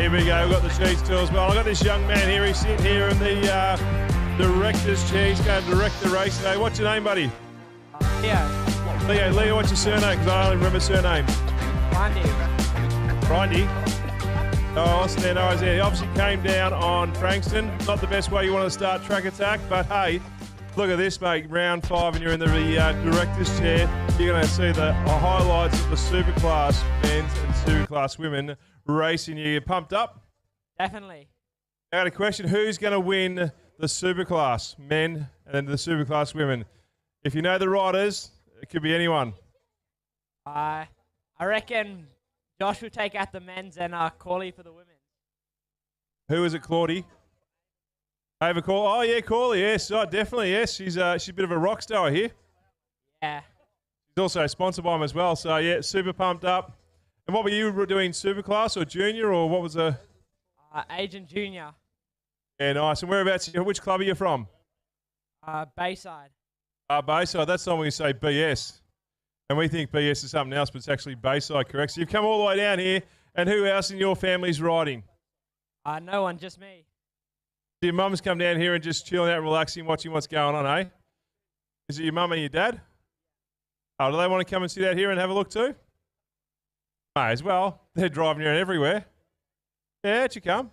Here we go. We've got the cheese too as well. I've got this young man here. He's sitting here in the director's chair. He's going to direct the race today. What's your name, buddy? Leo, what's your surname? Because I only remember surname. Grindy. Oh, stand eyes there. He obviously came down on Frankston. Not the best way you want to start track attack, but hey, look at this, mate. Round 5 and you're in the director's chair. You're going to see the highlights of the Superclass men's and Superclass women racing. You pumped up? Definitely. I got a question. Who's going to win the Superclass men and then the Superclass women? If you know the riders, it could be anyone. I reckon Josh will take out the men's and Corley for the women. Who is it, Claudie? Ava Call. Oh yeah, Corley. Yes, oh, definitely. Yes, she's a bit of a rock star here. Yeah. She's also sponsored by him as well. So yeah, super pumped up. And what were you doing? Superclass or junior or what was the? Age and junior. Yeah, nice. And whereabouts? Which club are you from? Bayside. Bayside. That's not when we say BS. And we think BS is something else, but it's actually Bayside, correct? So you've come all the way down here. And who else in your family's riding? No one, just me. Your mum's come down here and just chilling out, relaxing, watching what's going on, eh? Is it your mum and your dad? Oh, do they want to come and sit out here and have a look too? May as well. They're driving around everywhere. Yeah, out you come.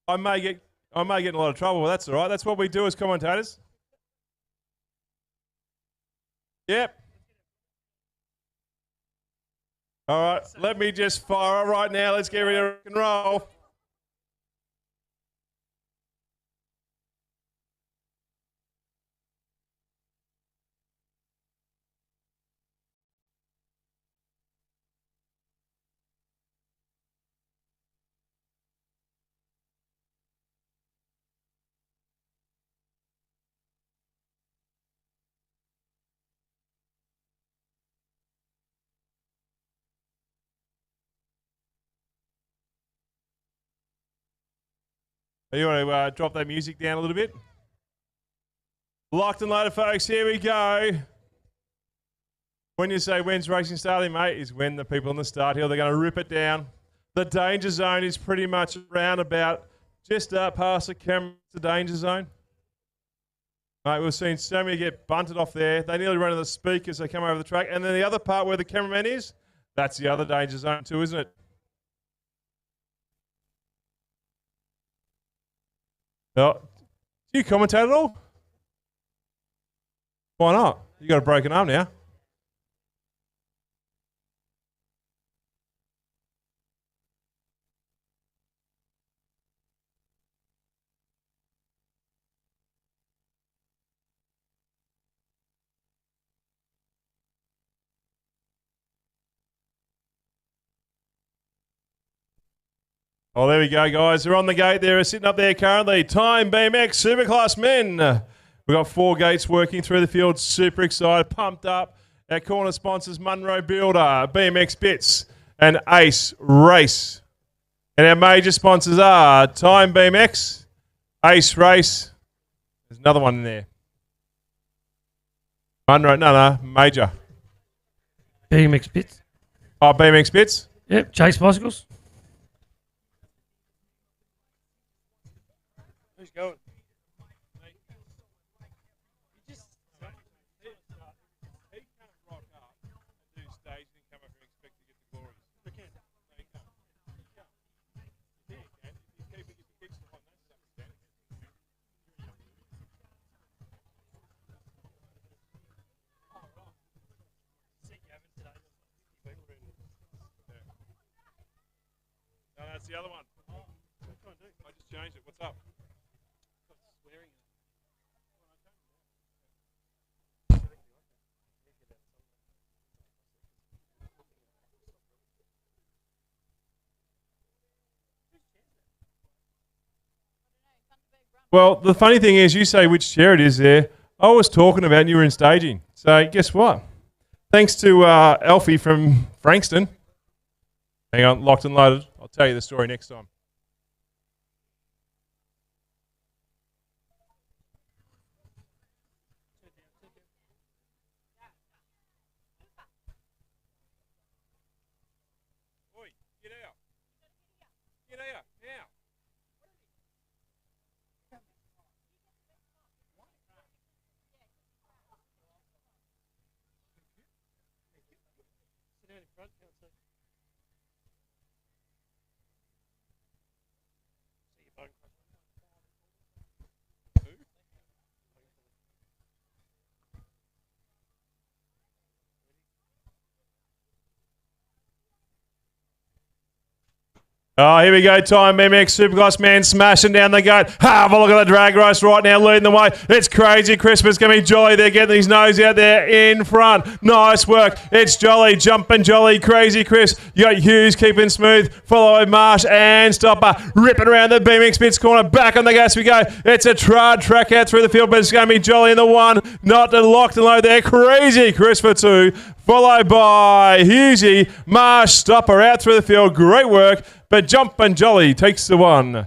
I may get in a lot of trouble, but that's all right. That's what we do as commentators. Yep. All right, let me just fire right now. Let's get ready to rock and roll. You want to drop that music down a little bit? Locked and loaded, folks. Here we go. When you say when's racing starting, mate, is when the people on the start hill, they're going to rip it down. The danger zone is pretty much around about just past the camera, the danger zone. Mate, we've seen so many get bunted off there. They nearly run into the speakers. They come over the track. And then the other part where the cameraman is, that's the other danger zone too, isn't it? Oh, do you commentate at all? Why not? You got a broken arm now. Oh, there we go, guys. They're on the gate. They're sitting up there currently. Time BMX Superclass men. We've got 4 gates working through the field. Super excited, pumped up. Our corner sponsors, Munro Builder, BMX Bits, and Ace Race. And our major sponsors are Time BMX, Ace Race. There's another one in there. Munro, no, major. BMX Bits. Oh, BMX Bits? Yep, Chase Bicycles. Who's going? No, that's the other one. I just changed it. What's up? Well, the funny thing is, you say which chair it is there. I was talking about and you were in staging. So guess what? Thanks to Alfie from Frankston. Hang on, locked and loaded. I'll tell you the story next time. Oh, here we go. Time BMX Supercross man smashing down the gate. Have a look at the drag race right now, leading the way. It's crazy. Christmas going to be Jolly. They're getting his nose out there in front. Nice work. It's Jolly, jumping Jolly, crazy Chris. You got Hughes keeping smooth, followed by Marsh and Stopper, ripping around the BMX Bits corner. Back on the gas we go. It's a trad track out through the field, but it's going to be Jolly in the one. Not locked and low there. Crazy Chris for two, followed by Hughesy, Marsh, Stopper out through the field. Great work. But Jumpin' Jolly takes the one.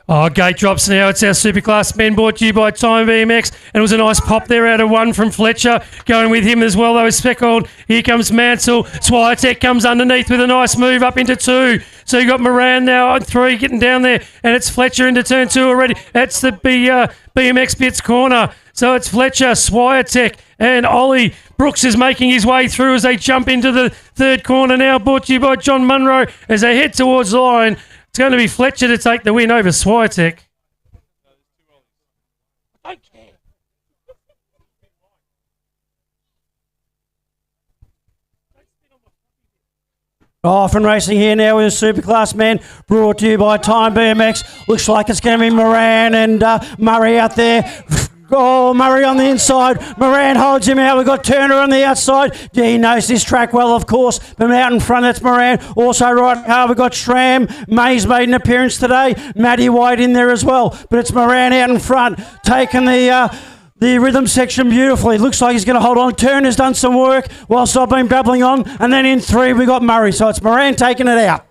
Oh, gate drops now. It's our Superclass men, brought to you by Time BMX. And it was a nice pop there out of one from Fletcher. Going with him as well, though, is Speckled. Here comes Mansell. Swiatek comes underneath with a nice move up into two. So you got Moran now on three getting down there. And it's Fletcher into turn two already. That's the BMX Bits corner. So it's Fletcher, Swiatek, and Ollie. Brooks is making his way through as they jump into the third corner now, brought to you by John Munro as they head towards the line. It's going to be Fletcher to take the win over Swiatek. Off and racing here now with a Superclass man, brought to you by Time BMX. Looks like it's going to be Moran and Murray out there. Oh, Murray on the inside. Moran holds him out. We've got Turner on the outside. He knows this track well, of course. But out in front, that's Moran. Also right, we've got Schramm. May's made an appearance today. Matty White in there as well. But it's Moran out in front, taking the rhythm section beautifully. Looks like he's going to hold on. Turner's done some work whilst I've been babbling on. And then in three, we got Murray. So it's Moran taking it out.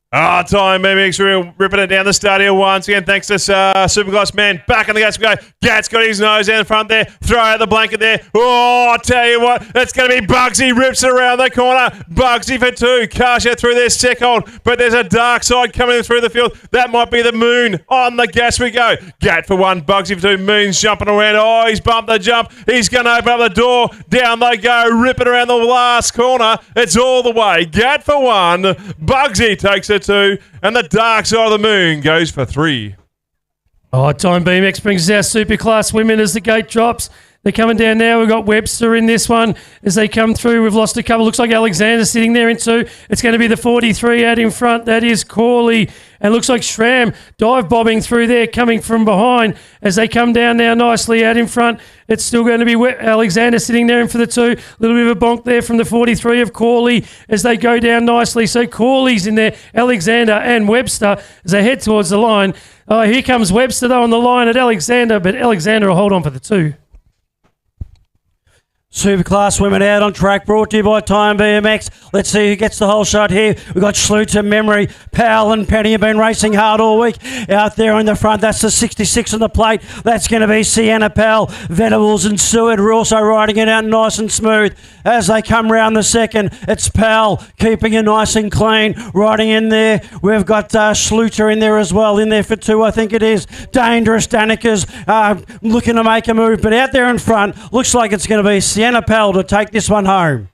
Time BMX ripping it down the start here once again, thanks to Supercross man. Back on the gas we go. Gat's got his nose down in front there. Throw out the blanket there. Oh, I tell you what, it's going to be Bugsy. Rips it around the corner. Bugsy for two. Karsha through their second, but there's a dark side coming through the field. That might be the Moon. On the gas we go. Gat for one. Bugsy for two. Moon's jumping around. Oh, he's bumped the jump. He's going to open up the door. Down they go. Ripping around the last corner. It's all the way. Gat for one. Bugsy takes it two, and the dark side of the Moon goes for three. Oh, Time BMX brings us our Superclass women as the gate drops. They're coming down now. We've got Webster in this one as they come through. We've lost a couple. Looks like Alexander sitting there in two. It's going to be the 43 out in front. That is Corley. And looks like Schramm dive bobbing through there, coming from behind as they come down now nicely out in front. It's still going to be Alexander sitting there in for the two. A little bit of a bonk there from the 43 of Corley as they go down nicely. So Corley's in there, Alexander and Webster as they head towards the line. Here comes Webster though on the line at Alexander, but Alexander will hold on for the two. Superclass women out on track, brought to you by Time BMX. Let's see who gets the whole shot here. We've got Schluter, Memory, Powell and Penny have been racing hard all week. Out there in the front, that's the 66 on the plate. That's going to be Sienna Powell. Venables and Seward are also riding it out nice and smooth. As they come round the second, it's Powell keeping it nice and clean. Riding in there, we've got Schluter in there as well. In there for two, I think it is. Dangerous Danica's looking to make a move. But out there in front, looks like it's going to be Sienna Powell to take this one home.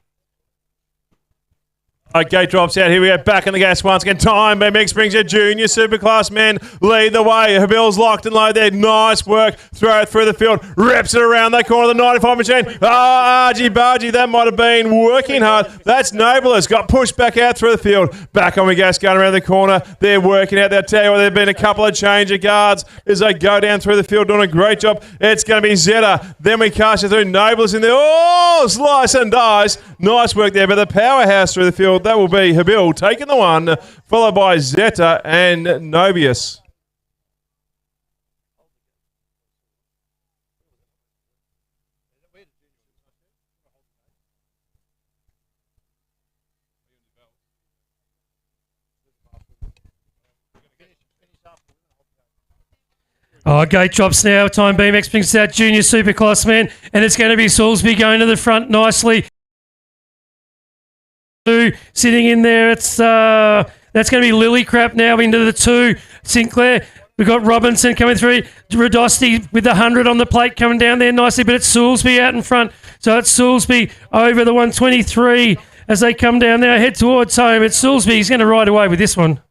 Gate drops out. Here we go. Back in the gas once again. Time BMX brings a junior Superclass men. Lead the way. Habill's locked and low there. Nice work. Throw it through the field. Rips it around that corner of the 95 machine. Argy Bargy. That might have been working hard. That's Nobler's got pushed back out through the field. Back on the gas going around the corner. They're working out. They'll tell you what, there have been a couple of change of guards as they go down through the field doing a great job. It's going to be Zeta. Then we cast it through. Nobler's in there. Oh, slice and dice. Nice work there. But the powerhouse through the field, that will be Habil taking the one, followed by Zeta and Nobius. Oh, gate drops now. Time BMX brings out junior superclass man, and it's going to be Salisbury going to the front nicely. Sitting in there, it's that's going to be Lily Crap now into the 2. Sinclair. We've got Robinson coming through. Radosti with the 100 on the plate coming down there nicely, but it's Salisbury out in front. So it's Salisbury over the 123 as they come down there, head towards home. It's Salisbury. He's going to ride away with this one.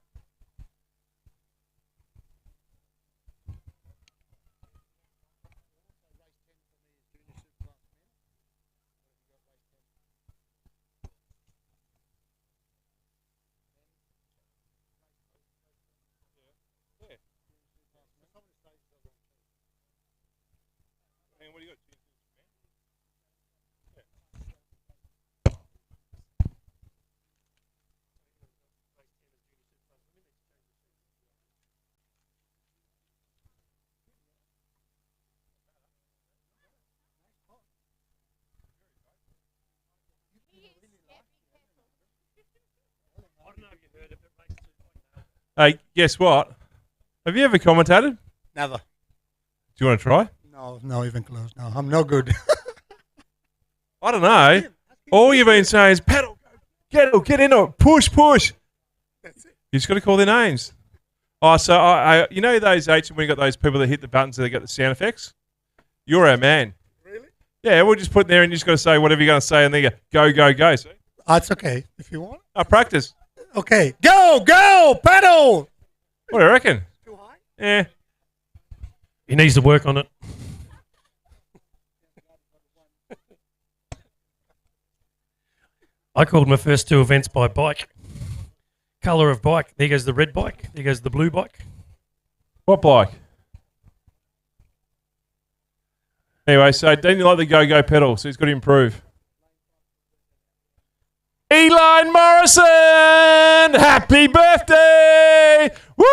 Hey, guess what? Have you ever commentated? Never. Do you want to try? No, even close. No, I'm no good. I don't know. All you've been saying is pedal, get into it, push. That's it. You just got to call their names. Oh, so I you know those when you got those people that hit the buttons and they got the sound effects? You're our man. Really? Yeah, we'll just put there and you just got to say whatever you're going to say and then go. See? That's okay if you want. Practice. Okay. Go, pedal. What do you reckon? Too high? Yeah. He needs to work on it. I called my first 2 events by bike. Colour of bike. There goes the red bike. There goes the blue bike. What bike? Anyway, so didn't you like the go pedal? So he's got to improve. Eli Morrison! Happy birthday! Woo!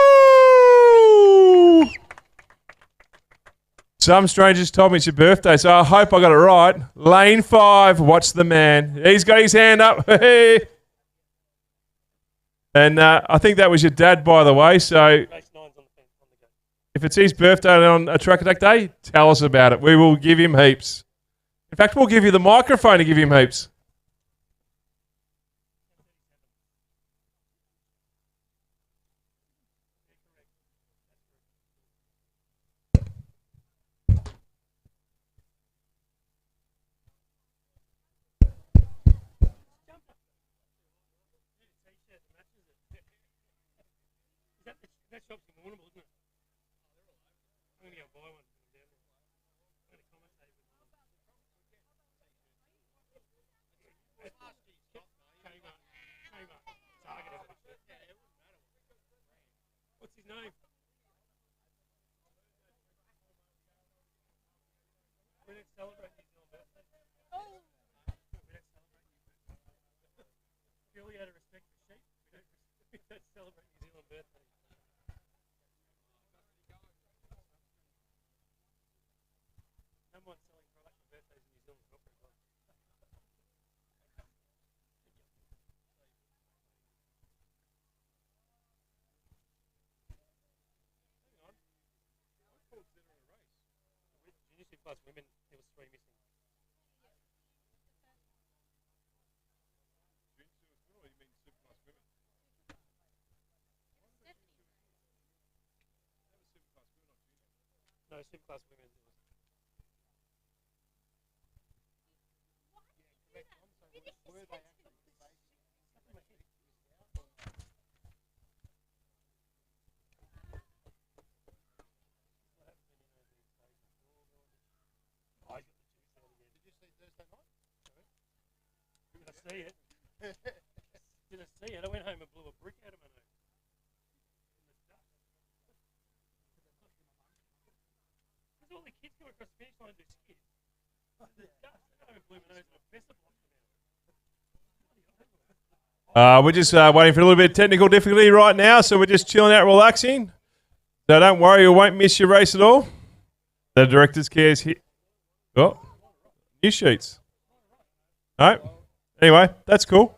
Some strangers told me it's your birthday, so I hope I got it right. Lane 5, watch the man. He's got his hand up. Hey. And I think that was your dad, by the way, so if it's his birthday on a track attack day, tell us about it. We will give him heaps. In fact, we'll give you the microphone to give him heaps. What's his name? We don't celebrate New Zealand birthday. We don't celebrate. Purely out of respect for sheep, we don't celebrate New Zealand birthday. No one's selling products for birthdays in New Zealand. Not very well. Plus women, there was 3 missing. No, superclass women. See it. Didn't see it. I went home and blew a brick out of my nose. Because all the kids go across the finish line and do skis. There's dust. I blew my nose on a festival. We're just waiting for a little bit of technical difficulty right now, so we're just chilling out, relaxing. So don't worry, you won't miss your race at all. The director's care is here. Oh, new sheets. All right. Anyway, that's cool.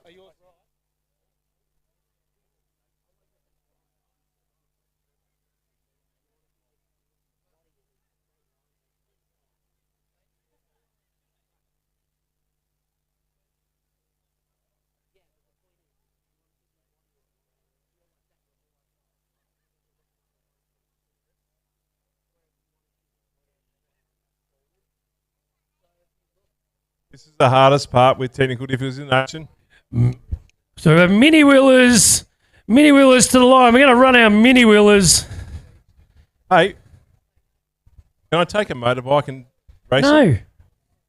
This is the hardest part with technical difficulties in action. So we have mini wheelers to the line. We're going to run our mini wheelers. Hey, can I take a motorbike and race it? No,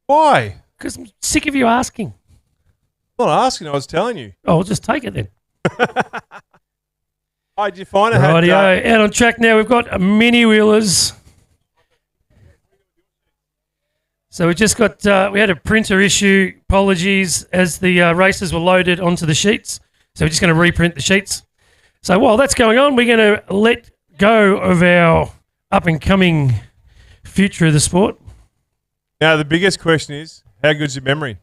Why? because I'm sick of you asking. I'm not asking, I was telling you. Oh, I'll just take it then. Oh, did you find it? Rightio. Out on track now, we've got mini wheelers. So we just got, we had a printer issue, apologies, as the races were loaded onto the sheets. So we're just going to reprint the sheets. So while that's going on, we're going to let go of our up-and-coming future of the sport. Now, the biggest question is, how good's your memory?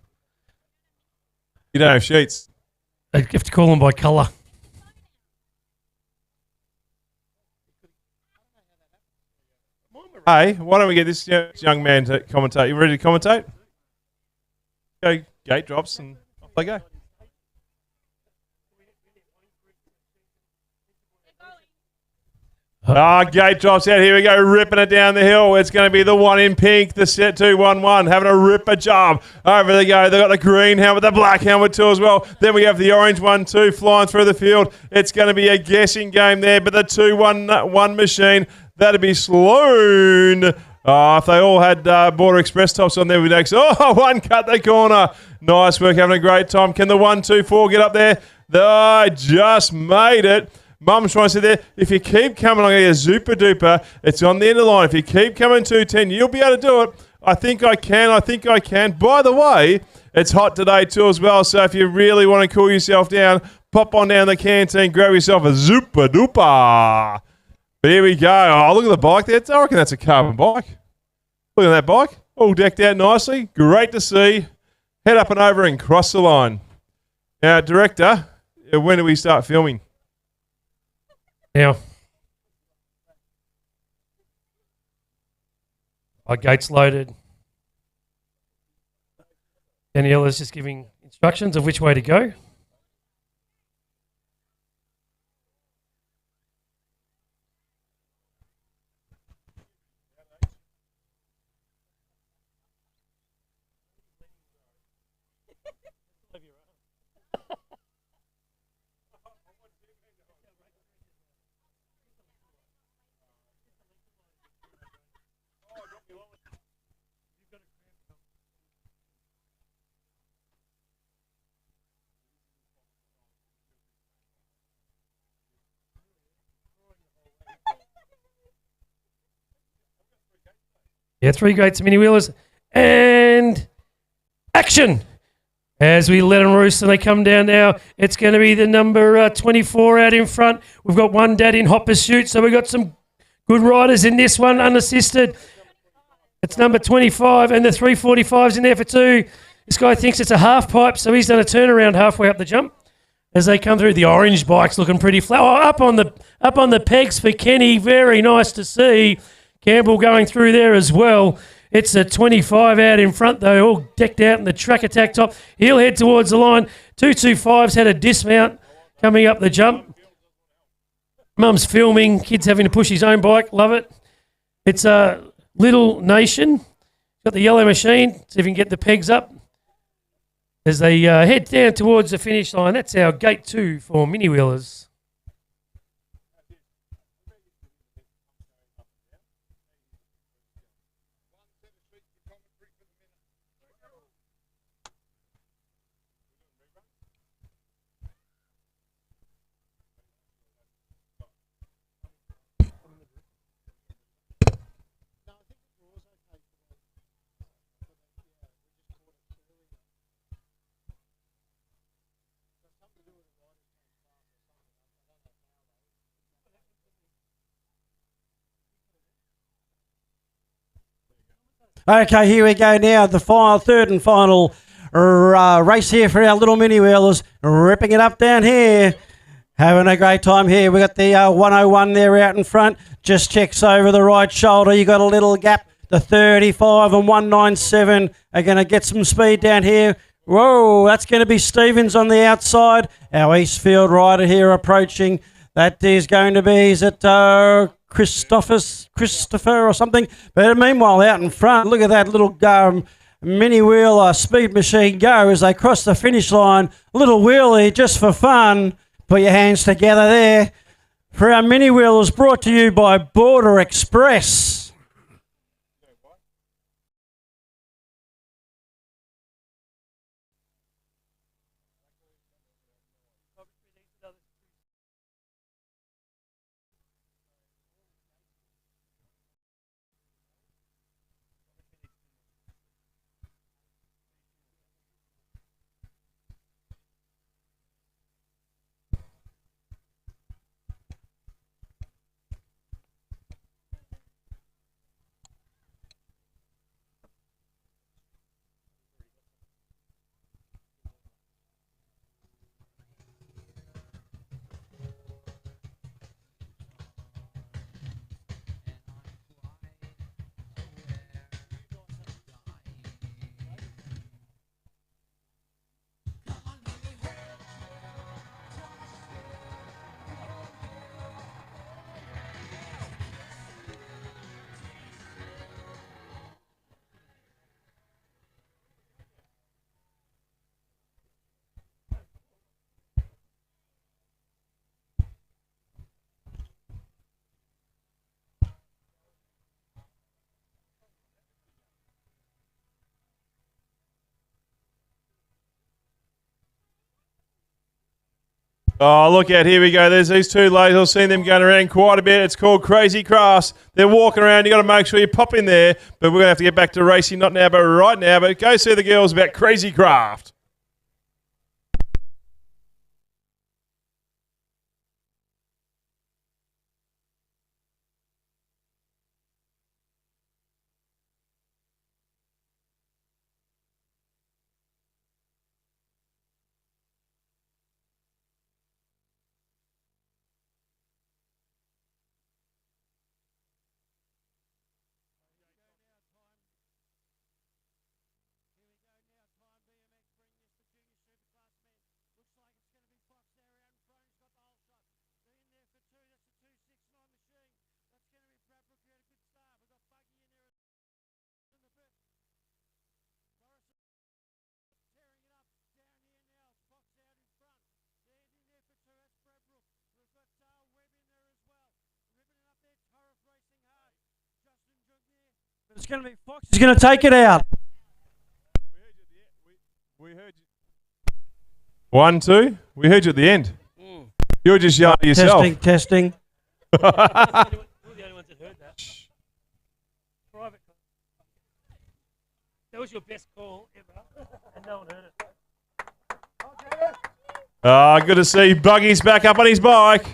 You don't have sheets. I have to call them by colour. Hey, why don't we get this young man to commentate? You ready to commentate? Go, gate drops, and off they go. Gate drops out. Here we go, ripping it down the hill. It's going to be the one in pink, the set 2-1-1, having a ripper job. Over they go. They've got the green helmet, the black helmet too as well. Then we have the orange 1-2 flying through the field. It's going to be a guessing game there, but the 2-1-1 machine, that'd be Sloan. If they all had Border Express tops on there, we'd actually, one cut the corner. Nice work, having a great time. Can the 1-2-4 get up there? I just made it. Mum's trying to say there, if you keep coming along here, super duper, it's on the end of the line. If you keep coming 210, you'll be able to do it. I think I can. By the way, it's hot today too as well, so if you really want to cool yourself down, pop on down the canteen, grab yourself a super duper. But here we go. Oh, look at the bike there. I reckon that's a carbon bike. Look at that bike. All decked out nicely. Great to see. Head up and over and cross the line. Now, director, when do we start filming? Now, our gate's loaded. Daniela's just giving instructions of which way to go. Yeah, 3 gates, mini wheelers, and action! As we let them roost and they come down now, it's going to be the number 24 out in front. We've got one dad in hot pursuit, so we've got some good riders in this one, unassisted. It's number 25, and the 345's in there for 2. This guy thinks it's a half pipe, so he's done a turnaround halfway up the jump. As they come through, the orange bike's looking pretty flat. Oh, up on the pegs for Kenny. Very nice to see. Campbell going through there as well. It's a 25 out in front, though, all decked out in the track attack top. He'll head towards the line. 225's had a dismount coming up the jump. Mum's filming. Kid's having to push his own bike. Love it. It's a Little Nation. Got the yellow machine. See if we can get the pegs up. As they head down towards the finish line. That's our gate 2 for mini wheelers. Okay, here we go now. The third and final race here for our little mini wheelers. Ripping it up down here. Having a great time here. We got the 101 there out in front. Just checks over the right shoulder. You got a little gap. The 35 and 197 are going to get some speed down here. Whoa, that's going to be Stevens on the outside. Our Eastfield rider here approaching. That is going to be, is it Christopher or something? But meanwhile, out in front, look at that little Mini Wheel Speed Machine go as they cross the finish line. Little wheelie just for fun. Put your hands together there. For our Mini Wheelers, brought to you by Border Express. Oh, look out. Here we go. There's these two ladies. I've seen them going around quite a bit. It's called Crazy Crafts. They're walking around. You've got to make sure you pop in there. But we're going to have to get back to racing, not now, but right now. But go see the girls about Crazy Craft. It's going to be Fox. He's going to take it out. We heard you. 1, 2. We heard you at the end. You were just yelling at yourself. Testing. We're the only ones that heard that. Private call. That was your best call ever, and no one heard it. Ah, good to see Buggy's back up on his bike.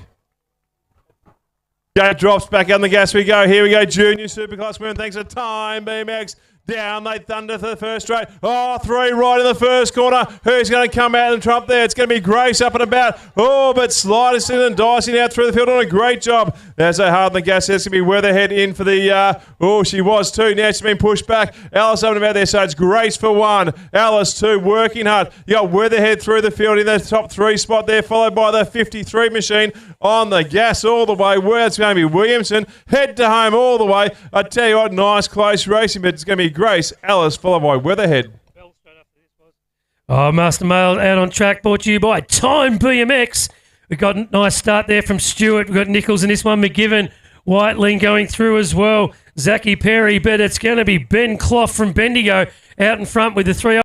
Gate drops back on the gas we go. Here we go, Junior Superclass women. Thanks for time, BMX. Down they thunder for the first straight. Oh, 3 right in the first corner. Who's going to come out and trump there? It's going to be Grace up and about. Oh, but Sliding and dicing out through the field on a great job. As they hard on the gas, it's going to be Weatherhead in for the... she was 2. Now she's been pushed back. Alice up and about there, so it's Grace for 1. Alice 2, working hard. You got Weatherhead through the field in the top 3 spot there, followed by the 53 machine on the gas all the way. Where it's going to be Williamson. Head to home all the way. I tell you what, nice close racing, but it's going to be Grace, Alice, followed by Weatherhead. Oh, Master Mail out on track, brought to you by Time BMX. We got a nice start there from Stewart. We've got Nichols in this one, McGivern, Whiteling going through as well. Zachy Perry, but it's going to be Ben Clough from Bendigo out in front with the 3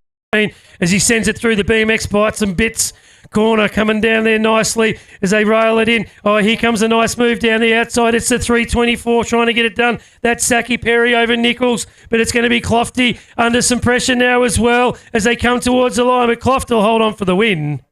as he sends it through the BMX bites and bits. Corner coming down there nicely as they rail it in. Oh, here comes a nice move down the outside. It's the 324 trying to get it done. That's Zachy Perry over Nichols, but it's going to be Clofty under some pressure now as well as they come towards the line. But Clofty will hold on for the win.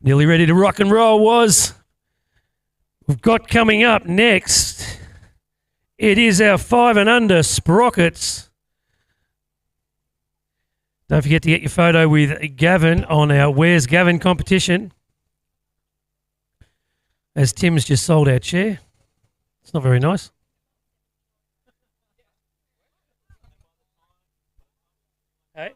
Nearly ready to rock and roll was. We've got coming up next, it is our 5 and under sprockets. Don't forget to get your photo with Gavin on our Where's Gavin competition. As Tim's just sold our chair. It's not very nice. Hey?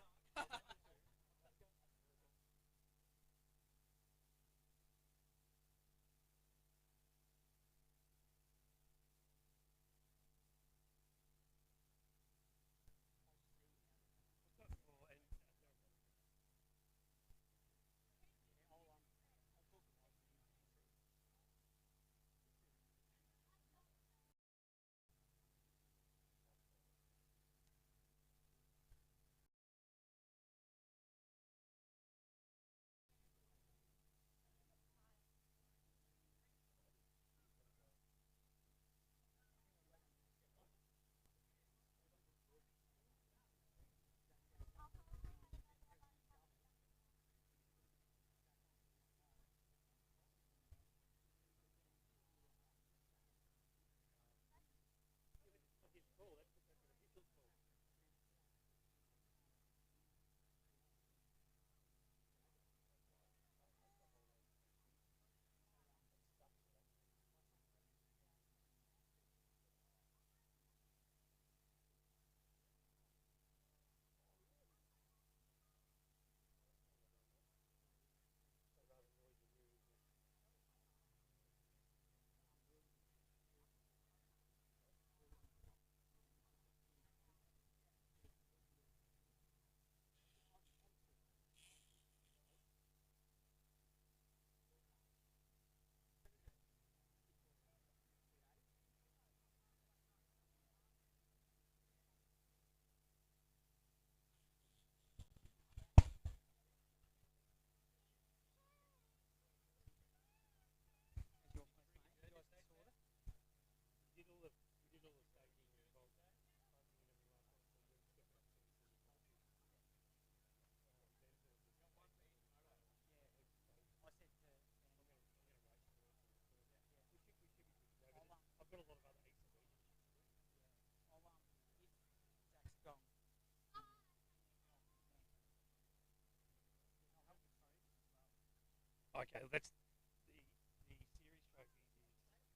Okay, that's the series trophy.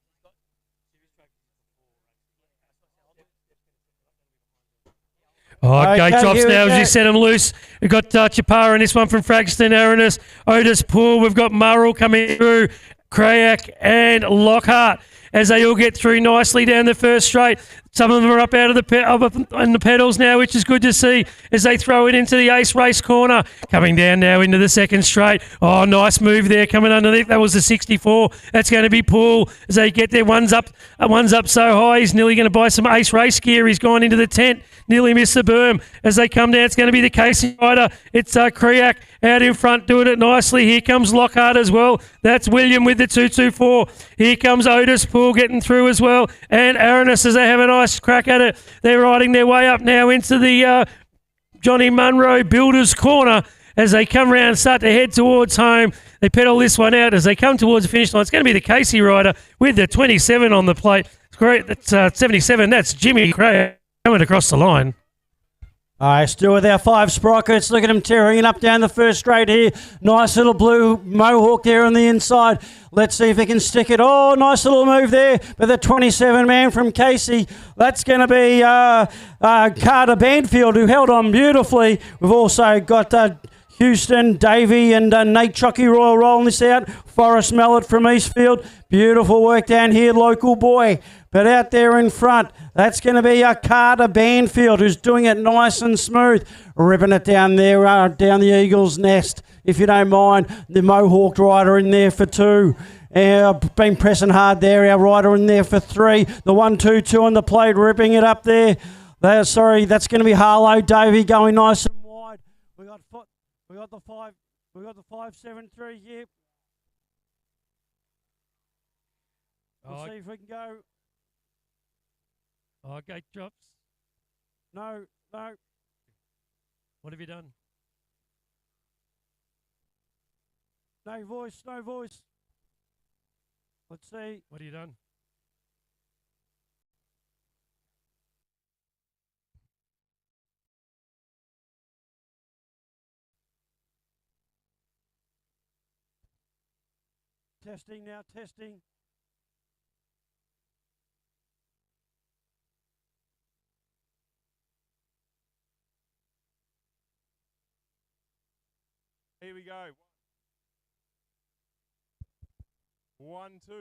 He's got series trophies before, right? Oh, Okay, gate drops here we now as go. you set them loose. We've got Chapara in this one from Frankston, Aranus, Otis Poole. We've got Murrell coming through, Crayak and Lockhart as they all get through nicely down the first straight. Some of them are up out of the pedals now, which is good to see as they throw it into the Ace Race corner. Coming down now into the second straight. Oh, nice move there coming underneath. That was the 64. That's going to be Poole as they get there. One's up so high. He's nearly going to buy some Ace Race gear. He's gone into the tent. Nearly missed the berm. As they come down, it's going to be the Casey rider. It's Kriak out in front doing it nicely. Here comes Lockhart as well. That's William with the 224. Here comes Otis Poole getting through as well. And Aranus as they have a nice crack at it. They're riding their way up now into the Johnny Munro Builders Corner as they come round and start to head towards home. They pedal this one out as they come towards the finish line. It's going to be the Casey rider with the 27 on the plate. It's great. That's 77. That's Jimmy Craig coming across the line. All right, still with our 5 sprockets. Look at him tearing it up down the first straight here. Nice little blue mohawk there on the inside. Let's see if he can stick it. Oh, nice little move there. But the 27 man from Casey, that's going to be Carter Banfield, who held on beautifully. We've also got Houston, Davey and Nate Chucky Royal rolling this out. Forrest Mallet from Eastfield. Beautiful work down here, local boy. But out there in front, that's going to be Carter Banfield, who's doing it nice and smooth. Ripping it down there, down the Eagle's Nest, if you don't mind. The Mohawk rider in there for 2. Been pressing hard there. Our rider in there for 3. The 1-2-2 on the plate, ripping it up there. That's going to be Harlow Davey going nice and wide. We got the 573 here. We'll see if we can go. Oh, gate drops. No. What have you done? No voice, no voice. Let's see. What have you done? Testing now, testing. Here we go. 1, 2.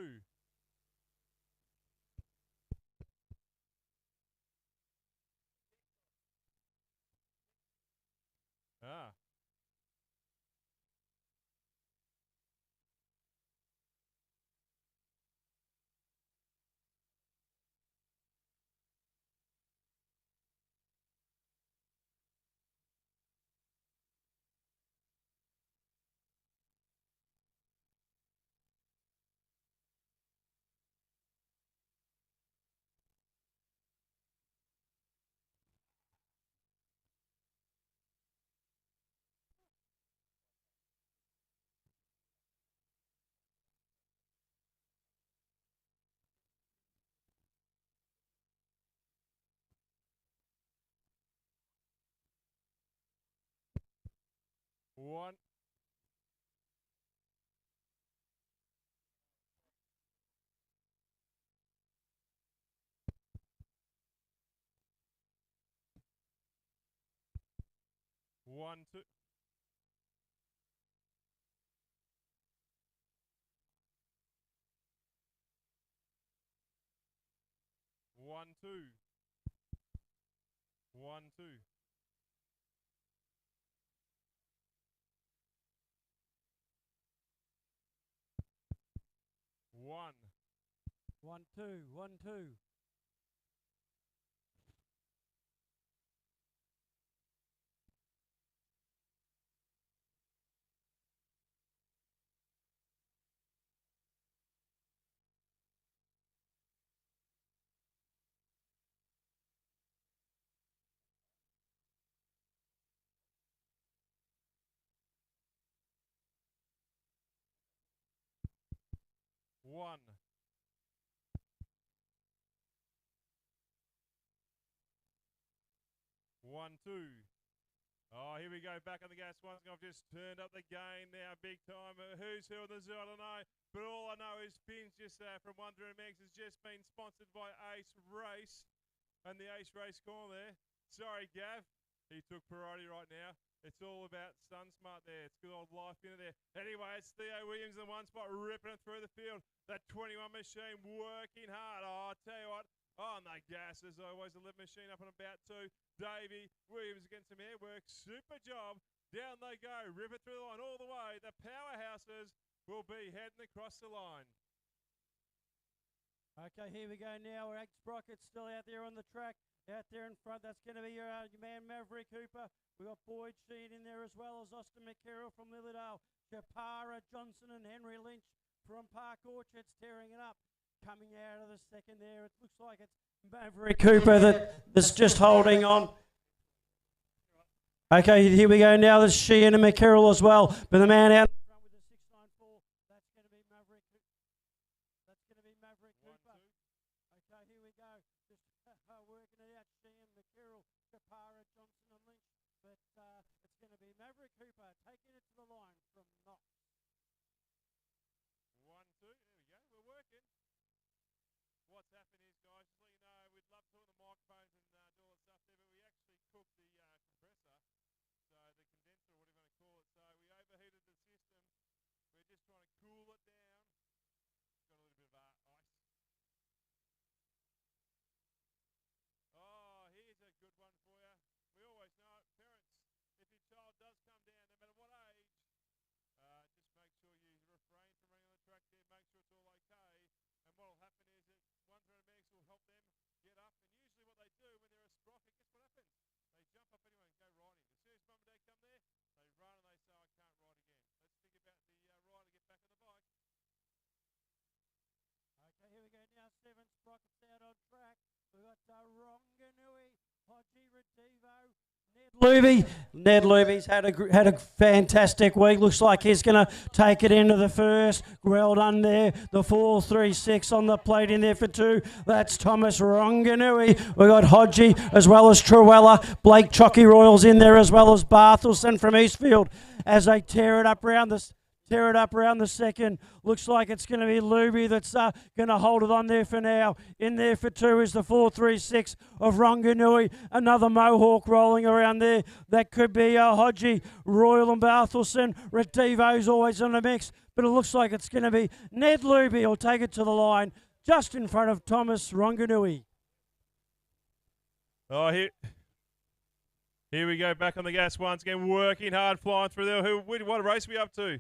Ah. One. One, two. One, two. 1, 2. 1. 1, 2, 1, 2. One. 1, 2. Oh, here we go. Back on the gas once. I've just turned up the gain now, big time. Who's who on the zoo? I don't know. But all I know is Finn's just from Wonder MX has just been sponsored by Ace Race. And the Ace Race corner there. Sorry, Gav. He took priority right now. It's all about Sun Smart there. It's good old life in there. Anyway, it's Theo Williams in one spot, ripping it through the field. That 21 machine working hard. Oh, I'll tell you what. On the gas, as always, the 11 machine up and about 2. Davey Williams against some air work. Super job. Down they go. Rip it through the line all the way. The powerhouses will be heading across the line. Okay, here we go now. Ag Sprocket's still out there on the track. Out there in front, that's going to be your man Maverick Hooper. We've got Boyd Sheed in there as well as Austin McCarroll from Lilydale. Chapara Johnson and Henry Lynch from Park Orchards tearing it up. Coming out of the second there, it looks like it's Maverick Cooper that's just holding on. Okay, here we go now. There's Sheehan and McCarroll as well. But the man out in front with the 694, that's going to be Maverick. That's going to be Maverick Cooper. Okay, here we go. Just working it out. Sheehan, McCarroll, Chapara, Johnson and Lynch. But it's going to be Maverick Cooper taking it to the line from Knox. 1, 2. There we go. We're working. What's happened is, guys, just let you know, we'd love to talk the microphones and do all that stuff there, but we actually cooked the compressor, so the condenser, or whatever you want to call it. So we overheated the system. We're just trying to cool it down. Got a little bit of ice. Oh, here's a good one for you. We always know it, parents, if your child does come down, no matter what age, just make sure you refrain from running on the track there, make sure it's all okay. And what will happen is that Wonder MX will help them get up. And usually what they do when they're a sprocket, guess what happens? They jump up anyway and go riding. As soon as mum and dad come there, they run and they say, I can't ride again. Let's think about the rider get back on the bike. Okay, here we go now. 7 sprockets out on track. We've got Ronganui, Hodgie Retivo, Ned Luby's had a fantastic week. Looks like he's going to take it into the first. Well done there. The 4-3-6 on the plate in there for 2. That's Thomas Ronganui. We got Hodgie as well as Truella. Blake Chocky Royals in there as well as Barthelson from Eastfield as they tear it up around the second. Looks like it's going to be Luby that's going to hold it on there for now. In there for 2 is the 4-3-6 of Ronganui. Another Mohawk rolling around there. That could be Hodgie, Royal and Barthelson. Retivo's always on the mix, but it looks like it's going to be Ned Luby will take it to the line just in front of Thomas Ronganui. Oh, here we go, back on the gas once again, working hard, flying through there. What race are we up to?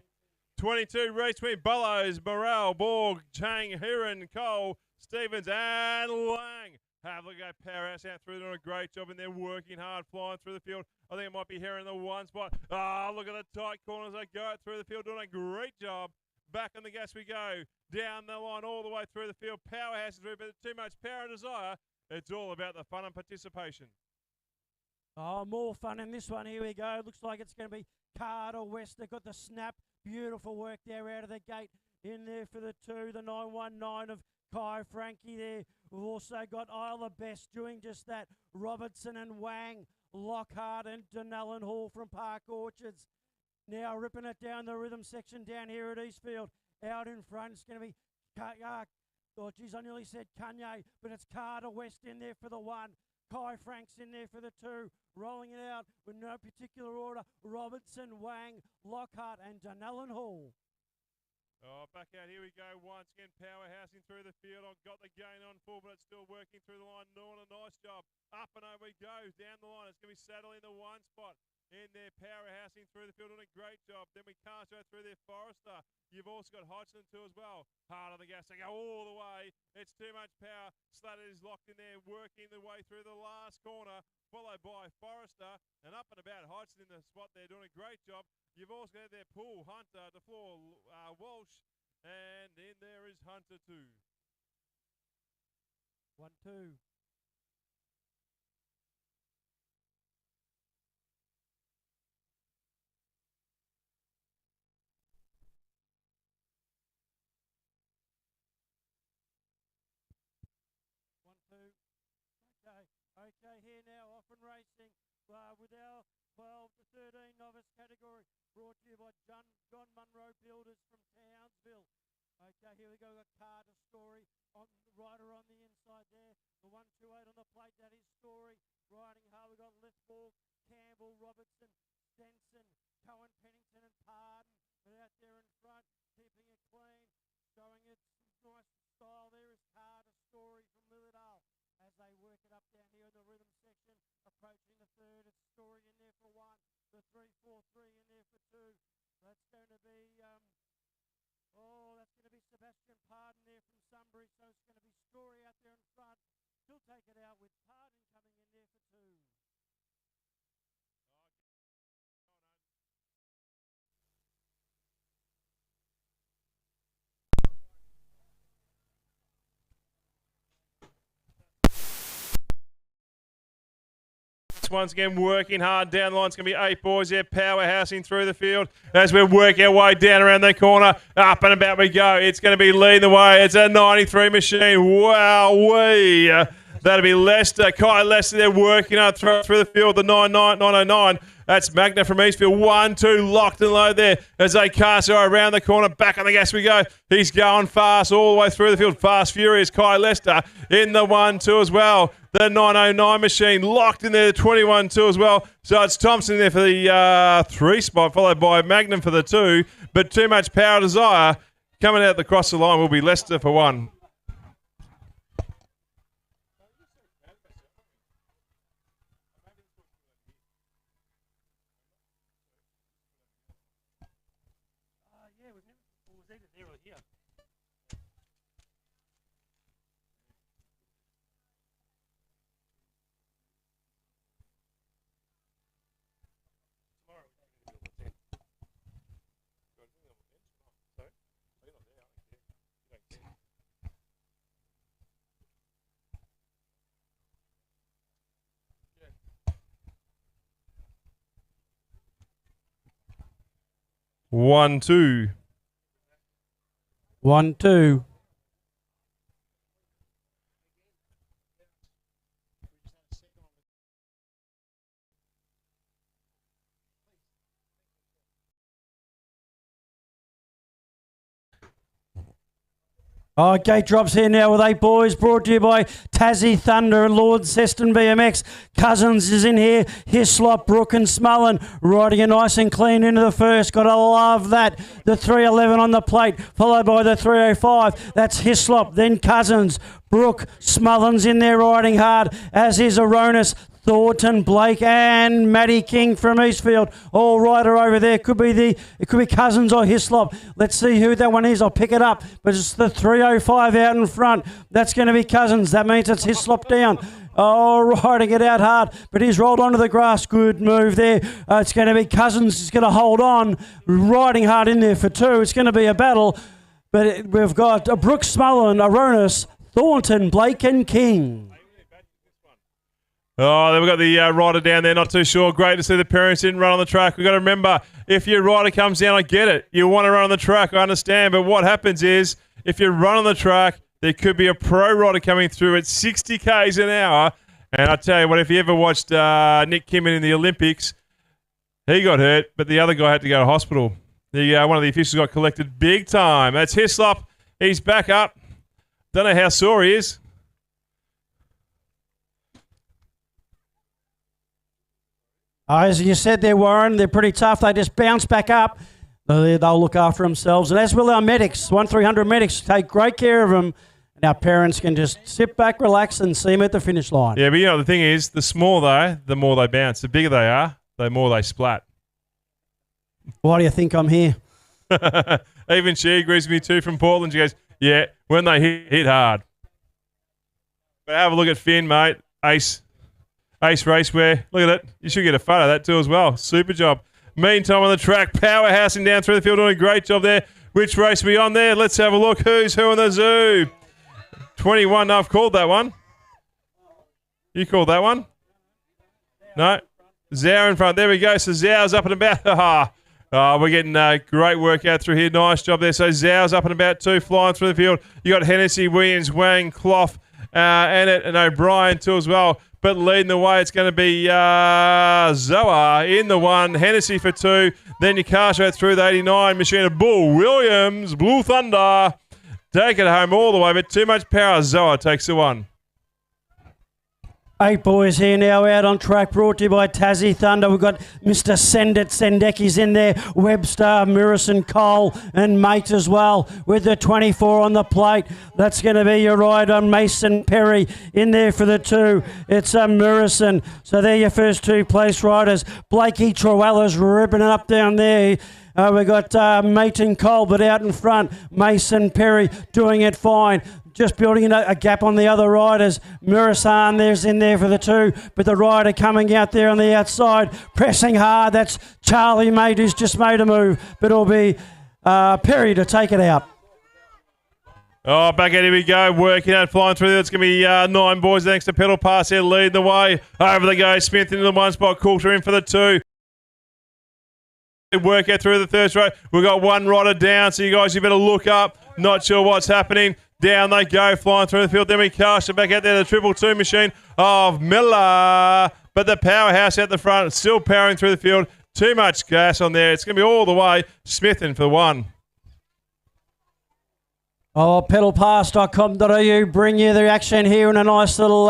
22 race between Bullows, Morale, Borg, Chang, Heron, Cole, Stevens, and Lang. Have a look at Powerhouse out through, doing a great job, and they're working hard, flying through the field. I think it might be Heron in the one spot. Look at the tight corners they go through the field, doing a great job. Back on the gas we go, down the line, all the way through the field. Powerhouse is through, but too much power and desire. It's all about the fun and participation. Oh, more fun in this one. Here we go. Looks like it's going to be Carter West. They've got the snap. Beautiful work there out of the gate. In there for the 2, the 919 of Kai Frankie there. We've also got Isla Best doing just that. Robertson and Wang, Lockhart and Dunellen Hall from Park Orchards. Now ripping it down the rhythm section down here at Eastfield. Out in front, it's going to be, oh geez, I nearly said Kanye, but it's Carter West in there for the 1. Kai Franks in there for the 2, rolling it out with no particular order. Robertson, Wang, Lockhart and Dunellen Hall. Oh, back out, here we go once again, powerhousing through the field. I've got the gain on full, but it's still working through the line, doing a nice job. Up and over we go, down the line. It's going to be Saddle in the 1 spot. In there, powerhousing through the field, doing a great job. Then we cast out through there, Forrester. You've also got Hodgson too as well. Hard on the gas, they go all the way. It's too much power. Slater is locked in there, working the way through the last corner, followed by Forrester. And up and about Hodgson in the spot there, doing a great job. You've also got there Poole, Hunter, DeFloor, Walsh, and in there is Hunter too. 1-2. Okay, here now, off and racing with our 12 to 13 novice category, brought to you by John Munro Builders from Townsville. Okay, here we go, we've got Carter Story on the rider on the inside there. The 128 on the plate, that is Story. Riding hard, we've got Lithborg, Campbell, Robertson, Stenson, Cohen, Pennington and Pardon. They're out there in front, keeping it clean, showing its nice style. There is Carter Story from Lilydale as they work it up down here in the rhythm section. Approaching the 3rd, it's Story in there for 1. The 3-4-3 in there for 2. That's going to be that's going to be Sebastian Pardon there from Sunbury. So it's going to be Story out there in front. He'll take it out with Pardon coming in there for 2. Once again, working hard down the line. It's going to be 8 boys there, powerhousing through the field as we work our way down around the corner. Up and about we go. It's going to be leading the way. It's a 93 machine. Wowee. That'll be Lester. Kai Lester there working up through the field. The 909. That's Magna from Eastfield. 1-2 locked and low there as they cast her around the corner. Back on the gas we go. He's going fast all the way through the field. Fast Furious. Kai Lester in the 1-2 as well. The 909 machine locked in there. The 21-2 as well. So it's Thompson there for the 3 spot, followed by Magnum for the 2. But too much power desire coming out across the line will be Lester for 1. 1-2. 1-2. Oh, gate drops here now with 8 boys, brought to you by Tassie Thunder and Lord Seston BMX. Cousins is in here, Hislop, Brook and Smullen riding it nice and clean into the first. Gotta love that. The 311 on the plate, followed by the 305. That's Hislop, then Cousins. Brook, Smullen's in there riding hard, as is Aronis. Thornton, Blake and Matty King from Eastfield. All rider over there. It could be Cousins or Hislop. Let's see who that one is. I'll pick it up. But it's the 305 out in front. That's going to be Cousins. That means it's Hislop down. Oh, riding it out hard, but he's rolled onto the grass. Good move there. It's going to be Cousins. He's going to hold on, riding hard in there for 2. It's going to be a battle. But we've got Brooks, Smullen, Aronis, Thornton, Blake and King. Oh, then we've got the rider down there, not too sure. Great to see the parents didn't run on the track. We've got to remember, if your rider comes down, I get it. You want to run on the track, I understand. But what happens is, if you run on the track, there could be a pro rider coming through at 60 k's an hour. And I tell you what, if you ever watched Nick Kimmon in the Olympics, he got hurt, but the other guy had to go to hospital. One of the officials got collected big time. That's Hislop. He's back up. Don't know how sore he is. As you said there, Warren, they're pretty tough. They just bounce back up. They'll look after themselves. And as will our medics, 1300 medics, take great care of them. And our parents can just sit back, relax, and see them at the finish line. Yeah, but you know, the thing is, the smaller the more they bounce. The bigger they are, the more they splat. Why do you think I'm here? Even she agrees with me too from Portland. She goes, yeah, when they hit hard. But have a look at Finn, mate. Ace racewear. Look at it. You should get a photo of that too as well. Super job. Meantime on the track, powerhousing down through the field, doing a great job there. Which race are we on there? Let's have a look. Who's who in the zoo? 21. No, I've called that one. You called that one? No. Zhao in front. There we go. So Zhao's up and about. We're getting great work out through here. Nice job there. So Zhao's up and about too, flying through the field. You got Hennessy, Williams, Wang, Clough, Annett and O'Brien too as well. But leading the way, it's going to be Zoa in the 1, Hennessy for 2, then Yukasho through the 89, machine of Bull Williams, Blue Thunder, take it home all the way, but too much power. Zoa takes the 1. 8 boys here now out on track, brought to you by Tassie Thunder. We've got Mr. Sendecki's in there, Webster, Murison, Cole and Mate as well with the 24 on the plate. That's going to be your rider, Mason Perry in there for the 2. It's Murison. So they're your first 2 place riders. Blakey Troella's ripping it up down there. We've got Mate and Cole, but out in front, Mason Perry doing it fine. Just building a gap on the other riders. Murasan there's in there for the 2, but the rider coming out there on the outside, pressing hard. That's Charlie Mate who's just made a move, but it'll be Perry to take it out. Oh, back at here we go, working out, flying through there. It's going to be 9 boys next to pedal pass here, leading the way. Over they go, Smith into the 1 spot, Coulter in for the 2. Work out through the third straight. We've got 1 rider down, so you guys, you better look up. Not sure what's happening. Down they go, flying through the field. Then we cast it back out there, the 222 machine of Miller. But the powerhouse out the front, still powering through the field. Too much gas on there. It's going to be all the way. Smith in for 1. Oh, pedalpass.com.au bring you the action here in a nice little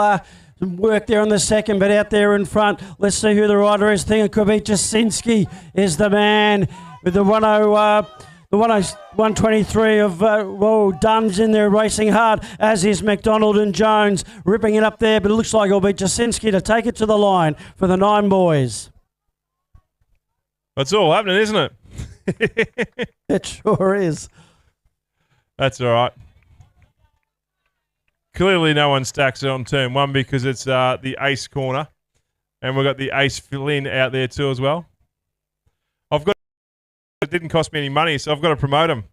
work there on the second, but out there in front. Let's see who the rider is. I think it could be Jasinski is the man with the 123 of Dunn's in there racing hard, as is McDonald and Jones ripping it up there, but it looks like it'll be Jasinski to take it to the line for the 9 boys. That's all happening, isn't it? It sure is. That's all right. Clearly no one stacks it on turn 1 because it's the ace corner. And we've got the ace Flynn out there too as well. It didn't cost me any money, so I've got to promote him.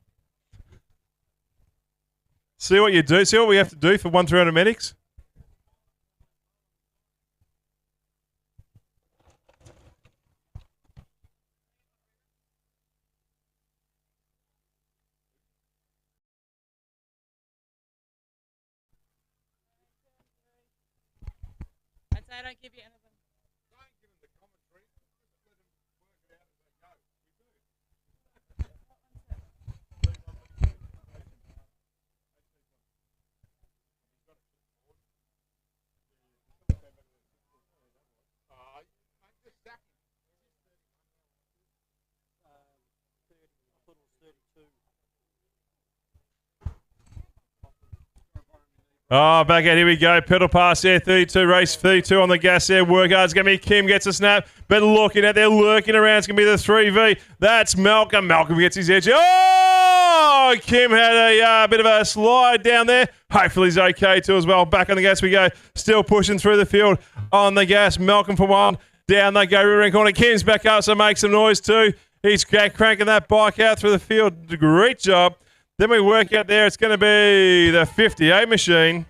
See what you do. See what we have to do for 1300 medics. they don't give you anything. Oh, back out. Here we go. Pedal pass there. 32. Race 32 on the gas there. Work hard. It's going to be Kim gets a snap. But looking at there, lurking around. It's going to be the 3V. That's Malcolm. Malcolm gets his edge. Oh! Kim had a bit of a slide down there. Hopefully he's okay too as well. Back on the gas we go. Still pushing through the field on the gas. Malcolm for one. Down they go. Rear end corner. Kim's back up, so make some noise too. He's cranking that bike out through the field. Great job. Then we work out there, it's going to be the 58 machine.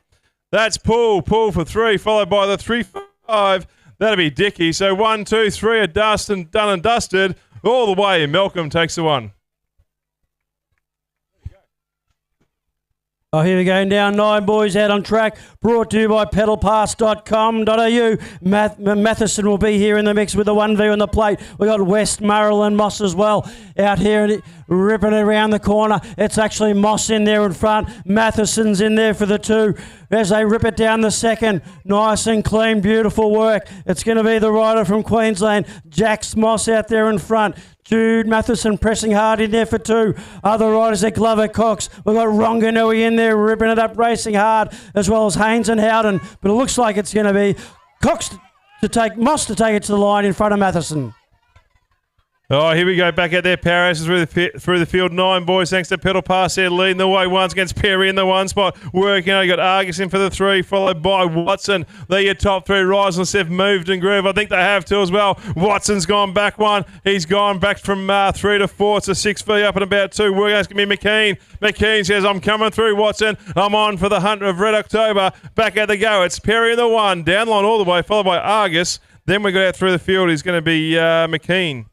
That's pull for 3, followed by the 3-5. That'll be Dicky. So 1, 2, 3 are done and dusted all the way. Malcolm takes the one. Oh, here we go. Now 9 boys out on track. Brought to you by pedalpass.com.au. Matheson will be here in the mix with the 1V on the plate. We got West, Murrell and Moss as well out here and ripping it around the corner. It's actually Moss in there in front. Matheson's in there for the 2 as they rip it down the second. Nice and clean, beautiful work. It's going to be the rider from Queensland, Jax Moss out there in front. Jude Matheson pressing hard in there for 2. Other riders are Glover Cox. We've got Ronganui in there ripping it up, racing hard, as well as Haynes and Howden. But it looks like it's going to be Cox Moss to take it to the line in front of Matheson. Oh, here we go. Back out there. Powerhouses through the field. 9 boys, thanks to Pedal Pass there, leading the way once against Perry in the 1 spot. Working out. You got Argus in for the 3, followed by Watson. They're your top 3 riders. Unless they've moved and groove. I think they have too as well. Watson's gone back 1. He's gone back from 3 to 4. It's a 6V up and about 2. Working out. It's going to be McKean. McKean says, I'm coming through, Watson. I'm on for the hunt of Red October. Back out the go. It's Perry in the 1. Down line all the way, followed by Argus. Then we got out through the field. He's going to be McKean.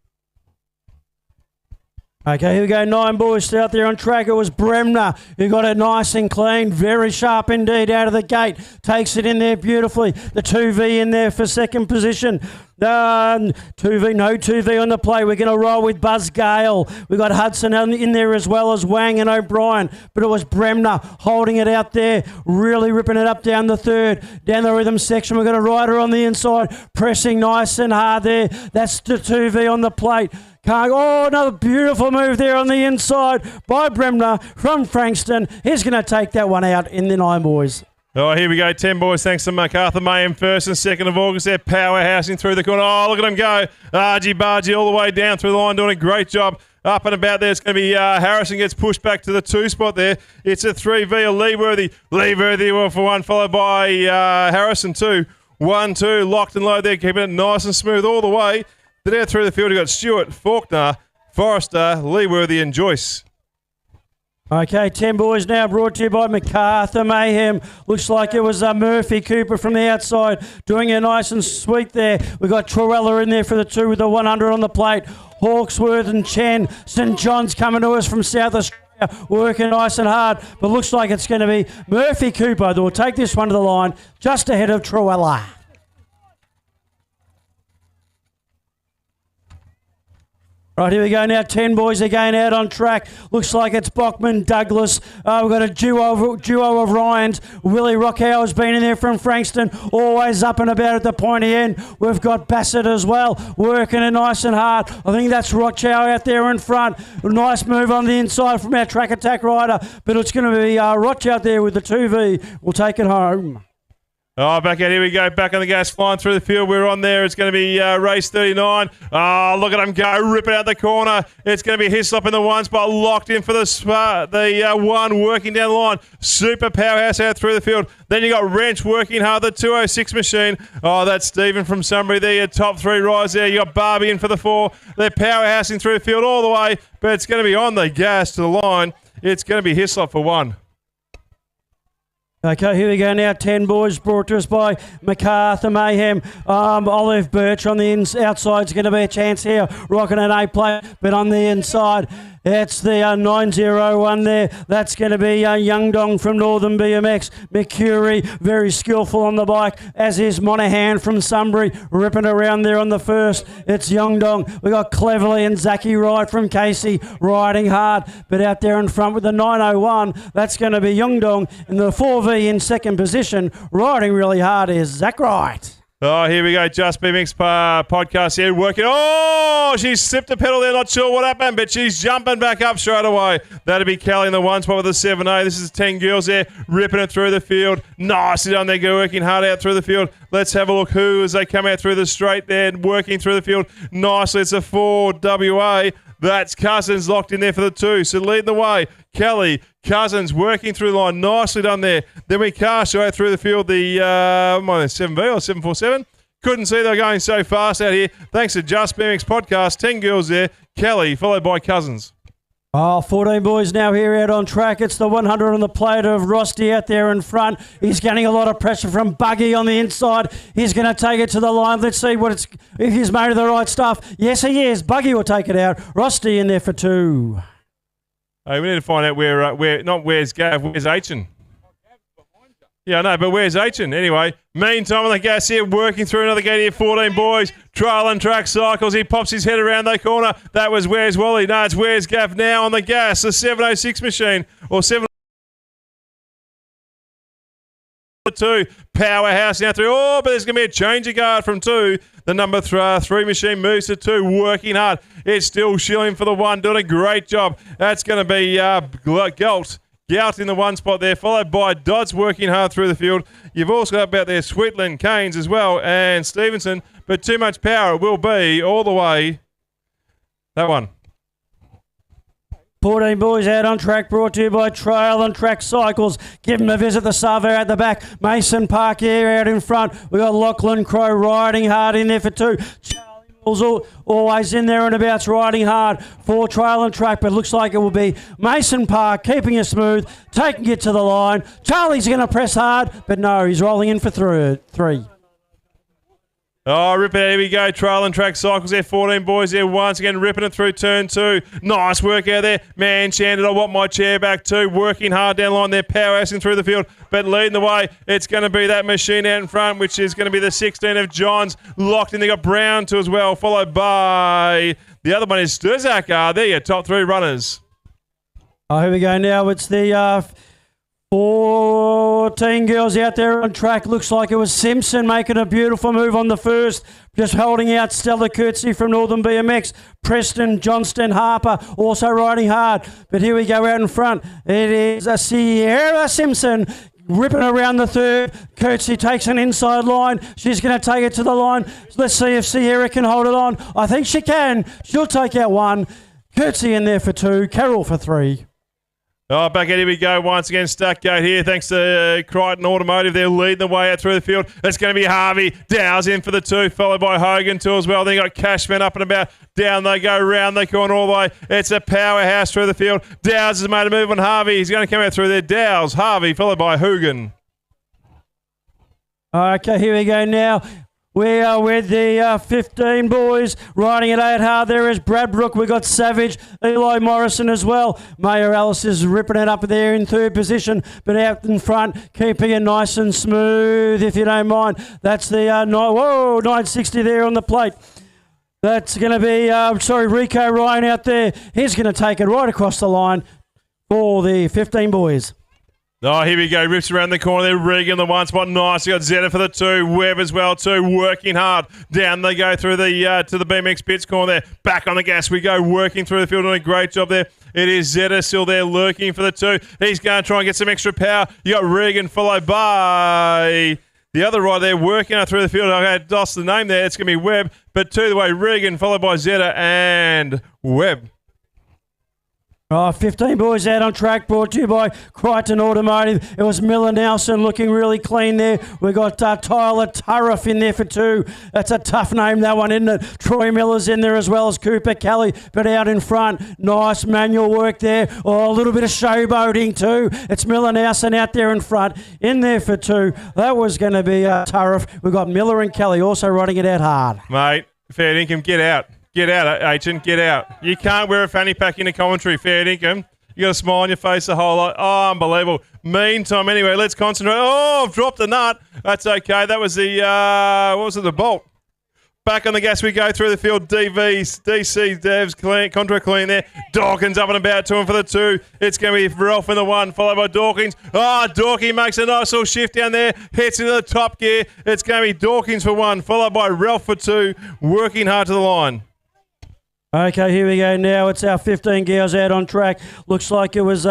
Okay, here we go. 9 boys out there on track. It was Bremner who got it nice and clean. Very sharp indeed out of the gate. Takes it in there beautifully. The 2V in there for second position. 2V on the play. We're going to roll with Buzz Gale. We've got Hudson in there as well as Wang and O'Brien. But it was Bremner holding it out there, really ripping it up down the third. Down the rhythm section, we've got a rider on the inside, pressing nice and hard there. That's the 2V on the plate. Oh, another beautiful move there on the inside by Bremner from Frankston. He's going to take that one out in the 9 boys. Oh, here we go. 10 boys, thanks to MacArthur Mayhem, 1st and 2nd of August. They're powerhousing through the corner. Oh, look at them go. Argy Bargy all the way down through the line, doing a great job. Up and about there. It's going to be Harrison gets pushed back to the 2 spot there. It's a 3V, a Leeworthy. Leeworthy for 1, followed by Harrison 2. 1, 2, locked and low there, keeping it nice and smooth all the way. Then out through the field, we've got Stewart, Faulkner, Forrester, Leeworthy and Joyce. Okay, 10 boys now brought to you by MacArthur Mayhem. Looks like it was Murphy Cooper from the outside doing it nice and sweet there. We've got Trorella in there for the 2 with the 100 on the plate. Hawksworth and Chen. St John's coming to us from South Australia, working nice and hard. But looks like it's going to be Murphy Cooper that will take this one to the line just ahead of Trorella. Right, here we go now. 10 boys again out on track. Looks like it's Bachman, Douglas. We've got a duo of Ryans. Willie Rockhauer's been in there from Frankston, always up and about at the pointy end. We've got Bassett as well, working it nice and hard. I think that's Rochow out there in front. A nice move on the inside from our track attack rider, but it's going to be Roch out there with the 2V. We'll take it home. Oh, back out. Here we go. Back on the gas, flying through the field. We're on there. It's going to be race 39. Oh, look at him go. Rip it out the corner. It's going to be Hislop in the 1 spot. Locked in for the 1, working down the line. Super powerhouse out through the field. Then you got Wrench working hard. The 206 machine. Oh, that's Stephen from Sunbury there. Your top 3 riders there. You got Barbie in for the 4. They're powerhousing through the field all the way, but it's going to be on the gas to the line. It's going to be Hislop for 1. Okay, here we go now. 10 boys brought to us by MacArthur Mayhem. Olive Birch on the outside is going to be a chance here. Rocking an A-plate, but on the inside, It's the 901 there. That's going to be Young Dong from Northern BMX. Mercury, very skillful on the bike, as is Monaghan from Sunbury, ripping around there on the first. It's Young Dong. We got Cleverly and Zachy Wright from Casey riding hard, but out there in front with the 901, that's going to be Young Dong. And the 4V in second position, riding really hard is Zach Wright. Oh, here we go. Just BMX podcast here working. Oh, she slipped a pedal there. Not sure what happened, but she's jumping back up straight away. That'll be Kelly in the one spot with the 7A. This is 10 girls there ripping it through the field. Nicely done there, working hard out through the field. Let's have a look who as they come out through the straight there, working through the field nicely. It's a 4WA. That's Cousins locked in there for the 2. So lead the way. Kelly, Cousins working through the line. Nicely done there. Then we cast right through the field the 7V or 747. Couldn't see they were going so fast out here. Thanks to Just BMX Podcast. 10 girls there. Kelly, followed by Cousins. Oh, 14 boys now here out on track. It's the 100 on the plate of Rusty out there in front. He's getting a lot of pressure from Buggy on the inside. He's going to take it to the line. Let's see if he's made of the right stuff. Yes, he is. Buggy will take it out. Rusty in there for 2. Hey, we need to find out where's Gav, where's Aitchen? Yeah, I know, but where's Aitchen? Anyway, meantime on the gas here, working through another gate here, 14 boys, trial and track cycles. He pops his head around the corner. That was Where's Wally. No, it's Where's Gav now on the gas. The 706 machine, or 702 powerhouse now through. Oh, but there's going to be a change of guard from 2. The number 3 machine moves to 2, working hard. It's still shilling for the 1, doing a great job. That's going to be Gout in the 1 spot there, followed by Dodds working hard through the field. You've also got about there Sweetland, Keynes as well, and Stevenson, but too much power will be all the way. That one. 14 boys out on track, brought to you by Trail and Track Cycles. Give them a visit. The Sava at the back. Mason Park here out in front. We got Lachlan Crow riding hard in there for 2. Charlie Mills always in there and abouts riding hard for Trail and Track, but it looks like it will be Mason Park keeping it smooth, taking it to the line. Charlie's going to press hard, but no, he's rolling in for 3. Oh, rip it, here we go. Trail and Track Cycles there. 14 boys there once again, ripping it through turn 2. Nice work out there. Man, Chandler, I want my chair back too. Working hard down the line there, powerhousing through the field, but leading the way. It's going to be that machine out in front, which is going to be the 16 of Johns. Locked in. They got Brown too as well, followed by the other one is Sturzak. They're your top 3 runners. Oh, here we go now. It's the 14 girls out there on track. Looks like it was Simpson making a beautiful move on the first. Just holding out Stella Curtsey from Northern BMX. Preston, Johnston, Harper also riding hard. But here we go out in front. It is a Sierra Simpson ripping around the 3rd. Curtsey takes an inside line. She's going to take it to the line. Let's see if Sierra can hold it on. I think she can. She'll take out 1. Curtsey in there for 2. Carroll for 3. Oh, back at here we go once again. Stuckgate here. Thanks to Crichton Automotive. They're leading the way out through the field. It's going to be Harvey. Dow's in for the 2, followed by Hogan too as well. Then you got Cashman up and about. Down they go, round the corner all the way. It's a powerhouse through the field. Dow's has made a move on Harvey. He's going to come out through there. Dow's, Harvey, followed by Hogan. Okay, here we go now. We are with the 15 boys riding it out hard. There is Bradbrook. We got Savage, Eli Morrison as well. Mayor Alice is ripping it up there in 3rd position, but out in front, keeping it nice and smooth, if you don't mind. That's the 960 there on the plate. That's going to be, Rico Ryan out there. He's going to take it right across the line for the 15 boys. Oh, here we go. Rips around the corner there. Regan, the 1 spot. Nice. You got Zeta for the 2. Webb as well too. Working hard. Down they go through the to the BMX pits corner there. Back on the gas we go. Working through the field. Doing a great job there. It is Zeta still there lurking for the 2. He's going to try and get some extra power. You got Regan followed by the other rider there working out through the field. I lost the name there. It's going to be Webb. But to the way, Regan followed by Zeta and Webb. 15 boys out on track, brought to you by Crichton Automotive. It was Miller Nelson looking really clean there. We got Tyler Turriff in there for 2. That's a tough name, that one, isn't it? Troy Miller's in there as well as Cooper Kelly, but out in front. Nice manual work there. Oh, a little bit of showboating too. It's Miller Nelson out there in front, in there for 2. That was going to be Turriff. We got Miller and Kelly also riding it out hard. Mate, fair income, get out. Get out, Aitchen. Get out. You can't wear a fanny pack in a commentary. Fair dinkum. You got a smile on your face the whole lot. Oh, unbelievable. Meantime, anyway, let's concentrate. Oh, I've dropped the nut. That's okay. That was the, what was it, the bolt. Back on the gas we go through the field. DC, Devs, clean, contract clean there. Dawkins up and about to him for the 2. It's going to be Ralph in the 1, followed by Dawkins. Oh, Dawkins makes a nice little shift down there. Hits into the top gear. It's going to be Dawkins for 1, followed by Ralph for 2. Working hard to the line. Okay, here we go now. It's our 15 girls out on track. Looks like it was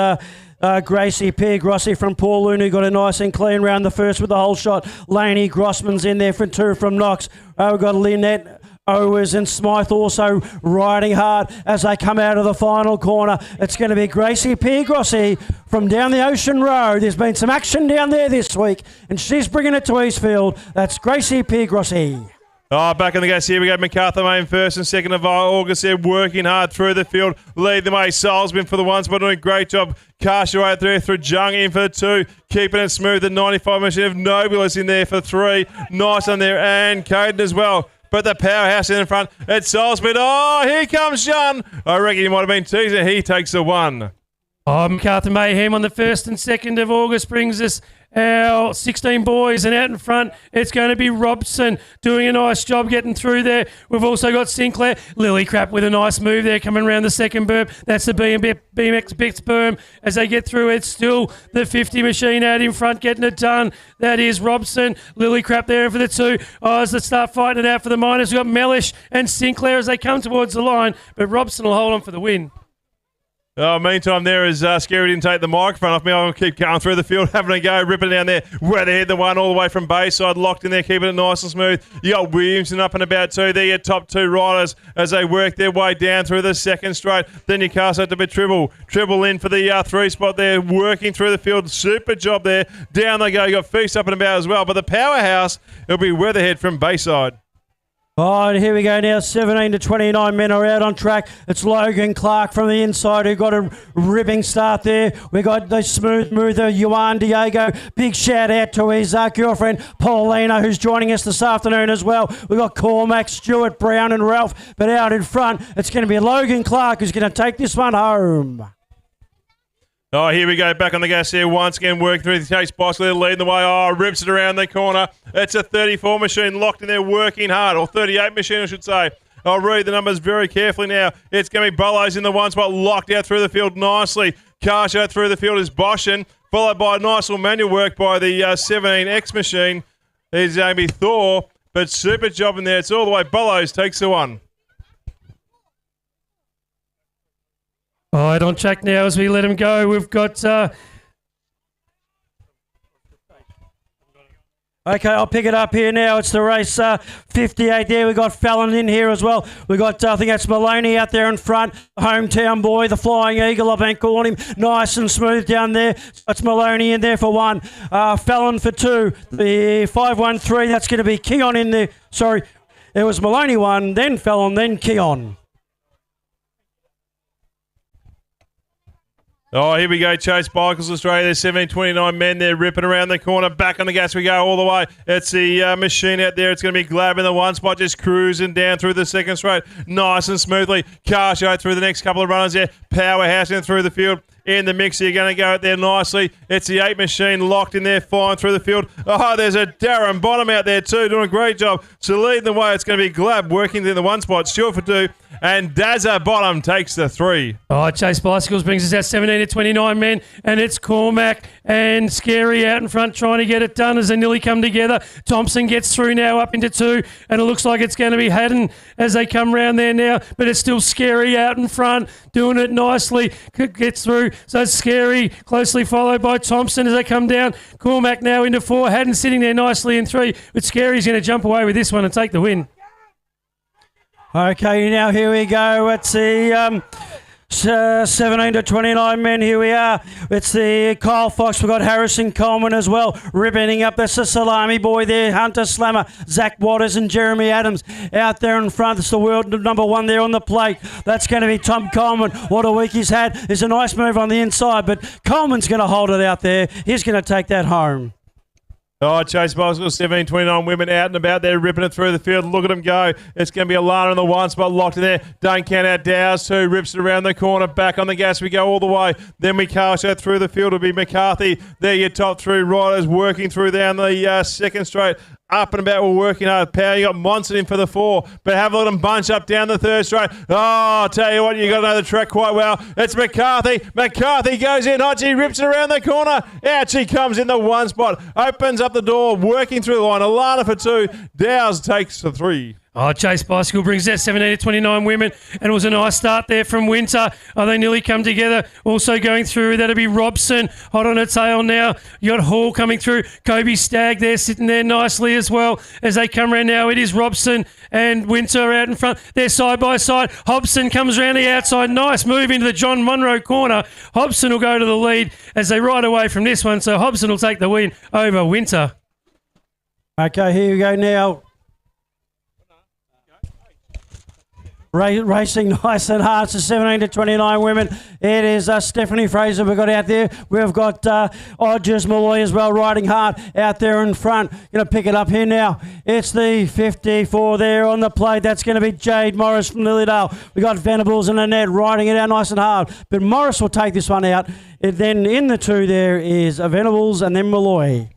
Gracie Pierre-Grossi from Paul who got a nice and clean round the first with the whole shot. Laney Grossman's in there for 2 from Knox. We've got Lynette Owers and Smythe also riding hard as they come out of the final corner. It's going to be Gracie Pierre-Grossi from down the Ocean Road. There's been some action down there this week, and she's bringing it to Eastfield. That's Gracie Pierre-Grossi. Oh, back in the gas here we go. MacArthur Main first and second of August there, working hard through the field. Lead the way. Salzman for the 1 spot, doing a great job. Castaway through Jung in for the 2. Keeping it smooth. The 95 machine of Nobulis in there for 3. Nice on there. And Caden as well. But the powerhouse in front. It's Salzman. Oh, here comes John. I reckon he might have been teasing. He takes the 1. Oh, MacArthur Mayhem on the 1st and 2nd of August brings us our 16 boys, and out in front it's going to be Robson doing a nice job getting through there. We've also got Sinclair, Lily Crap with a nice move there coming around the second berm. That's the BMX Bix berm as they get through. It's still the 50 machine out in front getting it done. That is Robson, Lily Crap there for the 2. Oh, as they start fighting it out for the minors, we've got Mellish and Sinclair as they come towards the line, but Robson will hold on for the win. Oh, meantime, there is Scary didn't take the microphone off me. I'm going to keep going through the field, having a go, ripping it down there. Where they hit the 1 all the way from Bayside, locked in there, keeping it nice and smooth. You got Williamson up and about 2. They're your top 2 riders as they work their way down through the second straight. Then you cast out to be Tribble. Tribble in for the 3 spot there, working through the field. Super job there. Down they go. You got Feast up and about as well. But the powerhouse, it'll be Weatherhead from Bayside. Oh, and here we go now. 17 to 29 men are out on track. It's Logan Clark from the inside who got a ripping start there. We got the smooth mover, Juan Diego. Big shout out to his girlfriend, Paulina, who's joining us this afternoon as well. We got Cormac, Stuart, Brown and Ralph. But out in front, it's going to be Logan Clark who's going to take this one home. Oh, here we go. Back on the gas here. Once again, working through the Chase Boxley, leading the way. Oh, rips it around the corner. It's a 34 machine locked in there, working hard. Or 38 machine, I should say. I'll read the numbers very carefully now. It's going to be Bullows in the 1 spot, locked out through the field nicely. Carshow through the field is Boschen, followed by a nice little manual work by the 17X machine. There's going to be Thor, but super job in there. It's all the way. Bullows takes the 1. All right, on track now as we let him go. We've got... Okay, I'll pick it up here now. It's the race 58 there. We've got Fallon in here as well. We've got, I think that's Maloney out there in front. Hometown boy, the Flying Eagle, I've been calling him. Nice and smooth down there. It's Maloney in there for 1. Fallon for 2. The 513, that's going to be Keon in there. Sorry, it was Maloney 1, then Fallon, then Keon. Oh, here we go. Chase Bikers Australia. There's 1729 men there ripping around the corner. Back on the gas we go all the way. It's the machine out there. It's going to be Glab in the 1 spot, just cruising down through the second straight. Nice and smoothly. Car show through the next couple of runners there. Powerhouse in through the field. In the mix, you're going to go out there nicely. It's the 8 machine locked in there, flying through the field. Oh, there's a Darren Bottom out there too, doing a great job. So leading the way, it's going to be Glab working in the 1 spot, Stuart for 2, and Dazza Bottom takes the 3. Oh, Chase Bicycles brings us out 17 to 29 men, and it's Cormac and Scary out in front trying to get it done as they nearly come together. Thompson gets through now up into 2, and it looks like it's going to be Haddon as they come round there now, but it's still Scary out in front, doing it nicely, gets through. So it's Scary, closely followed by Thompson as they come down. Cormac now into 4, Haddon sitting there nicely in 3, but Scary's going to jump away with this one and take the win. Okay, now here we go. It's the 17 to 29 men. Here we are. It's the Kyle Fox. We've got Harrison Coleman as well. Ribbonning up. That's the Salami boy there. Hunter Slammer, Zach Waters and Jeremy Adams out there in front. It's the world number 1 there on the plate. That's going to be Tom Coleman. What a week he's had. There's a nice move on the inside, but Coleman's going to hold it out there. He's going to take that home. Oh, Chase Bicycle, 17:29 women out and about there, ripping it through the field. Look at them go. It's going to be Alana in the one spot, locked in there. Don't count out Dow's two, rips it around the corner, back on the gas. We go all the way. Then we cast out through the field. It'll be McCarthy. There, your top three riders working through down the second straight. Up and about, we're working hard. Power, you got Monson in for the 4, but have a little bunch up down the third straight. Oh, I'll tell you what, you got to know the track quite well. It's McCarthy. McCarthy goes in hot. She rips it around the corner. Out she comes in the one spot. Opens up the door, working through the line. Alana for 2. Dow's takes for 3. Oh, Chase Bicycle brings that 17-29 women, and it was a nice start there from Winter. Oh, they nearly come together. Also going through, that'll be Robson, hot on her tail now. You got Hall coming through. Kobe Stagg there, sitting there nicely as well. As they come around now, it is Robson and Winter out in front. They're side by side. Hobson comes around the outside. Nice move into the John Munro corner. Hobson will go to the lead as they ride away from this one. So Hobson will take the win over Winter. Okay, here we go now. Racing nice and hard to 17-29 women. It is Stephanie Fraser we've got out there. We've got Odgers Malloy as well riding hard out there in front. Going to pick it up here now. It's the 54 there on the plate. That's going to be Jade Morris from Lilydale. We got Venables and Annette riding it out nice and hard. But Morris will take this one out. And then in the 2 there is Venables and then Malloy.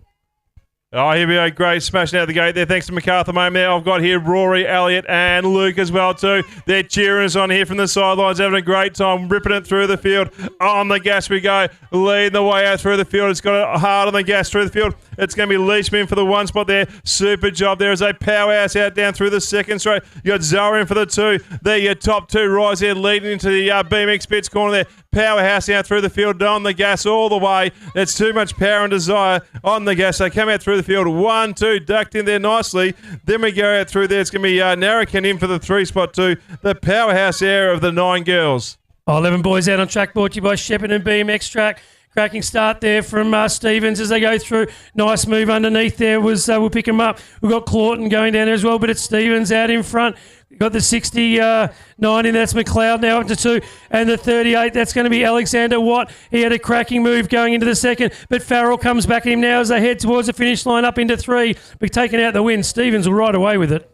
Oh, here we go. Great smashing out the gate there. Thanks to MacArthur moment there. I've got here Rory, Elliott and Luke as well too. They're cheering us on here from the sidelines, having a great time, ripping it through the field. On the gas we go. Leading the way out through the field. It's got it hard on the gas through the field. It's going to be Leishman for the 1 spot there. Super job there as a powerhouse out down through the second straight. You got Zoa in for the 2. There your top 2 rides there leading into the BMX pits corner there. Powerhouse out through the field, on the gas all the way. It's too much power and desire on the gas. They come out through the field. 1, 2, ducked in there nicely. Then we go out through there. It's going to be Narracan in for the 3 spot too. The powerhouse air of the 9 girls. 11 boys out on track, brought to you by Shepparton BMX Track. Cracking start there from Stevens as they go through. Nice move underneath there was we'll pick him up. We've got Clawton going down there as well, but it's Stevens out in front. We've got the 69 in, that's McLeod now up to 2. And the 38, that's going to be Alexander Watt. He had a cracking move going into the second, but Farrell comes back at him now as they head towards the finish line up into 3. But taking out the win, Stevens will ride away with it.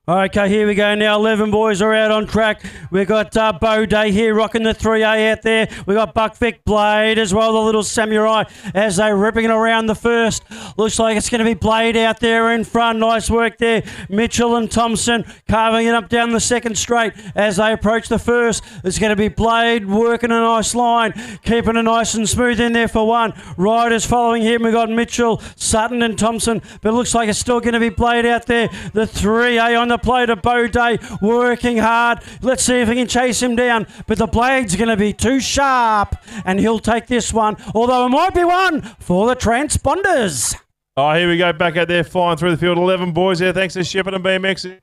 Okay, here we go now. 11 boys are out on track. We've got Bo Day here rocking the 3A out there. We've got Buckvic Blade as well, the little samurai, as they're ripping it around the first. Looks like it's going to be Blade out there in front. Nice work there. Mitchell and Thompson carving it up down the second straight as they approach the first. It's going to be Blade working a nice line, keeping it nice and smooth in there for 1. Riders following him. We've got Mitchell, Sutton and Thompson, but it looks like it's still going to be Blade out there. The 3A on the play to Bo Day, working hard. Let's see if he can chase him down. But the Blade's going to be too sharp, and he'll take this one. Although it might be one for the transponders. Oh, here we go, back out there, flying through the field. 11 boys there, thanks to Shepparton BMX.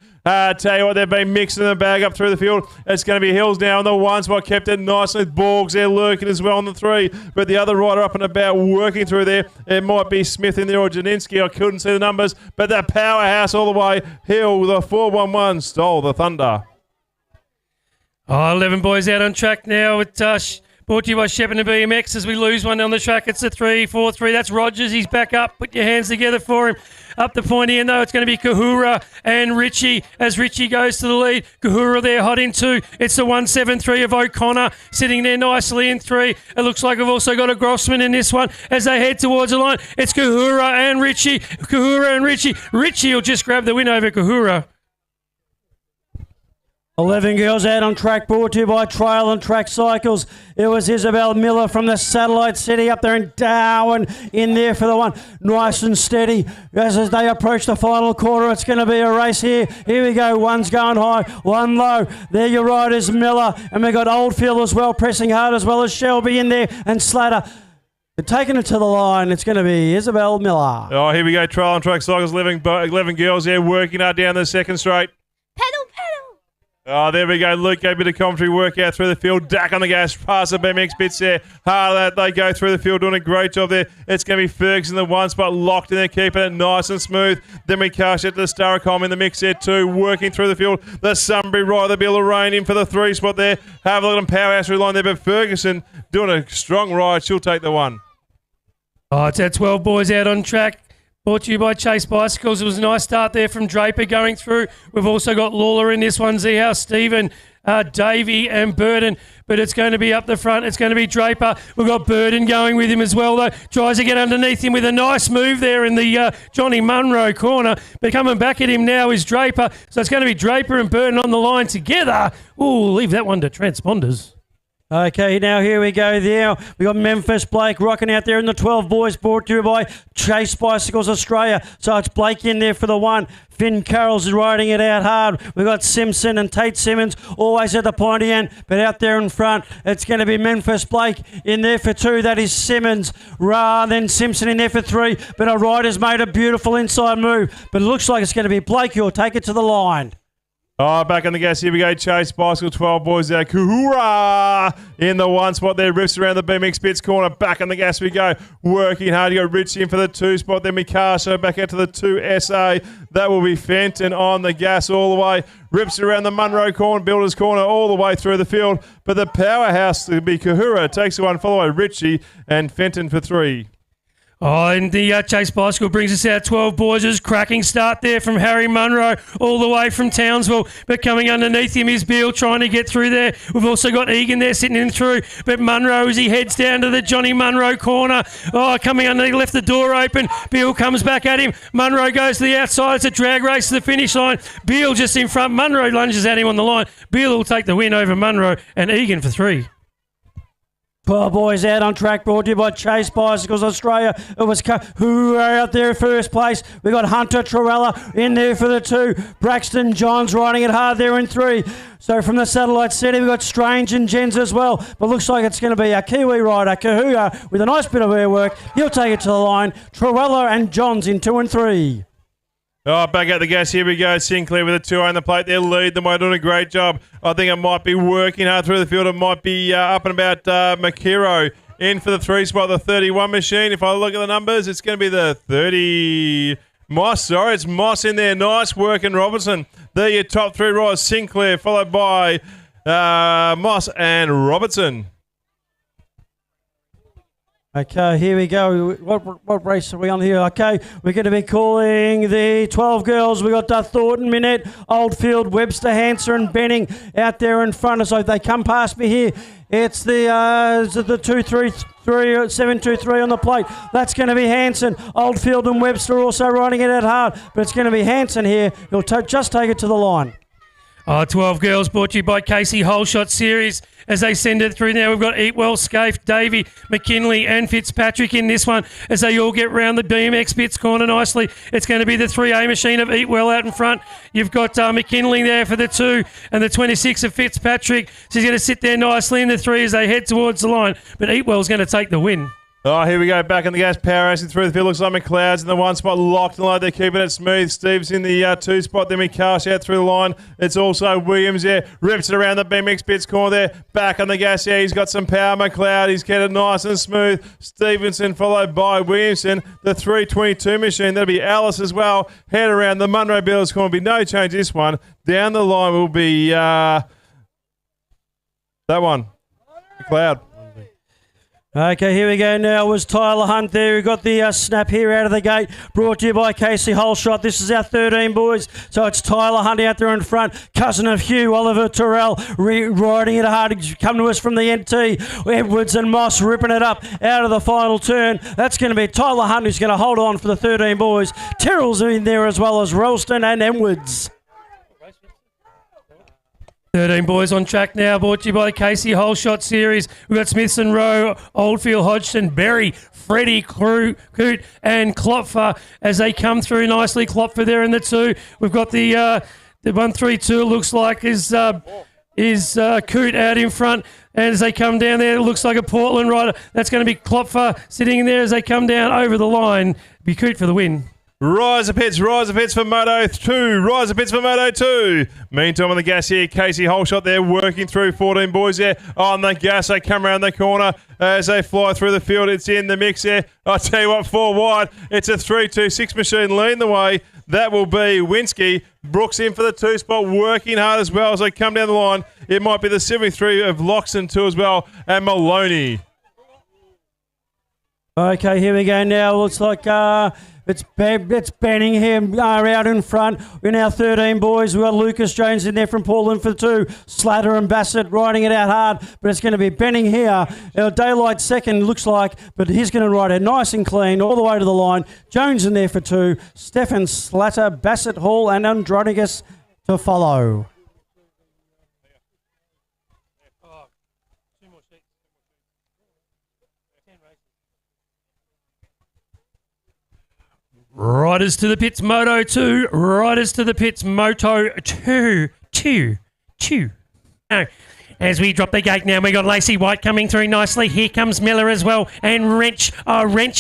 Tell you what, they've been mixing the bag up through the field. It's going to be Hills now on the 1 spot, kept it nice with Borgs there lurking as well on the 3. But the other rider up and about working through there, it might be Smith in there or Janinski. I couldn't see the numbers, but the powerhouse all the way. Hill, the 411, stole the thunder. Oh, 11 boys out on track now with brought to you by Shepparton BMX as we lose one on the track. It's a 3-4-3. That's Rogers. He's back up. Put your hands together for him. Up the pointy end, though, it's going to be Kahura and Richie as Richie goes to the lead. Kahura there, hot in 2. It's the 1-7-3 of O'Connor sitting there nicely in 3. It looks like we've also got a Grossman in this one as they head towards the line. It's Kahura and Richie. Kahura and Richie. Richie will just grab the win over Kahura. 11 girls out on track, brought to you by Trail and Track Cycles. It was Isabel Miller from the Satellite City up there in Darwin in there for the 1. Nice and steady as they approach the final quarter. It's going to be a race here. Here we go. 1's going high, 1 low. There your riders, Miller. And we've got Oldfield as well, pressing hard, as well as Shelby in there and Slatter. They're taking it to the line. It's going to be Isabel Miller. Oh, here we go. Trail and Track Cycles, 11 girls there working hard down the second straight. Pedal, pedal. Oh, there we go. Luke gave a bit of commentary work out through the field. Dak on the gas, past the BMX bits there. Hard they go through the field, doing a great job there. It's going to be Ferguson in the one spot, locked in there, keeping it nice and smooth. Then we cast it to Staricom in the mix there too, working through the field. The Sunbury right, the Bill Rain in for the 3 spot there. Have a look at them, powerhouse line there, but Ferguson doing a strong ride. She'll take the one. Oh, it's our 12 boys out on track. Brought to you by Chase Bicycles. It was a nice start there from Draper going through. We've also got Lawler in this one, Zehau, Stephen, Davey and Burden. But it's going to be up the front. It's going to be Draper. We've got Burden going with him as well, though. Tries to get underneath him with a nice move there in the Johnny Munro corner. But coming back at him now is Draper. So it's going to be Draper and Burden on the line together. Ooh, leave that one to transponders. Okay, now here we go there. We got Memphis Blake rocking out there in the 12 boys, brought to you by Chase Bicycles Australia. So it's Blake in there for the 1. Finn Carroll's is riding it out hard. We've got Simpson and Tate Simmons always at the pointy end, but out there in front, it's going to be Memphis Blake in there for 2. That is Simmons. Then Simpson in there for 3. But our rider's made a beautiful inside move. But it looks like it's going to be Blake who'll take it to the line. Oh, back on the gas. Here we go. Chase Bicycle, 12 boys there. Kuhura in the 1 spot there. Rips around the BMX bits corner. Back on the gas we go. Working hard. You got Rich in for the 2 spot. Then Mikasa back out to the 2 SA. That will be Fenton on the gas all the way. Rips around the Munro corner, Builders corner, all the way through the field. But the powerhouse to be Kuhura takes the one, followed by Richie and Fenton for 3. Oh, and the Chase Bicycle brings us out 12 boys. It was cracking start there from Harry Munro all the way from Townsville. But coming underneath him is Beale trying to get through there. We've also got Egan there sitting in through. But Munro, as he heads down to the Johnny Munro corner. Oh, coming under, he left the door open. Beale comes back at him. Munro goes to the outside. It's a drag race to the finish line. Beale just in front. Munro lunges at him on the line. Beale will take the win over Munro and Egan for 3. 12 boys out on track, brought to you by Chase Bicycles Australia. It was who are out there first place. We got Hunter Trorella in there for the 2. Braxton Johns riding it hard there in 3. So from the satellite city, we've got Strange and Jens as well. But looks like it's going to be a Kiwi rider, Kahuya, with a nice bit of air work. He'll take it to the line. Trorella and Johns in 2 and 3. Oh, back at the gas. Here we go. Sinclair with a 2 on the plate. They'll lead them by doing a great job. I think it might be working hard through the field. It might be up and about Makiro in for the 3 spot, the 31 machine. If I look at the numbers, it's going to be the 30... Moss, sorry. It's Moss in there. Nice work in Robertson. There your top 3 riders. Sinclair followed by Moss and Robertson. Okay, here we go. What race are we on here? Okay, we're going to be calling the 12 girls. We got Thornton, Minette, Oldfield, Webster, Hanser and Benning out there in front. So they come past me here. It's the 723 on the plate. That's going to be Hansen. Oldfield and Webster also riding it out hard. But it's going to be Hansen here. He'll just take it to the line. 12 girls brought to you by Casey Whole Shot Series. As they send it through now, we've got Eatwell, Scaife, Davey, McKinley and Fitzpatrick in this one as they all get round the BMX bits corner nicely. It's going to be the 3A machine of Eatwell out in front. You've got McKinley there for the 2 and the 26 of Fitzpatrick. So he's going to sit there nicely in the 3 as they head towards the line. But Eatwell's going to take the win. Oh, here we go. Back in the gas. Power racing through the field. Looks like McLeod's in the 1 spot. Locked and low. They're keeping it smooth. Steve's in the 2 spot. Then we cast out through the line. It's also Williams there. Rips it around the BMX bits corner there. Back on the gas. Yeah, he's got some power. McLeod. He's kept it nice and smooth. Stevenson followed by Williamson. The 322 machine. That'll be Alice as well. Head around the Munro Bills corner. Be no change this one. Down the line will be that one. McLeod. Okay, here we go now. It was Tyler Hunt there. We got the snap here out of the gate. Brought to you by Casey Holshot. This is our 13 boys. So it's Tyler Hunt out there in front. Cousin of Hugh, Oliver Terrell, riding it hard. Come to us from the NT. Edwards and Moss ripping it up out of the final turn. That's going to be Tyler Hunt who's going to hold on for the 13 boys. Terrell's in there as well as Ralston and Edwards. 13 boys on track now, brought to you by the Casey Whole Shot Series. We've got Smithson Rowe, Oldfield, Hodgson, Berry, Freddie, Coot and Klopfer as they come through nicely. Klopfer there in the 2. We've got the 132, it looks like, is Coot out in front. And as they come down there, it looks like a Portland rider. That's going to be Klopfer sitting in there as they come down over the line. Be Coot for the win. Rise of Pits for Moto 2. Rise of Pits for Moto 2. Meantime on the gas here, Casey Holshot there working through 14 boys there on the gas. They come around the corner as they fly through the field. It's in the mix there. I'll tell you what, 4 wide. It's a 3-2-6 machine leading the way. That will be Winsky. Brooks in for the 2 spot, working hard as well as they come down the line. It might be the 73 of Loxton too as well, and Maloney. Okay, here we go now. Looks like it's Benningham out in front. We're now 13 boys. We've got Lucas Jones in there from Portland for 2. Slatter and Bassett riding it out hard, but it's going to be Benning here. Daylight second, looks like, but he's going to ride it nice and clean all the way to the line. Jones in there for 2. Stefan Slatter, Bassett Hall, and Andronicus to follow. Riders to the pits, Moto 2. Riders to the pits, Moto 2. Oh. As we drop the gate now, we got Lacey White coming through nicely. Here comes Miller as well, and Wrench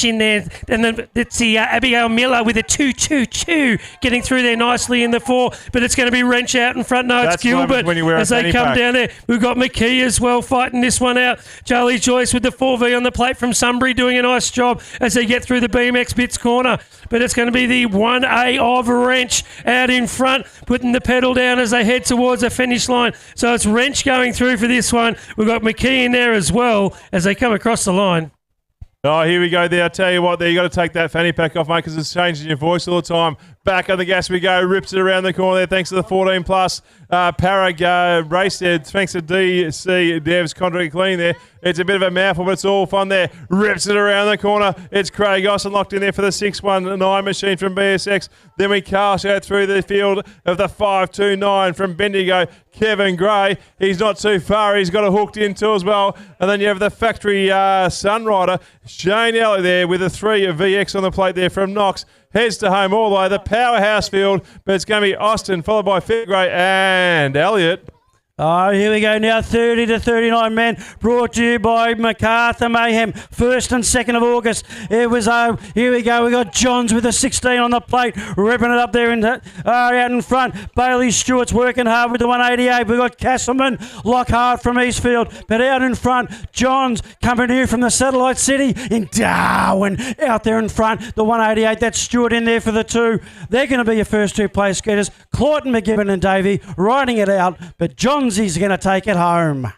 in there. And it's the Abigail Miller with a 2-2-2 getting through there nicely in the 4. But it's going to be Wrench out in front. No, it's Gilbert as they come down there. We've got McKee as well fighting this one out. Charlie Joyce with the 4V on the plate from Sunbury doing a nice job as they get through the BMX Bits corner. But it's going to be the 1A of Wrench out in front, putting the pedal down as they head towards the finish line. So it's Wrench going through for this one. We've got McKee in there as well as they come across the line. Oh, here we go there. I tell you what, there you got to take that fanny pack off, mate, because it's changing your voice all the time. Back on the gas we go, rips it around the corner there thanks to the 14 plus. Parag race there thanks to DC Dev's contract clean there. It's a bit of a mouthful, but it's all fun there. Rips it around the corner. It's Craig Austin locked in there for the 619 machine from BSX. Then we cast out through the field of the 529 from Bendigo. Kevin Gray, he's not too far. He's got it hooked in too as well. And then you have the factory Sunrider. Shane Elliott there with a 3 VX on the plate there from Knox. Heads to home all the way. The powerhouse field, but it's going to be Austin, followed by Fairgray and Elliott. Oh, here we go now, 30 to 39 men, brought to you by MacArthur Mayhem, 1st and 2nd of August. It was, here we go, we got Johns with a 16 on the plate, ripping it up there out in front. Bailey Stewart's working hard with the 188. We got Castleman, Lockhart from Eastfield, but out in front, Johns coming here from the Satellite City in Darwin, out there in front, the 188, that's Stewart in there for the 2. They're going to be your first 2 place getters. Claughton, McGibbon and Davey riding it out, but Johns he's going to take it home.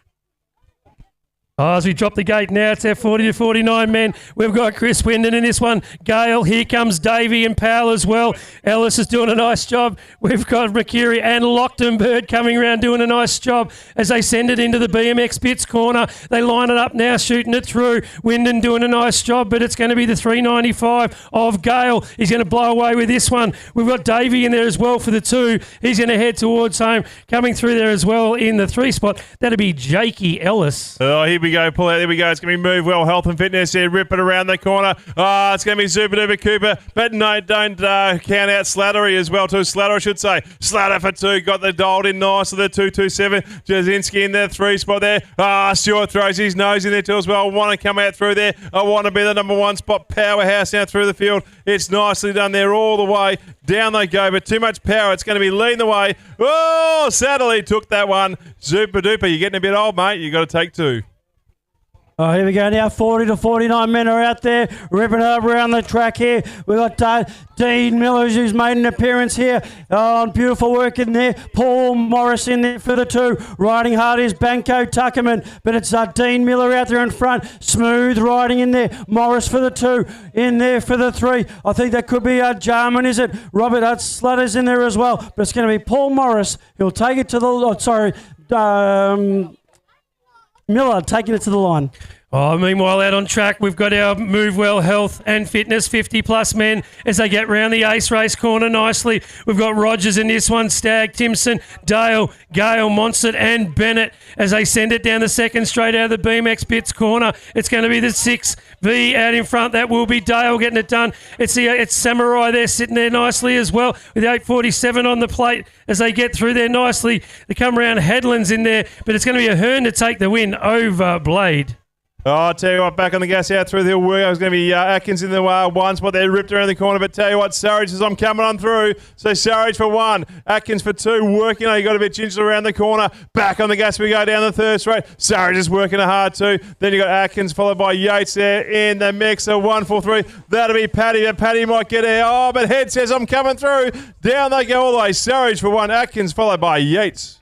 Oh, as we drop the gate now, it's our 40 to 49 men. We've got Chris Wyndon in this one. Gale, here comes Davey and Powell as well. Ellis is doing a nice job. We've got Mercury and Lockton Bird coming around doing a nice job as they send it into the BMX Bits corner. They line it up now, shooting it through. Wyndon doing a nice job, but it's going to be the 395 of Gale. He's going to blow away with this one. We've got Davey in there as well for the 2. He's going to head towards home. Coming through there as well in the 3 spot, that'll be Jakey Ellis. Oh, here we go. Pull out. There we go. It's going to be Move Well Health and Fitness here. Rip it around the corner. Oh, it's going to be Super Duper Cooper. But no, don't count out Slattery as well too. Slatter, I should say. Slatter for 2. Got the dialed in nice with the 227. Jasinski in the 3 spot there. Stewart throws his nose in there too as well. Want to come out through there. I want to be the number 1 spot. Powerhouse out through the field. It's nicely done there all the way. Down they go, but too much power. It's going to be leading the way. Oh, Satterley took that one. Super Duper. You're getting a bit old, mate. You got to take 2. Oh, here we go now. 40 to 49 men are out there, ripping it up around the track here. We've got Dean Millers, who's made an appearance here. Oh, beautiful work in there. Paul Morris in there for the 2. Riding hard is Banco Tuckerman, but it's Dean Miller out there in front. Smooth riding in there. Morris for the 2. In there for the 3. I think that could be Jarman, is it? Robert Slutter's in there as well, but it's going to be Paul Morris. He'll take it to the... Miller taking it to the line. Oh, meanwhile, out on track, we've got our Move Well Health and Fitness 50-plus men as they get round the Ace Race corner nicely. We've got Rogers in this one, Stagg, Timpson, Dale, Gale, Monsett and Bennett as they send it down the second straight out of the BMX Bits corner. It's going to be the 6V out in front. That will be Dale getting it done. It's Samurai there sitting there nicely as well with the 847 on the plate as they get through there nicely. They come around, Headlands in there, but it's going to be a Hearn to take the win over Blade. Oh, I'll tell you what, back on the gas out through the hill work. It was going to be Atkins in the one spot there, ripped around the corner. But tell you what, Surridge says, I'm coming on through. So Surridge for 1, Atkins for 2, working on. You got a bit gingerly around the corner. Back on the gas, we go down the third straight. Surridge is working hard too. Then you got Atkins followed by Yates there in the mix. A 1-4-3. That'll be Paddy, but Paddy might get there. Oh, but Head says, I'm coming through. Down they go all the way. Surridge for 1, Atkins followed by Yates.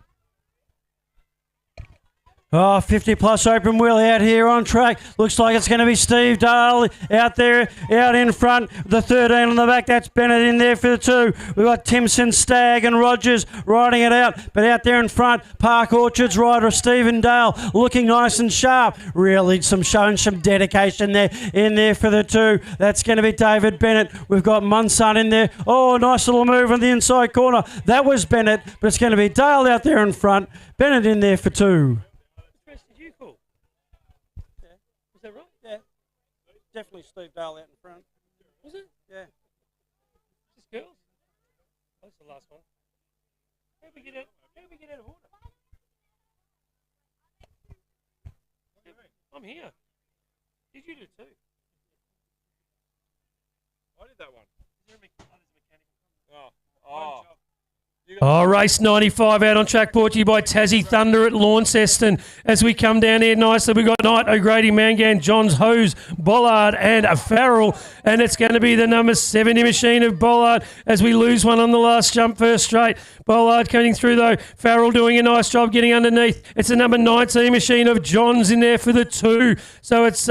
Oh, 50 plus open wheel out here on track. Looks like it's going to be Steve Dale out there, out in front. The 13 on the back, that's Bennett in there for the 2. We've got Timson, Stagg and Rogers riding it out. But out there in front, Park Orchards rider Stephen Dale looking nice and sharp. Really showing some dedication there in there for the 2. That's going to be David Bennett. We've got Munson in there. Oh, nice little move on the inside corner. That was Bennett, but it's going to be Dale out there in front. Bennett in there for 2. Definitely Steve Dale out in front. Was it? Yeah. Just girls? That's the last one. How did we get out of order? I'm here. Did you do too? I did that one. Oh, race 95 out on track, brought to you by Tassie Thunder at Launceston. As we come down here nicely, we've got Knight, O'Grady, Mangan, Johns, Hose, Bollard and Farrell. And it's going to be the number 70 machine of Bollard as we lose one on the last jump first straight. Bollard coming through though. Farrell doing a nice job getting underneath. It's the number 19 machine of Johns in there for the 2. So it's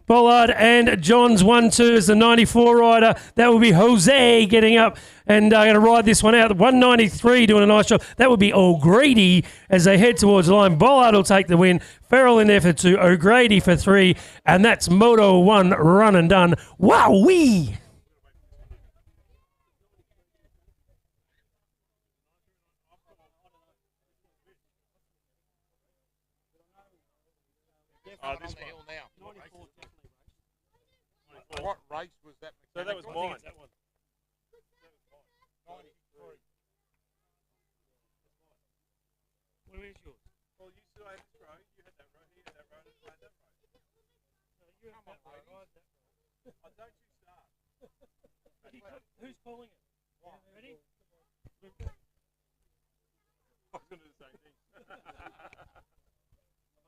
Bollard and Johns 1-2 as the 94 rider. That will be Jose getting up and going to ride this one out. 193 doing a nice job. That would be O'Grady as they head towards the line. Bollard will take the win. Farrell in there for 2. O'Grady for 3. And that's Moto 1 run and done. Wowee! This one. What race was that? So that was mine. Where is yours? Well, you still had this road. You had that road. He had that road. And played that road. No, you have that road. I had that road. Oh, don't you start. Who's calling it? Ready? I was going to do the same thing.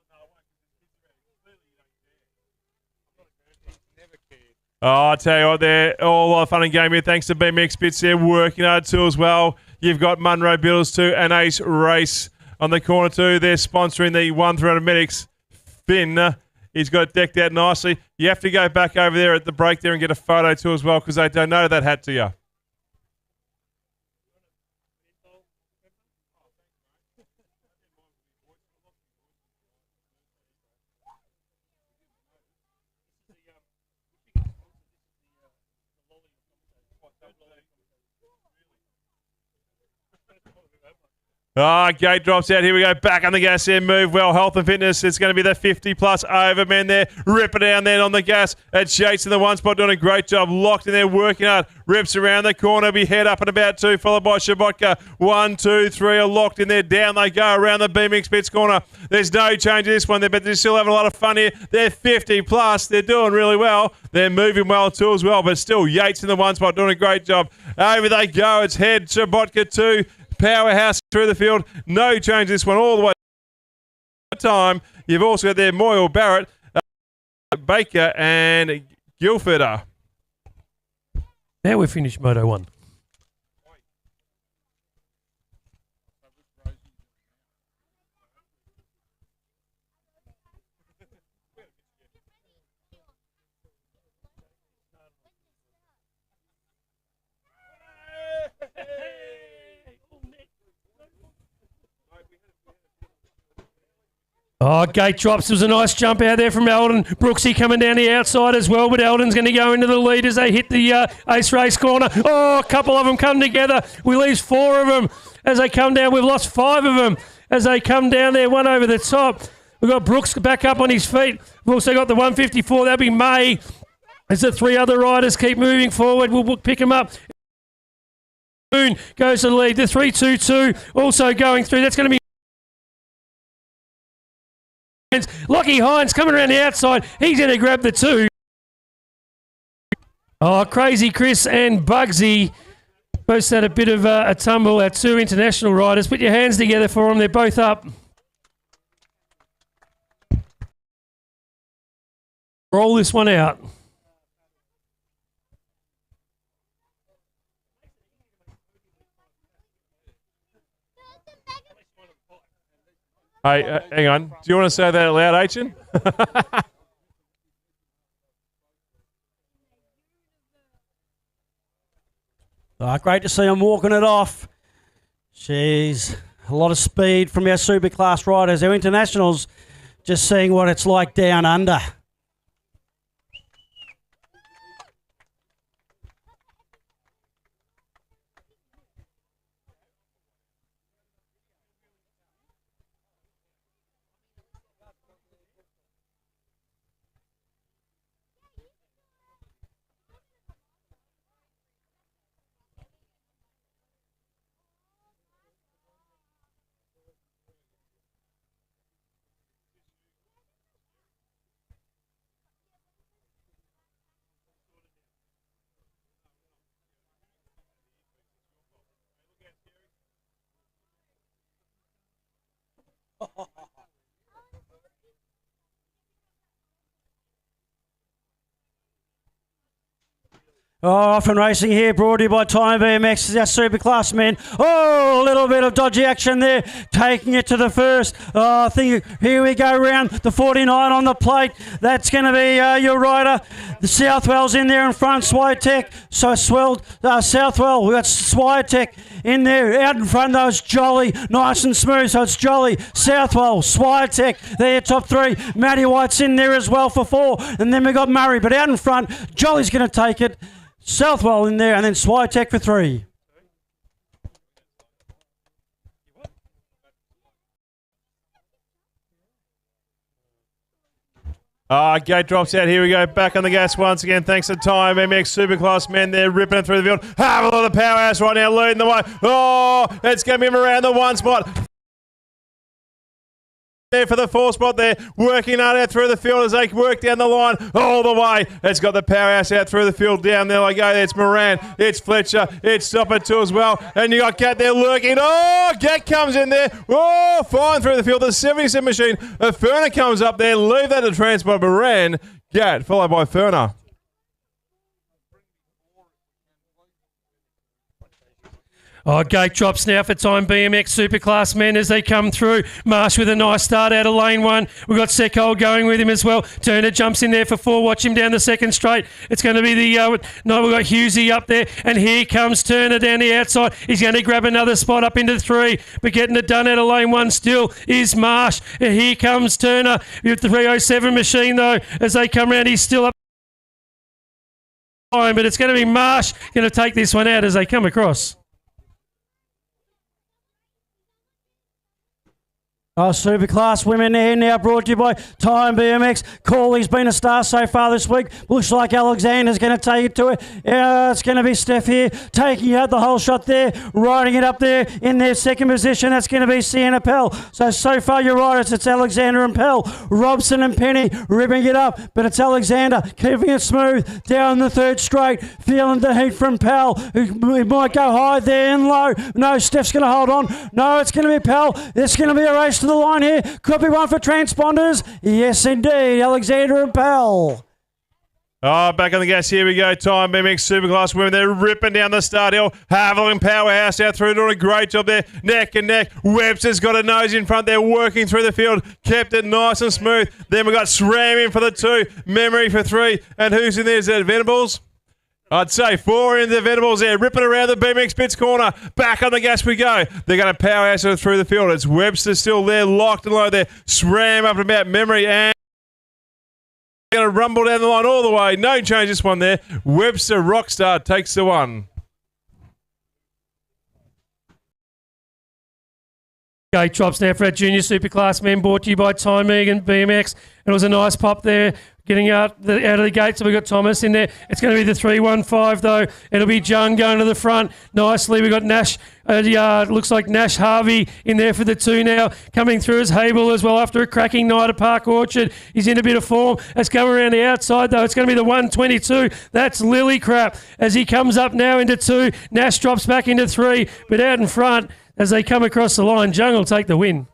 No, I won't because there's kids around. Clearly you don't care. I'm not a grandpa. Never cared. Oh, I tell you what, they're all a lot of fun and game here. Thanks to BMX Bits there, working hard too as well. You've got Munro Bills too, and Ace Race on the corner too. They're sponsoring the 1-300 medics. Finn, he's got it decked out nicely. You have to go back over there at the break there and get a photo too as well because they donated that hat to you. Gate drops out. Here we go. Back on the gas there. Move well. Health and fitness. It's going to be the 50 plus over men there. Rip it down then on the gas. It's Yates in the 1 spot doing a great job. Locked in there, working hard. Rips around the corner. Be head up and about 2. Followed by Shabotka. 1, 2, 3 are locked in there. Down they go around the BMX Bits corner. There's no change in this one there, but they're still having a lot of fun here. They're 50 plus. They're doing really well. They're moving well too as well, but still Yates in the 1 spot doing a great job. Over they go. It's head. Shabotka 2. Powerhouse through the field. No change this one all the way time. You've also got there Moyle, Barrett, Baker and Guilford. Now we've finished Moto 1. Oh, gate drops. There was a nice jump out there from Eldon. Brooksy coming down the outside as well, but Eldon's going to go into the lead as they hit the Ace Race corner. Oh, a couple of them come together. We lose 4 of them as they come down. We've lost 5 of them as they come down there, one over the top. We've got Brooks back up on his feet. We've also got the 154. That'll be May. As the 3 other riders keep moving forward, we'll pick them up. Moon goes to the lead. The 3-2-2 also going through. That's going to be Lockie Hines coming around the outside. He's going to grab the 2. Oh, Crazy Chris and Bugsy both had a bit of a tumble. Our 2 international riders. Put your hands together for them. They're both up. Roll this one out. Hey, hang on. Do you want to say that out loud, Aitchen? Great to see them walking it off. Jeez, a lot of speed from our superclass riders. Our internationals just seeing what it's like down under. Oh, off and racing here, brought to you by Time BMX is our superclass men. Oh, a little bit of dodgy action there, taking it to the first. Oh, I think here we go round the 49 on the plate. That's going to be your rider. The Southwell's in there in front, Swiatek. So swelled, Southwell. We've got Swiatek in there. Out in front, though, it's Jolly. Nice and smooth, so it's Jolly, Southwell, Swiatek. They're top 3. Matty White's in there as well for 4. And then we got Murray. But out in front, Jolly's going to take it. Southwell in there, and then Swiatek for 3. Gate drops out. Here we go. Back on the gas once again. Thanks to Time BMX Superclass men. They're ripping it through the field. Have a lot of powerhouse right now, leading the way. Oh, it's going to be around the 1 spot. There for the 4 spot there, working out through the field as they work down the line all the way. It's got the powerhouse out through the field down there. They go. It's Moran, it's Fletcher, it's Stopper too as well. And you got Gat there lurking. Oh, Gat comes in there. Oh, flying through the field. The 77 machine. Ferner comes up there. Leave that to transport Moran. Gat followed by Ferner. Oh, gate drops now for Time BMX Superclass men as they come through. Marsh with a nice start out of lane 1. We've got Secole going with him as well. Turner jumps in there for 4. Watch him down the second straight. It's going to be the... no, we've got Hughesy up there. And here comes Turner down the outside. He's going to grab another spot up into 3. But getting it done out of lane 1 still is Marsh. And here comes Turner with the 307 machine, though. As they come around, he's still up. But it's going to be Marsh going to take this one out as they come across. Oh, Superclass women here now, brought to you by Time BMX. Corley's been a star so far this week. Looks like Alexander's going to take it to it. It's going to be Steph here, taking out the whole shot there, riding it up there in their second position. That's going to be Sienna Pell. So far you're right, it's Alexander and Pell. Robson and Penny ripping it up, but it's Alexander keeping it smooth down the third straight, feeling the heat from Pell, who might go high there and low. No, Steph's going to hold on. No, it's going to be Pell. It's going to be a race to the line here. Could be one for transponders. Yes, indeed. Alexander and Pell. Oh, back on the gas. Here we go. Time BMX Superclass women. They're ripping down the start hill. Haviland Powerhouse out through. Doing a great job there. Neck and neck. Webster's got a nose in front. They're working through the field. Kept it nice and smooth. Then we got SRAM in for the 2. Memory for 3. And who's in there? Is that Venables? I'd say 4 in the Venables there, ripping around the BMX Bits corner. Back on the gas we go. They're going to powerhouse it through the field. It's Webster still there, locked and low there. SRAM up and about Memory and going to rumble down the line all the way. No change this one there. Webster Rockstar takes the 1. Gate drops now for our junior superclass men, brought to you by Time BMX. It was a nice pop there. getting out of the gate. So we've got Thomas in there. It's going to be the 3-1-5 though. It'll be Jung going to the front nicely. We've got Nash. Looks like Nash Harvey in there for the 2 now. Coming through as Hable as well after a cracking night at Park Orchard. He's in a bit of form. It's coming around the outside though. It's going to be the 122. That's Lily Crap as he comes up now into 2. Nash drops back into 3, but out in front as they come across the line, Jung will take the win.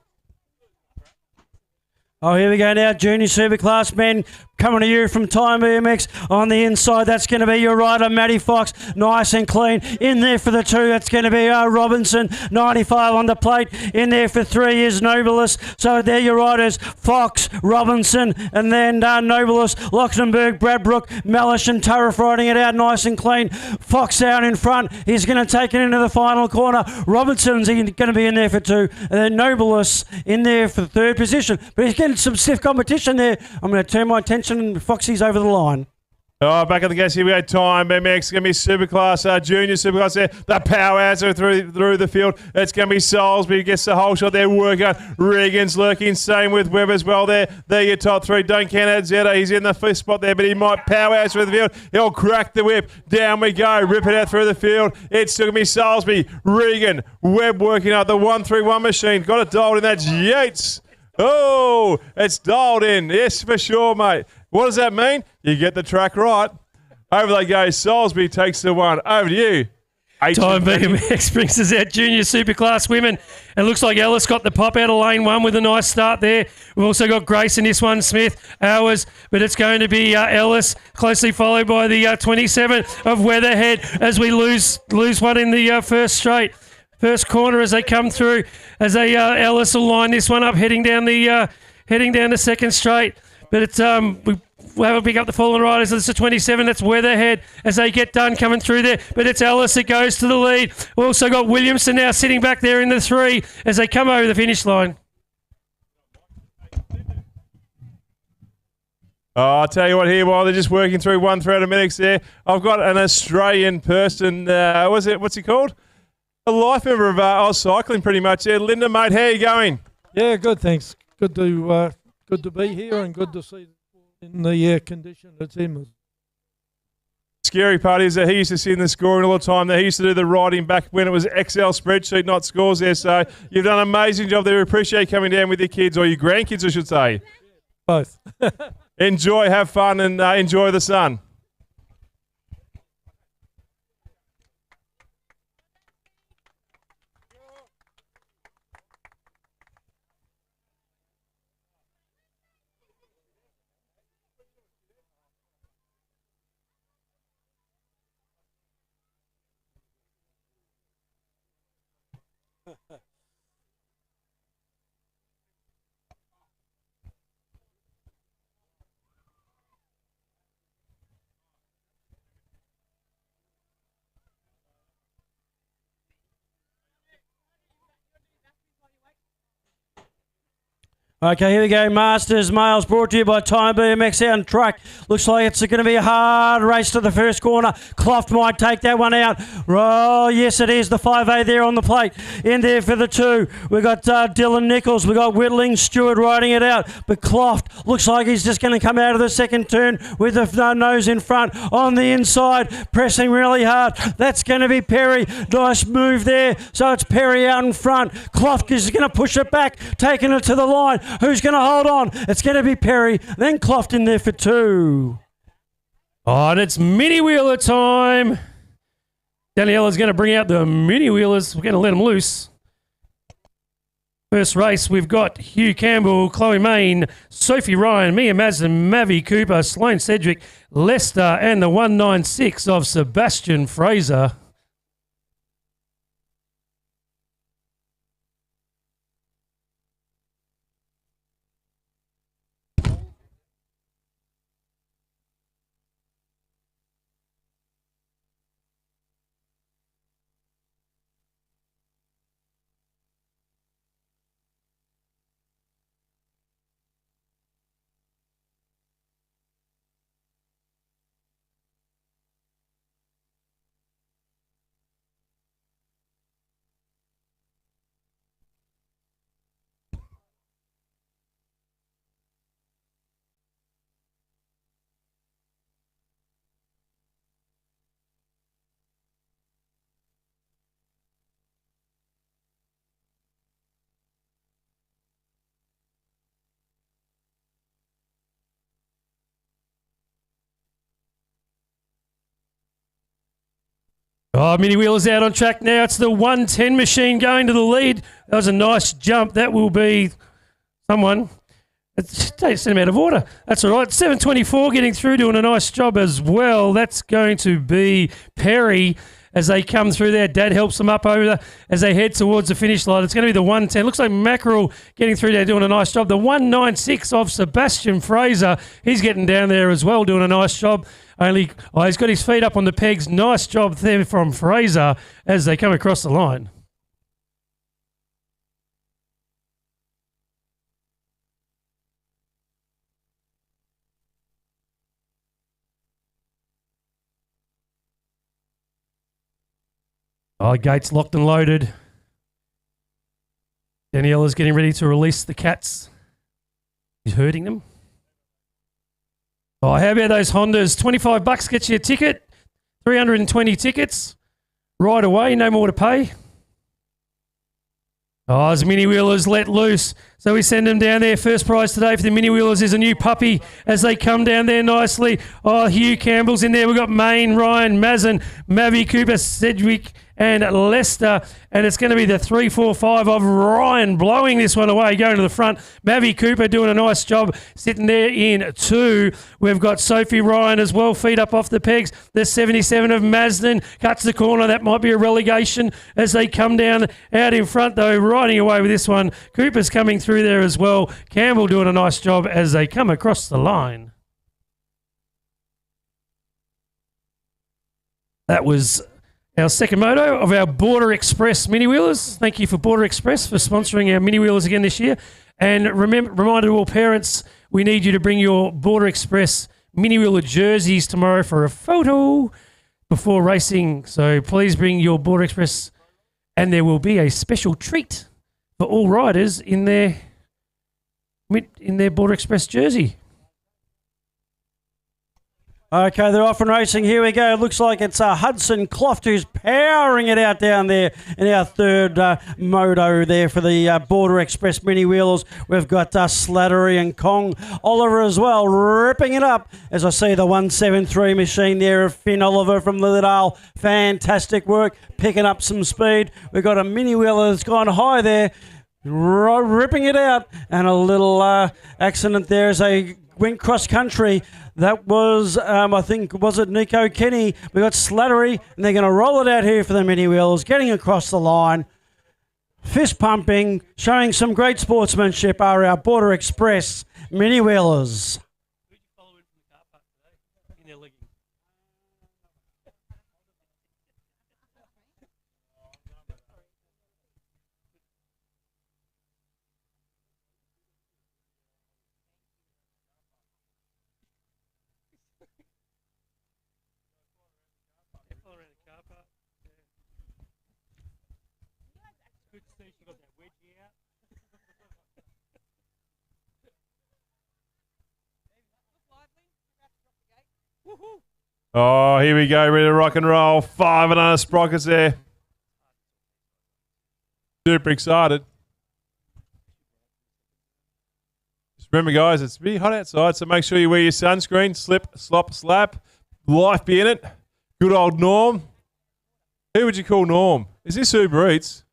Oh, here we go now. Junior Superclass men coming to you from Time BMX. On the inside, that's going to be your rider, Matty Fox. Nice and clean. In there for the 2, that's going to be Robinson. 95 on the plate. In there for 3 is Nobilis. So there your riders, Fox, Robinson, and then Nobilis, Luxembourg, Bradbrook, Mellish and Turriff riding it out nice and clean. Fox out in front. He's going to take it into the final corner. Robinson's going to be in there for 2. And then Nobilis in there for 3rd position. But he's getting some stiff competition there. I'm going to turn my attention and Foxy's over the line. Oh, back at the gas here we go. Time BMX. Going to be Superclass, Junior Superclass there. The powerhouse are through the field. It's going to be Salisbury gets the whole shot there. Working. Regan's lurking. Same with Webb as well there. There your top 3. Don't count out Zeta. He's in the 5th spot there, but he might powerhouse through the field. He'll crack the whip. Down we go. Rip it out through the field. It's still going to be Salisbury. Regan. Webb working out the 1-3-1 machine. Got it dialed in. That's Yates. Oh, it's dialed in. Yes, for sure, mate. What does that mean? You get the track right. Over they go. Salisbury takes the 1. Over to you. Time BMX brings us out Junior Superclass women. It looks like Ellis got the pop out of lane 1 with a nice start there. We've also got Grace in this one, Smith, ours, but it's going to be Ellis, closely followed by the 27 of Weatherhead as we lose one in the first straight. First corner as they come through, as they Ellis will line this one up, heading down the second straight. But it's we'll have a pick up the fallen riders. It's the 27. That's Weatherhead as they get done coming through there. But it's Ellis that goes to the lead. We've also got Williamson now sitting back there in the 3 as they come over the finish line. Oh, I'll tell you what here, while they're just working through 1-3 minutes there, I've got an Australian person. What's he called? A life member of Oz Cycling, pretty much. Yeah, Linda, mate, how are you going? Yeah, good, thanks. Good to be here and good to see in the condition it's in. Scary part is that he used to sit in the scoring all the time. He used to do the writing back when it was Excel spreadsheet, not scores there. So you've done an amazing job there. We appreciate you coming down with your kids, or your grandkids, I should say. Both. Enjoy, have fun, and enjoy the sun. Okay, here we go. Masters Males brought to you by Time BMX out on track. Looks like it's going to be a hard race to the first corner. Clough might take that one out. Oh, yes, it is. The 5A there on the plate. In there for the 2. We've got Dylan Nichols. We've got Whittling Stewart riding it out. But Clough looks like he's just going to come out of the second turn with the nose in front. On the inside, pressing really hard. That's going to be Perry. Nice move there. So it's Perry out in front. Clough is going to push it back, taking it to the line. Who's going to hold on? It's going to be Perry. Then Clough in there for 2. Oh, and it's mini wheeler time. Daniela's going to bring out the mini wheelers. We're going to let them loose. First race, we've got Hugh Campbell, Chloe Main, Sophie Ryan, Mia Mazin, Mavi Cooper, Sloane Cedric, Lester, and the 196 of Sebastian Fraser. Oh, Mini Wheeler's out on track now. It's the 110 machine going to the lead. That was a nice jump. That will be someone. Sent him out of order. That's all right. 724 getting through, doing a nice job as well. That's going to be Perry as they come through there. Dad helps them up as they head towards the finish line. It's going to be the 110. Looks like Mackerel getting through there, doing a nice job. The 196 of Sebastian Fraser. He's getting down there as well, doing a nice job. He's got his feet up on the pegs. Nice job there from Fraser as they come across the line. Oh, gates locked and loaded. Daniella's getting ready to release the cats. He's herding them. Oh, how about those Hondas? $25 gets you a ticket. 320 tickets. Right away, no more to pay. Oh, as Mini Wheelers let loose. So we send them down there. First prize today for the Mini Wheelers is a new puppy as they come down there nicely. Oh, Hugh Campbell's in there. We've got Maine, Ryan, Mazin, Mavi, Cooper, Sedgwick, and Lester. And it's going to be the 3-4-5 of Ryan blowing this one away, going to the front. Mavi Cooper doing a nice job sitting there in 2. We've got Sophie Ryan as well, feet up off the pegs. The 77 of Mazden cuts the corner. That might be a relegation as they come down out in front, though, riding away with this one. Cooper's coming through there as well. Campbell doing a nice job as they come across the line. That was our second moto of our Border Express Mini Wheelers. Thank you for Border Express for sponsoring our Mini Wheelers again this year. And reminder to all parents, we need you to bring your Border Express Mini Wheeler jerseys tomorrow for a photo before racing. So please bring your Border Express, and there will be a special treat for all riders in their Border Express jersey. Okay, they're off and racing. Here we go. Looks like it's Hudson Cloft who's powering it out down there in our third moto there for the Border Express Mini Wheelers. We've got Slattery and Kong Oliver as well, ripping it up. As I see the 173 machine there of Finn Oliver from Lilydale. Fantastic work, picking up some speed. We've got a Mini Wheeler that's gone high there, ripping it out. And a little accident there as they went cross country. That was, I think, was it Nico Kenny? We got Slattery, and they're going to roll it out here for the Mini Wheelers, getting across the line. Fist pumping, showing some great sportsmanship are our Border Express Mini Wheelers. Oh, here we go, ready to rock and roll. 5 and under sprockets there. Super excited. Just remember, guys, it's really hot outside, so make sure you wear your sunscreen. Slip, slop, slap. Life be in it. Good old Norm. Who would you call Norm? Is this Uber Eats?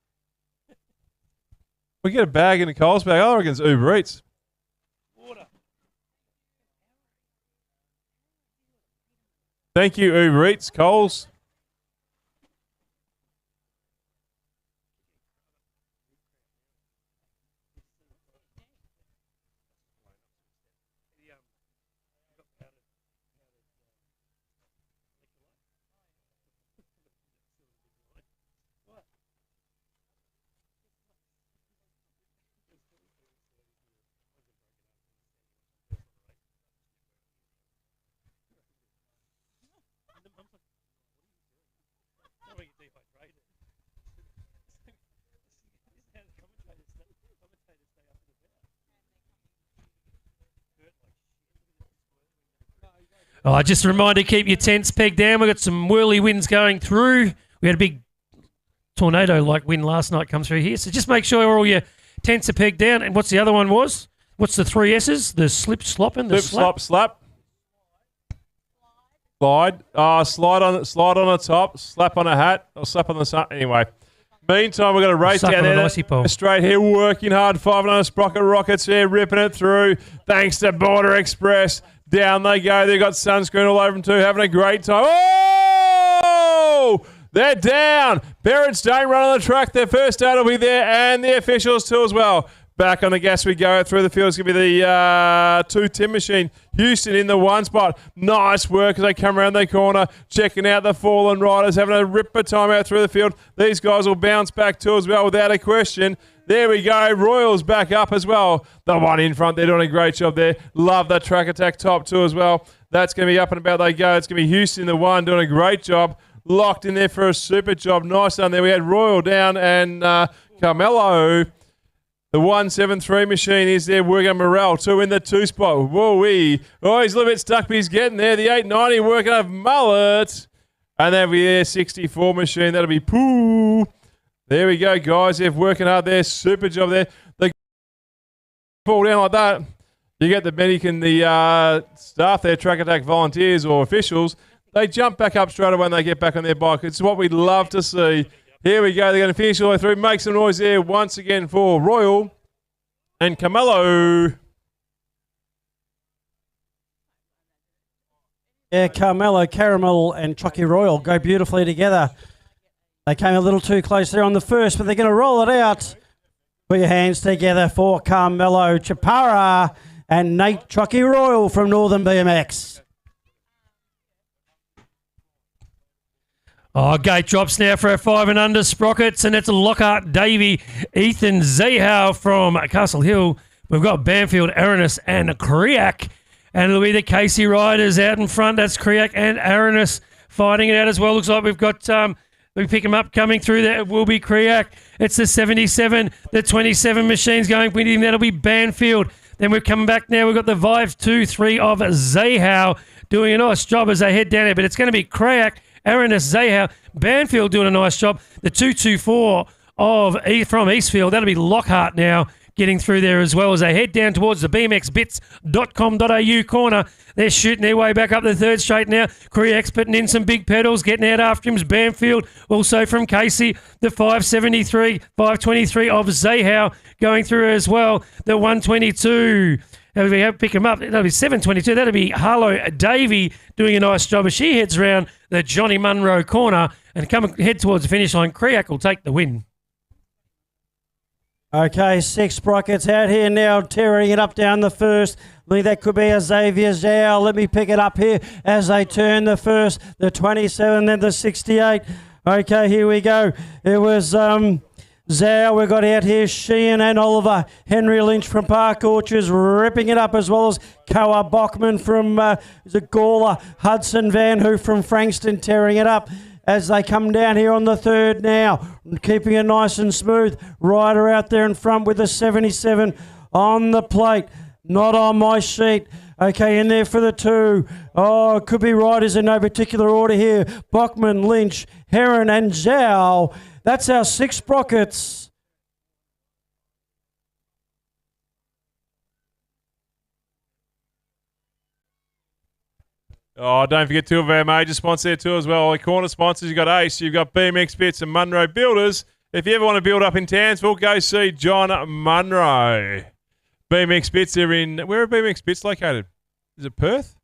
We get a bag in a Coles bag. I reckon it's Uber Eats. Thank you, Uber Eats, Coles. Oh, just a reminder, keep your tents pegged down. We've got some whirly winds going through. We had a big tornado-like wind last night come through here. So just make sure all your tents are pegged down. And what's the other one was? What's the 3 S's? The slip, slop, and the slip, slop, slap. Slide. Slide on the top, slap on a hat, or slap on the sun. Anyway. Meantime, we've got a race Suck down on an there. icy pole. Straight here, working hard. 500 Sprocket Rockets here, ripping it through. Thanks to Border Express. Down they go. They've got sunscreen all over them too, having a great time. Oh! They're down. Parents don't run on the track. Their first aid will be there, and the officials too as well. Back on the gas we go. Through the field, it's going to be the 2 Tim Machine. Houston in the 1 spot. Nice work as they come around the corner, checking out the fallen riders, having a ripper time out through the field. These guys will bounce back too as well without a question. There we go. Royals back up as well. The one in front, they're doing a great job there. Love that track attack top too as well. That's going to be up and about they go. It's going to be Houston in the 1 doing a great job. Locked in there for a super job. Nice done there. We had Royal down and Carmelo. The 173 machine is there working on Morel. 2 in the 2 spot. Whoa-wee. Oh, he's a little bit stuck, but he's getting there. The 890 working off Mullet. And that'll be their 64 machine. That'll be Pooh. There we go, guys. They're working hard there. Super job there. They fall down like that. You get the medic and the staff there, track attack volunteers or officials. They jump back up straight away when they get back on their bike. It's what we'd love to see. Here we go. They're going to finish all the way through. Make some noise there once again for Royal and Carmelo. Yeah, Carmelo, Caramel, and Chucky Royal go beautifully together. They came a little too close there on the first, but they're going to roll it out. Put your hands together for Carmelo Chapara and Nate Chucky Royal from Northern BMX. Oh, gate drops now for our 5 and under sprockets, and it's Lockhart, Davey, Ethan Zahow from Castle Hill. We've got Banfield, Aranis, and Kriak. And it'll be the Casey Riders out in front. That's Kriak and Aranis fighting it out as well. Looks like we've got, we pick them up coming through there. It will be Kriak. It's the 77, the 27 machines going with him. That'll be Banfield. Then we're coming back now. We've got the Vive 2-3 of Zahow doing a nice job as they head down there. But it's going to be Kriak, Aranis, Zahow, Banfield doing a nice job. The 224 from Eastfield, that'll be Lockhart now getting through there as well as they head down towards the bmxbits.com.au corner. They're shooting their way back up the 3rd straight now. Kriak's putting in some big pedals, getting out after him. Banfield also from Casey. The 523 of Zahow going through as well. The 122. If we have pick him up, that'll be 722. That'll be Harlow Davey doing a nice job as she heads around the Johnny Munro corner and head towards the finish line. Kriak will take the win. Okay, 6 sprockets out here now, tearing it up down the first. I think that could be a Xavier Zhao. Let me pick it up here as they turn the first, the 27, then the 68. Okay, here we go. It was Zhao we got out here, Sheehan and Oliver. Henry Lynch from Park Orchards ripping it up, as well as Koa Bockman from Gawler. Hudson Van Hoof from Frankston tearing it up as they come down here on the 3rd now, keeping it nice and smooth. Ryder out there in front with the 77 on the plate. Not on my sheet. Okay, in there for the 2. Oh, it could be riders in no particular order here. Bockman, Lynch, Heron and Zhao. That's our 6 sprockets. Oh, don't forget 2 of our major sponsors there too as well. Our corner sponsors, you've got Ace, you've got BMX Bits and Munro Builders. If you ever want to build up in Townsville, go see John Munro. BMX Bits, they're in... Where are BMX Bits located? Is it Perth?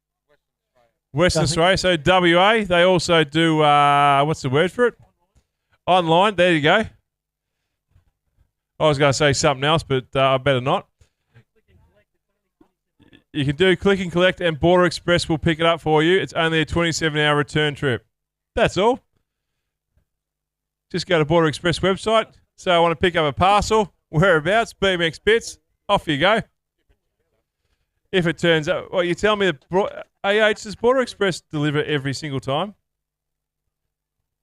Western Australia. So WA. They also do... what's the word for it? Online. There you go. I was going to say something else, but I better not. You can do click and collect, and Border Express will pick it up for you. It's only a 27-hour return trip. That's all. Just go to Border Express website. So I want to pick up a parcel. Whereabouts? BMX Bits. Off you go. If it turns out... Well, you tell me that does Border Express deliver every single time?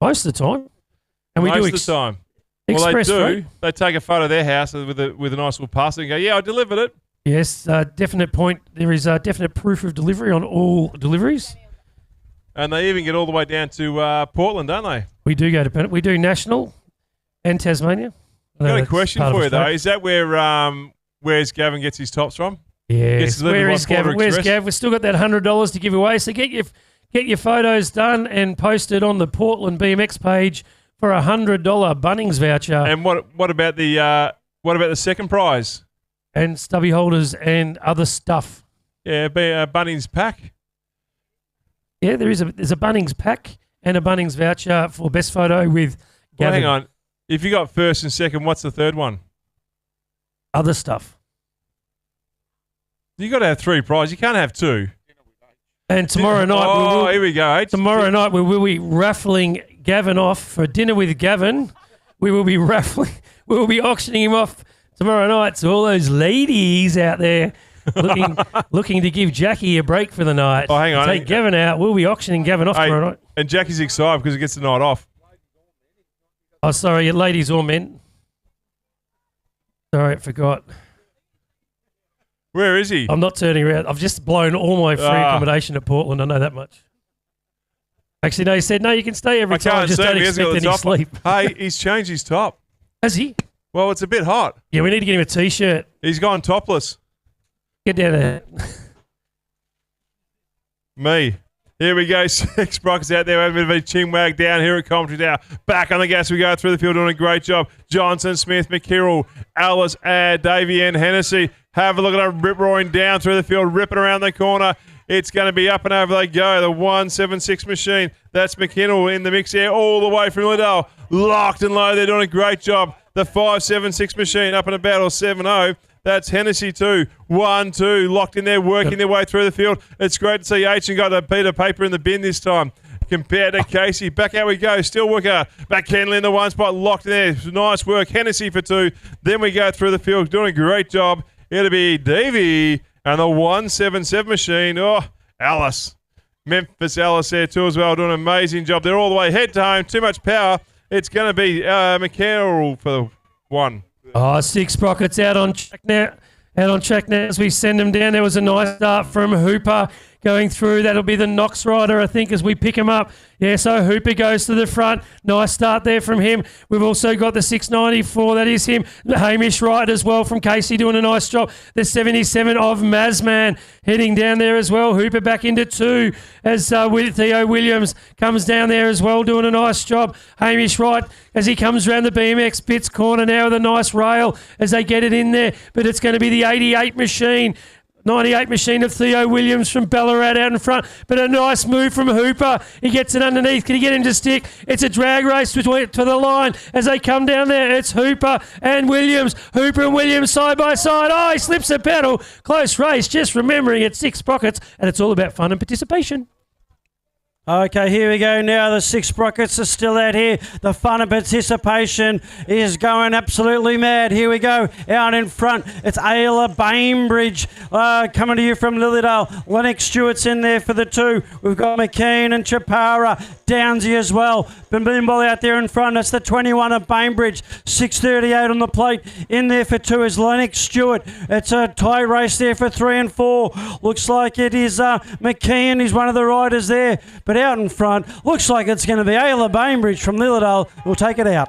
Most of the time. And we Most do of the time. Express well, they do. freight. They take a photo of their house with a nice little parcel and go, yeah, I delivered it. Yes, definite point. There is definite proof of delivery on all deliveries. And they even get all the way down to Portland, don't they? We do go to we do national and Tasmania. I've got a question for you, though. Is that where's Gavin gets his tops from? Yes. Where is Gavin? Where's Express? Gav? We've still got that $100 to give away. So get your Get your photos done and posted on the Portland BMX page for a $100 Bunnings voucher. And what about the second prize? And stubby holders and other stuff. Yeah, be a Bunnings pack. Yeah, there's a Bunnings pack and a Bunnings voucher for best photo with Well, Gavin. hang on. If you got first and second, what's the third one? Other stuff. You got to have 3 prizes. You can't have 2. And tomorrow night, here we go. tomorrow night we will be raffling Gavin off for dinner with Gavin. We will be raffling. We will be auctioning him off tomorrow night to all those ladies out there looking to give Jackie a break for the night. Oh, hang on. Take Gavin out. We'll be auctioning Gavin off tomorrow night. And Jackie's excited because he gets the night off. Oh, sorry, ladies or men. Sorry, I forgot. Where is he? I'm not turning around. I've just blown all my free accommodation at Portland. I know that much. Actually, no, he said, no, you can stay every I time. can't Just see don't him. He hasn't expect got the any top sleep. Hey, he's changed his top. Has he? Well, it's a bit hot. Yeah, we need to get him a T-shirt. He's gone topless. Get down there. Me. Here we go. 6 Brock's out there having a bit of a chin wag down here at commentary now. Back on the gas we go through the field, doing a great job. Johnson, Smith, McKirrell, Alice, Davey and Hennessy. Have a look at him rip-roaring down through the field, ripping around the corner. It's going to be up and over they go. The 176 machine. That's McKinnell in the mix here all the way from Lilydale. Locked and low. They're doing a great job. The 576 machine up and about, or 7-0. That's Hennessy 2. 1-2. Locked in there, working their way through the field. It's great to see H and got a beat of paper in the bin this time. Compared to Casey. Back out we go. Still working hard. Back Kenley in the one spot. Locked in there. Nice work. Hennessy for 2. Then we go through the field. Doing a great job. It'll be Davey and the 177 machine. Oh, Alice. Memphis Alice there too as well. Doing an amazing job. They're all the way head to home. Too much power. It's going to be McCarroll for the 1. Oh, 6 Sprockets out on track now. Out on track now as we send them down. There was a nice start from Hooper going through. That'll be the Knox rider, I think, as we pick him up. Yeah, so Hooper goes to the front. Nice start there from him. We've also got the 694. That is him. The Hamish Wright as well from Casey doing a nice job. The 77 of Mazman heading down there as well. Hooper back into 2 as Theo Williams comes down there as well doing a nice job. Hamish Wright as he comes around the BMX pits corner now with a nice rail as they get it in there. But it's going to be the 88 machine. 98 machine of Theo Williams from Ballarat out in front, but a nice move from Hooper. He gets it underneath. Can he get him to stick? It's a drag race to the line as they come down there. It's Hooper and Williams. Hooper and Williams side by side. Oh, he slips a pedal. Close race. Just remembering it's 6 Sprockets, and it's all about fun and participation. Okay, here we go now. The 6 Sprockets are still out here. The fun and participation is going absolutely mad. Here we go. Out in front, it's Ayla Bainbridge coming to you from Lilydale. Lennox Stewart's in there for the 2. We've got McKean and Chapara. Downsy as well. Bimbimbol out there in front. That's the 21 of Bainbridge. 6:38 on the plate. In there for 2 is Lennox Stewart. It's a tie race there for 3 and 4. Looks like it is McKean. He's one of the riders there. But out in front, looks like it's going to be Ayla Bainbridge from Lilydale. We'll take it out.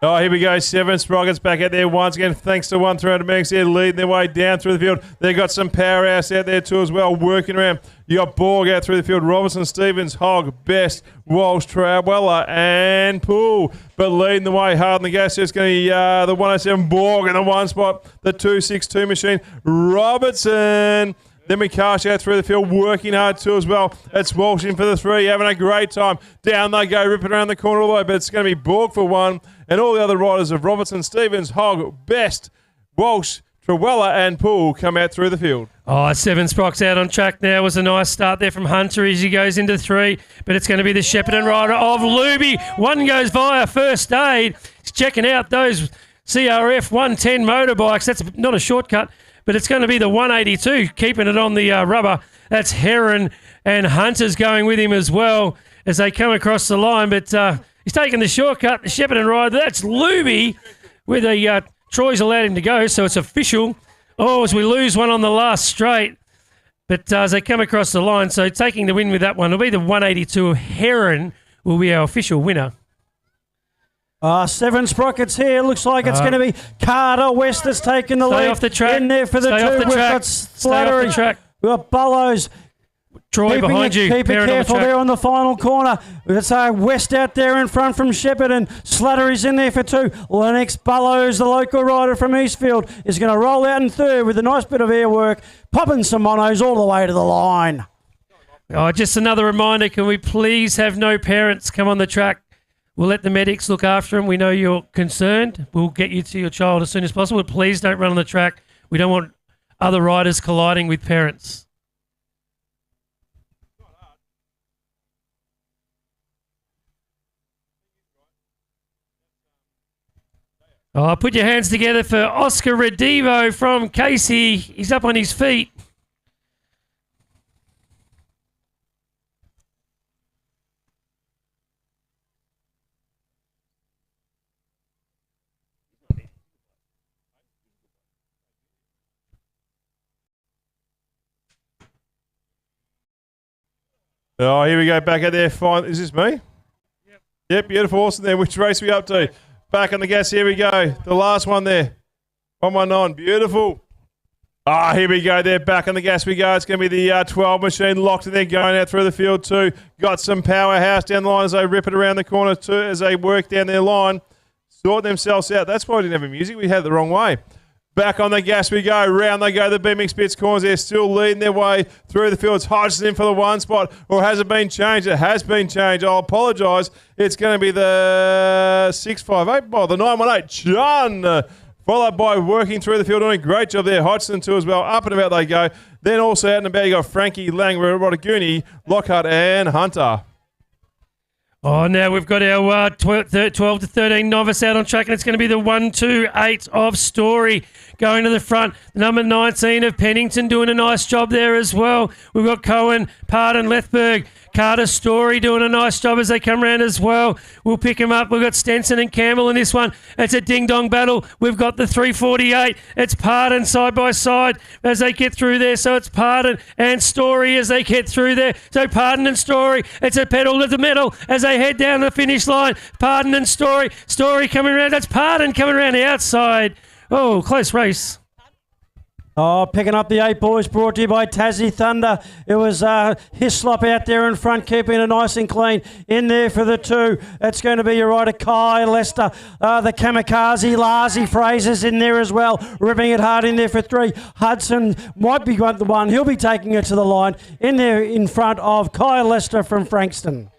Oh, here we go. 7 Sprockets back out there once again. Thanks to 1-300 MX there leading their way down through the field. They've got some powerhouse out there too as well, working around. You got Borg out through the field. Robertson, Stevens, Hogg, Best, Walsh, Trawella, and Poole. But leading the way hard on the gas, it's going to be the 107 Borg in the one spot. The 262 machine, Robertson. Then McCarsh out through the field, working hard too as well. It's Walsh in for the 3, having a great time. Down they go, ripping around the corner all the way, but it's going to be Borg for 1. And all the other riders of Robertson, Stevens, Hogg, Best, Walsh, Trawella and Poole come out through the field. Oh, 7 Sprock's out on track now. Was a nice start there from Hunter as he goes into 3. But it's going to be the Shepparton rider of Luby. 1 goes via first aid. He's checking out those CRF 110 motorbikes. That's not a shortcut. But it's going to be the 182, keeping it on the rubber. That's Heron, and Hunter's going with him as well as they come across the line. But he's taking the shortcut, the Shepparton ride. That's Luby with a Troy's allowed him to go, so it's official. Oh, as we lose one on the last straight. But as they come across the line, so taking the win with that one, it'll be the 182. Heron will be our official winner. 7 Sprockets here. Looks like it's going to be Carter West that's taking the lead. Off the track. In there for the Stay 2. Off the We've track. got Stay off Slattery. the track. We've got Bullows. Troy behind you. Keep it parent on the careful track. there on the final corner. It's West out there in front from Shepherd, and Slattery's in there for 2. Lennox Bullows, the local rider from Eastfield, is going to roll out in 3rd with a nice bit of air work, popping some monos all the way to the line. Oh, just another reminder, can we please have no parents come on the track? We'll let the medics look after them. We know you're concerned. We'll get you to your child as soon as possible. But please don't run on the track. We don't want other riders colliding with parents. Oh, put your hands together for Oscar Redivo from Casey. He's up on his feet. Oh, here we go. Back out there. Fine. Is this me? Yep, beautiful. Awesome there. Which race are we up to? Back on the gas. Here we go. The last one there. 119. Beautiful. Here we go. They're back on the gas. We go. It's going to be the 12 machine locked, and they're going out through the field too. Got some powerhouse down the line as they rip it around the corner too, as they work down their line. Sort themselves out. That's why we didn't have any music. We had it the wrong way. Back on the gas we go. Round they go. The BMX Bits corners. They're still leading their way through the fields. Hodgson in for the 1 spot. Or has it been changed? It has been changed. I'll apologise. It's going to be the 658. Well, the 918. John. Followed by working through the field. Doing a great job there. Hodgson too as well. Up and about they go. Then also out and about you got Frankie, Lang, Rodaguni, Lockhart and Hunter. Oh, now we've got our 12 to 13 novice out on track, and it's going to be the 128 of Story going to the front. The number 19 of Pennington doing a nice job there as well. We've got Cohen, Pardon, Lethberg, Carter, Story doing a nice job as they come around as well. We'll pick them up. We've got Stenson and Campbell in this one. It's a ding-dong battle. We've got the 348. It's Pardon side by side as they get through there. So it's Pardon and Story as they get through there. So Pardon and Story. It's a pedal to the metal as they head down the finish line. Pardon and Story. Story coming around. That's Pardon coming around the outside. Oh, close race. Oh, picking up the 8 boys, brought to you by Tassie Thunder. It was Hislop out there in front, keeping it nice and clean. In there for the 2. It's going to be your rider, Kai Lester. The Kamikaze, Larsie Fraser's in there as well, ripping it hard in there for 3. Hudson might be the one. He'll be taking it to the line. In there in front of Kai Lester from Frankston.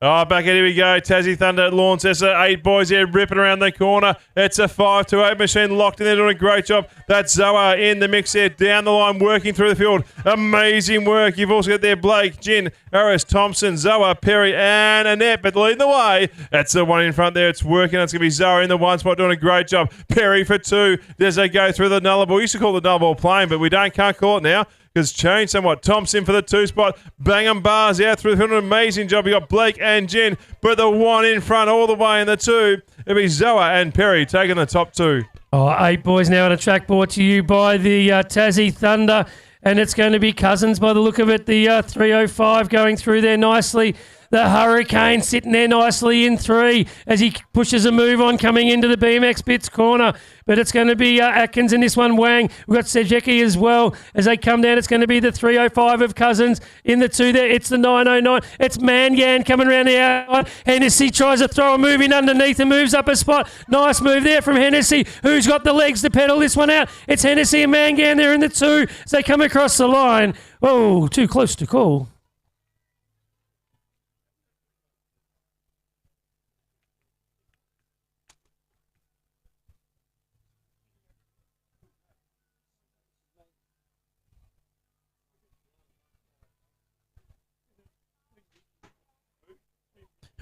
Oh, back here we go. Tassie Thunder at Launceston. 8 boys here ripping around the corner. It's a 5-8 machine locked in there doing a great job. That's Zoa in the mix there down the line working through the field. Amazing work. You've also got there Blake, Gin, Harris, Thompson, Zoa, Perry and Annette. But leading the way, that's the one in front there. It's working. It's going to be Zoa in the 1 spot doing a great job. Perry for 2 as they go through the nullarball. We used to call it the nullarball plane, but we can't call it now. Has changed somewhat. Thompson for the 2 spot. Bangum Bars out through the field. An amazing job. You got Blake and Jen, but the 1 in front all the way in the 2. It'll be Zoa and Perry taking the top 2. Oh, 8 boys now on a track brought to you by the Tassie Thunder, and it's going to be Cousins by the look of it. The 305 going through there nicely. The Hurricane sitting there nicely in 3 as he pushes a move on coming into the BMX Bits corner. But it's going to be Atkins in this one, Wang. We've got Sejeki as well. As they come down, it's going to be the 305 of Cousins. In the 2 there, it's the 909. It's Mangan coming around the outside. Hennessy tries to throw a move in underneath and moves up a spot. Nice move there from Hennessy. Who's got the legs to pedal this one out? It's Hennessy and Mangan there in the 2 as they come across the line. Oh, too close to call.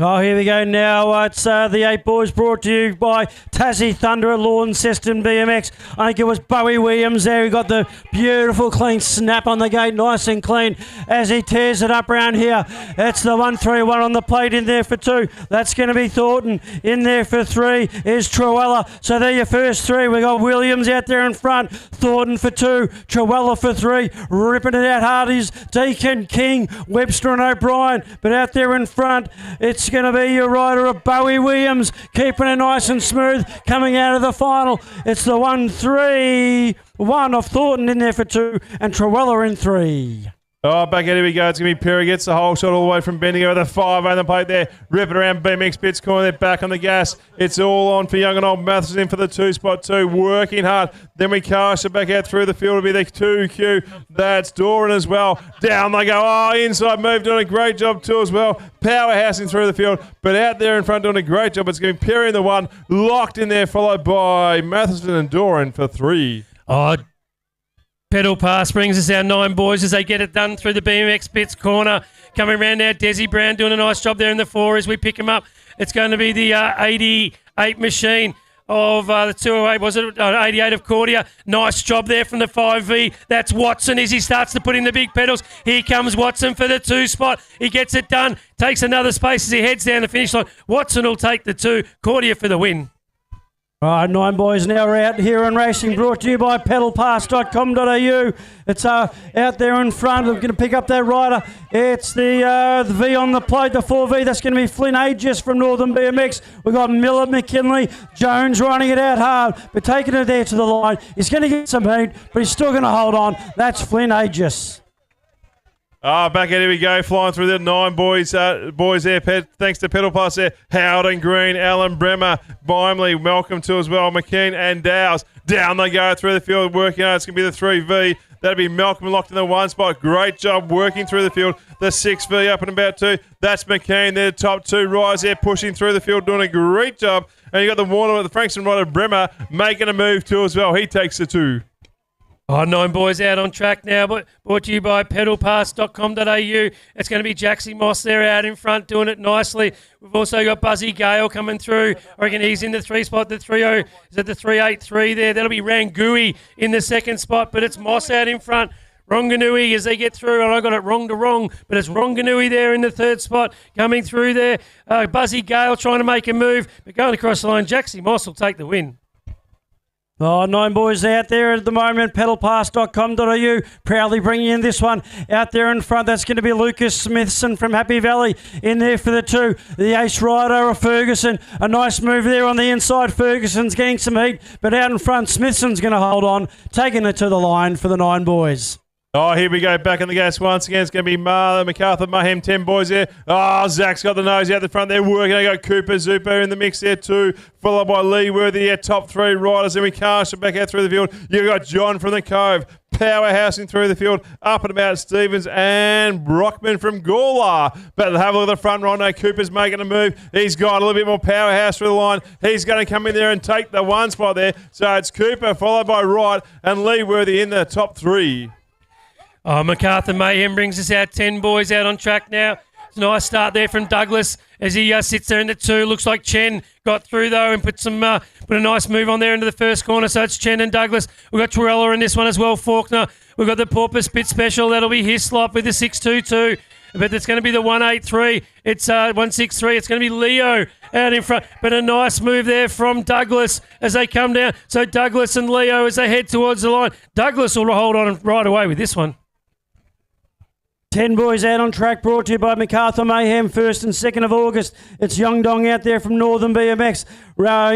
Oh, here we go now. It's the 8 boys brought to you by Tassie Thunder at Launceston BMX. I think it was Bowie Williams there. He got the beautiful clean snap on the gate, nice and clean as he tears it up round here. It's the 131 on the plate in there for 2. That's going to be Thornton. In there for 3 is Truella. So they're your first 3. We got Williams out there in front. Thornton for 2. Truella for 3. Ripping it out hard is Deacon, King, Webster and O'Brien. But out there in front, it's going to be your rider of Bowie Williams, keeping it nice and smooth, coming out of the final. It's the 1-3-1 of Thornton in there for 2, and Truella in 3. Oh, back out, here we go. It's going to be Perry. Gets the whole shot all the way from bending over the 5 on the plate there. Rip it around BMX Bits corner. They're back on the gas. It's all on for young and old. Mathers in for the 2 spot 2. Working hard. Then we cast it back out through the field. It'll be the 2Q. That's Doran as well. Down they go. Oh, inside move. Doing a great job too as well. Powerhousing through the field. But out there in front doing a great job. It's going to be Perry in the 1. Locked in there. Followed by Matheson and Doran for 3. Oh, pedal pass brings us our 9 boys as they get it done through the BMX Bits corner. Coming around now, Desi Brown doing a nice job there in the 4 as we pick him up. It's going to be the 88 machine of the 208, was it? 88 of Cordia. Nice job there from the 5V. That's Watson as he starts to put in the big pedals. Here comes Watson for the 2 spot. He gets it done. Takes another space as he heads down the finish line. Watson will take the 2. Cordia for the win. Right, 9 boys now out here in racing, brought to you by pedalpass.com.au. It's out there in front. We're going to pick up that rider. It's the V on the plate, the 4V. That's going to be Flynn Aegis from Northern BMX. We've got Miller, McKinley, Jones running it out hard, but taking it there to the line. He's going to get some heat, but he's still going to hold on. That's Flynn Aegis. Back out, here we go, flying through the 9 boys there, thanks to Pedal Plus there. Howden Green, Alan Bremer, Bimley, Malcolm too as well, McKean and Dowes. Down they go through the field, working out. It's going to be the 3V. That'll be Malcolm locked in the 1 spot. Great job working through the field. The 6V up and about 2. That's McKean. They're the top 2 riders there, pushing through the field, doing a great job. And you got the Warner, the Frankston rider, Bremer, making a move too as well. He takes the 2. Oh, 9 boys out on track now, but brought to you by pedalpass.com.au. It's going to be Jaxie Moss there out in front doing it nicely. We've also got Buzzy Gale coming through. I reckon he's in the 3 spot, the 30. Is it the 383 there? That'll be Rangui in the 2nd spot, but it's Moss out in front. Ronganui as they get through, and I got it wrong, but it's Ronganui there in the 3rd spot coming through there. Buzzy Gale trying to make a move, but going across the line, Jaxie Moss will take the win. Oh, 9 boys out there at the moment, pedalpass.com.au, proudly bringing in this one out there in front. That's going to be Lucas Smithson from Happy Valley in there for the 2. The ace rider of Ferguson. A nice move there on the inside. Ferguson's getting some heat, but out in front, Smithson's going to hold on, taking it to the line for the 9 boys. Oh, here we go, back in the gas once again. It's going to be MacArthur, Mayhem, 10 boys there. Oh, Zach's got the nose out the front there working. They got Cooper, Zupo in the mix there too, followed by Lee Worthy, yeah, top 3 riders. Then we cast it back out through the field. You've got John from the Cove, powerhousing through the field, up and about Stevens and Brockman from Gawler. But have a look at the front Rondo. Cooper's making a move. He's got a little bit more powerhouse through the line. He's going to come in there and take the 1 spot there. So it's Cooper, followed by Wright and Lee Worthy in the top 3. Oh, MacArthur Mayhem brings us out 10 boys out on track now. It's a nice start there from Douglas as he sits there in the 2. Looks like Chen got through though and put a nice move on there into the 1st corner. So it's Chen and Douglas. We've got Torella in this one as well, Faulkner. We've got the Porpoise Bit Special. That'll be Hislop with the 622. But it's going to be the 183. It's 163. It's going to be Leo out in front. But a nice move there from Douglas as they come down. So Douglas and Leo as they head towards the line. Douglas will hold on right away with this one. 10 boys out on track, brought to you by MacArthur Mayhem, 1st and 2nd of August. It's Young Dong out there from Northern BMX.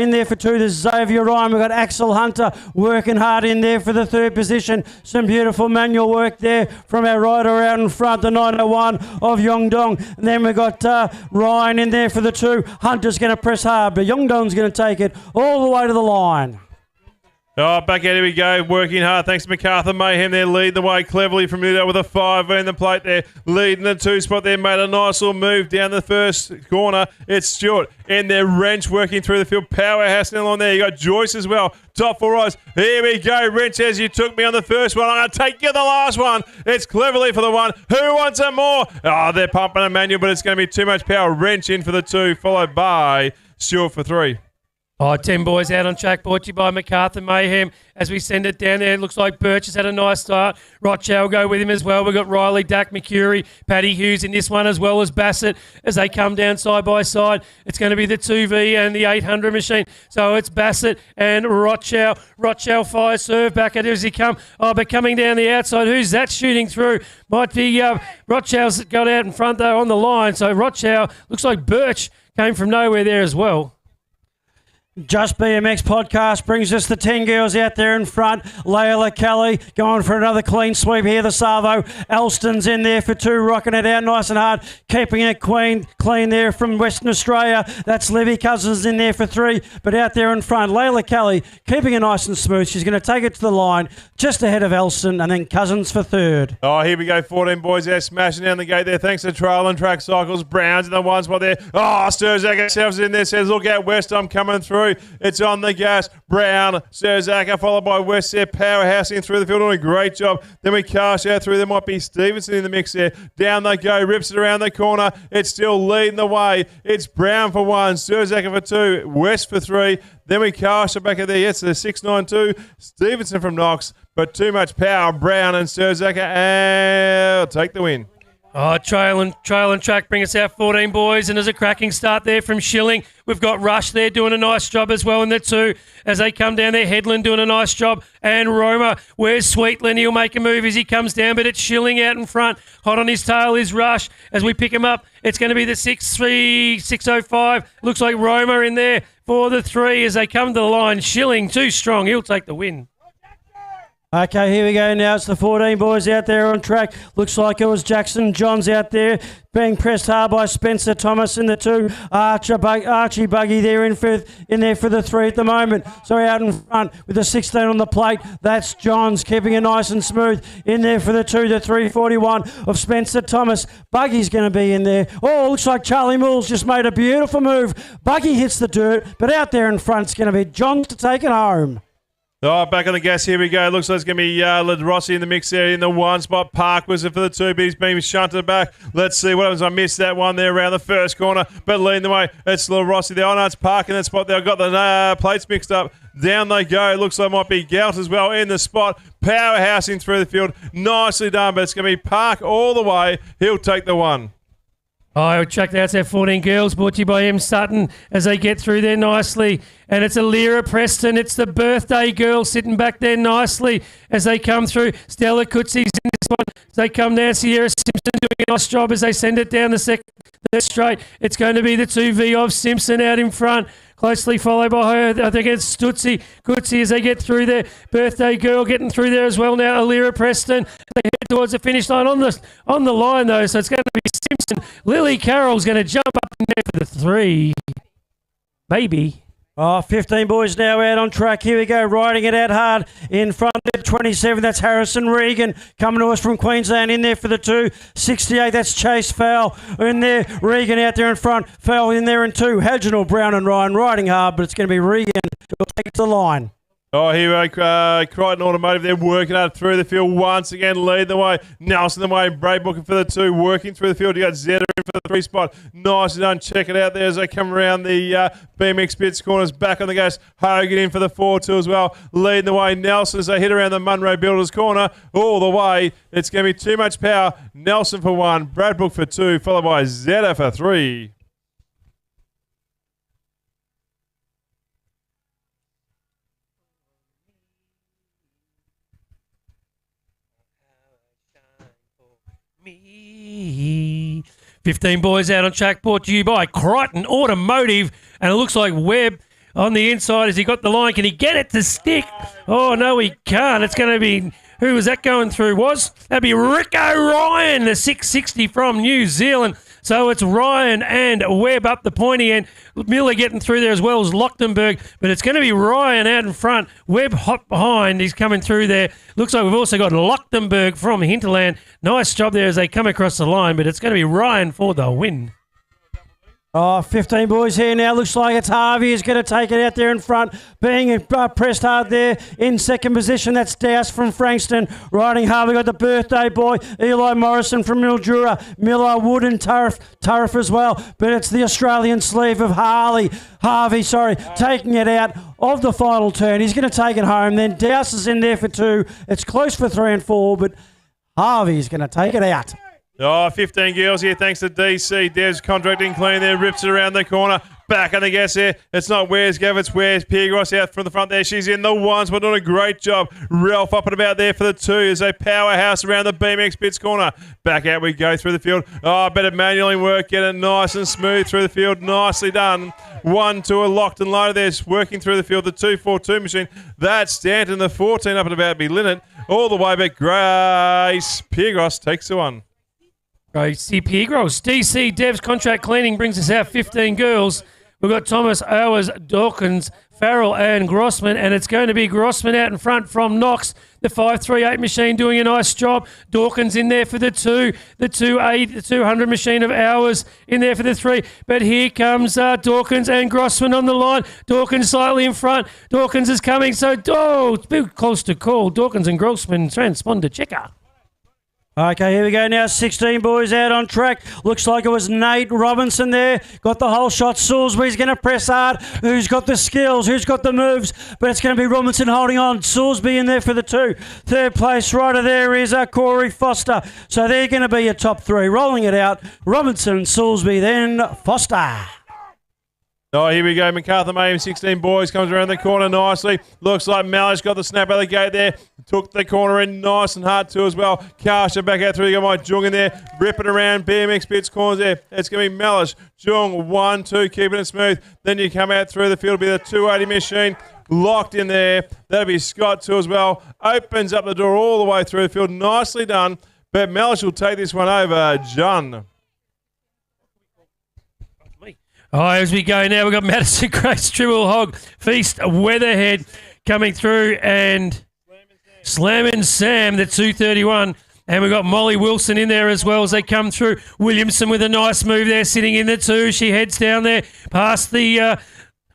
In there for 2, there's Xavier Ryan. We've got Axel Hunter working hard in there for the 3rd position. Some beautiful manual work there from our rider out in front, the 901 of Young Dong. And then we've got Ryan in there for the 2. Hunter's going to press hard, but Young Dong's going to take it all the way to the line. Oh, back out, here we go, working hard. Thanks to MacArthur Mayhem there, lead the way cleverly from Lilydale with a 5 in the plate there. Leading the 2 spot there, made a nice little move down the 1st corner. It's Stewart in there, Wrench working through the field. Powerhouse along there. You got Joyce as well. Top 4 riders. Here we go. Wrench says you took me on the 1st one. I'm going to take you the last one. It's cleverly for the 1. Who wants it more? Oh, they're pumping a manual, but it's going to be too much power. Wrench in for the 2, followed by Stewart for 3. Oh, 10 boys out on track, brought to you by MacArthur Mayhem. As we send it down there, it looks like Birch has had a nice start. Rothschild go with him as well. We've got Riley, Dak McCurry, Paddy Hughes in this one, as well as Bassett as they come down side by side. It's going to be the 2V and the 800 machine. So it's Bassett and Rothschild. Rothschild fire serve back at it as he come. Oh, but coming down the outside, who's that shooting through? Might be Rothschild's got out in front though on the line. So Rothschild, looks like Birch came from nowhere there as well. Just BMX podcast brings us the 10 girls out there in front. Layla Kelly going for another clean sweep here. The Savo. Elston's in there for 2, rocking it out nice and hard, keeping it clean there from Western Australia. That's Livy Cousins in there for 3, but out there in front, Layla Kelly keeping it nice and smooth. She's going to take it to the line just ahead of Elston, and then Cousins for 3rd. Oh, here we go. 14 boys there smashing down the gate there. Thanks to Trail and Track Cycles. Brown's in the one spot there. Oh, Sturzak herself in there. Says, look out, West, I'm coming through. It's on the gas. Brown, Sturzak, followed by West there. Powerhousing through the field, doing a great job. Then we cast out through. There might be Stevenson in the mix there. Down they go. Rips it around the corner. It's still leading the way. It's Brown for 1. Sturzak for 2. West for 3. Then we cast it back at there. Yes, the 692. Stevenson from Knox. But too much power. Brown and Sturzak take the win. Oh, trail and track bring us out 14 boys, and there's a cracking start there from Schilling. We've got Rush there doing a nice job as well in the 2 as they come down there. Headland doing a nice job, and Roma. Where's Sweetland? He'll make a move as he comes down, but it's Schilling out in front. Hot on his tail is Rush. As we pick him up, it's going to be the 6-3, 605. Looks like Roma in there for the 3 as they come to the line. Schilling too strong. He'll take the win. Okay, here we go now. It's the 14 boys out there on track. Looks like it was Jackson Johns out there being pressed hard by Spencer Thomas in the 2. Archie Buggy there in there for the 3 at the moment. So out in front with the 16 on the plate. That's Johns keeping it nice and smooth in there for the 2. The 341 of Spencer Thomas. Buggy's going to be in there. Oh, looks like Charlie Moore's just made a beautiful move. Buggy hits the dirt, but out there in front it's going to be Johns to take it home. Oh, back on the gas. Here we go. Looks like it's going to be Rossi in the mix there in the 1 spot. Park was it for the 2, but he's being shunted back. Let's see what happens. I missed that one there around the first corner, but leading the way. It's Rossi there. Oh, no, it's Park in that spot there. I've got the plates mixed up. Down they go. It looks like it might be Gout as well in the spot. Powerhousing through the field. Nicely done, but it's going to be Park all the way. He'll take the 1. Oh, check that. It's our 14 girls brought to you by M. Sutton as they get through there nicely. And it's Alira Preston. It's the birthday girl sitting back there nicely as they come through. Stella Cootsie's in this one. As they come down, Sierra Simpson doing a nice job as they send it down the third straight. It's going to be the 2V of Simpson out in front. Closely followed by her, I think it's Cootsy as they get through there. Birthday girl getting through there as well now. Alira Preston. They head towards the finish line on the line though, so it's going to be Simpson. Lily Carroll's going to jump up in there for the 3. Maybe. Oh, 15 boys now out on track. Here we go, riding it out hard in front of 27. That's Harrison Regan coming to us from Queensland in there for the 2. 68, that's Chase Fowl in there. Regan out there in front. Fowl in there in 2. Hadginal, Brown and Ryan riding hard, but it's going to be Regan who'll take it to the line. Oh, here we go. Crichton Automotive, they're working out through the field once again, lead the way. Nelson the way, Brave booking for the 2, working through the field. You got Zeta in for the 3 spot. Nicely done. Check it out there as they come around the BMX bits corners. Back on the gas. Hogan in for the 4-2 as well. Leading the way. Nelson as they hit around the Munro Builders corner. All the way. It's going to be too much power. Nelson for 1, Bradbrook for 2, followed by Zeta for 3. Me. 15 boys out on track brought to you by Crichton Automotive, and it looks like Webb on the inside. Has he got the line? Can he get it to stick? Oh no, he can't. It's going to be, who was that going through? That'd be Rick O'Ryan, the 660 from New Zealand. So it's Ryan and Webb up the pointy end. Miller getting through there as well as Lochtenberg, but it's going to be Ryan out in front. Webb hot behind. He's coming through there. Looks like we've also got Lochtenberg from Hinterland. Nice job there as they come across the line, but it's going to be Ryan for the win. Oh, 15 boys here now. Looks like it's Harvey who's going to take it out there in front. Being pressed hard there in second position. That's Douse from Frankston. Riding hard. We got the birthday boy, Eli Morrison from Mildura. Miller, Wood and Turf as well. But it's the Australian sleeve of Harvey, taking it out of the final turn. He's going to take it home. Then Douse is in there for 2. It's close for 3 and 4, but Harvey's going to take it out. Oh, 15 girls here thanks to DC. Dev's contracting clean there, rips it around the corner. Back on the gas there. It's not Where's Gav, it's Where's Piergross out from the front there. She's in the ones, but doing a great job. Ralph up and about there for the two as a powerhouse around the BMX Bits corner. Back out we go through the field. Oh, better manually work. Get it nice and smooth through the field. Nicely done. 1-2 locked and loaded there. It's working through the field. The 2-4-2 machine. That's Stanton. The 14 up and about be Linnet. All the way back. Grace Piergross takes the one. Gracie Piergross. DC Devs contract cleaning brings us out 15 girls. We've got Thomas, Owers, Dawkins, Farrell and Grossman, and it's going to be Grossman out in front from Knox. The 538 machine doing a nice job. Dawkins in there for the 2. The 200 machine of Hours in there for the 3. But here comes Dawkins and Grossman on the line. Dawkins slightly in front. Dawkins is coming. So, it's a bit close to call. Dawkins and Grossman transponder checker. Okay, here we go now. 16 boys out on track. Looks like it was Nate Robinson there. Got the whole shot. Salisbury's going to press hard. Who's got the skills? Who's got the moves? But it's going to be Robinson holding on. Salisbury in there for the 2. Third place rider there is Corey Foster. So they're going to be your top 3. Rolling it out. Robinson, Salisbury, then Foster. Oh, here we go. MacArthur Mayhem, 16 boys, comes around the corner nicely. Looks like Malish got the snap out of the gate there. Took the corner in nice and hard too as well. Karsha back out through. You got my Jung in there. Ripping around BMX Bits corners there. It's going to be Malish. Jung, 1-2, keeping it smooth. Then you come out through the field. Be the 280 machine. Locked in there. That'll be Scott too as well. Opens up the door all the way through the field. Nicely done. But Malish will take this one over. John. Oh, as we go now, we've got Madison Grace, Triple Hog, Feast, Weatherhead coming through, and Slammin' Sam, the 231. And we've got Molly Wilson in there as well as they come through. Williamson with a nice move there, sitting in the 2. She heads down there past the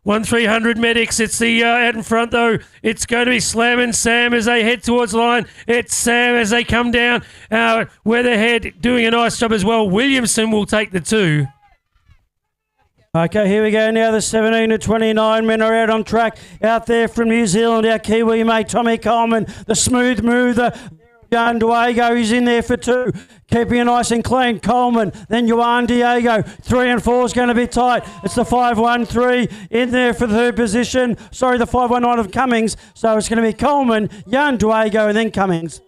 1300 medics. It's the out in front, though. It's going to be Slammin' Sam as they head towards the line. It's Sam as they come down. Weatherhead doing a nice job as well. Williamson will take the 2. Okay, here we go now. The 17 to 29 men are out on track. Out there from New Zealand, our Kiwi mate Tommy Coleman, the smooth mover. Juan Diego is in there for 2. Keeping it nice and clean. Coleman, then Juan Diego. 3 and 4 is going to be tight. It's the 5-1-3 in there for the 3rd position. Sorry, the 5-1-9 of Cummings. So it's going to be Coleman, Juan Diego, and then Cummings.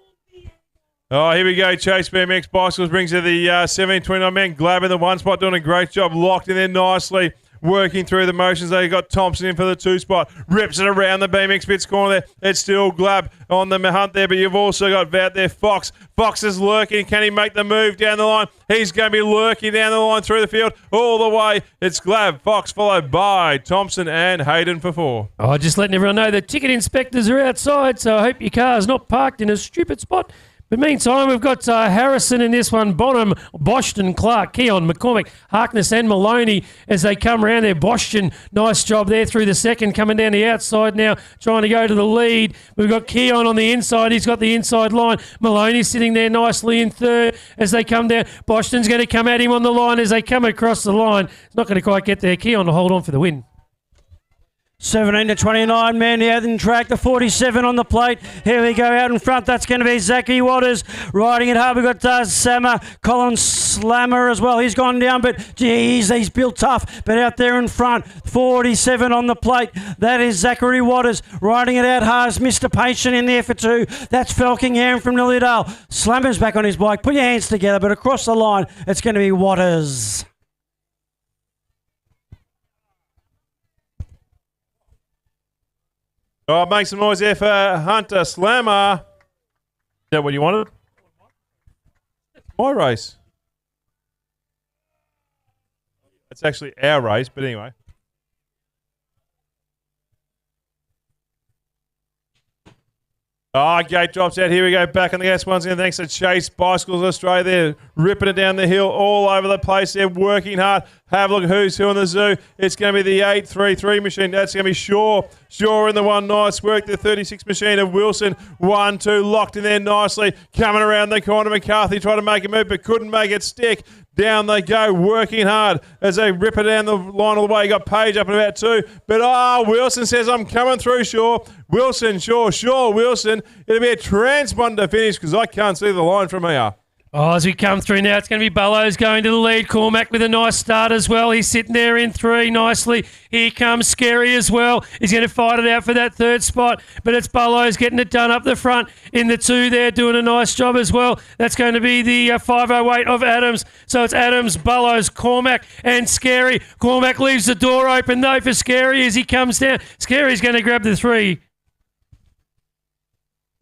Oh, here we go. Chase BMX Bicycles brings you the 17-29 men. Glab in the 1 spot, doing a great job. Locked in there nicely. Working through the motions. They got Thompson in for the 2 spot. Rips it around the BMX Bits corner there. It's still Glab on the hunt there, but you've also got out there Fox. Fox is lurking. Can he make the move down the line? He's going to be lurking down the line through the field all the way. It's Glab, Fox, followed by Thompson and Hayden for 4. Oh, just letting everyone know the ticket inspectors are outside, so I hope your car's not parked in a stupid spot. But meantime, we've got Harrison in this one, Bonham, Boston, Clark, Keon, McCormick, Harkness and Maloney as they come around there. Boston, nice job there through the second, coming down the outside now, trying to go to the lead. We've got Keon on the inside. He's got the inside line. Maloney sitting there nicely in 3rd as they come down. Boston's going to come at him on the line as they come across the line. It's not going to quite get there. Keon to hold on for the win. 17 to 29 men out in track, the 47 on the plate. Here we go out in front. That's going to be Zachy Waters riding it hard. We've got Colin Slammer as well. He's gone down, but geez, he's built tough. But out there in front, 47 on the plate. That is Zachary Waters riding it out hard. Mr. Patient in there for 2. That's Felkingham from Lilydale. Slammer's back on his bike. Put your hands together, but across the line, it's going to be Waters. Oh, make some noise there for Hunter Slammer. Is that what you wanted? My race. It's actually our race, but anyway. Oh, gate drops out. Here we go. Back on the gas once again. Thanks to Chase Bicycles Australia there. Ripping it down the hill all over the place. They're working hard. Have a look at who's who in the zoo. It's going to be the 833 machine. That's going to be Shaw. Shaw in the 1. Nice work. The 36 machine of Wilson. 1-2. Locked in there nicely. Coming around the corner. McCarthy tried to make a move but couldn't make it stick. Down they go, working hard as they rip it down the line all the way. You got Page up and about 2. But Wilson says, I'm coming through, Shaw. Wilson, Shaw, Wilson. It'll be a transponder finish because I can't see the line from here. Oh, as we come through now, it's going to be Bellows going to the lead. Cormac with a nice start as well. He's sitting there in 3 nicely. Here comes Scary as well. He's going to fight it out for that 3rd spot, but it's Bellows getting it done up the front in the 2 there, doing a nice job as well. That's going to be the 508 of Adams. So it's Adams, Bellows, Cormac, and Scary. Cormac leaves the door open though for Scary as he comes down. Scary's going to grab the 3.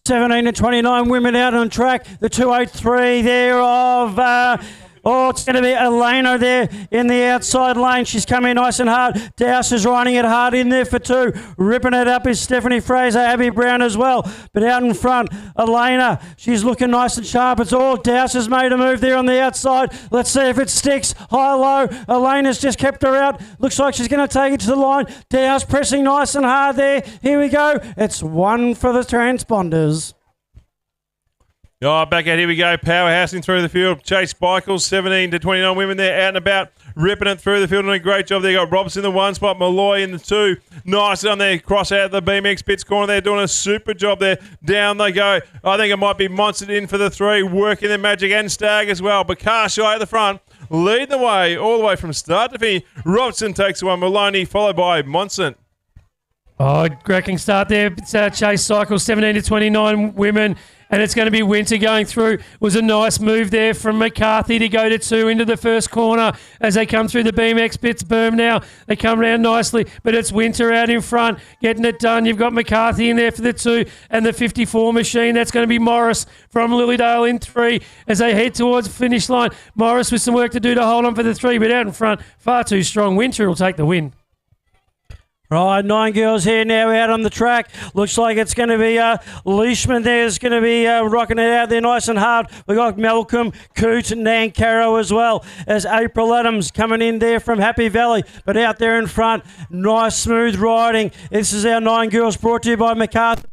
17 to 29 women out on track. The 283 there of... it's going to be Elena there in the outside lane. She's coming nice and hard. Dowse is riding it hard in there for 2. Ripping it up is Stephanie Fraser, Abby Brown as well. But out in front, Elena, she's looking nice and sharp. It's all Dowse has made a move there on the outside. Let's see if it sticks. High-low. Elena's just kept her out. Looks like she's going to take it to the line. Dowse pressing nice and hard there. Here we go. It's 1 for the transponders. Oh, back out, here we go. Powerhousing through the field. Chase Bikel, 17 to 29 women there out and about, ripping it through the field. Doing a great job there. Got Robertson in the 1 spot, Malloy in the 2. Nice on there. Cross out the BMX Bits corner there, doing a super job there. Down they go. I think it might be Monson in for the 3, working their magic, and Stag as well. Bakasha at the front, lead the way all the way from start to finish. Robertson takes the 1. Maloney followed by Monson. Oh, cracking start there. It's Chase Cycle, 17 to 29 women. And it's going to be Winter going through. It was a nice move there from McCarthy to go to 2 into the first corner as they come through the BMX Bits berm now. They come around nicely, but it's Winter out in front getting it done. You've got McCarthy in there for the 2 and the 54 machine. That's going to be Morris from Lilydale in 3 as they head towards the finish line. Morris with some work to do to hold on for the 3, but out in front, far too strong. Winter will take the win. Right, 9 girls here now out on the track. Looks like it's going to be Leishman there's going to be rocking it out there nice and hard. We got Malcolm, Coote, and Nancaro as well as April Adams coming in there from Happy Valley. But out there in front, nice smooth riding. This is our 9 girls brought to you by McCarthy.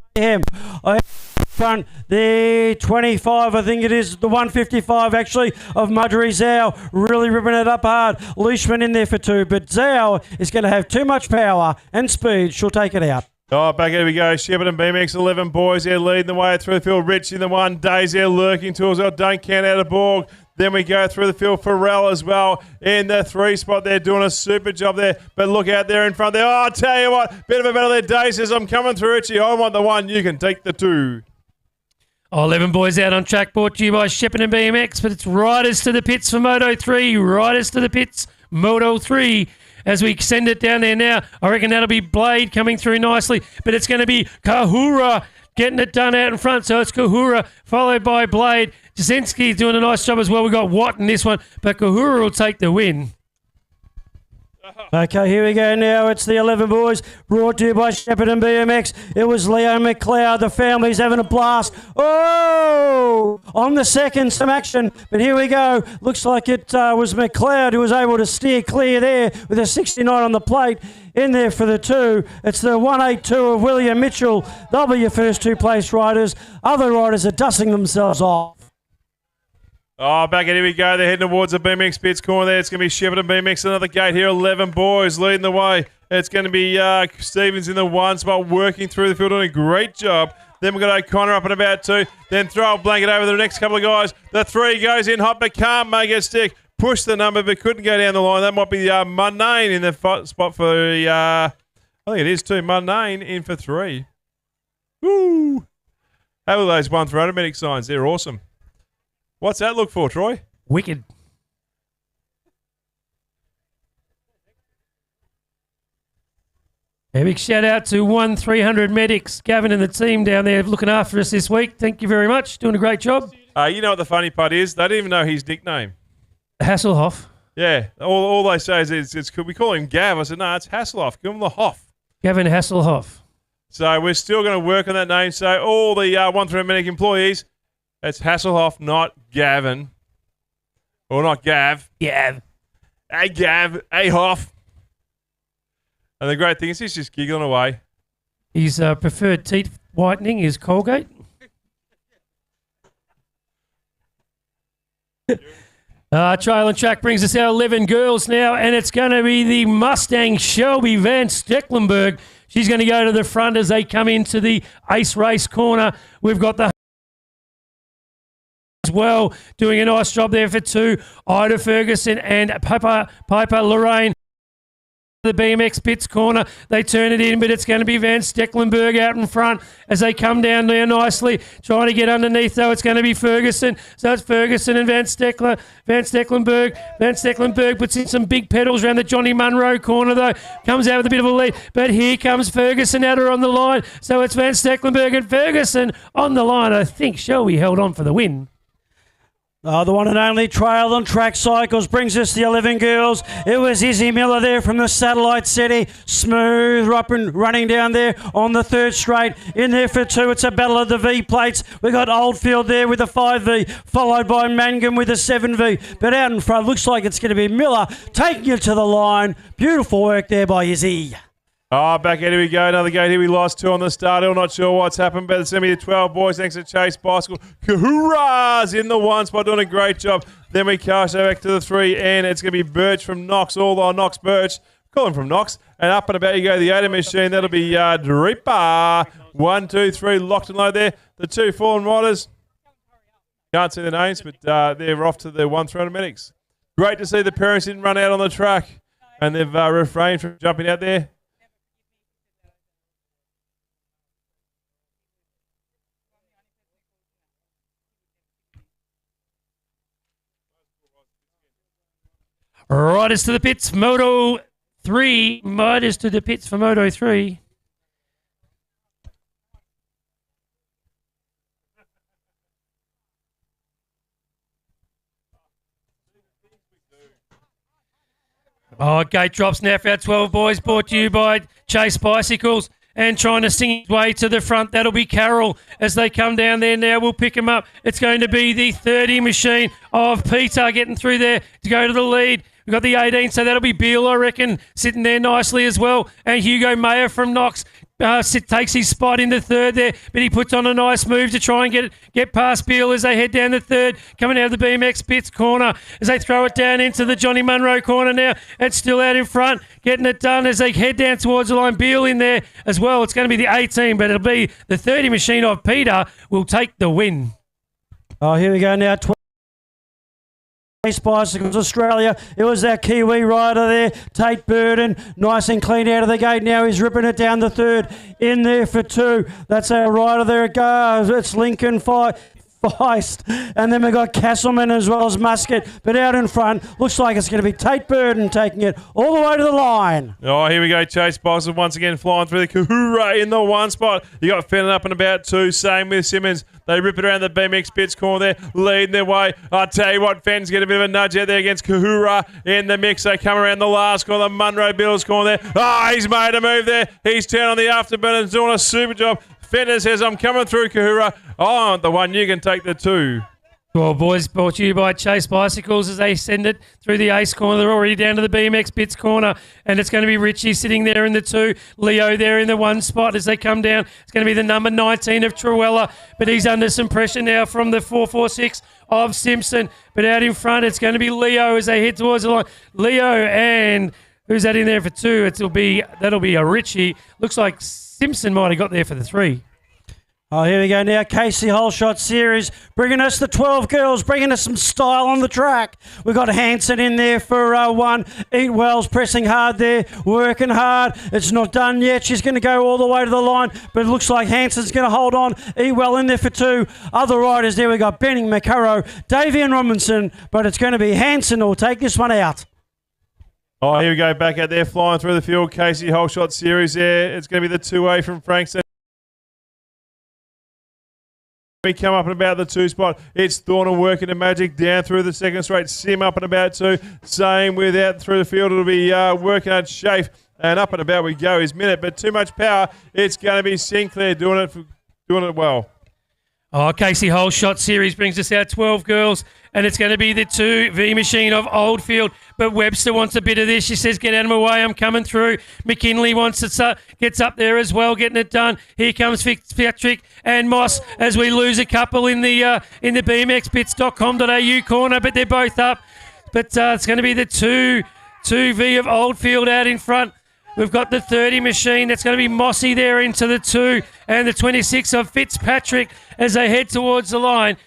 Front, the 25, I think it is, the 155 actually, of Mudgery Zhao, really ripping it up hard. Leishman in there for 2, but Zhao is going to have too much power and speed. She'll take it out. Oh, back here we go. Shepparton BMX, 11 boys there leading the way through the field. Rich in the 1, Days there lurking towards well. Don't count out of Borg. Then we go through the field. Pharrell as well in the 3 spot there, doing a super job there. But look out there in front there. Oh, I'll tell you what, bit of a battle there. Days says, I'm coming through, Richie. I want the 1. You can take the 2. 11 boys out on track, brought to you by Shepparton BMX, but it's Riders to the Pits for Moto 3. Riders to the Pits, Moto 3. As we send it down there now, I reckon that'll be Blade coming through nicely, but it's going to be Kahura getting it done out in front. So it's Kahura followed by Blade. Jasinski's doing a nice job as well. We've got Watt in this one, but Kahura will take the win. Okay, here we go now. It's the 11 boys brought to you by Shepparton BMX. It was Leo McLeod. The family's having a blast. Oh! On the second, some action. But here we go. Looks like it was McLeod who was able to steer clear there with a 69 on the plate. In there for the 2. It's the 182 of William Mitchell. They'll be your first 2 place riders. Other riders are dusting themselves off. Oh, back in here we go. They're heading towards the BMX Bits corner there. It's going to be Shepparton BMX. Another gate here. 11 boys leading the way. It's going to be Stevens in the 1 spot, working through the field, doing a great job. Then we've got O'Connor up and about 2. Then throw a blanket over the next couple of guys. The 3 goes in hot, but can't make it stick. Push the number, but couldn't go down the line. That might be Mundane in the spot for the, I think it is 2. Mundane in for 3. Woo! Have all those 1 through automatic signs. They're awesome. What's that look for, Troy? Wicked. A big shout out to 1300 Medics, Gavin and the team down there looking after us this week. Thank you very much. Doing a great job. You know what the funny part is? They didn't even know his nickname. Hasselhoff. Yeah. All they say is it's we call him Gav. I said, no, it's Hasselhoff. Give him the Hoff. Gavin Hasselhoff. So we're still going to work on that name. So all the 1300 Medic employees, it's Hasselhoff, not Gavin. Or not Gav. Gav. Hey, Gav. Hey, Hoff. And the great thing is he's just giggling away. His preferred teeth whitening is Colgate. Trail and Track brings us our 11 girls now, and it's going to be the Mustang Shelby Van Stecklenburg. She's going to go to the front as they come into the Ace Race corner. We've got the well. Doing a nice job there for 2. Ida Ferguson and Piper Lorraine. The BMX pits corner, they turn it in, but it's going to be Van Stecklenburg out in front as they come down there nicely, trying to get underneath though. It's going to be Ferguson, so it's Ferguson and Van Stecklenburg. Van Stecklenburg puts in some big pedals around the Johnny Munro corner though, comes out with a bit of a lead, but here comes Ferguson out her on the line, so it's Van Stecklenburg and Ferguson on the line. I think Shelby held on for the win. The one and only Trail on Track Cycles brings us the 11 girls. It was Izzy Miller there from the Satellite City. Smooth up and running down there on the 3rd straight. In there for 2. It's a battle of the V plates. We got Oldfield there with a 5V, followed by Mangum with a 7V. But out in front, looks like it's going to be Miller taking it to the line. Beautiful work there by Izzy. Back here we go. Another gate here. We lost 2 on the start. I'm not sure what's happened, but it's going to be the 12 boys thanks to Chase Bicycle. Kahura's in the 1 spot, doing a great job. Then we cast back to the 3, and it's going to be Birch from Knox, all on Knox Birch. Call him from Knox. And up and about you go, the 8 machine. That'll be Dripper. 1, 2, 3, locked and loaded there. The 2 fallen riders. Can't see the names, but they're off to the 1 medics. Great to see the parents didn't run out on the track, and they've refrained from jumping out there. Riders to the pits, Moto 3. Riders to the pits for Moto 3. Gate drops now for our 12 boys, brought to you by Chase Bicycles. And trying to sing his way to the front, that'll be Carroll as they come down there now. We'll pick him up. It's going to be the 30 machine of Peter getting through there to go to the lead. We've got the 18, so that'll be Beale, I reckon, sitting there nicely as well. And Hugo Mayer from Knox takes his spot in the 3rd there, but he puts on a nice move to try and get past Beale as they head down the 3rd, coming out of the BMX pits corner as they throw it down into the Johnny Munro corner now. It's still out in front, getting it done as they head down towards the line. Beale in there as well. It's going to be the 18, but it'll be the 30 machine of Peter will take the win. Here we go now. Bicycles Australia. It was our Kiwi rider there, Tate Burden, nice and clean out of the gate. Now he's ripping it down the 3rd. In there for 2. That's our rider there. It goes. It's Lincoln Feist. And then we've got Castleman as well as Muscat. But out in front, looks like it's going to be Tate Burden taking it all the way to the line. Here we go. Chase Bicycle once again flying through the Kahura in the 1 spot. You got Fenton up and about 2. Same with Simmons. They rip it around the BMX pits corner there, leading their way. I tell you what, Fenn's get a bit of a nudge out there against Kahura in the mix. They come around the last corner, the Munro Bills corner there. He's made a move there. He's turned on the afterburner and doing a super job. Fenton says, I'm coming through, Kahura. I want the 1. You can take the 2. Well, boys, brought to you by Chase Bicycles as they send it through the ace corner. They're already down to the BMX bits corner, and it's going to be Richie sitting there in the 2. Leo there in the 1 spot as they come down. It's going to be the number 19 of Truella, but he's under some pressure now from the 446 of Simpson. But out in front, it's going to be Leo as they head towards the line. Leo, and who's that in there for 2? That'll be a Richie. Looks like Simpson might have got there for the 3. Here we go now. Casey Holeshot Series bringing us the 12 girls, bringing us some style on the track. We've got Hanson in there for 1. Eatwell's pressing hard there, working hard. It's not done yet. She's going to go all the way to the line, but it looks like Hanson's going to hold on. Eatwell in there for 2. Other riders there, we got Benning, McCarrow, Davian Robinson, but it's going to be Hanson who will take this one out. Here we go. Back out there, flying through the field. Casey Holeshot Series there. It's going to be the 2A from Frankston. We come up and about the 2 spot. It's Thornton working the magic down through the 2nd straight. Sim up and about 2. Same with out through the field. It'll be working at Shafe. And up and about we go. His minute, but too much power. It's going to be Sinclair doing it well. Casey Holeshot Series brings us our 12 girls, and it's going to be the 2V machine of Oldfield. But Webster wants a bit of this. She says, get out of my way, I'm coming through. McKinley wants it, gets up there as well, getting it done. Here comes Fitzpatrick and Moss as we lose a couple in the bmxbits.com.au corner, but they're both up. But it's going to be the 2V of Oldfield out in front. We've got the 30 machine. That's going to be Mossy there into the 2 and the 26 of Fitzpatrick as they head towards the line.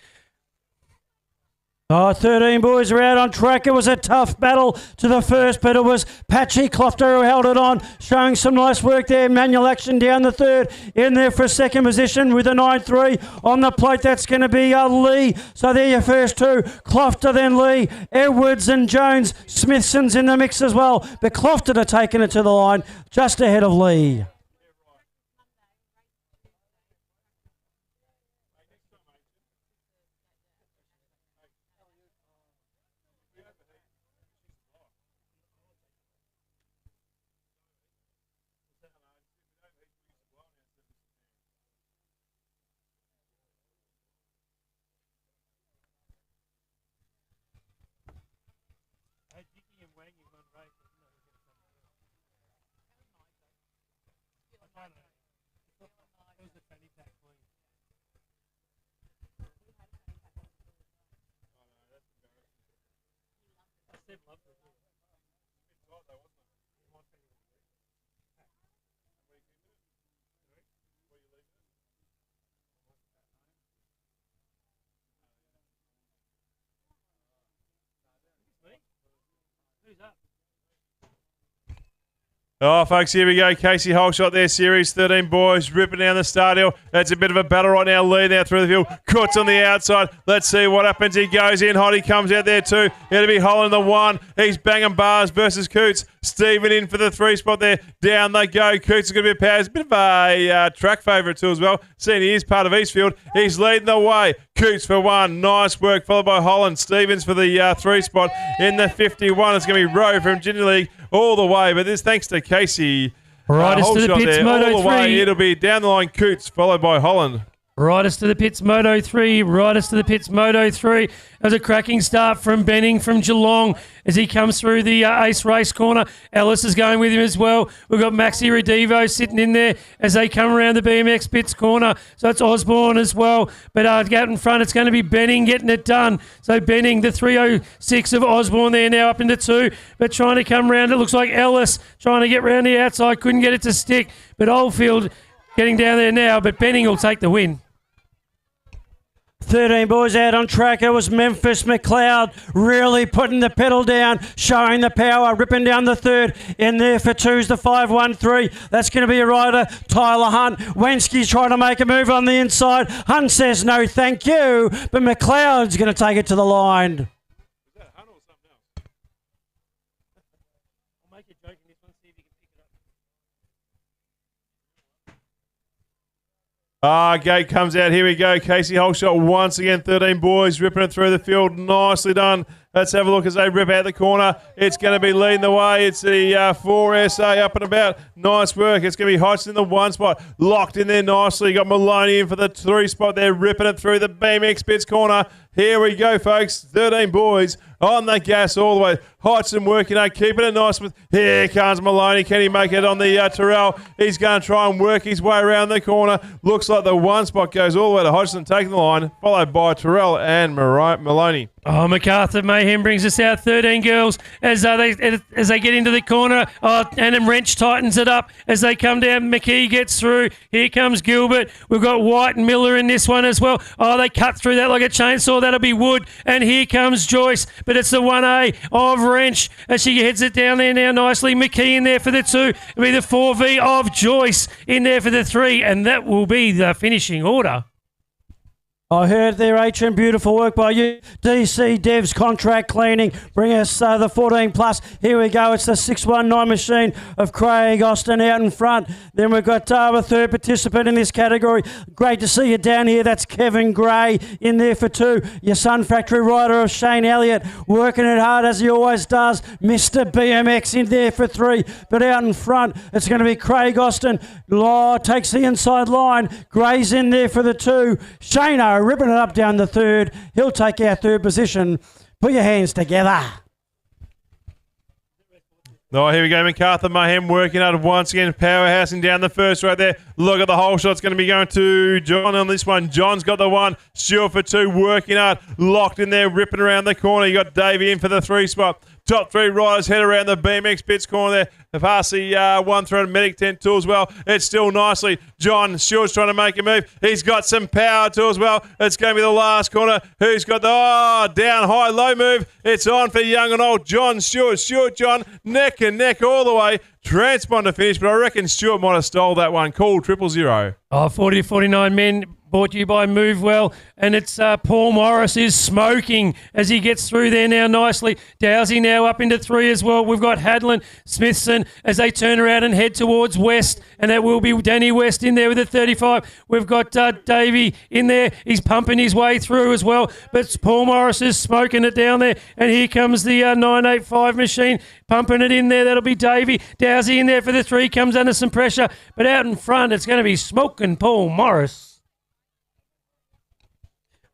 Oh, 13 boys are out on track. It was a tough battle to the first, but it was Patchy Clofter who held it on, showing some nice work there. Manual action down the third, in there for second position with a 9-3 on the plate. That's going to be Lee. So there your first two. Clofter, then Lee, Edwards and Jones. Smithson's in the mix as well, but Clofter to taking it to the line just ahead of Lee. Oh, folks, here we go. Casey Holshot there, Series 13 boys, ripping down the start hill. It's a bit of a battle right now. Lee now through the field. Coots on the outside. Let's see what happens. He goes in hot. He comes out there too. It'll be Holland the one. He's banging bars versus Coots. Stephen in for the 3 spot there. Down they go. Coots is going to be a power. It's a bit of a track favourite too as well. Seeing he is part of Eastfield. He's leading the way. Coots for 1. Nice work. Followed by Holland. Stevens for the 3 spot in the 51. It's going to be Rowe from Junior League all the way. But this thanks to Casey. Riders to the pits, there, Moto all the way. 3. It'll be down the line Coots, followed by Holland. Riders to the pits, Moto 3. Riders to the pits, Moto 3. There's a cracking start from Benning from Geelong as he comes through the Ace race corner. Ellis is going with him as well. We've got Maxi Redivo sitting in there as they come around the BMX pits corner. So it's Osborne as well. But out in front, it's going to be Benning getting it done. So Benning, the 306 of Osborne there now up into 2. But trying to come around, it looks like Ellis trying to get round the outside. Couldn't get it to stick. But Oldfield getting down there now. But Benning will take the win. 13 boys out on track. It was Memphis McLeod really putting the pedal down, showing the power, ripping down the third. In there for 2's the 513. That's going to be a rider, Tyler Hunt. Wensky's trying to make a move on the inside. Hunt says no thank you, but McLeod's going to take it to the line. Gate comes out. Here we go. Casey Holshot once again. 13 boys ripping it through the field. Nicely done. Let's have a look as they rip out the corner. It's going to be leading the way. It's the 4SA up and about. Nice work. It's going to be Hodgson in the 1 spot. Locked in there nicely. Got Maloney in for the 3 spot there. Ripping it through the BMX pits corner. Here we go, folks. 13 boys on the gas all the way. Hodgson working out, keeping it nice. Here comes Maloney. Can he make it on the Terrell? He's going to try and work his way around the corner. Looks like the 1 spot goes all the way to Hodgson, taking the line, followed by Terrell and Maloney. Oh, MacArthur Mayhem brings us out 13 girls as they get into the corner. Oh, and then Wrench tightens it up as they come down. McKee gets through. Here comes Gilbert. We've got White and Miller in this one as well. Oh, they cut through that like a chainsaw. That'll be Wood. And here comes Joyce. But it's the 1A of Wrench as she heads it down there now nicely. McKee in there for the 2. It'll be the 4V of Joyce in there for the 3. And that will be the finishing order. I heard there, H&M, beautiful work by you. DC Devs Contract Cleaning. Bring us the 14 plus. Here we go. It's the 619 machine of Craig Austin out in front. Then we've got a third participant in this category. Great to see you down here. That's Kevin Gray in there for 2. Your Sun Factory rider of Shane Elliott working it hard as he always does. Mr. BMX in there for 3. But out in front, it's going to be Craig Austin. Takes the inside line. Gray's in there for the 2. Shane ripping it up down the 3rd. He'll take our 3rd position. Put your hands together. Oh, here we go. MacArthur Mayhem working out once again. Powerhousing down the 1st right there. Look at the whole shot. It's going to be going to John on this one. John's got the one. Stewart for two. Working hard. Locked in there. Ripping around the corner. You got Davey in for the 3 spot. Top 3 riders head around the BMX bits corner there. The past the 1 through Medic 10 2 as well. It's still nicely. John Stewart's trying to make a move. He's got some power too as well. It's going to be the last corner. Who's got the down high low move? It's on for young and old John Stewart. Stewart John neck and neck all the way. Transpond to finish, but I reckon Stewart might have stole that one. Cool 000. 40 to 49 men. Brought to you by Move Well, and it's Paul Morris is smoking as he gets through there now nicely. Dowsey now up into 3 as well. We've got Hadlin, Smithson as they turn around and head towards West, and that will be Danny West in there with a 35. We've got Davey in there. He's pumping his way through as well, but Paul Morris is smoking it down there, and here comes the 985 machine pumping it in there. That'll be Davey. Dowsey in there for the 3, comes under some pressure, but out in front it's going to be smoking Paul Morris.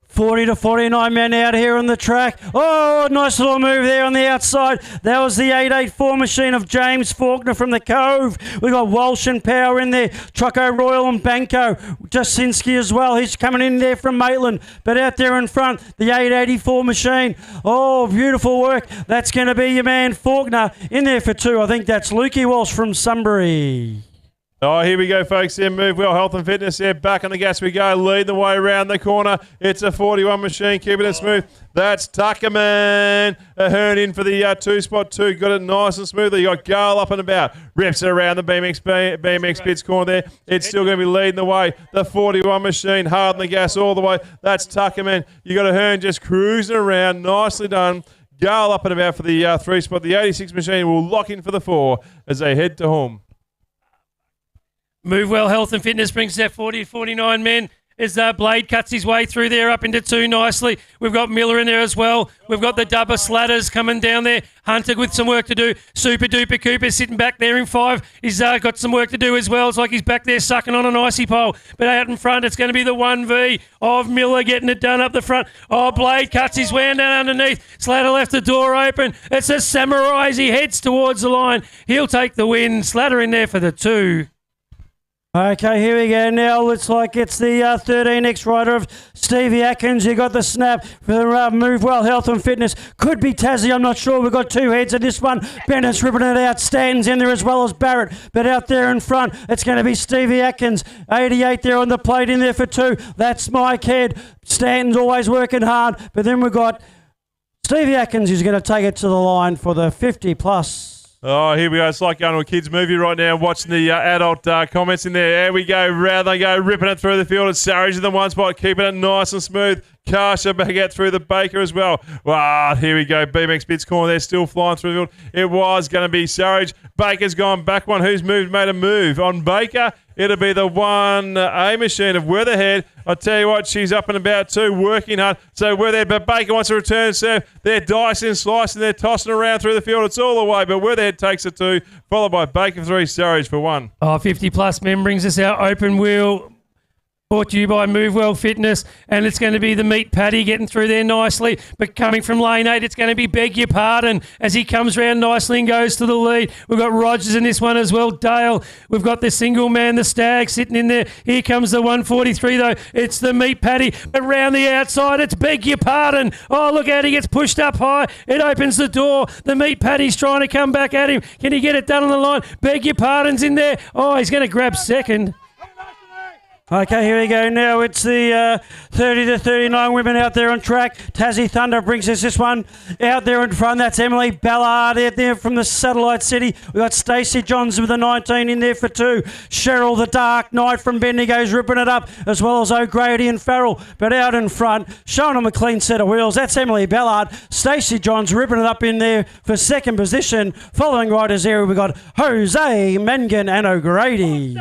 40 to 49 men out here on the track. Oh, nice little move there on the outside. That was the 884 machine of James Faulkner from the Cove. We got Walsh and Power in there. Trucko Royal and Banco. Jasinski as well. He's coming in there from Maitland. But out there in front, the 884 machine. Oh, beautiful work. That's going to be your man Faulkner in there for 2. I think that's Lukey Walsh from Sunbury. Oh, here we go, folks. There, Move Well Health and Fitness there. Back on the gas we go. Lead the way around the corner. It's a 41 machine, keeping it smooth. That's Tuckerman. Ahern in for the 2 spot 2. Got it nice and smoothly. You got Gale up and about. Rips it around the BMX pits corner there. It's still going to be leading the way. The 41 machine, hard on the gas all the way. That's Tuckerman. You got Ahern just cruising around. Nicely done. Gale up and about for the 3 spot. The 86 machine will lock in for the 4 as they head to home. Move Well Health and Fitness brings that 40 to 49 men as Blade cuts his way through there up into 2 nicely. We've got Miller in there as well. We've got the Dubber Slatters coming down there. Hunter with some work to do. Super Duper Cooper sitting back there in 5. He's got some work to do as well. It's like he's back there sucking on an icy pole. But out in front, it's going to be the 1V of Miller getting it done up the front. Oh, Blade cuts his way down underneath. Slatter left the door open. It's a Samurai as he heads towards the line. He'll take the win. Slatter in there for the 2. Okay, here we go now. Looks like it's the 13X rider of Stevie Atkins. You got the snap for Move Well Health and Fitness. Could be Tassie, I'm not sure. We've got 2 heads in this one. Bennett's ripping it out. Stanton's in there as well as Barrett. But out there in front, it's going to be Stevie Atkins. 88 there on the plate in there for 2. That's Mike Head. Stanton's always working hard. But then we've got Stevie Atkins who's going to take it to the line for the 50 plus. Oh, here we go. It's like going to a kids' movie right now, watching the adult comments in there. There we go. Round they go, ripping it through the field. It's Sarge in the 1 spot, keeping it nice and smooth. Karsha back out through the Baker as well. Wow, here we go. BMX Bits corner there, still flying through the field. It was going to be Sarge. Baker's gone back one. Who's made a move? On Baker, it'll be the 1A machine of Weatherhead. I tell you what, she's up and about too, working hard. So Weatherhead, but Baker wants to return serve. They're dicing, slicing, they're tossing around through the field. It's all the way, but Weatherhead takes it 2, followed by Baker for 3, Sarge for 1. 50 plus men brings us our open wheel. Brought to you by Move Well Fitness, and it's going to be the Meat Paddy getting through there nicely. But coming from lane 8, it's going to be Beg Your Pardon as he comes round nicely and goes to the lead. We've got Rogers in this one as well. Dale. We've got the single man, the Stag, sitting in there. Here comes the 143 though. It's the Meat Paddy. But round the outside, it's Beg Your Pardon. Oh, look out! He gets pushed up high. It opens the door. The Meat Paddy's trying to come back at him. Can he get it done on the line? Beg Your Pardon's in there. Oh, he's going to grab second. Okay, here we go now. It's the 30 to 39 women out there on track. Tassie Thunder brings us this one out there in front. That's Emily Ballard out there from the Satellite City. We've got Stacey Johns with a 19 in there for 2. Cheryl the Dark Knight from Bendigo's ripping it up, as well as O'Grady and Farrell. But out in front, showing them a clean set of wheels, that's Emily Ballard. Stacey Johns ripping it up in there for 2nd position. Following riders there, we've got Jose Mengen and O'Grady.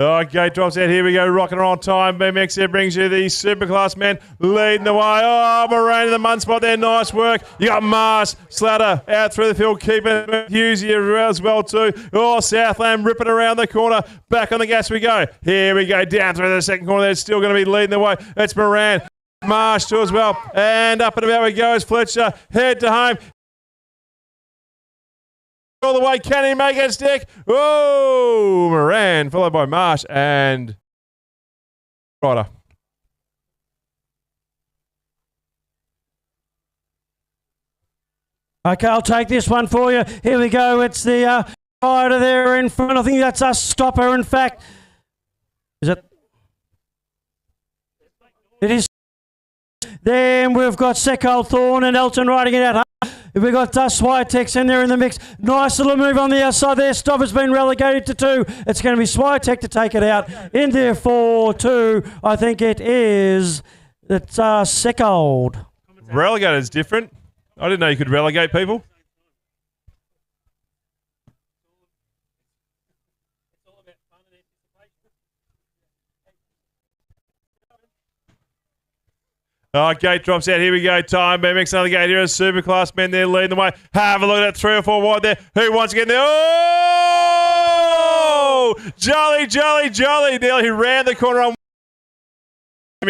Oh, gate drops out. Here we go. Rocking her on time. BMX there brings you the Superclass men leading the way. Oh, Moraine in the mud spot there. Nice work. You got Mars, Slatter out through the field. Keeping it. Hughes here as well too. Oh, Southland ripping around the corner. Back on the gas we go. Here we go. Down through the second corner. They're still going to be leading the way. It's Moran. Marsh too as well. And up and about we goes Fletcher. Head to home. All the way, can he make it stick? Oh, Moran, followed by Marsh and Ryder. Okay, I'll take this one for you. Here we go. It's the rider there in front. I think that's a stopper, in fact. Is it? It is. Then we've got Secol Thorne and Elton riding it out. We've got Swiatek in there in the mix. Nice little move on the outside there. Stopper's been relegated to 2. It's going to be Swiatek to take it out. In there for 2. I think it's Secold. Relegated is different. I didn't know you could relegate people. Oh, gate drops out. Here we go. Time BMX, another gate here. A Superclass men there leading the way. Have a look at that 3 or 4 wide there. Who wants to get in there? Oh! Jolly, jolly, jolly. Nearly ran the corner on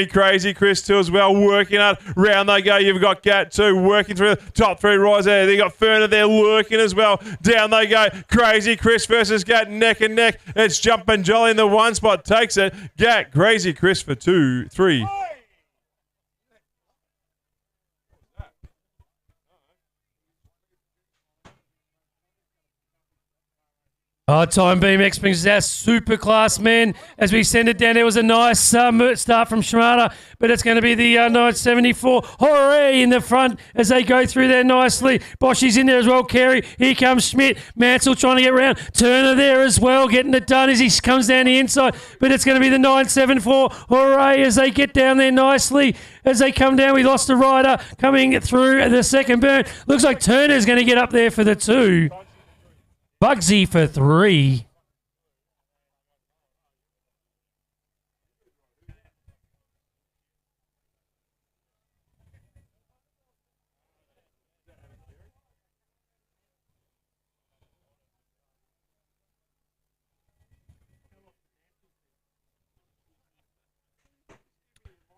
Crazy Chris too as well, working hard. Round they go. You've got Gat too, working through the top 3 riders there. They got Ferner there lurking as well. Down they go. Crazy Chris versus Gat, neck and neck. It's Jumping Jolly in the 1 spot. Takes it. Gat, Crazy Chris for 2, 3. Time BMX brings our Superclass men as we send it down. There was a nice start from Shimada, but it's going to be the 974 Hooray in the front as they go through there nicely. Boshy's in there as well. Carey, here comes Schmidt. Mansell trying to get around. Turner there as well, getting it done as he comes down the inside, but it's going to be the 974 Hooray as they get down there nicely. As they come down, we lost a rider coming through the second burn. Looks like Turner's going to get up there for the 2. Bugsy for 3.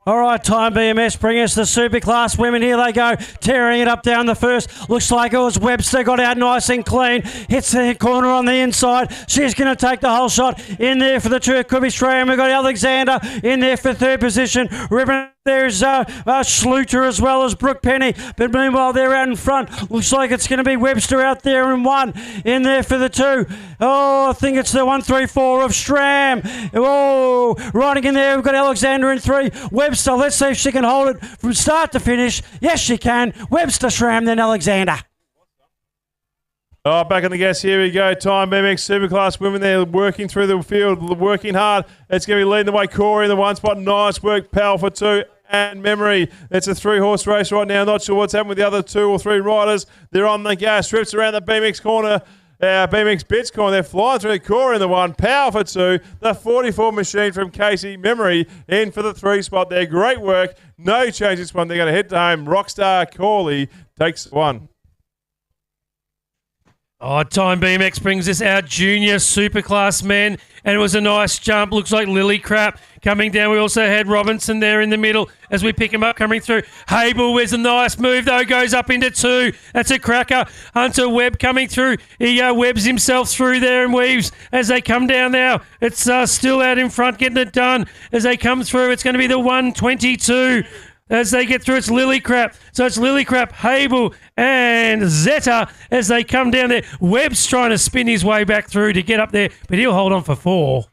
All right, Time BMS bring us the Superclass women. Here they go, tearing it up down the first. Looks like it was Webster, got out nice and clean. Hits the corner on the inside. She's going to take the whole shot. In there for the 2, it could be Strahan. We've got Alexander in there for 3rd position. Ribbon. There's Schluter as well as Brooke Penny. But meanwhile, they're out in front. Looks like it's going to be Webster out there in 1. In there for the 2. Oh, I think it's the 134 of Stram. Oh, riding in there, we've got Alexander in 3. Webster, let's see if she can hold it from start to finish. Yes, she can. Webster, Stram, then Alexander. Oh, back on the gas. Here we go. Time BMX Superclass women there working through the field, working hard. It's going to be leading the way. Corey in the 1 spot. Nice work. Powell for 2. And Memory. It's a 3-horse race right now. Not sure what's happened with the other 2 or 3 riders. They're on the gas. Rips around the BMX corner. BMX Bits corner. They're flying through. Corey in the 1. Powell for 2. The 44 machine from Casey. Memory in for the 3 spot there. Great work. No change this one. They're going to head to home. Rockstar Corley takes 1. Time BMX brings us our junior Superclass men, and it was a nice jump. Looks like Lily Crap coming down. We also had Robinson there in the middle as we pick him up coming through. Hable with a nice move, though, goes up into 2. That's a cracker. Hunter Webb coming through. He webs himself through there and weaves as they come down now. It's still out in front getting it done as they come through. It's going to be the 122. As they get through, it's Lily Crap. So it's Lily Crap, Hable, and Zeta as they come down there. Webb's trying to spin his way back through to get up there, but he'll hold on for 4.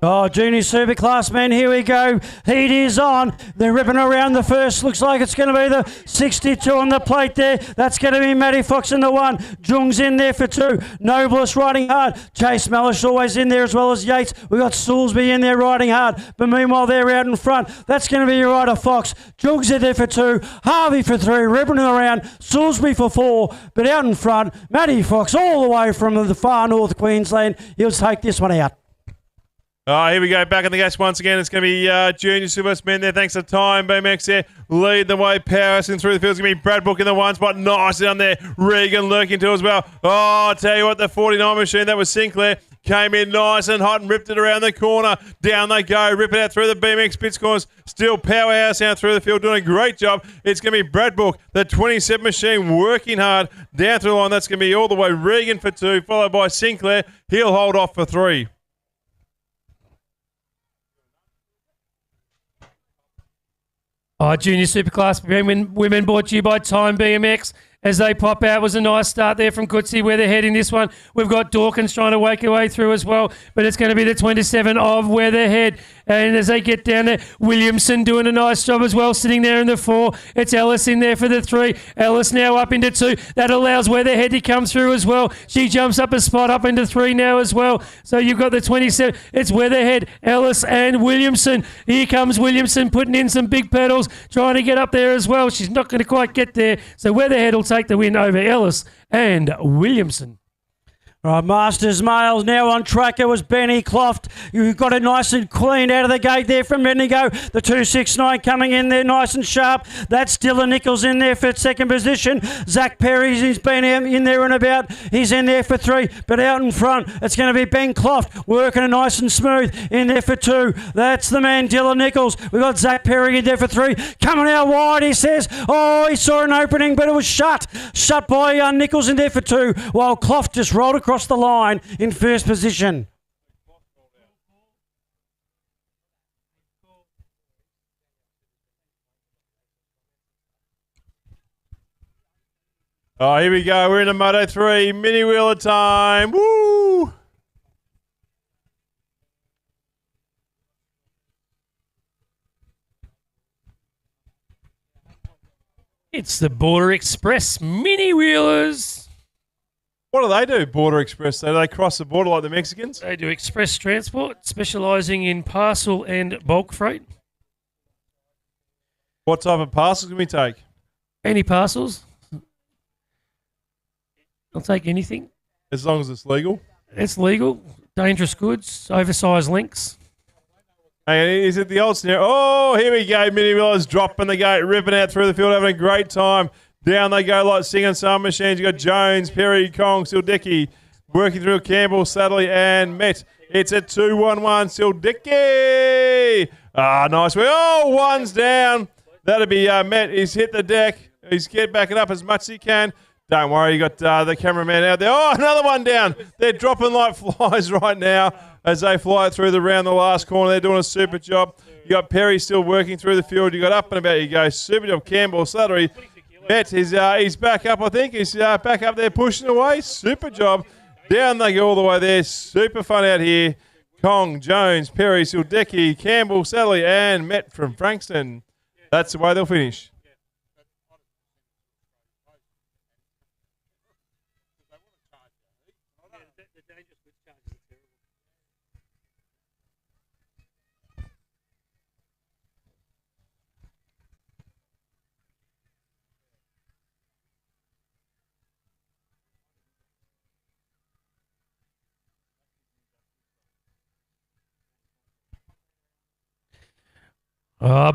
Oh, junior Superclass men, here we go. Heat is on. They're ripping around the first. Looks like it's going to be the 62 on the plate there. That's going to be Matty Fox in the 1. Jung's in there for 2. Noblest riding hard. Chase Mellish always in there as well as Yates. We've got Soulsby in there riding hard. But meanwhile, they're out in front. That's going to be your rider Fox. Jung's in there for 2. Harvey for 3. Ripping around. Soulsby for 4. But out in front, Matty Fox all the way from the far north Queensland. He'll take this one out. Here we go. Back in the gas once again. It's going to be Junior Supersmen there. Thanks to Time BMX there. Lead the way. Powerhouse in through the field. It's going to be Brad Book in the one spot. Nice down there. Regan lurking too as well. Oh, I'll tell you what, the 49 machine, that was Sinclair, came in nice and hot and ripped it around the corner. Down they go. Rip it out through the BMX pits corners. Still Powerhouse out through the field doing a great job. It's going to be Brad Book, the 27 machine, working hard down through the line. That's going to be all the way Regan for 2, followed by Sinclair. He'll hold off for 3. Junior Superclass women brought to you by Time BMX. As they pop out, was a nice start there from Coetzee where they're heading this one. We've got Dawkins trying to wake her way through as well, but it's going to be the 27 of Weatherhead. And as they get down there, Williamson doing a nice job as well, sitting there in the 4. It's Ellis in there for the 3. Ellis now up into 2. That allows Weatherhead to come through as well. She jumps up a spot up into 3 now as well. So you've got the 27. It's Weatherhead, Ellis and Williamson. Here comes Williamson putting in some big pedals, trying to get up there as well. She's not going to quite get there. So Weatherhead will take the win over Ellis and Williamson. Right, Masters Males now on track. It was Benny Cloft. You got it nice and clean out of the gate there from Bendigo. The 269 coming in there nice and sharp. That's Dylan Nichols in there for second position. Zach Perry's he's been in there and about. He's in there for 3, but out in front it's going to be Ben Cloft working it nice and smooth in there for 2. That's the man Dylan Nichols. We've got Zach Perry in there for 3. Coming out wide, he says. Oh, he saw an opening, but it was shut. Shut by Nichols in there for 2, while Cloft just rolled across the line in first position. Here we go. We're in a Moto 3 mini wheeler time. Woo! It's the Border Express mini wheelers. What do they do, Border Express? Do they cross the border like the Mexicans? They do express transport, specialising in parcel and bulk freight. What type of parcels can we take? Any parcels? I'll take anything. As long as it's legal. It's legal. Dangerous goods, oversized links. Hey, is it the old scenario? Oh, here we go. Mini wheelers dropping the gate, ripping out through the field, having a great time. Down they go like singing some machines. You got Jones, Perry, Kong, Sildicki working through Campbell, Sadley, and Met. It's a 2-1-1. Sildicki. Nice. Oh, one's down. That'll be Met. He's hit the deck. He's get backing up as much as he can. Don't worry, you got the cameraman out there. Oh, another one down. They're dropping like flies right now as they fly through the last corner. They're doing a super job. You got Perry still working through the field. You got up and about. You go. Super job, Campbell, Slattery. Bet he's back up, I think. He's back up there pushing away. Super job. Down they go all the way there. Super fun out here. Kong, Jones, Perry, Sildecki, Campbell, Sally, and Met from Frankston. That's the way they'll finish.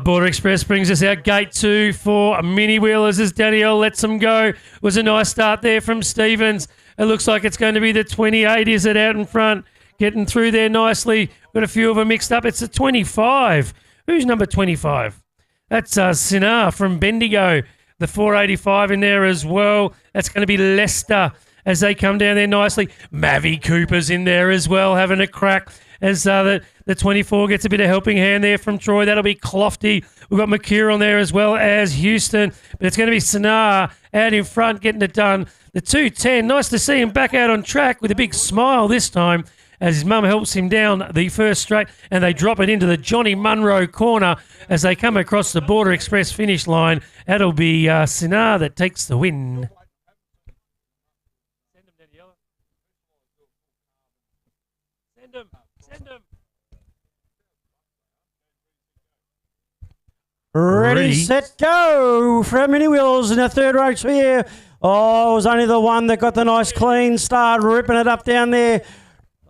Border Express brings us out gate 2 for mini wheelers as Danielle lets them go. It was a nice start there from Stevens. It looks like it's going to be the 28, is it, out in front? Getting through there nicely. Got a few of them mixed up. It's the 25. Who's number 25? That's Sinar from Bendigo. The 485 in there as well. That's going to be Leicester as they come down there nicely. Mavi Cooper's in there as well, having a crack. As the 24 gets a bit of helping hand there from Troy. That'll be Clofty. We've got McCure on there as well as Houston. But it's going to be Sinar out in front getting it done. The 210, nice to see him back out on track with a big smile this time as his mum helps him down the first straight and they drop it into the Johnny Munro corner as they come across the Border Express finish line. That'll be Sinar that takes the win. Ready, set, go from Mini Wheels in the third race here. Oh, it was only the one that got the nice clean start, ripping it up down there.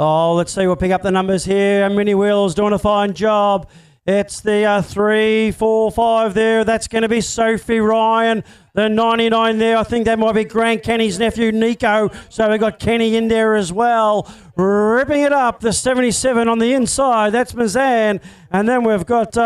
Oh, let's see. We'll pick up the numbers here. Mini Wheelers doing a fine job. It's the 3, 4, 5 there. That's going to be Sophie Ryan. The 99 there. I think that might be Grant Kenny's nephew, Nico. So we've got Kenny in there as well. Ripping it up. The 77 on the inside. That's Mazan. And then we've got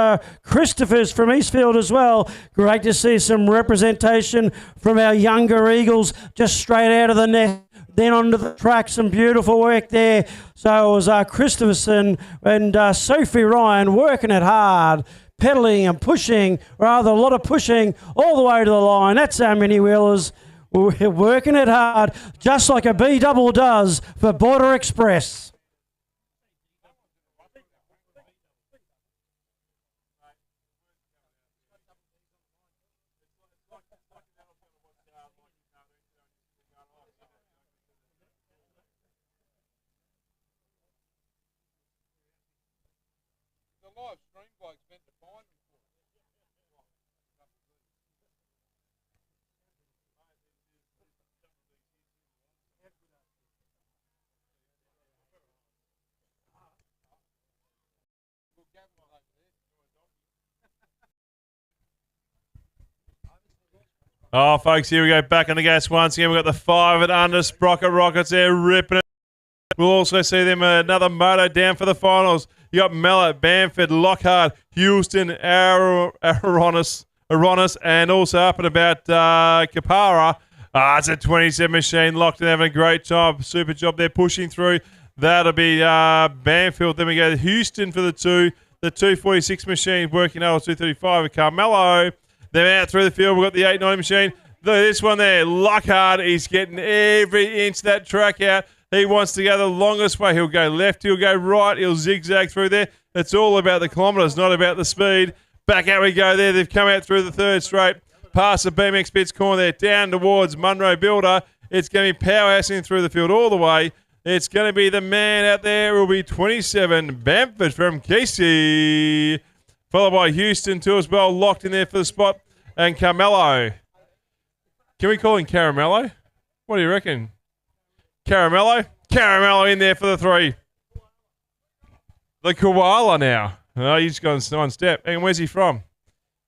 Christopher's from Eastfield as well. Great to see some representation from our younger Eagles just straight out of the net. Then onto the track, some beautiful work there. So it was Christopherson and Sophie Ryan working it hard, pedaling and pushing, rather a lot of pushing all the way to the line. That's our mini wheelers working it hard, just like a B double does for Border Express. Live stream bloke's meant to find me for Oh, folks, here we go. Back on the gas once again. We've got the 5 and under Sprocket Rockets there ripping it. We'll also see them another moto down for the finals. You got Mallet, Bamford, Lockhart, Houston, Aronis, and also up and about Kapara. It's a 27 machine locked and having a great job. Super job there pushing through. That'll be Bamfield. Then we go to Houston for the 2. The 246 machine working out 235 with Carmelo. Then out through the field, we've got the 890 machine. This one there, Lockhart, he's getting every inch of that track out. He wants to go the longest way. He'll go left, he'll go right, he'll zigzag through there. It's all about the kilometres, not about the speed. Back out we go there. They've come out through the third straight. Past the BMX Bits corner there, down towards Munro Builder. It's going to be powerhousing through the field all the way. It's going to be the man out there. It will be 27, Bamford from Casey. Followed by Houston too as well, locked in there for the spot. And Carmelo. Can we call him Caramello? What do you reckon? Caramello? Caramello in there for the 3. The koala now. Oh, he's gone one step. And where's he from?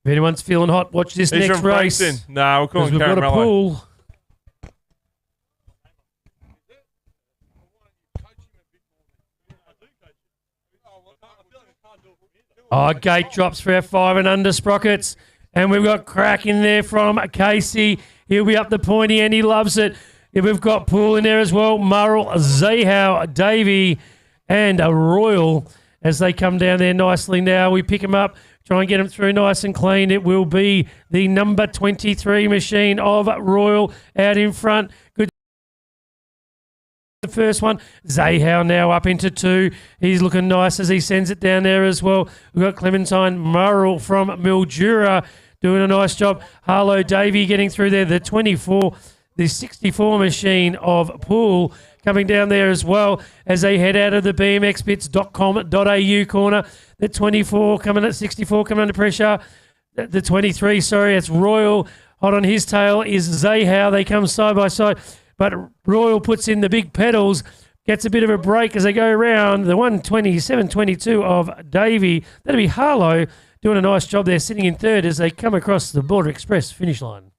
If anyone's feeling hot, watch this He's next from race. Frankston. No, we'll call him We've got a Caramello. pool. Gate drops for our 5 and under sprockets. And we've got crack in there from Casey. He'll be up the pointy and he loves it. We've got Pool in there as well. Murrell, Zahau, Davey, and a Royal as they come down there nicely now. We pick them up, try and get them through nice and clean. It will be the number 23 machine of Royal out in front. Good. The first one, Zahau now up into 2. He's looking nice as he sends it down there as well. We've got Clementine Murrell from Mildura doing a nice job. Harlow Davey getting through there. The 24, the 64 machine of Pool coming down there as well as they head out of the bmxbits.com.au corner. The 24 coming at 64 coming under pressure. The 23, sorry, it's Royal. Hot on his tail is Zahau. They come side by side. But Royal puts in the big pedals, gets a bit of a break as they go around. The 127.22 of Davey. That'll be Harlow doing a nice job there, sitting in third as they come across the Border Express finish line.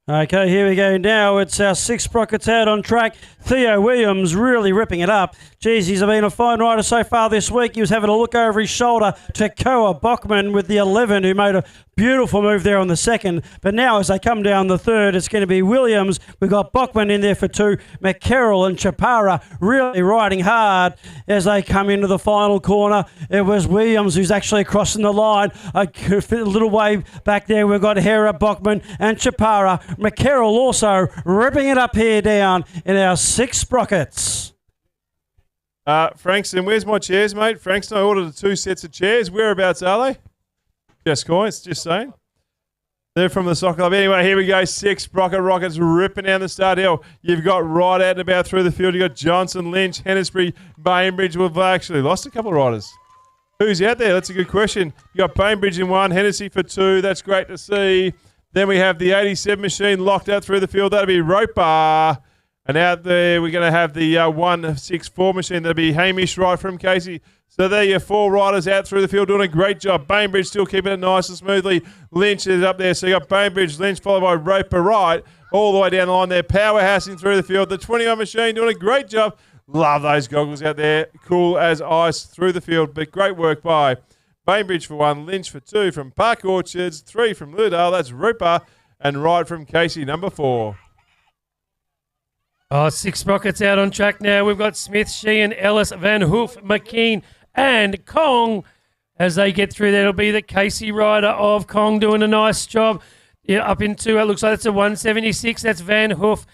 Okay, here we go now. It's our 6 sprockets out on track. Theo Williams really ripping it up. Geez, he's been a fine rider so far this week. He was having a look over his shoulder to Koa Bockman with the 11, who made a beautiful move there on the second. But now as they come down the third, it's going to be Williams. We've got Bockman in there for 2. McCarroll and Chapara really riding hard as they come into the final corner. It was Williams who's actually crossing the line. A little way back there, we've got Hera, Bockman and Chapara. McCarroll also ripping it up here down in our 6 sprockets. Frankston, where's my chairs, mate? Frankston, I ordered 2 sets of chairs. Whereabouts are they? Just coins, just saying. They're from the soccer club. Anyway, here we go. 6 Sprocket Rockets ripping down the start hill. You've got right out and about through the field. You've got Johnson, Lynch, Hennesbury, Bainbridge. We've actually lost a couple of riders. Who's out there? That's a good question. You got Bainbridge in 1, Hennessy for 2. That's great to see. Then we have the 87 machine locked out through the field. That'll be Roper. And out there, we're going to have the 164 machine. That'll be Hamish right from Casey. So there your 4 riders out through the field doing a great job. Bainbridge still keeping it nice and smoothly. Lynch is up there. So you got Bainbridge, Lynch followed by Roper Wright all the way down the line there. Powerhousing through the field. The 21 machine doing a great job. Love those goggles out there. Cool as ice through the field. But great work by Bainbridge for 1, Lynch for 2 from Park Orchards, 3 from Lilydale. That's Roper and Wright from Casey, number 4. Oh, 6 sprockets out on track now. We've got Smith, Sheehan, Ellis, Van Hoof, McKean, and Kong. As they get through, that'll be the Casey rider of Kong doing a nice job. Yeah, up into it looks like it's a 176. That's Van Hoof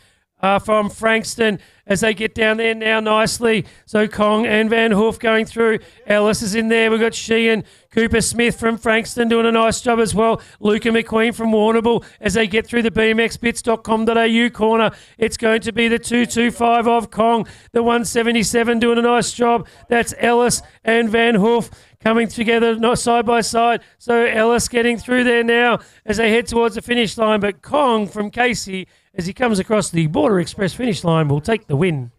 from Frankston as they get down there now nicely. So Kong and Van Hoof going through. Ellis is in there. We've got Sheehan, Cooper Smith from Frankston doing a nice job as well. Luca McQueen from Warrnambool as they get through the bmxbits.com.au corner. It's going to be the 225 of Kong. The 177 doing a nice job. That's Ellis and Van Hoof coming together not side by side. So Ellis getting through there now as they head towards the finish line. But Kong from Casey, as he comes across the Border Express finish line, will take the win.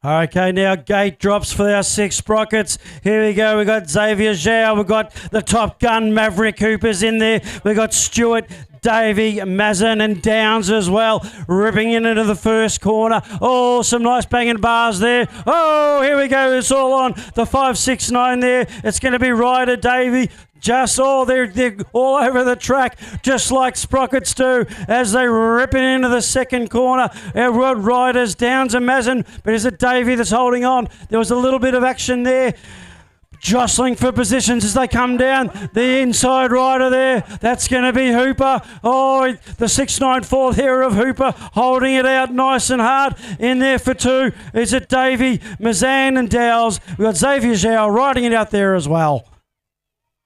Okay, now gate drops for our 6 sprockets. Here we go. We've got Xavier Zhao. We've got the Top Gun Maverick Coopers in there. We've got Stewart, Davey, Mazin and Downs as well, ripping into the first corner. Oh, some nice banging bars there. Oh, here we go. It's all on the 569 there. It's going to be Ryder, Davey. Just, they're all over the track, just like sprockets do, as they rip it into the second corner. Our riders, Downs and Mazin, but is it Davey that's holding on? There was a little bit of action there. Jostling for positions as they come down. The inside rider there, that's going to be Hooper. Oh, the 694 there of Hooper holding it out nice and hard. In there for 2. Is it Davey, Mazan and Dowles? We've got Xavier Zhao riding it out there as well.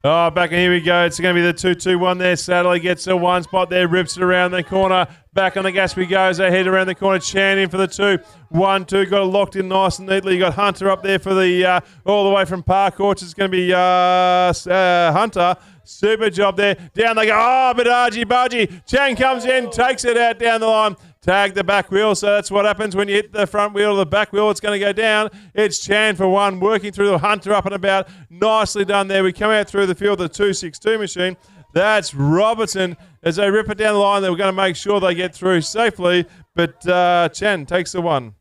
Oh, back in here we go. It's going to be the 221 there. Sadly gets a 1 spot there, rips it around the corner. Back on the gas we go as they head around the corner. Chan in for the 2. 1, 2. Got it locked in nice and neatly. You got Hunter up there for the all the way from Park Orchard. It's going to be Hunter. Super job there. Down they go. Oh, but argy-bargy. Chan comes in, takes it out down the line. Tag the back wheel, so that's what happens when you hit the front wheel or the back wheel. It's going to go down. It's Chan for 1, working through the Hunter up and about. Nicely done there. We come out through the field, the 262 machine. That's Robertson. As they rip it down the line, they were going to make sure they get through safely, but Chan takes the 1.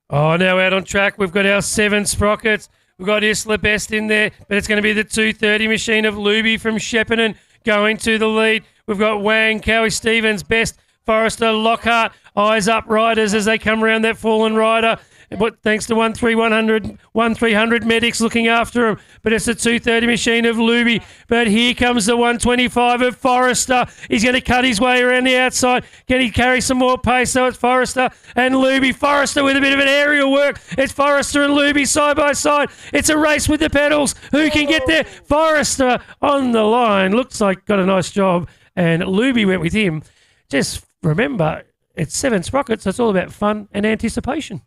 Oh, now out on track, we've got our 7 sprockets. We've got Isla Best in there, but it's going to be the 230 machine of Luby from Shepparton going to the lead. We've got Wang, Cowie Stevens, Best, Forrester, Lockhart, eyes up riders as they come around that fallen rider. But thanks to 1300 medics looking after him. But it's a 230 machine of Luby. But here comes the 125 of Forrester. He's going to cut his way around the outside. Can he carry some more pace? So it's Forrester and Luby. Forrester with a bit of an aerial work. It's Forrester and Luby side by side. It's a race with the pedals. Who can get there? Forrester on the line. Looks like got a nice job. And Luby went with him. Just remember, it's 7 sprockets. So it's all about fun and anticipation.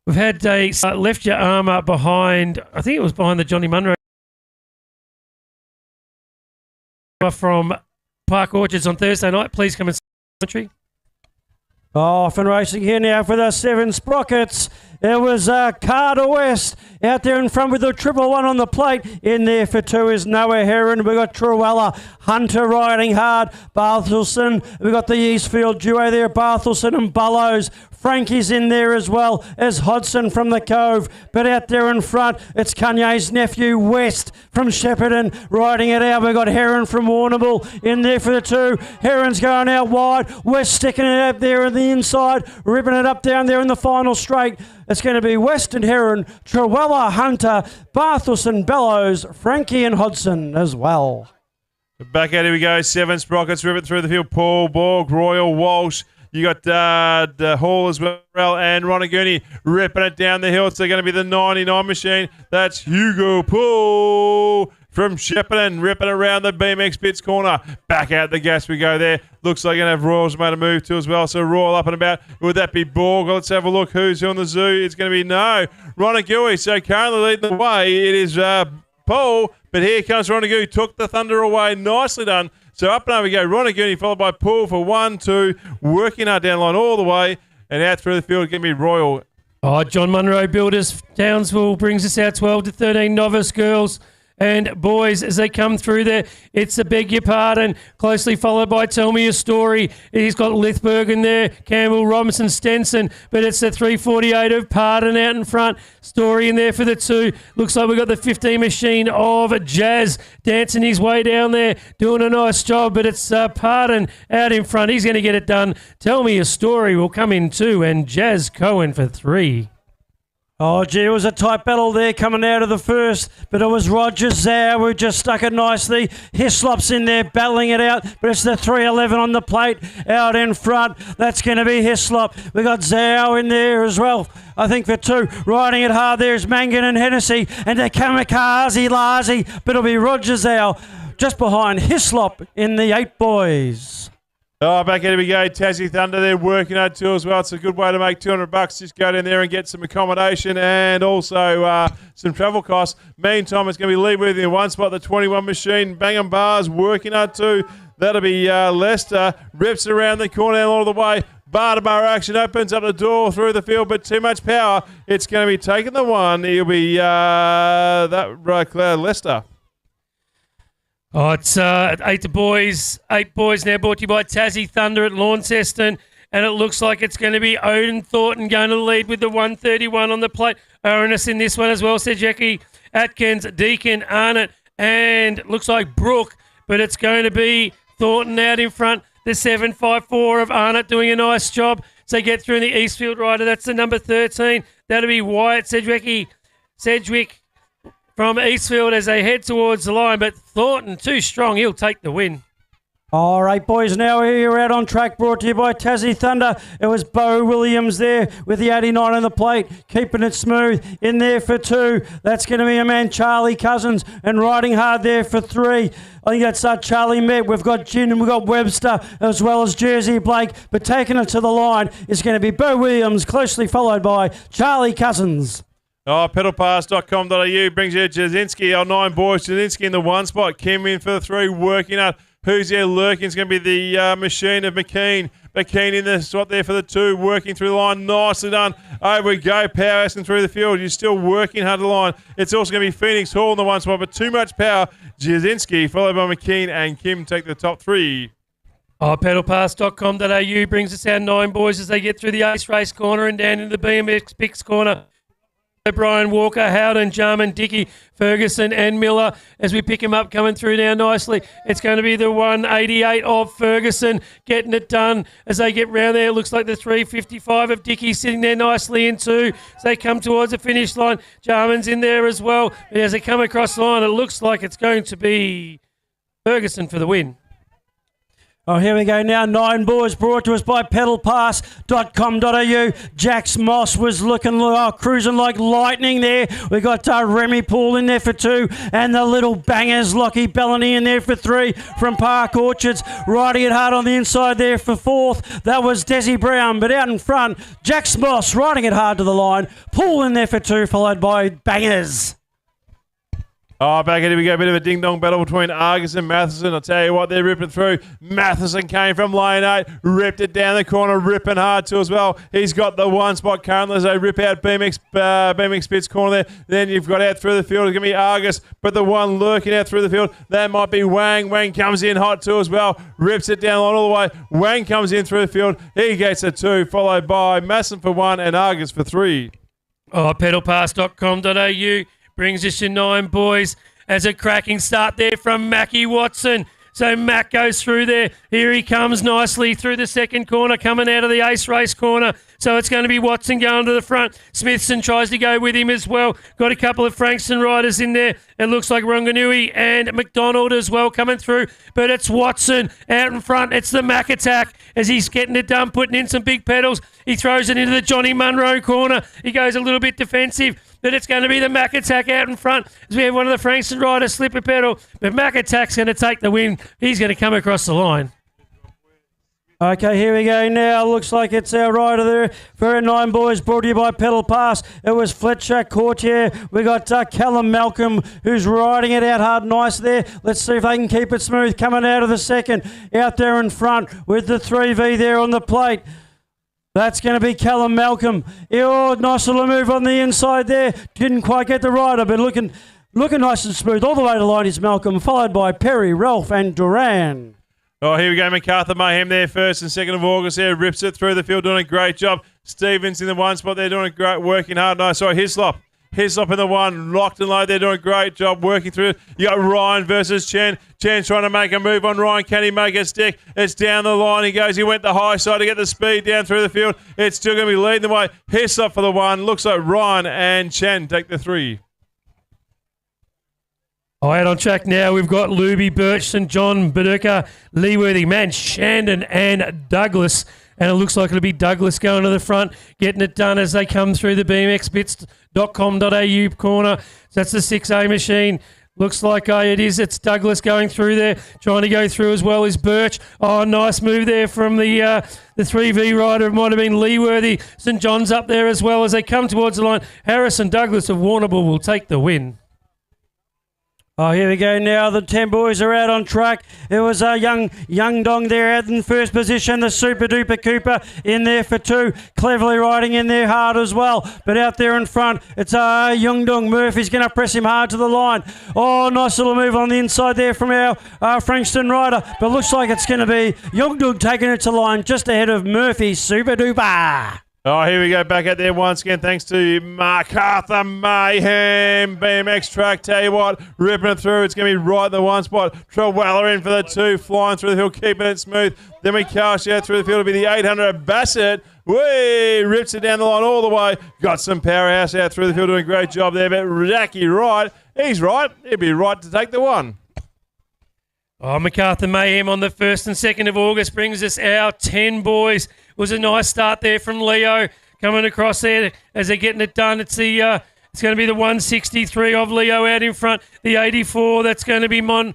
We've had a left your armour behind, I think it was behind the Johnny Munro from Park Orchards on Thursday night. Please come and see the country. Off and racing here now for the 7 sprockets. It was Carter West out there in front with the 111 on the plate. In there for 2 is Noah Heron. We've got Truella, Hunter riding hard. Barthelson. We've got the Eastfield duo there, Barthelson and Bullows. Frankie's in there as well as Hodson from the Cove. But out there in front, it's Kanye's nephew, West from Shepparton, riding it out. We've got Heron from Warrnambool in there for the 2. Heron's going out wide. West sticking it up there on the inside, ripping it up down there in the final straight. It's going to be West and Heron, Truella, Hunter, Barthelson, Bellows, Frankie and Hodson as well. Back out here we go. 7 sprockets, rip it through the field. Paul Borg, Royal Walsh. You got the Hall as well, and Ronaguni ripping it down the hill. It's going to be the 99 machine. That's Hugo Paul from Shepparton, ripping around the BMX Bits corner. Back out the gas we go there. Looks like going to have Royals made a move too as well. So Royal up and about. Would that be Borg? Let's have a look who's on the zoo. It's going to be no. Ronagui. So currently leading the way. It is Paul, but here comes Ronagui. Took the thunder away. Nicely done. So up and over we go. Ronaguni followed by Paul for 1, 2. Working our down line all the way. And out through the field, going to be Royal. Oh, John Munro Builders Townsville brings us out 12 to 13 novice girls and boys as they come through there. It's a beg your pardon, closely followed by Tell Me a Story. He's got Lithberg in there, Campbell, Robinson, Stenson, but it's the 348 of Pardon out in front. Story in there for the 2. Looks like we've got the 15 machine of Jazz dancing his way down there, doing a nice job, but it's Pardon out in front. He's going to get it done. Tell Me a Story will come in 2, and Jazz Cohen for 3. Oh, gee, it was a tight battle there coming out of the first, but it was Roger Zhao who just stuck it nicely. Hislop's in there battling it out, but it's the 311 on the plate out in front. That's going to be Hislop. We got Zhao in there as well, I think for 2. Riding it hard there is Mangan and Hennessy, and the Kamikaze Larzy, but it'll be Roger Zhao just behind Hislop in the 8 boys. Oh, back in we go. Tassie Thunder, they're working hard too as well. It's a good way to make $200. Just go down there and get some accommodation and also some travel costs. Meantime, it's going to be lead with in one spot, the 21 machine. Bang Bars working hard too. That'll be Lester. Rips around the corner all the way. Bar to bar action opens up the door through the field, but too much power. It's going to be taking the one. It'll be Lester. Oh, it's 8 boys now, brought to you by Tassie Thunder at Launceston, and it looks like it's going to be Odin Thornton going to lead with the 131 on the plate. Orenus in this one as well, Sejeki, Atkins, Deacon, Arnott, and looks like Brooke, but it's going to be Thornton out in front. The 754 of Arnott doing a nice job. So they get through in the Eastfield rider. That's the number 13. That'll be Wyatt Sedgwick from Eastfield as they head towards the line, but Thornton too strong. He'll take the win. All right, boys, now we're out on track, brought to you by Tassie Thunder. It was Bo Williams there with the 89 on the plate, keeping it smooth. In there for 2. That's going to be a man, Charlie Cousins, and riding hard there for 3. I think that's Charlie Met. We've got Gin and we've got Webster as well as Jersey Blake, but taking it to the line is going to be Bo Williams, closely followed by Charlie Cousins. Oh, pedalpass.com.au brings you Jasinski, our 9 boys. Jasinski in the 1 spot. Kim in for the 3, working out. Who's there lurking? It's going to be the machine of McKean. McKean in the spot there for the 2, working through the line. Nicely done. Over we go. Power asking through the field. You're still working hard the line. It's also going to be Phoenix Hall in the 1 spot, but too much power. Jasinski, followed by McKean and Kim, take the top 3. Oh, pedalpass.com.au brings us our 9 boys as they get through the Ace Race corner and down into the BMX Picks corner. Brian Walker, Howden, Jarman, Dickey, Ferguson and Miller as we pick him up coming through now nicely. It's going to be the 188 of Ferguson getting it done as they get round there. It looks like the 355 of Dickey sitting there nicely in 2 as they come towards the finish line. Jarman's in there as well. But as they come across the line, it looks like it's going to be Ferguson for the win. Oh, here we go now. 9 boys brought to us by pedalpass.com.au. Jax Moss was cruising like lightning there. We got Remy Poole in there for 2, and the little bangers, Lockie Bellany in there for 3 from Park Orchards. Riding it hard on the inside there for 4th. That was Desi Brown, but out in front, Jax Moss riding it hard to the line. Poole in there for 2, followed by bangers. Oh, back here we go. A bit of a ding-dong battle between Argus and Matheson. I'll tell you what, they're ripping through. Matheson came from lane 8, ripped it down the corner, ripping hard too as well. He's got the 1 spot currently as they rip out BMX Spitz corner there. Then you've got out through the field. It's going to be Argus, but the one lurking out through the field, that might be Wang. Wang comes in hot too as well. Rips it down all the way. Wang comes in through the field. He gets a 2, followed by Masson for 1 and Argus for 3. Oh, pedalpass.com.au brings us your 9 boys as a cracking start there from Mackie Watson. So Mac goes through there. Here he comes nicely through the second corner, coming out of the Ace Race corner. So it's going to be Watson going to the front. Smithson tries to go with him as well. Got a couple of Frankston riders in there. It looks like Ronganui and McDonald as well coming through. But it's Watson out in front. It's the Mac attack as he's getting it done, putting in some big pedals. He throws it into the Johnny Munro corner. He goes a little bit defensive. But it's going to be the Mac attack out in front as we have one of the Frankston riders slip a pedal. But Mac attack's going to take the win. He's going to come across the line. Okay, here we go now. Looks like it's our rider there for our 9 boys, brought to you by Pedal Pass. It was Fletcher Courtier. We got Callum Malcolm, who's riding it out hard nice there. Let's see if they can keep it smooth. Coming out of the second, out there in front with the 3V there on the plate. That's going to be Callum Malcolm. Oh, nice little move on the inside there. Didn't quite get the rider, but looking nice and smooth. All the way to the line is Malcolm, followed by Perry, Ralph and Duran. Oh, here we go. MacArthur Mayhem there, 1st and 2nd of August there. Rips it through the field, doing a great job. Stevens in the one spot there, doing a great, working hard. No, sorry, Hislop. Hislop in the one, locked and low. They're doing a great job working through it. You got Ryan versus Chen. Chen's trying to make a move on Ryan. Can he make a stick? It's down the line. He goes. He went the high side to get the speed down through the field. It's still going to be leading the way. Hislop for the one. Looks like Ryan and Chen take the 3. Out on track now, we've got Luby, Birch, St John, Baduka, Leeworthy, Man, Shandon and Douglas. And it looks like it'll be Douglas going to the front, getting it done as they come through the bmxbits.com.au corner. So that's the 6A machine. Looks like it is. It's Douglas going through there, trying to go through as well as Birch. Oh, nice move there from the 3V rider. It might have been Leeworthy. St John's up there as well as they come towards the line. Harris and Douglas of Warrnambool will take the win. Oh, here we go now. The 10 boys are out on track. It was a young Dong there out in first position. The Super Duper Cooper in there for 2. Cleverly riding in there hard as well. But out there in front, it's Young Dong. Murphy's going to press him hard to the line. Oh, nice little move on the inside there from our Frankston rider. But looks like it's going to be Young Dong taking it to line just ahead of Murphy. Super Duper. Oh, here we go, back out there once again, thanks to MacArthur Mayhem BMX track. Tell you what, ripping it through. It's going to be right in the one spot. Trewella in for the 2, flying through the hill, keeping it smooth. Then we cast out through the field. It'll be the 800 Bassett. Whee! Rips it down the line all the way. Got some powerhouse out through the field, doing a great job there. But Jackie Wright, he's right. He'd be right to take the 1. Oh, MacArthur Mayhem on the 1st and 2nd of August brings us our 10 boys. It was a nice start there from Leo coming across there as they're getting it done. It's going to be the 163 of Leo out in front. The 84, that's going to be Monaghan.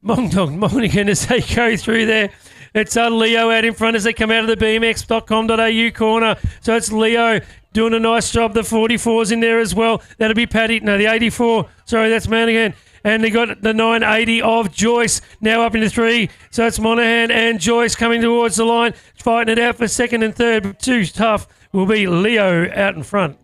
Monaghan as they go through there. It's Leo out in front as they come out of the bmx.com.au corner. So it's Leo doing a nice job. The 44's in there as well. That'll be Paddy. No, the 84. Sorry, that's Monaghan. And they got the 980 of Joyce now up into 3. So it's Monaghan and Joyce coming towards the line, fighting it out for 2nd and 3rd. But too tough will be Leo out in front.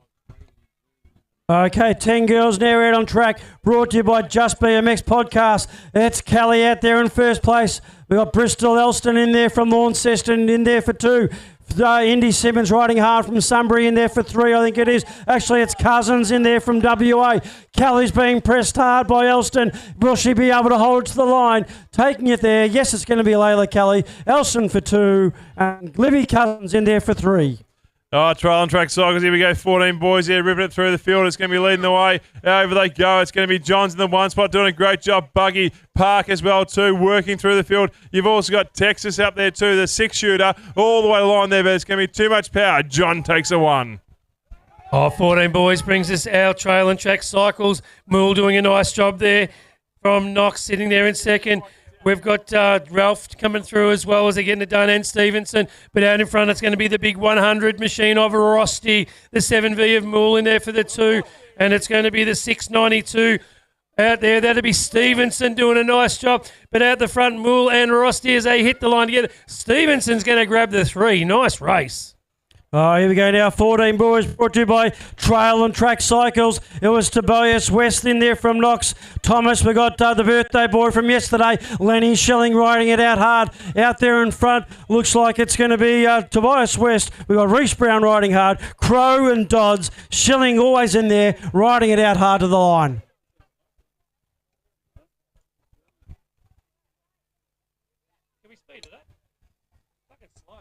Okay, 10 girls now out on track, brought to you by Just BMX Podcast. It's Kelly out there in first place. We've got Bristol Elston in there from Launceston in there for 2. Indy Simmons riding hard from Sunbury in there for 3, I think it is. Actually, it's Cousins in there from WA. Kelly's being pressed hard by Elston. Will she be able to hold to the line? Taking it there. Yes, it's going to be Layla Kelly. Elston for 2. And Libby Cousins in there for 3. Oh, trial and track cycles. Here we go. 14 boys here, ripping it through the field. It's going to be leading the way. Over they go. It's going to be Johns in the one spot, doing a great job. Buggy Park as well too, working through the field. You've also got Texas up there too, the 6-shooter, all the way along there, but it's going to be too much power. John takes a 1. Oh, 14 boys brings us our trail and track cycles. Moole doing a nice job there from Knox sitting there in 2nd. We've got Ralph coming through as well as they're getting it done, and Stevenson. But out in front, it's going to be the big 100 machine of Rosti, the 7V of Moole in there for the 2, and it's going to be the 692 out there. That'll be Stevenson doing a nice job. But out the front, Moole and Rosti as they hit the line together. Stevenson's going to grab the 3. Nice race. Oh, here we go now. 14 boys brought to you by Trail and Track Cycles. It was Tobias West in there from Knox. Thomas, we got the birthday boy from yesterday, Lenny Schilling, riding it out hard. Out there in front, looks like it's going to be Tobias West. We got Reese Brown riding hard. Crow and Dodds. Schilling always in there, riding it out hard to the line. speed of that. Fucking slow.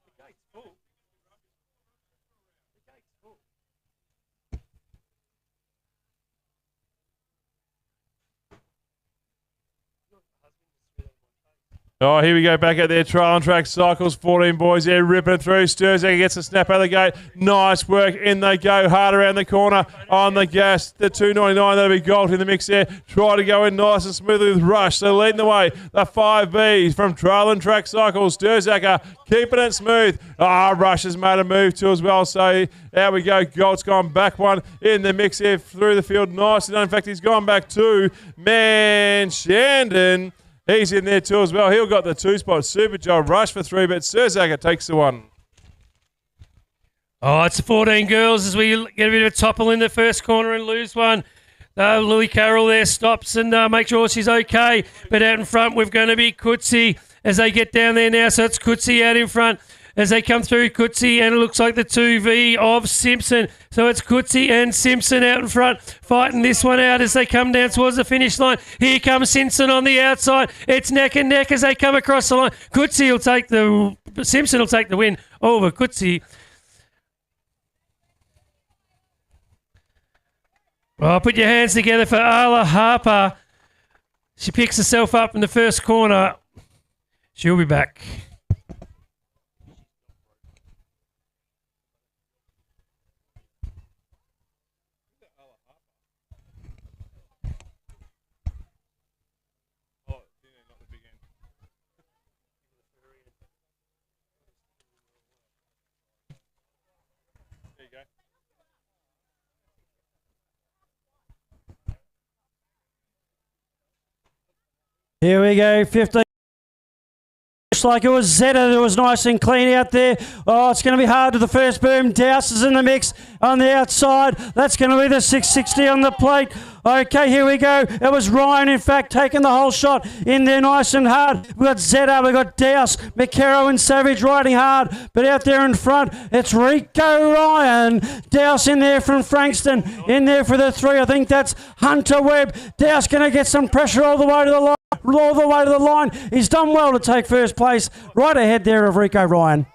The gate's full. The gate's full. Oh, here we go back at their trial and track cycles. 14 boys there ripping through. Sturzak gets a snap out of the gate. Nice work. In they go. Hard around the corner on the gas. The 299. That'll be Gold in the mix there. Try to go in nice and smoothly with Rush. So leading the way. The 5Bs from trial and track cycles. Sturzak keeping it smooth. Rush has made a move too as well. So out we go. Gold's gone back one in the mix here through the field. Nicely done. In fact, he's gone back two. Man, Shandon. He's in there too as well. He'll got the 2 spot. Super job. Rush for 3, but Sturzak takes the 1. Oh, it's the 14 girls as we get a bit of a topple in the first corner and lose one. Lily Carroll there stops and make sure she's okay. But out in front, we're going to be Cootsie as they get down there now. So it's Cootsie out in front as they come through. Cootsie, and it looks like the 2V of Simpson. So it's Cootsie and Simpson out in front fighting this one out as they come down towards the finish line. Here comes Simpson on the outside. It's neck and neck as they come across the line. Simpson will take the win over Cootsie. Well, put your hands together for Arla Harper. She picks herself up in the first corner. She'll be back. Here we go, 15. Looks like it was Zeta that was nice and clean out there. Oh, it's going to be hard to the first boom. Douse is in the mix on the outside. That's going to be the 660 on the plate. Okay, here we go. It was Ryan, in fact, taking the whole shot in there nice and hard. We've got Zeta, we've got Douse, McCarroll and Savage riding hard. But out there in front, it's Rico Ryan. Douse in there from Frankston. In there for the 3. I think that's Hunter Webb. Douse going to get some pressure all the way to the line. All the way to the line. He's done well to take first place. Right ahead there of Rico Ryan.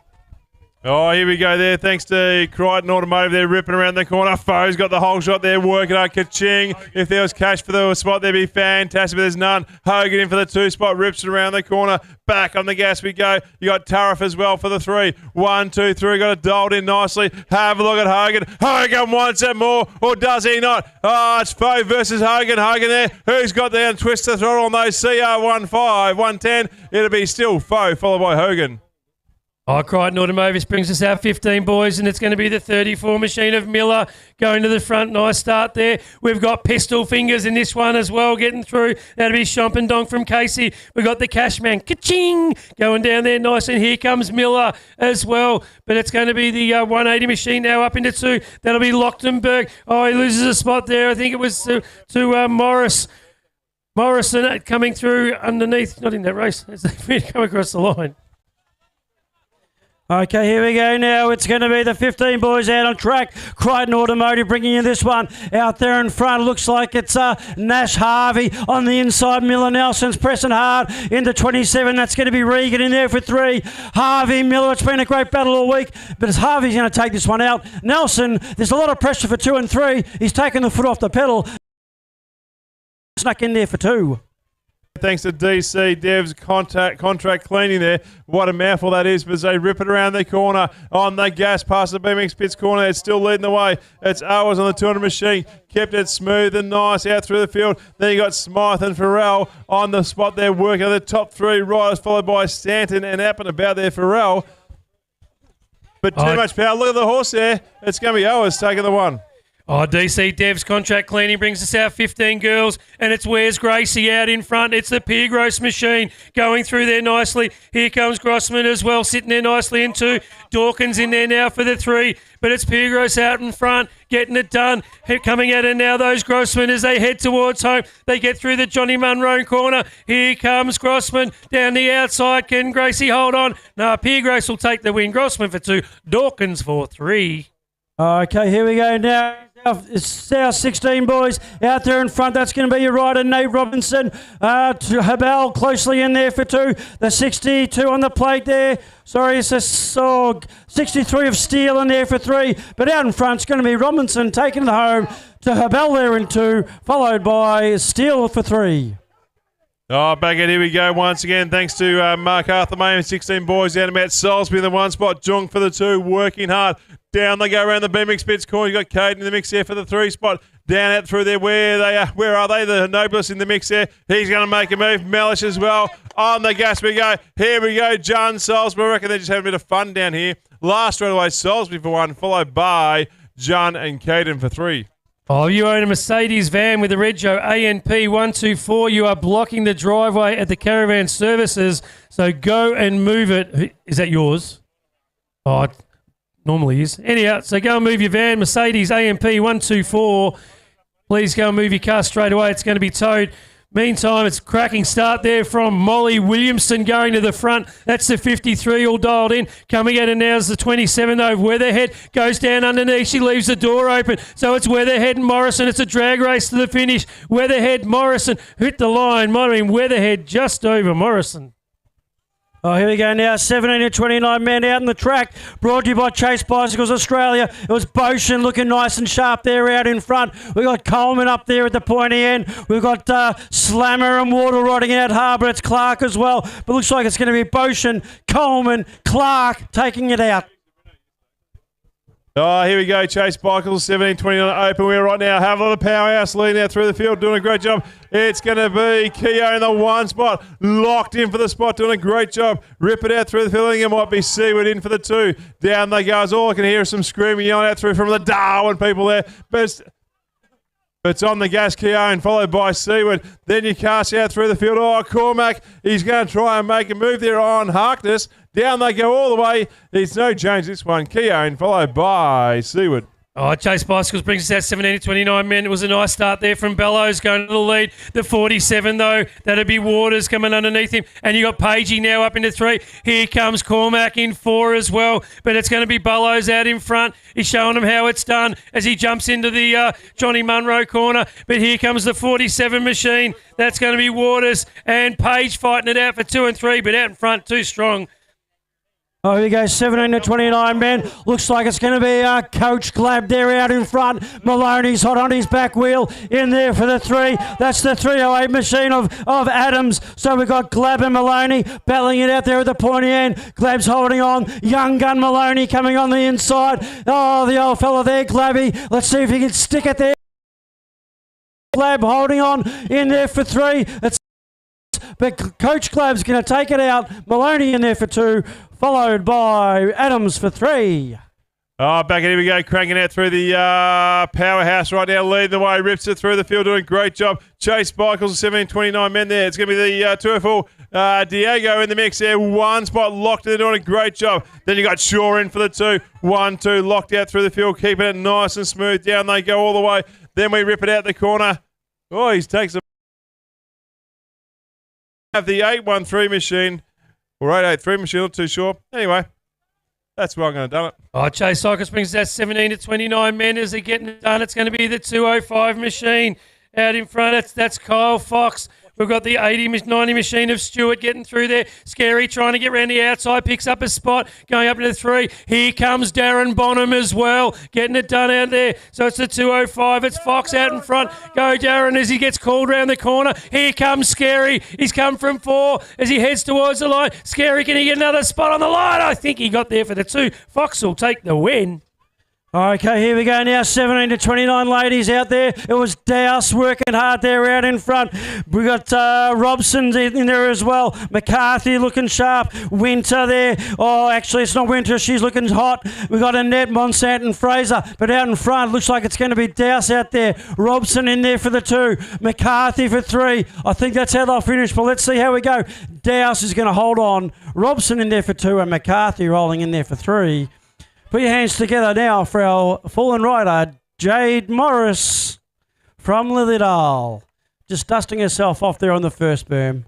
Oh, here we go there. Thanks to Crichton Automotive. They're ripping around the corner. Foe's got the whole shot there. Working out Kaching. If there was cash for the spot, there'd be fantastic, but there's none. Hogan in for the 2 spot. Rips it around the corner. Back on the gas we go. You got Tariff as well for the 3. 1, 2, 3. Got it dialed in nicely. Have a look at Hogan. Hogan wants it more, or does he not? Oh, it's Foe versus Hogan. Hogan there. Who's got the twist the throttle on those CR15, 110? It'll be still Foe, followed by Hogan. Oh, Crichton Automotive brings us out 15 boys, and it's going to be the 34 machine of Miller going to the front. Nice start there. We've got Pistol Fingers in this one as well, getting through. That'll be Chompendonk from Casey. We've got the Cashman, ka-ching, going down there nice, and here comes Miller as well. But it's going to be the 180 machine now up into 2. That'll be Lochtenberg. Oh, he loses a spot there. I think it was to Morris. Morrison coming through underneath, not in that race, as they come across the line. Okay, here we go now. It's going to be the 15 boys out on track. Crichton Automotive bringing you this one out there in front. Looks like it's Nash Harvey on the inside. Miller Nelson's pressing hard into 27. That's going to be Regan in there for 3. Harvey, Miller, it's been a great battle all week, but as Harvey's going to take this one out. Nelson, there's a lot of pressure for 2 and 3. He's taken the foot off the pedal. Snuck in there for 2. Thanks to DC Dev's contract cleaning there. What a mouthful that is, but as they rip it around the corner on the gas past the BMX pits corner, it's still leading the way. It's Owers on the 200 machine. Kept it smooth and nice out through the field. Then you got Smythe and Farrell on the spot there working the top 3 riders, followed by Stanton and up and about there, Farrell. But too much power. Look at the horse there. It's going to be Owers taking the 1. Oh, DC Dev's contract cleaning brings us out 15 girls, and it's Where's Gracie out in front. It's the Pier Gross machine going through there nicely. Here comes Grossman as well, sitting there nicely in 2. Dawkins in there now for the 3, but it's Pier Gross out in front, getting it done. Coming at it now, those Grossman as they head towards home. They get through the Johnny Munro corner. Here comes Grossman down the outside. Can Gracie hold on? No, Pier Gross will take the win. Grossman for 2, Dawkins for 3. Okay, here we go now. South 16 boys out there in front. That's going to be your rider, Nate Robinson. To Habel closely in there for 2. The 62 on the plate there. Sorry, it's a 63 of Steele in there for 3. But out in front, it's going to be Robinson taking it home to Habel there in 2, followed by Steele for 3. Oh, back in here we go once again. Thanks to Mark Arthur May and 16 boys out about Salisbury in the 1 spot. Jung for the 2, working hard. Down they go around the BMX bits corner. You got Caden in the mix there for the 3 spot. Down out through there. Where are they? The Noblest in the mix there. He's going to make a move. Mellish as well. On the gas we go. Here we go. John Salisbury. I reckon they're just having a bit of fun down here. Last straight away, Salisbury for 1, followed by John and Caden for 3. Oh, you own a Mercedes van with a Rego ANP 124. You are blocking the driveway at the Caravan Services, so go and move it. Is that yours? Oh, it normally is. Anyhow, so go and move your van, Mercedes ANP 124. Please go and move your car straight away. It's going to be towed. Meantime, it's a cracking start there from Molly Williamson going to the front. That's the 53 all dialed in. Coming at it now is the 27 though. Weatherhead goes down underneath. She leaves the door open. So it's Weatherhead and Morrison. It's a drag race to the finish. Weatherhead, Morrison hit the line. Might have been Weatherhead just over Morrison. Oh, here we go now. 17 to 29 men out in the track. Brought to you by Chase Bicycles Australia. It was Boshin looking nice and sharp there out in front. We've got Coleman up there at the pointy end. We've got Slammer and Water riding out Harbour. It's Clark as well. But looks like it's going to be Boshin, Coleman, Clark taking it out. Oh, here we go. Chase Bicycles, 17:29 open. We're right now. Have a little powerhouse leading out through the field, doing a great job. It's going to be Keogh in the 1 spot, locked in for the spot, doing a great job. Rip it out through the field. I think it might be Seaward in for the 2. Down they go. All I can hear is some screaming, yelling out through from the Darwin people there. But it's on the gas, Keown, followed by Seaward. Then you cast out through the field. Oh, Cormac, he's going to try and make a move there on Harkness. Down they go all the way. It's no change this one. Keown, followed by Seaward. Oh, Chase Bicycles brings us out 17 to 29 men. It was a nice start there from Bellows going to the lead. The 47, though, that'd be Waters coming underneath him. And you got Pagey now up into 3. Here comes Cormac in 4 as well. But it's going to be Bellows out in front. He's showing them how it's done as he jumps into the Johnny Munro corner. But here comes the 47 machine. That's going to be Waters. And Page fighting it out for 2 and 3, but out in front, too strong. Oh, here we go, 17 to 29 men. Looks like it's going to be Coach Glab there out in front. Maloney's hot on his back wheel in there for the 3. That's the 308 machine of Adams. So we've got Glab and Maloney battling it out there at the pointy end. Glab's holding on. Young gun Maloney coming on the inside. Oh, the old fella there, Glabby. Let's see if he can stick it there. Glab holding on in there for 3. But Coach Glab's going to take it out. Maloney in there for 2. Followed by Adams for 3. Oh, back in here we go, cranking out through the powerhouse right now, leading the way, rips it through the field, doing a great job. Chase Bicycles, 17:29 men there. It's going to be the 204 Diego in the mix there. 1 spot locked, they're doing a great job. Then you got Shaw in for the 2. 1-2 locked out through the field, keeping it nice and smooth. Down they go all the way. Then we rip it out the corner. Oh, he takes a... Have the 813 machine. Or 883 machine, not too sure. Anyway, that's where I'm going to do it. Oh, Chase Cycles brings that 17 to 29 men as they're getting it done. It's going to be the 205 machine out in front. That's Kyle Fox. We've got the 90 machine of Stewart getting through there. Scary trying to get around the outside. Picks up a spot. Going up into 3. Here comes Darren Bonham as well. Getting it done out there. So it's the 205. It's Fox out in front. Go Darren as he gets called around the corner. Here comes Scary. He's come from 4 as he heads towards the line. Scary, can he get another spot on the line? I think he got there for the 2. Fox will take the win. Okay, here we go now, 17 to 29 ladies out there. It was Douse working hard there out in front. We got Robson in there as well. McCarthy looking sharp. Winter there. Oh, actually, it's not Winter. She's looking hot. We got Annette, Monsant and Fraser. But out in front, looks like it's going to be Douse out there. Robson in there for the 2. McCarthy for 3. I think that's how they'll finish, but let's see how we go. Douse is going to hold on. Robson in there for 2 and McCarthy rolling in there for 3. Put your hands together now for our fallen rider, Jade Morris from Lilydale. Just dusting herself off there on the first berm.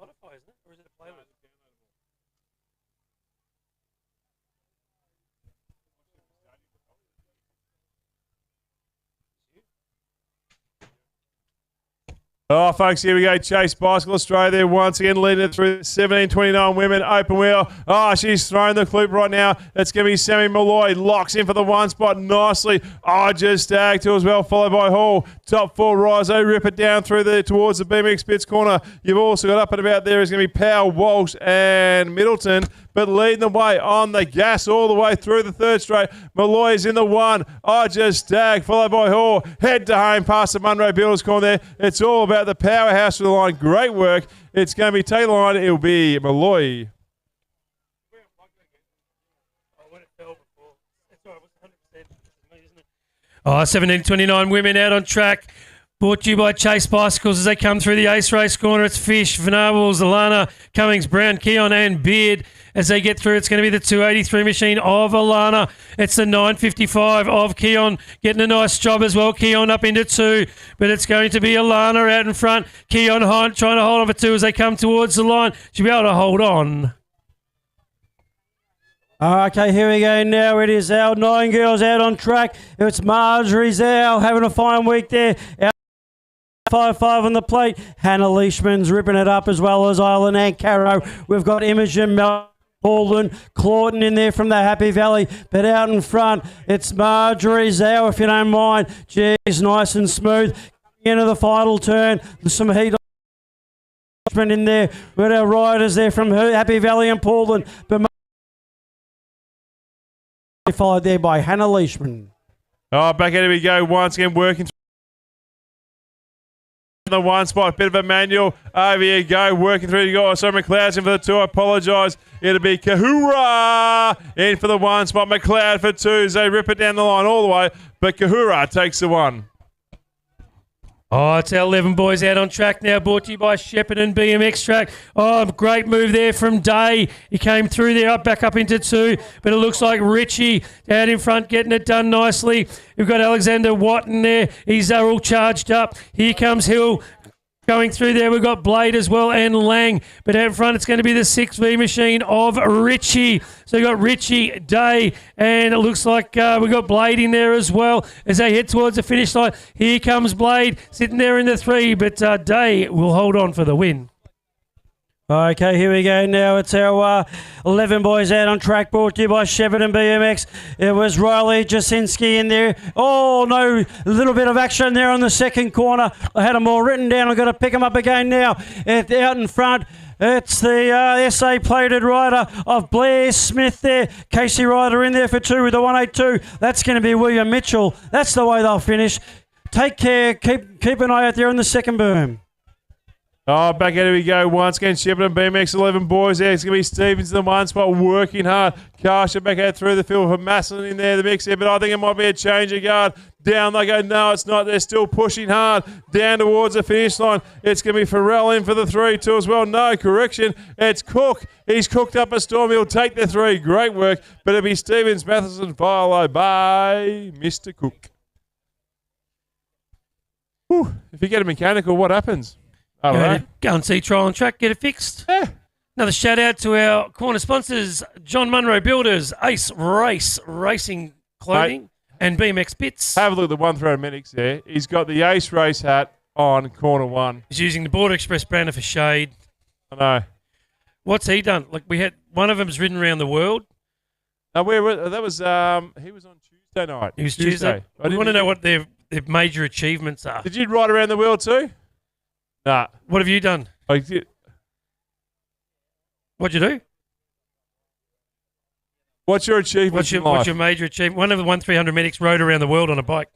Spotify, isn't it? Or is it a playlist? Oh, folks, here we go. Chase Bicycle Australia there once again, leading it through 17:29 women open wheel. Oh, she's thrown the clip right now. It's going to be Sammy Malloy. Locks in for the one spot nicely. Oh, just Stag too as well, followed by Hall. Top four rise. They rip it down through there towards the BMX Bits corner. You've also got up and about there is going to be Powell, Walsh and Middleton. But leading the way on the gas all the way through the third straight. Malloy is in the one. Oh, just Stag, followed by Hall. Head to home past the Munro Builders corner there. It's all about the powerhouse for the line. Great work. It's going to be tail line. It'll be Malloy. Oh, 17:29 women out on track. Brought to you by Chase Bicycles as they come through the ace race corner. It's Fish, Venables, Alana, Cummings, Brown, Keon and Beard. As they get through, it's going to be the 283 machine of Alana. It's the 955 of Keon getting a nice job as well. Keon up into two, but it's going to be Alana out in front. Keon Hunt trying to hold on for two as they come towards the line. She'll be able to hold on. Okay, here we go now. It is our 9 girls out on track. It's Marjorie Zhao having a fine week there. 5-5 on the plate. Hannah Leishman's ripping it up as well as Island and Caro. We've got Imogen Holden, Clawton in there from the Happy Valley, but out in front, it's Marjorie Zhao, if you don't mind. Geez, nice and smooth. Into the final turn, there's some heat in there. We've got our riders there from Happy Valley and Portland, but followed there by Hannah Leishman. Oh, back at it we go once again, working through the one spot, bit of a manual. Over you go, working through. You go. So McLeod's in for the two. I apologise. It'll be Kahura in for the one spot. McLeod for two. They rip it down the line all the way, but Kahura takes the one. Oh, it's our 11 boys out on track now, brought to you by Shepparton BMX Track. Oh, great move there from Day. He came through there, back up into two, but it looks like Richie out in front getting it done nicely. We've got Alexander Watt in there. He's all charged up. Here comes Hill. Going through there, we've got Blade as well and Lang. But out front, it's going to be the 6V machine of Richie. So we've got Richie, Day, and it looks like we've got Blade in there as well as they head towards the finish line. Here comes Blade sitting there in the 3, but Day will hold on for the win. Okay, here we go now. It's our 11 boys out on track, brought to you by Shepparton BMX. It was Riley Jasinski in there. Oh, no, a little bit of action there on the second corner. I had them all written down. I've got to pick them up again now. Out in front, it's the SA plated rider of Blair Smith there. Casey Ryder in there for two with the 182. That's going to be William Mitchell. That's the way they'll finish. Take care. Keep an eye out there on the second boom. Oh, back at it we go once again. Shepparton BMX 11 boys there. It's going to be Stevens in the one spot, working hard. Karsha back out through the field for Maslin in there, the mix there, but I think it might be a change of guard. Down they go. No, it's not. They're still pushing hard down towards the finish line. It's going to be Farrell in for the 3-2 as well. No, correction. It's Cook. He's cooked up a storm. He'll take the 3. Great work. But it'll be Stevens, Matheson, followed by Mr. Cook. Whew. If you get a mechanical, what happens? All right. Go and see Trial and Track, get it fixed. Yeah. Another shout out to our corner sponsors, John Munro Builders, Ace Race Racing Clothing, and BMX Bits. Have a look at the 1-3 medics there. He's got the Ace Race hat on corner 1. He's using the Border Express banner for shade. I know. What's he done? Like we had one of them's ridden around the world. That was he was on Tuesday night. It was Tuesday. I want to know what their major achievements are. Did you ride around the world too? Nah. What have you done? I did. What'd you do? What's your achievement What's in life? your major achievement? One of the 1-300 medics rode around the world on a bike.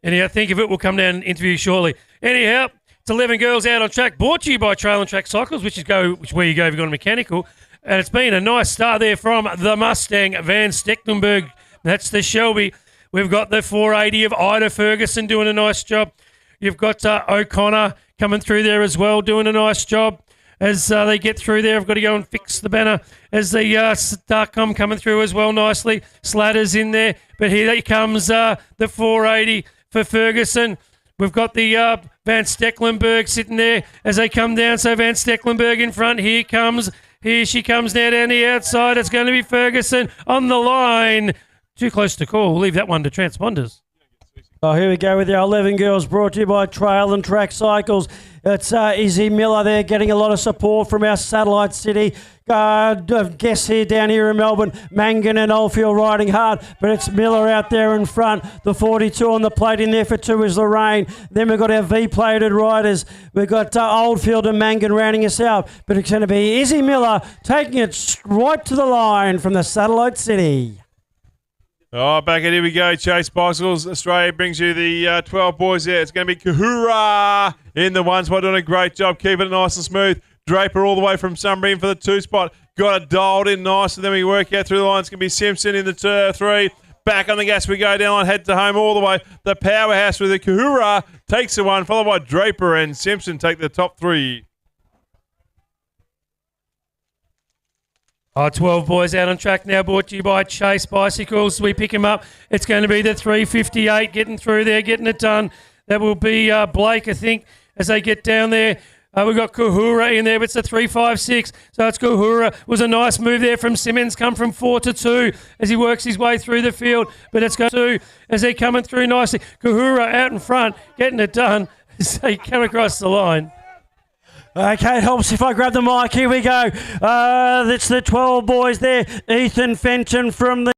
Anyhow, think of it. We'll come down and interview you shortly. Anyhow, it's 11 girls out on track, brought to you by Trail and Track Cycles, which is where you go if you've got a mechanical. And it's been a nice start there from the Mustang Van Stecklenburg. That's the Shelby. We've got the 480 of Ida Ferguson doing a nice job. You've got O'Connor coming through there as well, doing a nice job. As they get through there, I've got to go and fix the banner. As the Starcom coming through as well nicely. Slatter's in there. But here comes the 480 for Ferguson. We've got the Van Stecklenburg sitting there as they come down. So Van Stecklenburg in front. Here she comes now down the outside. It's going to be Ferguson on the line. Too close to call. We'll leave that one to transponders. Oh, here we go with our 11 girls, brought to you by Trail and Track Cycles. It's Izzy Miller there getting a lot of support from our satellite city. Guests here down here in Melbourne, Mangan and Oldfield riding hard, but it's Miller out there in front. The 42 on the plate in there for 2 is Lorraine. Then we've got our V-plated riders. We've got Oldfield and Mangan rounding us out, but it's going to be Izzy Miller taking it right to the line from the satellite city. Oh, back at here we go. Chase Bicycles Australia brings you the 12 boys there. It's going to be Kahura in the 1 spot, doing a great job, keeping it nice and smooth. Draper all the way from Sunbury in for the 2 spot. Got it dialed in nice, and then we work out through the line. It's going to be Simpson in the 3. Back on the gas we go down on head to home all the way. The powerhouse with the Kahura takes the 1, followed by Draper and Simpson take the top 3. 12 boys out on track now, brought to you by Chase Bicycles. We pick him up. It's going to be the 358 getting through there, getting it done. That will be Blake, I think, as they get down there. We've got Kahura in there, but it's a 356. So it's Kahura. Was a nice move there from Simmons, come from 4 to 2 as he works his way through the field. But it's going to, as they're coming through nicely. Kahura out in front, getting it done as they come across the line. Okay, it helps if I grab the mic. Here we go. That's the 12 boys there. Ethan Fenton from the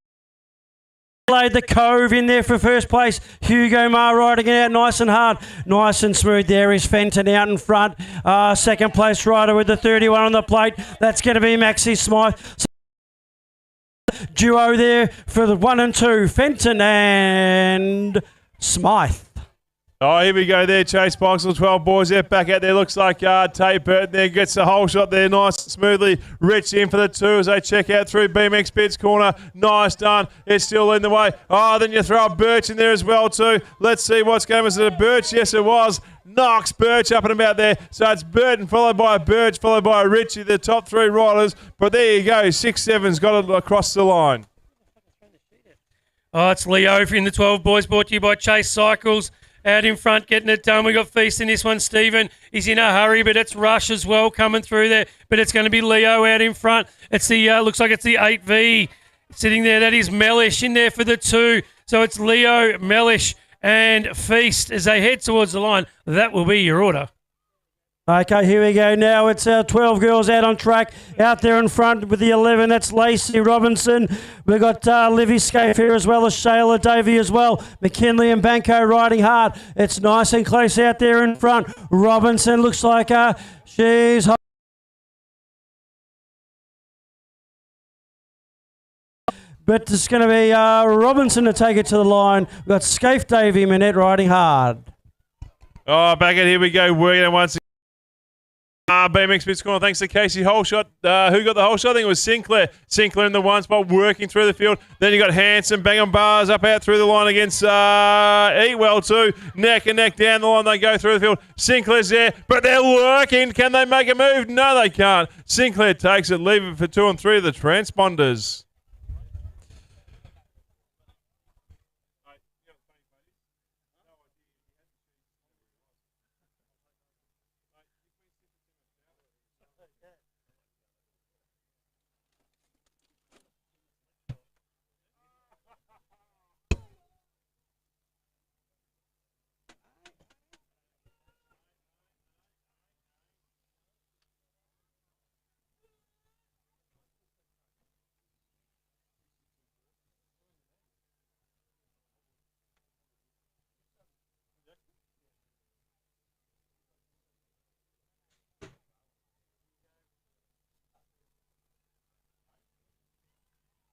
Cove in there for first place. Hugo Marr riding it out nice and hard. Nice and smooth there is Fenton out in front. Second place rider with the 31 on the plate. That's going to be Maxie Smythe. Duo there for the 1 and 2. Fenton and Smythe. Oh, here we go there. Chase Bicycle, 12 boys there. Back out there. Looks like Tate Burton there gets the whole shot there. Nice, smoothly. Rich in for the 2 as they check out through BMX Bits corner. Nice done. It's still in the way. Oh, then you throw a Birch in there as well too. Let's see what's going on. Was it a Birch? Yes, it was. Knox, Birch up and about there. So it's Burton followed by a Birch, followed by a Richie, the top 3 riders. But there you go. 6-7's got it across the line. Oh, it's Leo in the 12 boys, brought to you by Chase Cycles. Out in front, getting it done. We got Feast in this one. Stephen, he's in a hurry, but it's Rush as well coming through there. But it's going to be Leo out in front. It's the looks like it's the 8V sitting there. That is Mellish in there for the 2. So it's Leo, Mellish, and Feast as they head towards the line. That will be your order. Okay, here we go now. It's our 12 girls out on track. Out there in front with the 11, that's Lacey Robinson. We've got Livy Scaife here as well as Shayla Davey as well. McKinley and Banco riding hard. It's nice and close out there in front. Robinson looks like she's... But it's going to be Robinson to take it to the line. We've got Scaife Davey, Minette riding hard. Oh, back at here we go. Working once again. BMX Bits corner, thanks to Casey Holshot. Who got the whole shot? I think it was Sinclair. Sinclair in the 1 spot, working through the field. Then you got Hanson, bang on bars, up out through the line against Eatwell too. Neck and neck down the line, they go through the field. Sinclair's there, but they're working. Can they make a move? No, they can't. Sinclair takes it, leave it for 2 and 3 of the transponders.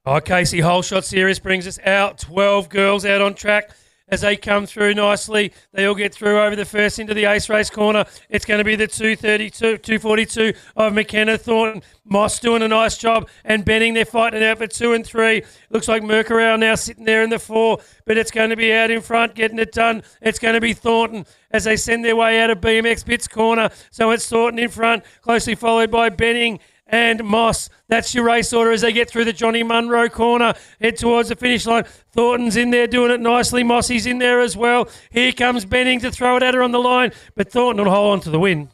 Oh, Casey Holshot Series brings us out. 12 girls out on track as they come through nicely. They all get through over the first into the ace race corner. It's going to be the 242 of McKenna Thornton. Moss doing a nice job, and Benning, they're fighting it out for 2 and 3. Looks like Mercurell now sitting there in the 4, but it's going to be out in front, getting it done. It's going to be Thornton as they send their way out of BMX Bits corner. So it's Thornton in front, closely followed by Benning. and Moss. That's your race order as they get through the Johnny Munro corner. Head towards the finish line. Thornton's in there doing it nicely. Mossy's in there as well. Here comes Benning to throw it at her on the line, but Thornton will hold on to the win.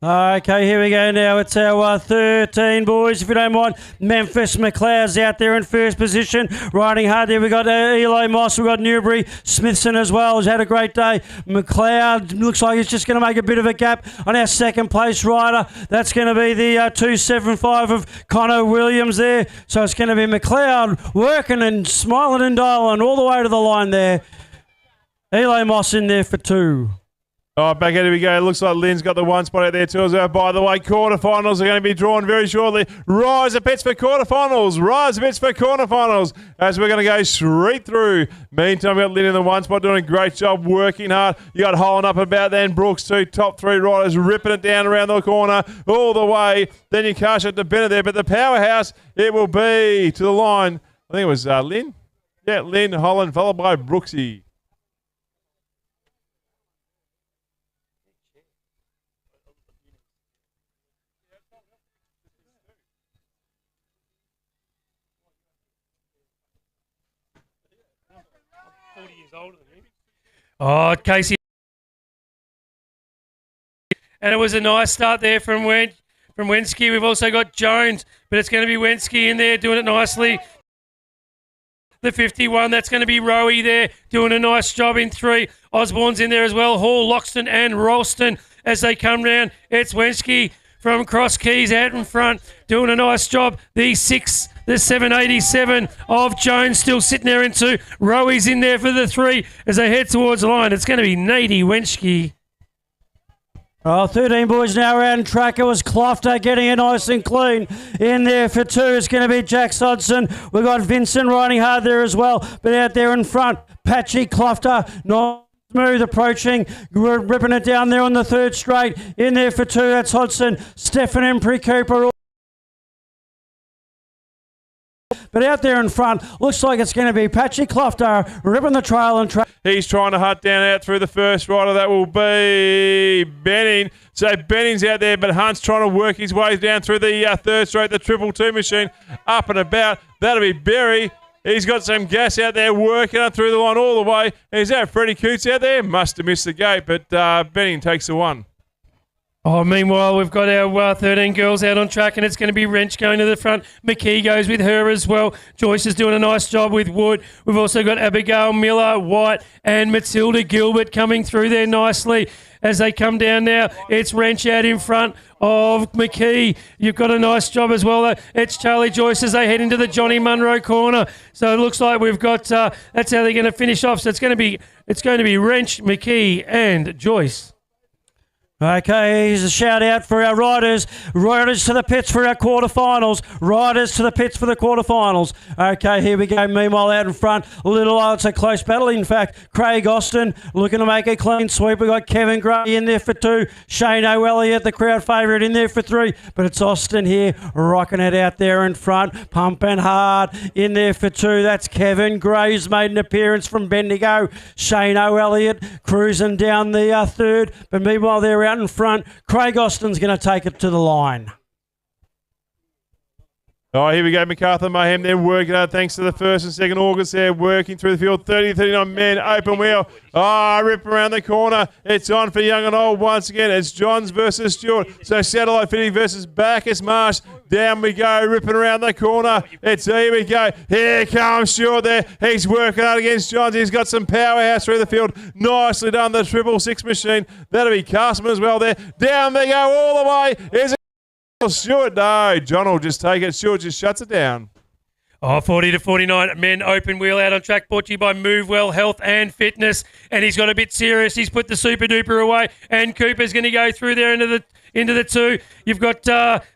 Okay, here we go now. It's our 13 boys, if you don't mind. Memphis McLeod's out there in first position. Riding hard there. We've got Eli Moss. We've got Newbury. Smithson as well has had a great day. McLeod looks like he's just going to make a bit of a gap on our second place rider. That's going to be the 275 of Connor Williams there. So it's going to be McLeod working and smiling and dialing all the way to the line there. Eli Moss in there for 2. Oh, back here we go. Looks like Lynn's got the one spot out there too as well. By the way, quarterfinals are going to be drawn very shortly. Rise the bets for quarterfinals. Rise the bets for quarterfinals as we're going to go straight through. Meantime, we've got Lynn in the one spot doing a great job, working hard. You got Holland up about then. Brooks too. Top 3 riders ripping it down around the corner all the way. Then you cash it to Bennett there. But the powerhouse, it will be to the line. I think it was Lynn. Yeah, Lynn, Holland, followed by Brooksy. Oh, Casey. And it was a nice start there from Wensky. We've also got Jones, but it's going to be Wensky in there doing it nicely. The 51, that's going to be Rowie there doing a nice job in 3. Osborne's in there as well. Hall, Loxton and Ralston as they come round. It's Wensky from Cross Keys out in front doing a nice job. The 787 of Jones still sitting there in 2. Rowie's in there for the 3 as they head towards the line. It's going to be Nady Wenschke. Oh, 13 boys now around track. It was Clofter getting it nice and clean. In there for 2, it's going to be Jack Sodson. We've got Vincent riding hard there as well. But out there in front, Patchy Clofter, not smooth approaching. We're ripping it down there on the 3rd straight. In there for 2, that's Hodson. Stefan Embry Cooper. But out there in front, looks like it's going to be Patchy Clofter ripping the trail and track. He's trying to hunt down out through the first rider. That will be Benning. So Benning's out there, but Hunt's trying to work his way down through the 3rd straight, the 222 machine, up and about. That'll be Berry. He's got some gas out there working up through the line all the way. And is that Freddie Coots out there? Must have missed the gate, but Benning takes the 1. Oh, meanwhile, we've got our 13 girls out on track, and it's going to be Wrench going to the front. McKee goes with her as well. Joyce is doing a nice job with Wood. We've also got Abigail Miller, White, and Matilda Gilbert coming through there nicely as they come down now. It's Wrench out in front of McKee. You've got a nice job as well. It's Charlie Joyce as they head into the Johnny Munro corner. So it looks like we've got, that's how they're going to finish off. So it's going to be Wrench, McKee, and Joyce. Okay, here's a shout out for our riders. Riders to the pits for our quarterfinals. Riders to the pits for the quarterfinals. Okay, here we go. Meanwhile, out in front, it's a close battle. In fact, Craig Austin looking to make a clean sweep. We've got Kevin Gray in there for 2. Shane O'Elliott, the crowd favourite, in there for 3. But it's Austin here rocking it out there in front. Pumping hard in there for 2. That's Kevin Gray's made an appearance from Bendigo. Shane O'Elliott cruising down the 3rd. But meanwhile, they're out in front. Craig Austin's going to take it to the line. Oh, here we go. MacArthur Mayhem. They're working hard thanks to the 1st and 2nd August. They're working through the field. 30-39 men. Open wheel. Rip around the corner. It's on for young and old once again. It's Johns versus Stewart. So Satellite Fitting versus Bacchus Marsh. Down we go. Ripping around the corner. Here we go. Here comes Stewart there. He's working hard against Johns. He's got some powerhouse through the field. Nicely done. The 666 machine. That'll be Castman as well there. Down they go all the way. Is it Stewart? No, John will just take it. Stewart just shuts it down. Oh, 40-49 men open wheel out on track, brought to you by Move Well Health and Fitness. And he's got a bit serious. He's put the super duper away, and Cooper's going to go through there into the 2. You've got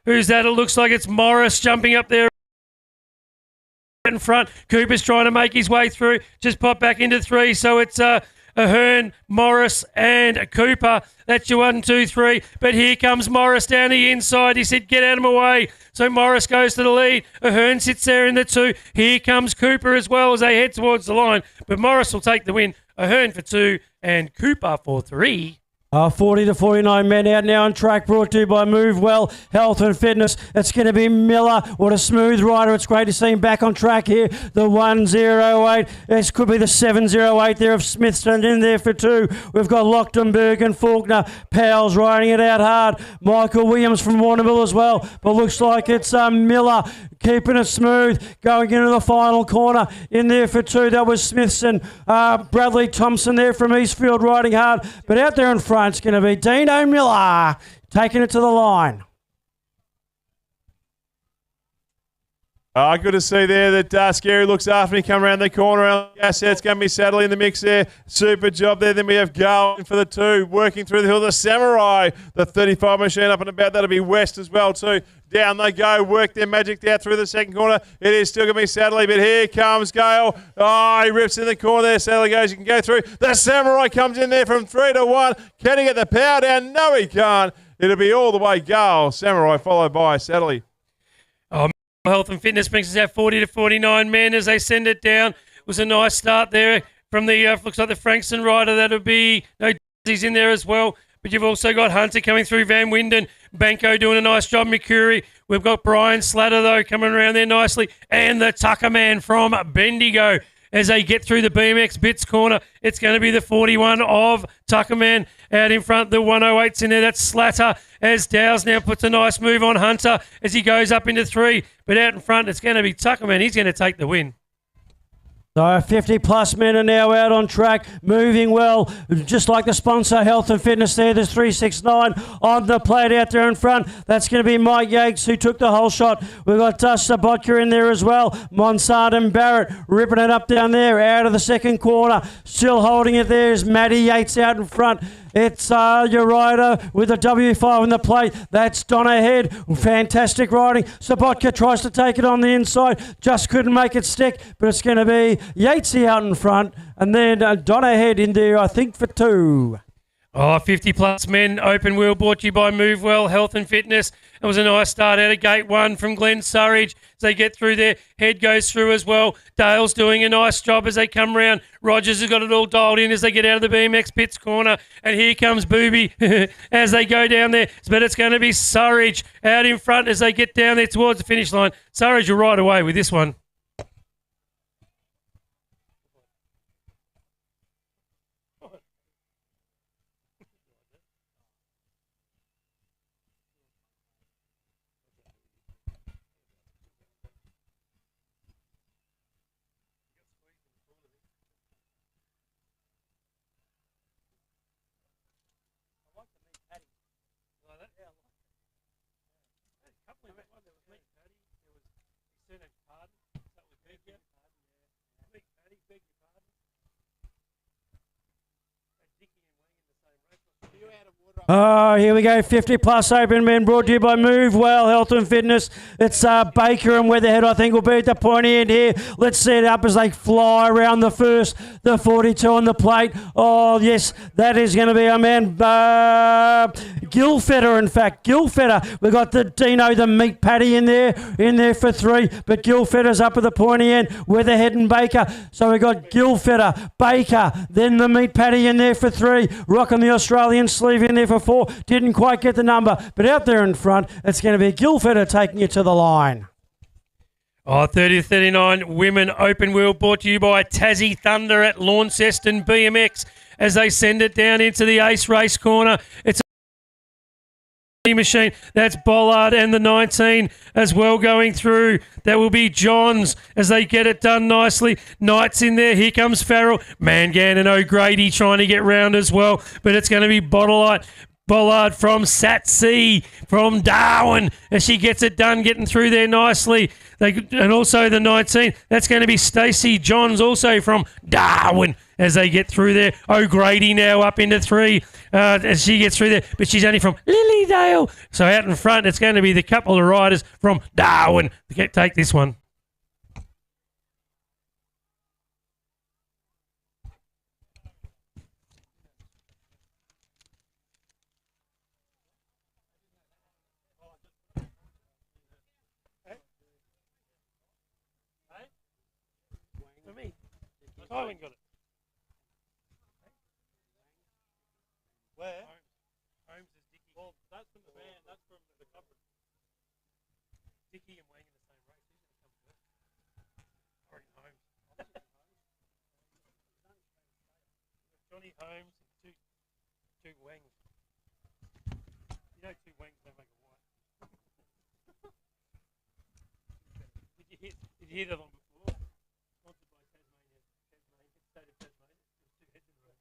who's that? It looks like it's Morris jumping up there in front. Cooper's trying to make his way through. Just pop back into 3. So it's Ahern, Morris, and Cooper. That's your 1, 2, 3. But here comes Morris down the inside. He said, get out of my way. So Morris goes to the lead. Ahern sits there in the 2. Here comes Cooper as well as they head towards the line. But Morris will take the win. Ahern for 2 and Cooper for 3. 40 to 49 men out now on track, brought to you by Move Well Health and Fitness. It's going to be Miller. What a smooth rider. It's great to see him back on track here. The 108. This could be the 708 there of Smithson in there for 2. We've got Lochtenberg and Faulkner. Powell's riding it out hard. Michael Williams from Warrnambool as well. But looks like it's Miller keeping it smooth, going into the final corner. In there for 2, that was Smithson. Bradley Thompson there from Eastfield riding hard. But out there in front, it's going to be Dino Miller taking it to the line. Good to see there that Scary looks after me, come around the corner. It's going to be Sadly in the mix there. Super job there. Then we have going for the 2, working through the hill. The Samurai, the 35 machine up and about. That'll be West as well too. Down they go, work their magic out through the second corner. It is still going to be Sadly, but here comes Gale. He rips in the corner there. Sadly goes, you can go through. The Samurai comes in there from 3 to 1. Can he get the power down? No, he can't. It'll be all the way Gale, Samurai, followed by Sadly. Health and Fitness brings us out 40 to 49 men as they send it down. It was a nice start there from the, looks like the Frankston rider. That'll be, he's in there as well. But you've also got Hunter coming through, Van Winden, Banco doing a nice job, Mercury. We've got Brian Slatter, though, coming around there nicely. And the Tucker man from Bendigo. As they get through the BMX Bits corner, it's going to be the 41 of Tuckerman out in front. The 108's in there. That's Slatter as Dow's now puts a nice move on Hunter as he goes up into 3. But out in front, it's going to be Tuckerman. He's going to take the win. So 50-plus men are now out on track, moving well, just like the sponsor, Health and Fitness there. There's 369 on the plate out there in front. That's going to be Mike Yates, who took the whole shot. We've got Sabotka in there as well. Monsard and Barrett ripping it up down there, out of the second corner. Still holding it there is Matty Yates out in front. It's your rider with the W5 on the plate. That's Donna Head. Fantastic riding. Sabotka tries to take it on the inside. Just couldn't make it stick. But it's going to be Yatesy out in front. And then Donna Head in there, I think, for 2. 50-plus men, open wheel, brought to you by Move Well Health and Fitness. It was a nice start out of gate 1 from Glenn Surridge. As they get through there, Head goes through as well. Dale's doing a nice job as they come round. Rogers has got it all dialed in as they get out of the BMX Pits corner. And here comes Booby as they go down there. But it's going to be Surridge out in front as they get down there towards the finish line. Surridge will ride away with this one. Oh, here we go. 50-plus open men brought to you by Move Well Health and Fitness. It's Baker and Weatherhead, I think, will be at the pointy end here. Let's set it up as they fly around the first. The 42 on the plate. Oh, yes, that is going to be our man, Gilfetter, in fact. Gilfetter. We've got the Dino, the meat patty in there for 3. But Gilfetter's up at the pointy end. Weatherhead and Baker. So we've got Gilfetter, Baker, then the meat patty in there for 3. Rocking the Australian sleeve in there for 4. Didn't quite get the number, but out there in front, it's going to be Gilfetter taking you to the line. 30 to 39 women open wheel brought to you by Tassie Thunder at Launceston BMX as they send it down into the Ace race corner. It's a machine. That's Bollard and the 19 as well going through. That will be Johns as they get it done nicely. Knight's in there. Here comes Farrell. Mangan and O'Grady trying to get round as well. But it's going to be Bollard from Satsea from Darwin as she gets it done, getting through there nicely. And also the 19, that's going to be Stacey Johns also from Darwin as they get through there. O'Grady now up into 3 as she gets through there, but she's only from Lilydale. So out in front, it's going to be the couple of riders from Darwin to take this one. I haven't got it. Where? Johnny Holmes and two Wangs. You know, two Wangs don't make a white. Did you hear that one before? Sponsored by Tasmania, state of Tasmania. There's two heads in the room.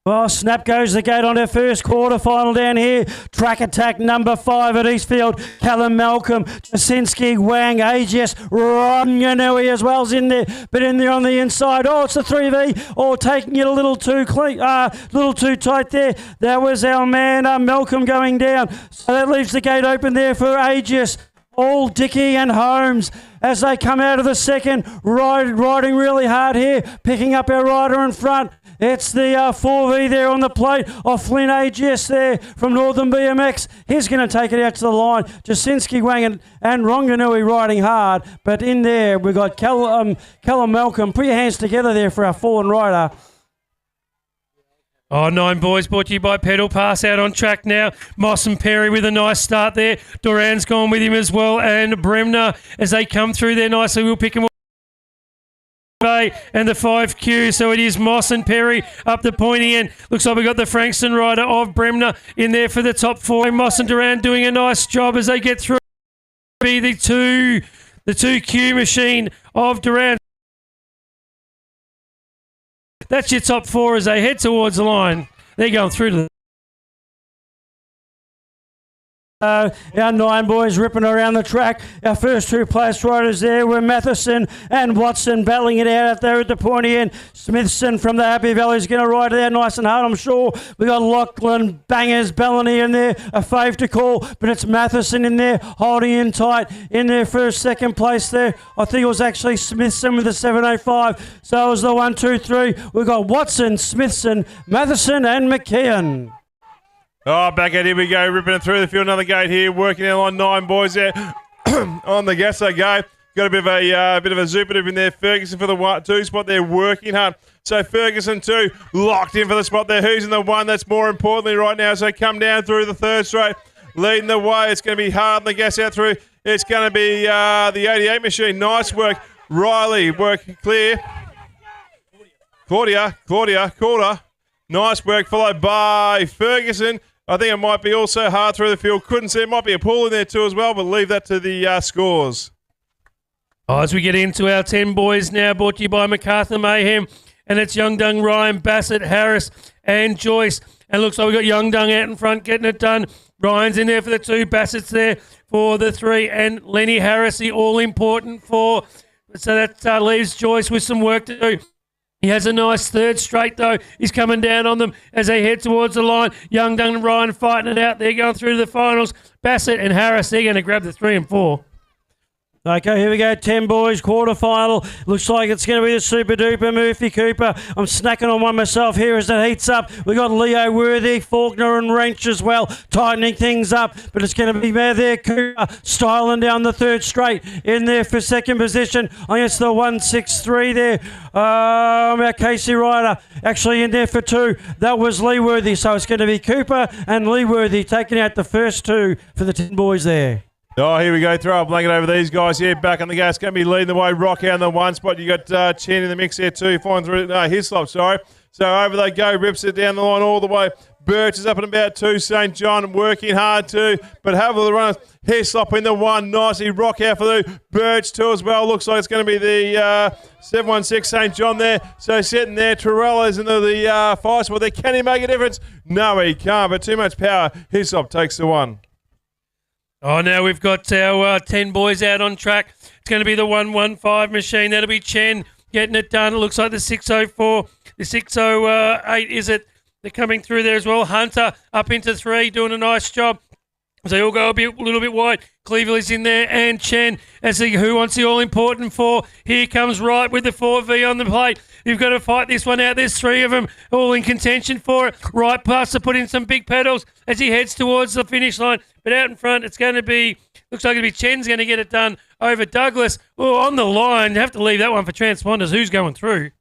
Well, snap goes the gate on our first quarter final down here. Track attack number 5 at Eastfield. Callum Malcolm, Jasinski, Wang, AGS, Ronganui as well's in there, but in there on the inside. Oh, it's a 3V. Oh, taking it a little too clean, little too tight there. That was our man Malcolm going down. So that leaves the gate open there for AGS. All Dickey and Holmes as they come out of the second, riding really hard here, picking up our rider in front. It's the 4V there on the plate of Flynn AGS there from Northern BMX. He's going to take it out to the line. Jasinski, Wang and Ronganui riding hard. But in there, we've got Callum Malcolm. Put your hands together there for our fallen rider. Oh, 9 boys brought to you by Pedal Pass out on track now. Moss and Perry with a nice start there. Duran's gone with him as well. And Bremner as they come through there nicely. We'll pick him up. And the 5Q, so it is Moss and Perry up the pointy end. Looks like we got the Frankston rider of Bremner in there for the top 4. Moss and Duran doing a nice job as they get through. Be the 2Q machine of Duran. That's your top 4 as they head towards the line. They're going through to the Our 9 boys ripping around the track. Our first 2 place riders there were Matheson and Watson battling it out there at the pointy end. Smithson from the Happy Valley is going to ride there nice and hard, I'm sure. We got Lachlan, Bangers, Bellany in there, a fave to call, but it's Matheson in there, holding in tight in there for second place there. I think it was actually Smithson with the 705. So it was the 1, 2, 3. We got Watson, Smithson, Matheson, and McKeon. Oh, back at here we go, ripping it through the field. Another gate here, working out on 9 boys there. On the gas they go. Got a bit of a Zooper in there. Ferguson for the 2 spot there, working hard. So Ferguson 2 locked in for the spot there. Who's in the 1? That's more importantly right now. So come down through the 3rd straight, leading the way. It's going to be hard on the gas out through. It's going to be the 88 machine. Nice work. Riley, work clear. Claudia. Nice work, followed by Ferguson. I think it might be also hard through the field. Couldn't see. It might be a pool in there too as well, but leave that to the scores. Oh, as we get into our 10 boys now, brought to you by MacArthur Mayhem. And it's Young Dung, Ryan, Bassett, Harris, and Joyce. And looks like we've got Young Dung out in front getting it done. Ryan's in there for the 2. Bassett's there for the 3. And Lenny Harris, the all-important 4. So that leaves Joyce with some work to do. He has a nice 3rd straight, though. He's coming down on them as they head towards the line. Young Dung and Ryan fighting it out. They're going through to the finals. Bassett and Harris, they're going to grab the 3 and 4. Okay, here we go, 10 boys, quarterfinal. Looks like it's going to be the super duper Murphy Cooper. I'm snacking on one myself here as it heats up. We got Leo Worthy, Faulkner and Wrench as well, tightening things up. But it's going to be there, Cooper, styling down the 3rd straight. In there for 2nd position. I think it's the 163 there. Our Casey Ryder actually in there for 2. That was Lee Worthy. So it's going to be Cooper and Lee Worthy taking out the first 2 for the 10 boys there. Oh, here we go. Throw a blanket over these guys here. Back on the gas. Going to be leading the way. Rock out in the 1 spot. You got Chen in the mix there too. Flying through. No, Hislop, sorry. So over they go. Rips it down the line all the way. Birch is up and about 2. St. John working hard too. But have the runners. Hislop in the 1. Nicely. Rock out for the Birch 2 as well. Looks like it's going to be the 716 St. John there. So sitting there. Torello's into the 5 spot there. Can he make a difference? No, he can't. But too much power. Hislop takes the 1. Oh, now we've got our 10 boys out on track. It's going to be the 115 machine. That'll be Chen getting it done. It looks like the 604, the 608, is it? They're coming through there as well. Hunter up into 3, doing a nice job. So they all go a little bit wide. Cleaverly's in there and Chen as who wants the all-important 4. Here comes Wright with the 4V on the plate. You've got to fight this one out. There's 3 of them all in contention for it. Wright pass to put in some big pedals as he heads towards the finish line. But out in front, it's going to be, looks like it'll be Chen's going to get it done over Douglas. Oh, on the line. You have to leave that one for transponders. Who's going through?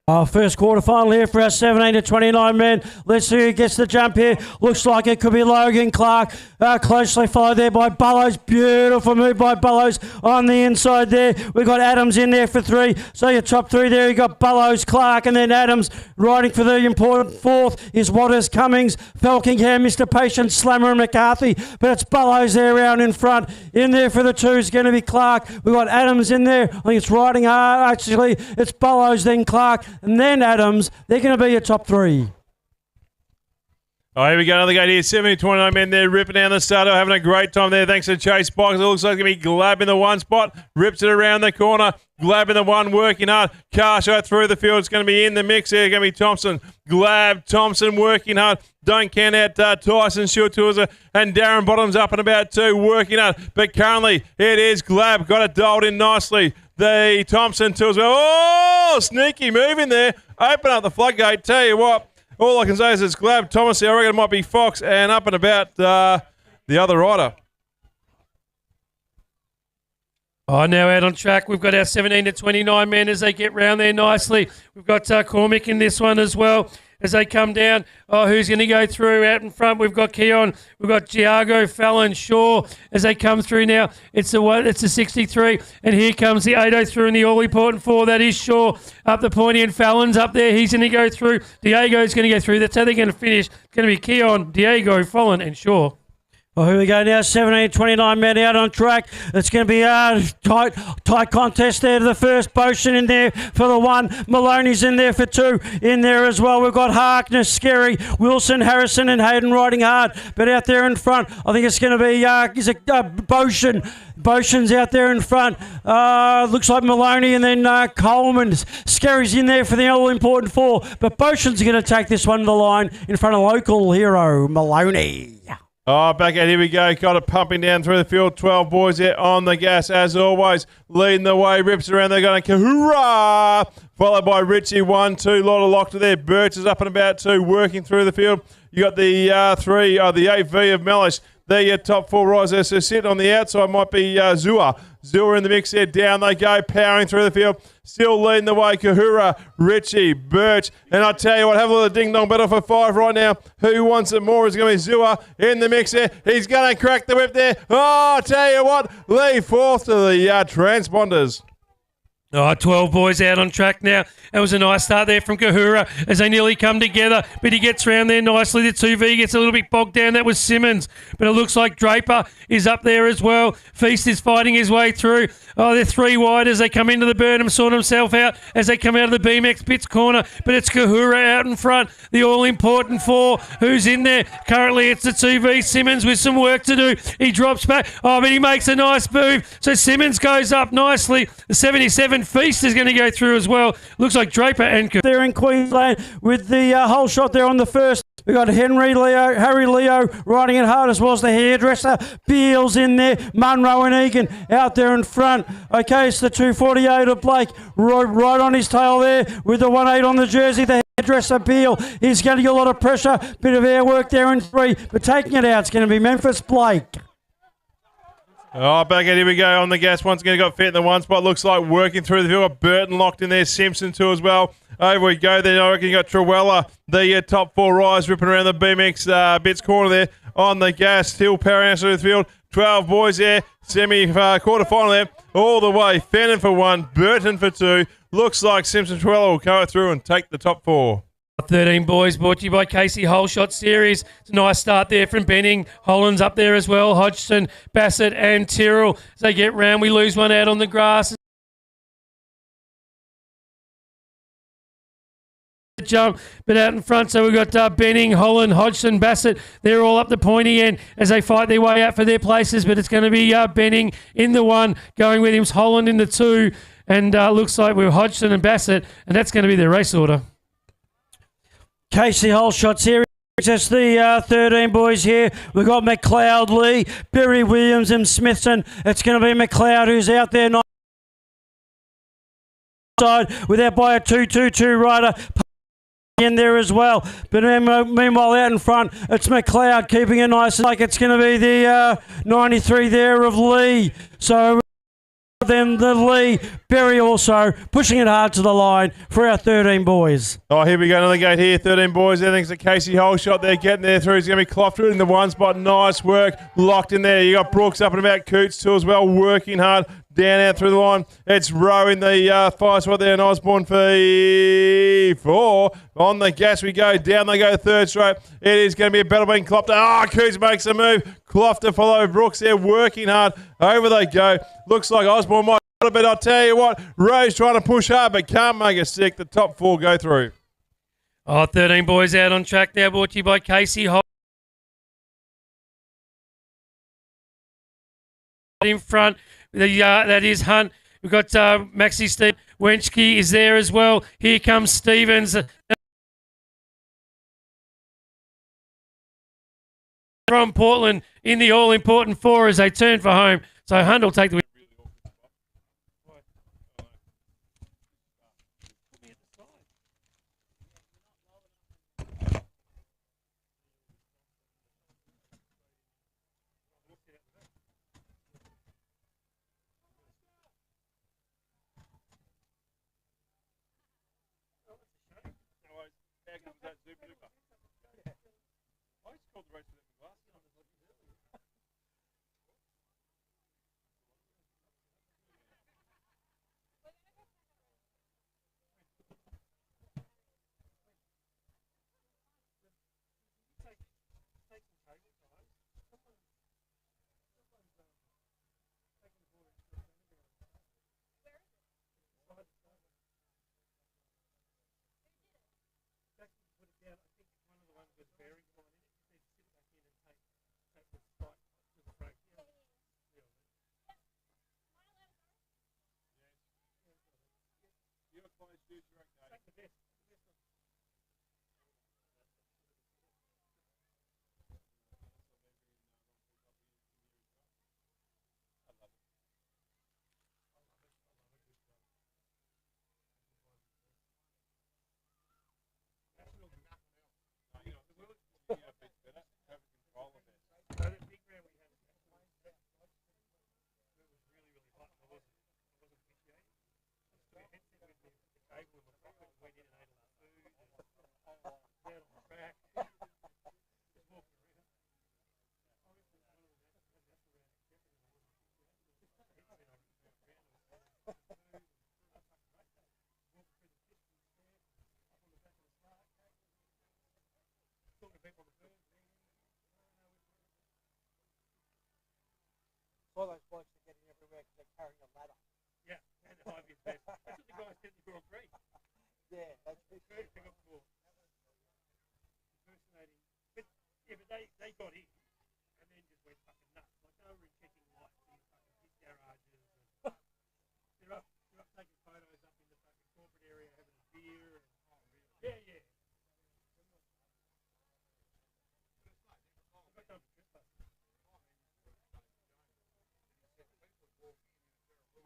Our first quarter final here for our 17 to 29 men. Let's see who gets the jump here. Looks like it could be Logan Clark. Closely followed there by Bellows. Beautiful move by Bellows on the inside there. We've got Adams in there for 3. So your top 3 there, you've got Bellows, Clark, and then Adams. Riding for the important 4th is Waters, Cummings, Falkingham, Mr. Patient, Slammer, and McCarthy. But it's Bellows there out in front. In there for the 2 is going to be Clark. We've got Adams in there. I think it's riding hard. Actually, it's Bellows, then Clark, and then Adams. They're going to be your top 3. Oh, here we go, another gate here. 70-29 men there, ripping down the starter, having a great time there thanks to Chase Box. It looks like it's going to be Glab in the 1 spot, rips it around the corner. Glab in the 1, working hard. Carshow through the field. It's going to be in the mix there. Going to be Thompson. Glab, Thompson working hard. Don't count out Tyson Schultz and Darren Bottoms up and about 2, working hard. But currently, it is Glab. Got it dialed in nicely. The Thompson too as well. Oh, sneaky move in there. Open up the floodgate. Tell you what, all I can say is it's Glab, Thomas. I reckon it might be Fox and up and about the other rider. Oh, now out on track, we've got our 17 to 29 men as they get round there nicely. We've got Cormick in this one as well as they come down. Oh, who's going to go through out in front? We've got Keon, we've got Giago, Fallon, Shaw as they come through now. It's a 63, and here comes the 803 and the all-important 4. That is Shaw up the pointy, and Fallon's up there. He's going to go through. Diego's going to go through. That's how they're going to finish. It's going to be Keon, Diego, Fallon, and Shaw. Well, here we go now, 17-29 men out on track. It's going to be a tight contest there to the first. Botion in there for the 1. Maloney's in there for 2. In there as well, we've got Harkness, Scary, Wilson, Harrison, and Hayden riding hard. But out there in front, I think it's going to be Botion. Botion's out there in front. Looks like Maloney and then Coleman. Scary's in there for the all-important 4. But Botion's going to take this one to the line in front of local hero Maloney. Oh, back out, here we go. Got it pumping down through the field. 12 boys there on the gas, as always. Leading the way, rips around. They're going to Kahura. Followed by Richie, 1-2. Lot of lock to there. Birch is up and about 2, working through the field. You got the 8V of Mellish. They're your top 4 riders. So sitting on the outside might be Zua. Zua in the mix there. Down they go, powering through the field. Still leading the way, Kahura, Richie, Birch. And I tell you what, have a little ding-dong battle for 5 right now. Who wants it more is going to be Zua in the mix there. He's going to crack the whip there. Oh, I tell you what, lead 4th to the transponders. Oh, 12 boys out on track now. That was a nice start there from Kahura as they nearly come together, but he gets round there nicely. The 2V gets a little bit bogged down. That was Simmons, but it looks like Draper is up there as well. Feast is fighting his way through. Oh, they're 3 wide as they come into the Burnham, sort himself out as they come out of the BMX pits corner, but it's Kahura out in front, the all-important 4. Who's in there? Currently, it's the 2V. Simmons with some work to do. He drops back. Oh, but he makes a nice move. So Simmons goes up nicely. The 77 Feast is going to go through as well. Looks like Draper and they're in Queensland with the whole shot there on the first. We've got Harry Leo riding it hard, as well as the hairdresser. Beals in there. Munro and Egan out there in front. Okay, it's the 248 of Blake right on his tail there with the 18 on the jersey. The hairdresser Beal is getting a lot of pressure. Bit of air work there in 3, but taking it out, it's going to be Memphis Blake. Oh, back out, here we go on the gas. Once again, got fit in the 1 spot. Looks like working through the field. Got Burton locked in there. Simpson too as well. Over we go then. I reckon you got Trewella, the top 4 riders ripping around the BMX bits corner there on the gas. Still powering through the field. 12 boys there. Quarter-final there. All the way. Fenton for 1. Burton for 2. Looks like Simpson Trewella will go through and take the top 4. 13 boys brought to you by Casey Whole Shot Series. It's a nice start there from Benning. Holland's up there as well. Hodgson, Bassett and Tyrrell. As they get round, we lose one out on the grass. Jump, but out in front, so we've got Benning, Holland, Hodgson, Bassett. They're all up the pointy end as they fight their way out for their places, but it's going to be Benning in the 1, going with him, Holland in the 2, and looks like we're Hodgson and Bassett, and that's going to be their race order. Casey Whole Shot Series. That's the 13 boys here. We've got McLeod, Lee, Berry Williams and Smithson. It's going to be McLeod who's out there side with that by a 2-2-2 rider in there as well. But meanwhile out in front, it's McLeod keeping it nice. Like it's going to be the 93 there of Lee. So Then the Lee, Berry also pushing it hard to the line for our 13 boys. Oh, here we go, another gate here. 13 boys. Everything's a Casey Hole shot there, getting there through. He's going to be Clofted in the one spot. Nice work. Locked in there. You got Brooks up and about. Coots too as well, working hard. Down out through the line. It's Rowe in the 5 spot there, and Osborne for 4. On the gas we go. Down they go, third straight. It is going to be a battle between Clofter. Coots makes a move. Clofter follow Brooks there, working hard. Over they go. Looks like Osborne might a bit. I'll tell you what, Rowe's trying to push hard, but can't make a stick. The top 4 go through. 13 boys out on track now, brought to you by Casey Hole. In front, that is Hunt. We've got Maxi Steve. Wenchke is there as well. Here comes Stevens. From Portland in the all-important 4 as they turn for home. So Hunt will take the win. All those blokes are getting everywhere because they're carrying a ladder. Yeah, and the high vis vest. That's what the guys did in the Grand Prix. Yeah, that's First pick up for impersonating. But they got in and then just went fucking nuts. Like they were checking lights in fucking his garages. And they're up taking photos up in the fucking corporate area having a beer. And, yeah.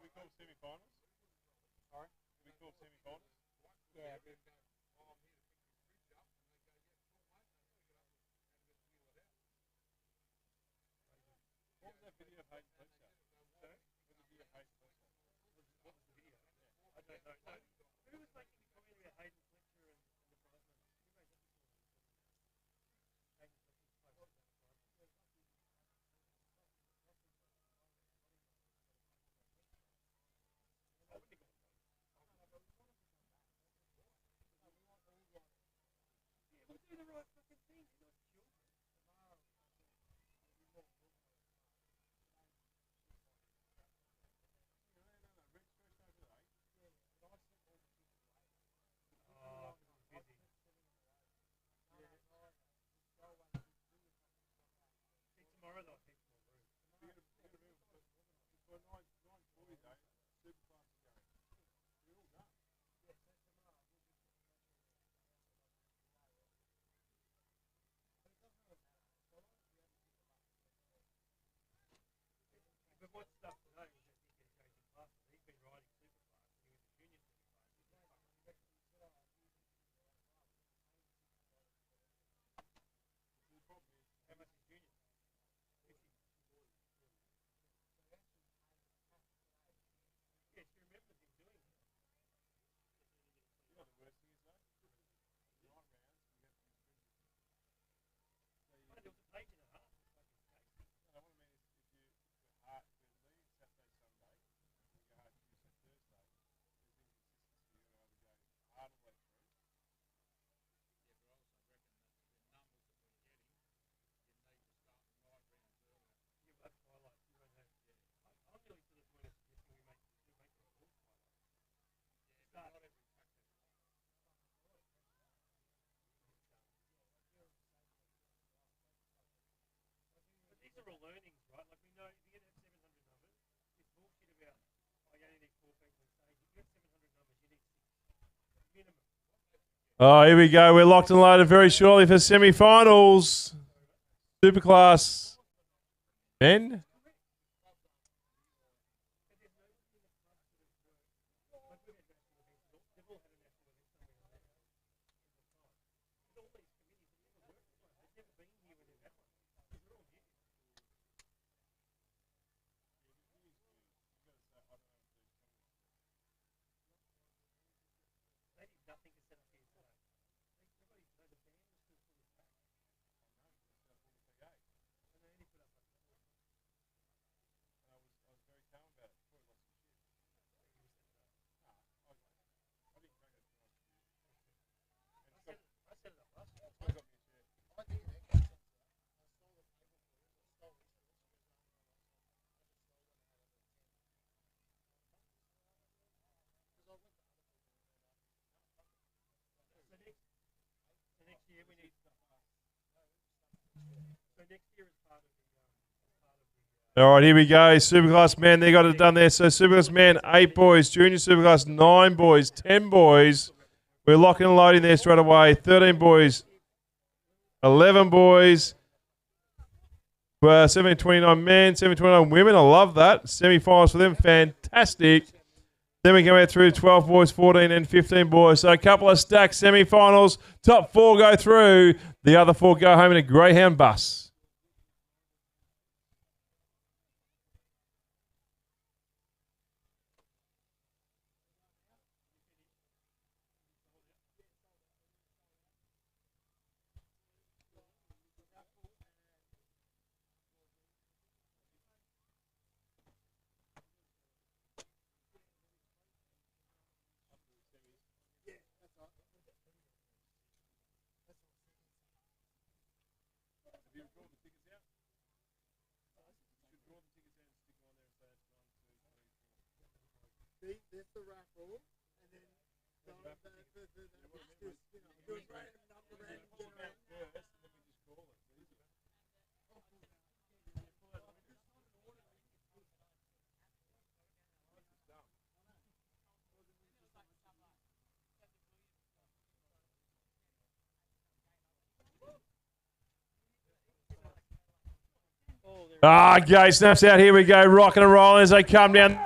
We call semi-finals? Sorry? We call semi-finals? Yeah. What was that video of Hayden Fletcher? Sorry? What was the video of Hayden Fletcher? What was the video? I don't know. No. Who was making the comment about Hayden Fletcher and the Brightman? Who made that? Hayden Fletcher's close. But what stuff today was that he's going to change in classes. He's been riding super class. He was a junior super class. How much is junior? Oh, here we go. We're locked and loaded very shortly for semi-finals. Superclass men. All right, here we go. Superclass men, they got it done there. So Superclass men, 8 boys. Junior Superclass, 9 boys. 10 boys. We're locking and loading there straight away. 13 boys. 11 boys. 729 men, 729 women. I love that. Semi-finals for them. Fantastic. Then we come out through 12 boys, 14 and 15 boys. So a couple of stacked semi-finals. Top 4 go through. The other 4 go home in a Greyhound bus. Gay snaps out. Here we go. Rocking and rolling as they come down.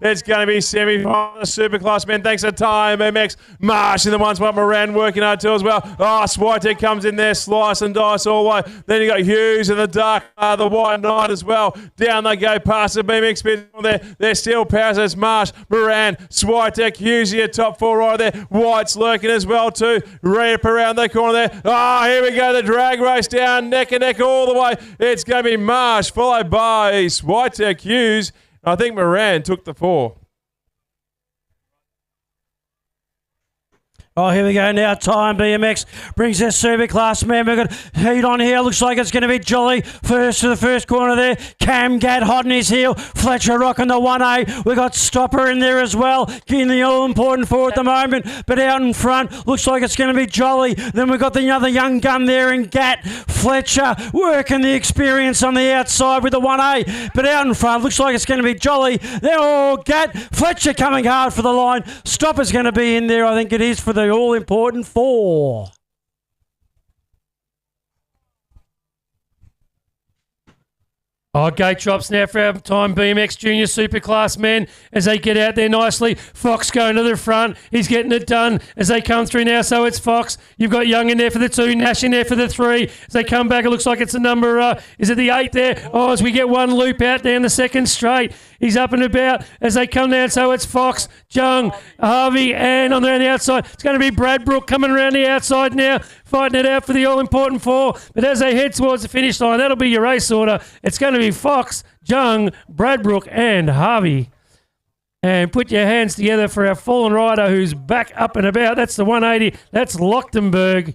It's going to be semi-final Superclass men. Thanks for time. BMX. Marsh in the ones. Moran working hard too as well. Switek comes in there. Slice and dice all the way. Then you got Hughes in the dark. The white knight as well. Down they go past the BMX bit there. They're still powers as Marsh, Moran, Switek, Hughes here. Top 4 right there. White's lurking as well too. Ramp around the corner there. Here we go. The drag race down. Neck and neck all the way. It's going to be Marsh, followed by Switek, Hughes. I think Moran took the 4. Oh, here we go now. Time BMX brings their Superclass man. We've got heat on here. Looks like it's going to be Jolly first to the first corner there. Cam Gatt hot in his heel. Fletcher rocking the 1A. We've got Stopper in there as well. Getting the all-important 4 at the moment. But out in front, looks like it's going to be Jolly. Then we've got the other young gun there in Gatt. Fletcher working the experience on the outside with the 1A. But out in front, looks like it's going to be Jolly. They're Gatt. Fletcher coming hard for the line. Stopper's going to be in there. I think it is for the all-important 4. Gate drops now for our time BMX Junior Superclass men as they get out there nicely. Fox going to the front. He's getting it done as they come through now. So it's Fox. You've got Young in there for the 2, Nash in there for the 3. As they come back, it looks like it's the number, is it the 8 there? As we get one loop out down the second straight. He's up and about as they come down. So it's Fox, Jung, Harvey, and on the outside, it's going to be Bradbrook coming around the outside now, fighting it out for the all-important 4. But as they head towards the finish line, that'll be your race order. It's going to be Fox, Jung, Bradbrook, and Harvey. And put your hands together for our fallen rider who's back up and about. That's the 180. That's Lochtenberg.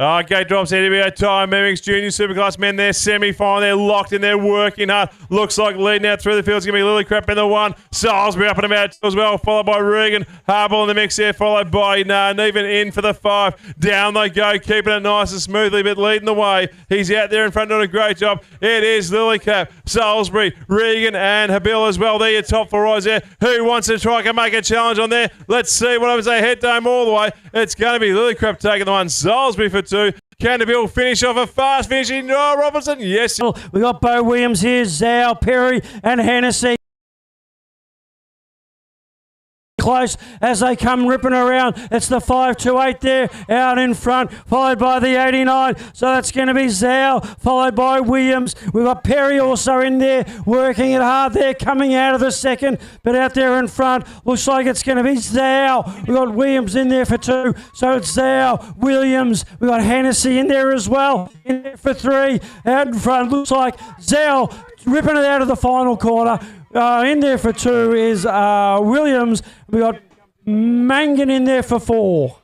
Gate drops here to be a time. BMX Junior Superclass men, they're semi-final. They're locked in. They're working hard. Looks like leading out through the field is going to be Lilydale in the 1. Salisbury up and about as well, followed by Regan. Harble in the mix there, followed by even in for the 5. Down they go, keeping it nice and smoothly, but leading the way. He's out there in front doing a great job. It is Lilydale, Salisbury, Regan, and Habil as well. They're your top 4 riders there. Who wants to try and make a challenge on there? Let's see what happens. They head home all the way. It's going to be Lilydale taking the 1. Salisbury for 2. Can Bill finish off a fast finishing Noah Robinson? Yes. We got Bo Williams here, Zhao, Perry, and Hennessy. Close as they come ripping around. It's the 528 there out in front, followed by the 89. So that's going to be Zhao, followed by Williams. We've got Perry also in there, working it hard there, coming out of the second, but out there in front, looks like it's going to be Zhao. We've got Williams in there for 2, so it's Zhao, Williams. We've got Hennessy in there as well, in there for 3. Out in front, looks like Zhao ripping it out of the final corner. In there for 2 is Williams. We got Mangan in there for 4.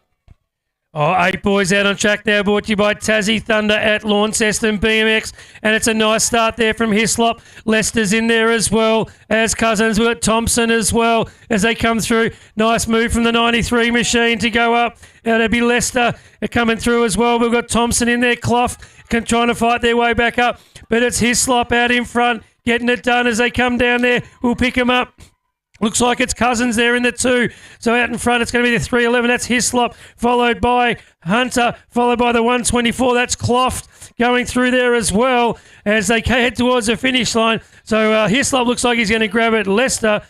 8 boys out on track now, brought to you by Tassie Thunder at Launceston BMX. And it's a nice start there from Hislop. Lester's in there as well as Cousins. We've got Thompson as well as they come through. Nice move from the 93 machine to go up. And it'll be Lester coming through as well. We've got Thompson in there, Clough trying to fight their way back up. But it's Hislop out in front, getting it done as they come down there. We'll pick them up. Looks like it's Cousins there in the 2. So out in front, it's going to be the 311. That's Hislop, followed by Hunter, followed by the 124. That's Clough going through there as well as they head towards the finish line. So Hislop looks like he's going to grab it. Lester,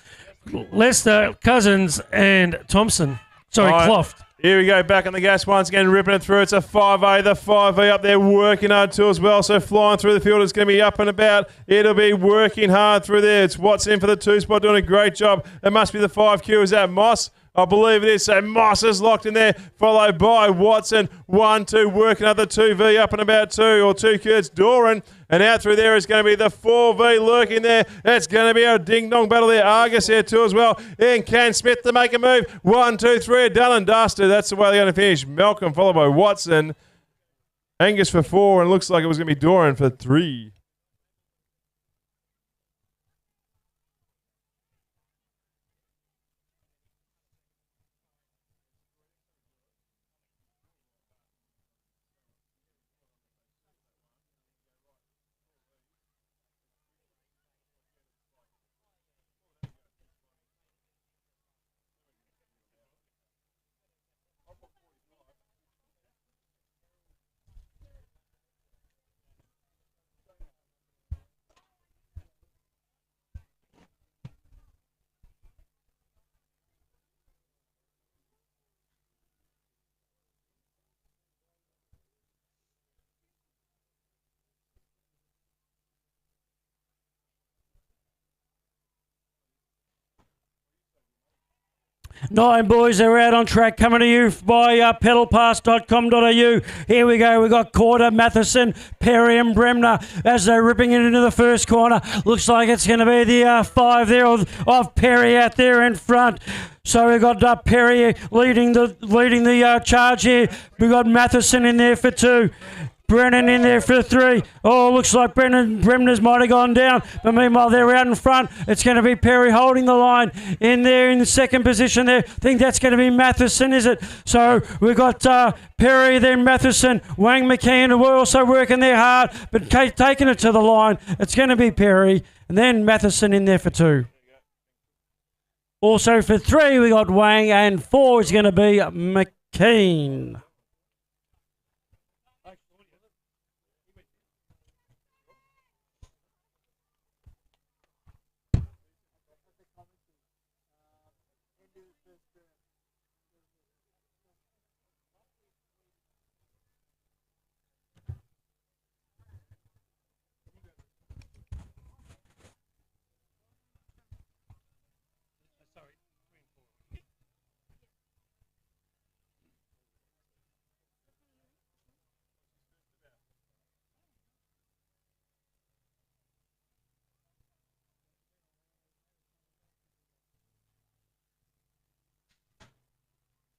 Cousins, and Thompson. Sorry, Clough. Here we go, back on the gas once again, ripping it through. It's a 5A, the 5V up there working hard too as well. So flying through the field is going to be up and about. It'll be working hard through there. It's Watson for the 2 spot, doing a great job. It must be the 5Q. Is that Moss? I believe it is. So Moss is locked in there, followed by Watson. 1-2, working out the 2V up and about 2 or 2Q. It's Doran. And out through there is going to be the 4V lurking there. It's going to be a ding-dong battle there. Argus there too as well. And Can Smith to make a move. 1, 2, 3, done and dusted. That's the way they're going to finish. Malcolm followed by Watson. Angus for 4, and looks like it was going to be Doran for 3. Nine boys are out on track, coming to you by pedalpass.com.au. Here we go. We got Corder, Matheson, Perry and Bremner as they're ripping it into the first corner. Looks like it's going to be the 5 there of Perry out there in front. So we've got Perry leading the charge here. We've got Matheson in there for 2. Brennan in there for 3. Oh, looks like Bremner's might have gone down. But meanwhile, they're out in front. It's going to be Perry holding the line in there in the second position there. I think that's going to be Matheson, is it? So we've got Perry, then Matheson, Wang McKeon, who are also working there hard, but taking it to the line. It's going to be Perry, and then Matheson in there for 2. Also for 3, we got Wang, and 4 is going to be McKean.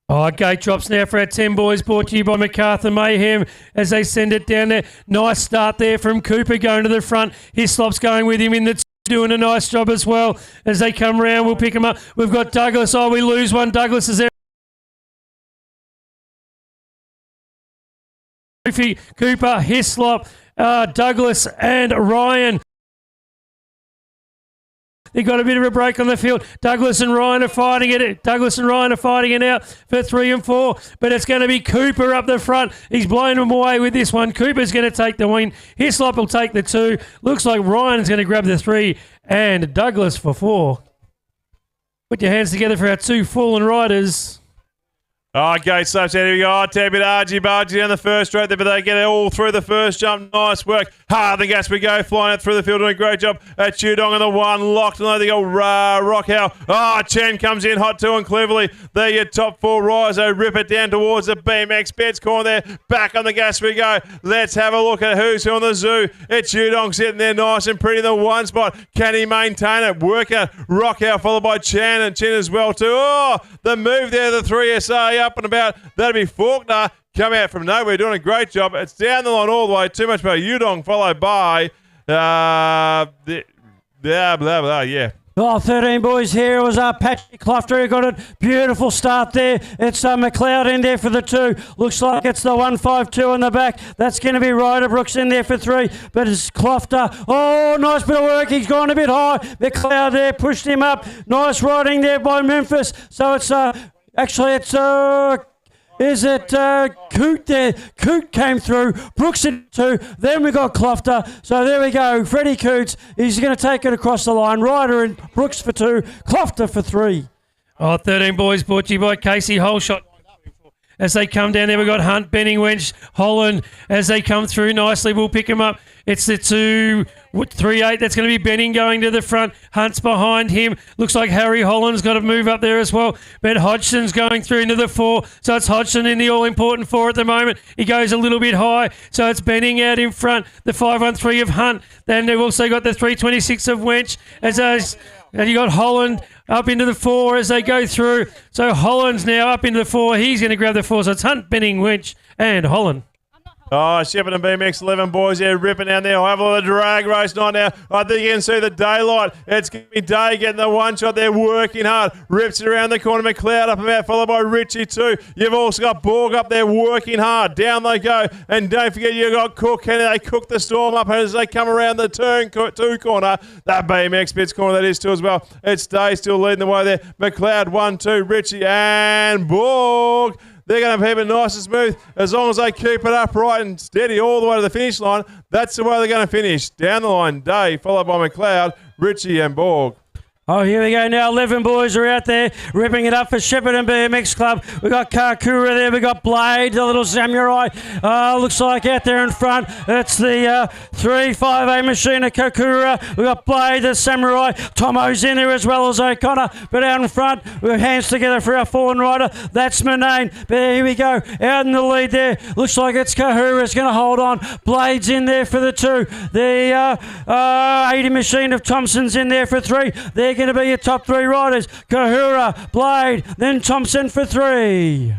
Oh, gate drops now for our 10 boys, brought to you by MacArthur Mayhem as they send it down there. Nice start there from Cooper going to the front. Hislop's going with him in the doing a nice job as well. As they come round, we'll pick him up. We've got Douglas. Oh, we lose one. Douglas is there. Cooper, Hislop, Douglas and Ryan. They got a bit of a break on the field. Douglas and Ryan are fighting it. Douglas and Ryan are fighting it out for 3 and 4. But it's going to be Cooper up the front. He's blown them away with this one. Cooper's going to take the win. Hislop will take the 2. Looks like Ryan's going to grab the 3. And Douglas for 4. Put your hands together for our 2 fallen riders. Oh, gate slaps out. Here we go. Oh, tap it argy-bargy down the first straight there, but they get it all through the first jump. Nice work. Hard the gas we go. Flying it through the field. Doing a great job at Chudong on the 1. Locked and they go Rockhow. Oh, Chen comes in hot too and cleverly. They're your top 4 riders. They rip it down towards the BMX beds corner there. Back on the gas we go. Let's have a look at who's who on the zoo. It's Chudong sitting there nice and pretty in the 1 spot. Can he maintain it? Worker Rockhow followed by Chan and Chin as well too. Oh, the move there, the 3SA up and about. That'll be Faulkner. Come out from nowhere, doing a great job. It's down the line all the way. Too much by Udong, followed by blah, blah, blah, yeah. Oh, 13 boys here. It was Patrick Clufter who got it. Beautiful start there. It's McLeod in there for the 2. Looks like it's the 152 in the back. That's going to be Ryder Brooks in there for 3. But it's Clufter. Oh, nice bit of work. He's gone a bit high. McLeod there pushed him up. Nice riding there by Memphis. So it's is it Coot there? Coot came through. Brooks at 2. Then we got Clufter. So there we go. Freddie Coots. He's going to take it across the line. Ryder and Brooks for 2. Clufter for 3. Oh, 13 boys brought to you by Casey Holshot. As they come down there, we've got Hunt, Benning, Wench, Holland. As they come through nicely, we'll pick them up. It's the 2-3-8. That's going to be Benning going to the front. Hunt's behind him. Looks like Harry Holland's got to move up there as well. But Hodgson's going through into the 4. So it's Hodgson in the all-important 4 at the moment. He goes a little bit high. So it's Benning out in front. The 513 of Hunt. Then they've also got the 326 of Wench. And you got Holland up into the 4 as they go through. So Holland's now up into the 4. He's going to grab the 4. So it's Hunt, Benning, Wench, and Holland. Oh, Shepard and BMX 11 boys there ripping down there. I'll have a little drag race night now. I think you can see the daylight. It's going to be Day getting the 1 shot there, working hard. Rips it around the corner. McLeod up about, followed by Richie too. You've also got Borg up there working hard. Down they go. And don't forget you've got Cook. Can they cook the storm up as they come around the turn 2 corner? That BMX bits corner that is too as well. It's Day still leading the way there. McLeod 1, 2, Richie and Borg. They're going to keep it nice and smooth as long as they keep it upright and steady all the way to the finish line. That's the way they're going to finish. Down the line, Day, followed by McLeod, Richie and Borg. Oh, here we go now. 11 boys are out there ripping it up for Shepard and BMX Club. We've got Kakura there. We've got Blade, the little samurai. Looks like out there in front. It's the 358 machine of Kakura. We've got Blade, the samurai. Tomo's in there as well as O'Connor. But out in front, we're hands together for our fallen rider. That's Manane. But here we go. Out in the lead there. Looks like it's Kahura's going to hold on. Blade's in there for the 2. The 80 machine of Thompson's in there for 3. They're going to be your top 3 riders. Kahura, Blade, then Thompson for 3.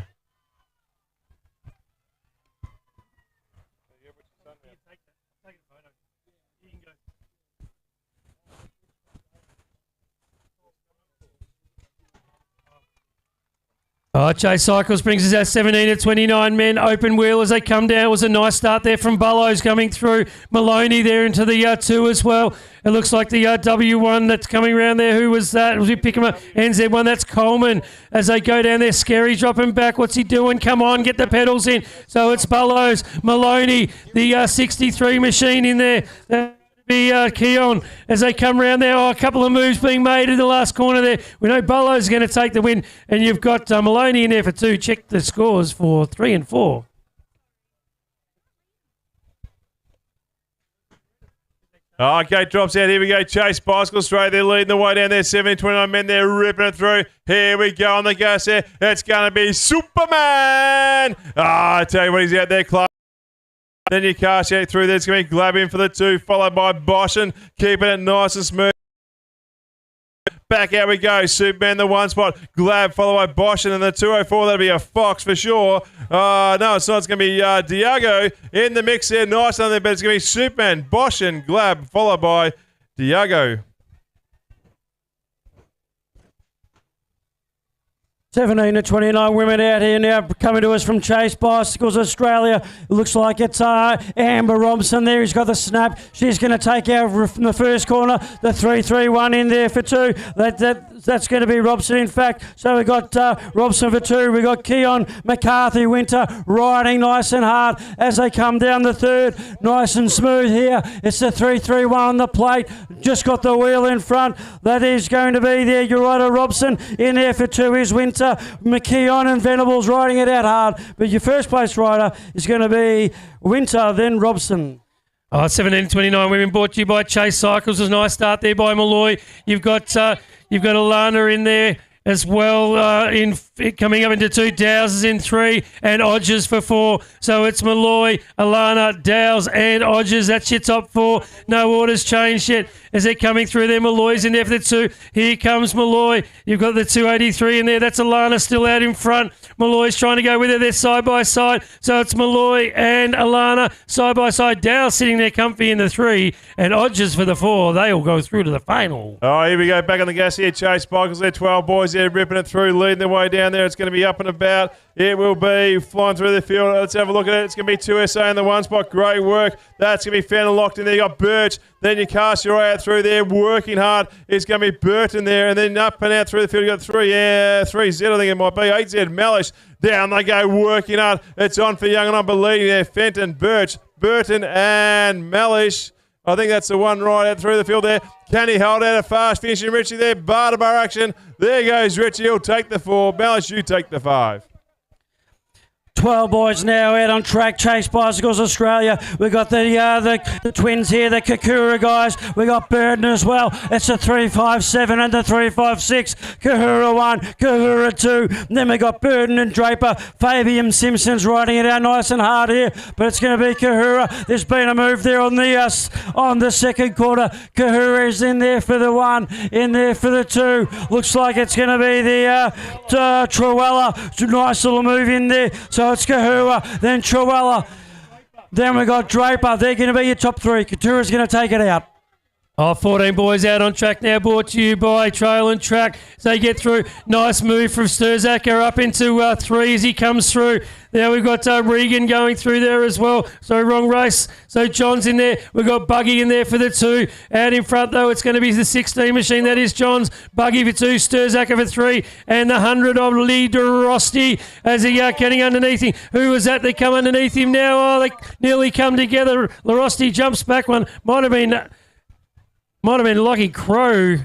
Oh, Chase Cycles brings us out 17 to 29 men. Open wheel as they come down. It was a nice start there from Bullows coming through. Maloney there into the 2 as well. It looks like the W1 that's coming around there. Who was that? We pick him up. NZ1, that's Coleman. As they go down there, Scary dropping back. What's he doing? Come on, get the pedals in. So it's Bullows, Maloney, the 63 machine in there. Be Keon as they come around there. Oh, a couple of moves being made in the last corner there. We know Bullows is going to take the win, and you've got Maloney in there for 2. Check the scores for 3 and 4. Oh, gate drops out. Here we go. Chase Bicycle straight. They're leading the way down there. 29 men there ripping it through. Here we go on the gas there. It's going to be Superman. I tell you what, he's out there, Clark. Then you cast out through there. It's going to be Glab in for the 2, followed by Boschen, keeping it nice and smooth. Back out we go. Superman, the one spot. Glab, followed by Bosch, and then the 204. That'll be a Fox for sure. No, it's not. It's going to be Diago in the mix there. Nice on there, but it's going to be Superman, Bosch, and Glab, followed by Diago. 17 to 29 women out here now coming to us from Chase Bicycles Australia. It looks like it's Amber Robson there. He's got the snap. She's going to take out from the first corner. The 3-3-1 in there for 2. That's going to be Robson, in fact. So we've got Robson for 2. We've got Keon McCarthy Winter riding nice and hard as they come down the third. Nice and smooth here. It's the 3-3-1 on the plate. Just got the wheel in front. That is going to be there. You're right, Robson. In there for 2 is Winter. McKeon and Venables riding it out hard. But your first place rider is going to be Winter, then Robson. 17-29 women brought to you by Chase Cycles. A nice start there by Malloy. You've got Alana in there as well, coming up into 2. Dowes is in 3 and Odgers for 4. So it's Malloy, Alana, Dowes and Odgers. That's your top 4. No orders changed yet as they're coming through there. Malloy's in there for the 2. Here comes Malloy. You've got the 283 in there. That's Alana still out in front. Malloy's trying to go with her. They're side by side. So it's Malloy and Alana side by side. Dowes sitting there comfy in the 3 and Odgers for the 4. They'll go through to the final. Oh, here we go. Back on the gas here. Chase Bicycles there. 12 boys there ripping it through, leading their way down there. It's going to be up and about. It will be flying through the field. Let's have a look at it. It's going to be 2SA in the one spot. Great work. That's going to be found and locked in there. You got Birch. Then you cast your eye out through there, working hard. It's going to be Burton there, and then up and out through the field. You got 3Z, I think it might be. 8Z, Mellish. Down they go, working hard. It's on for Young and Unbelieving there. Fenton, Birch, Burton, and Mellish. I think that's the one right out through the field there. Can he hold out a fast finishing Richie there? Bar to bar action. There goes Richie. He'll take the 4. Mellish, you take the 5. 12 boys now out on track. Chase Bicycles Australia. We've got the twins here, the Kakura guys. We got Burden as well. It's the 357 and the 356. Kahura 1, Kahura 2. And then we got Burden and Draper. Fabian Simpson's riding it out nice and hard here, but it's going to be Kahura. There's been a move there on the second quarter. Kahura is in there for the 1, in there for the 2. Looks like it's going to be the Truella. Nice little move in there. So it's Kahua, then Truella. Then we got Draper. They're going to be your top 3. Katura's going to take it out. 14 boys out on track now, brought to you by Trail and Track. So they get through. Nice move from Sturzaker up into 3 as he comes through. Now we've got Regan going through there as well. So wrong race. So John's in there. We've got Buggy in there for the 2. Out in front, though, it's going to be the 16 machine. That is John's. Buggy for 2. Sturzaker for 3. And the 100 of Lee DeRosti as he getting underneath him. Who was that? They come underneath him now. Oh, they nearly come together. LaRosti jumps back one. Might have been Lockie Crow.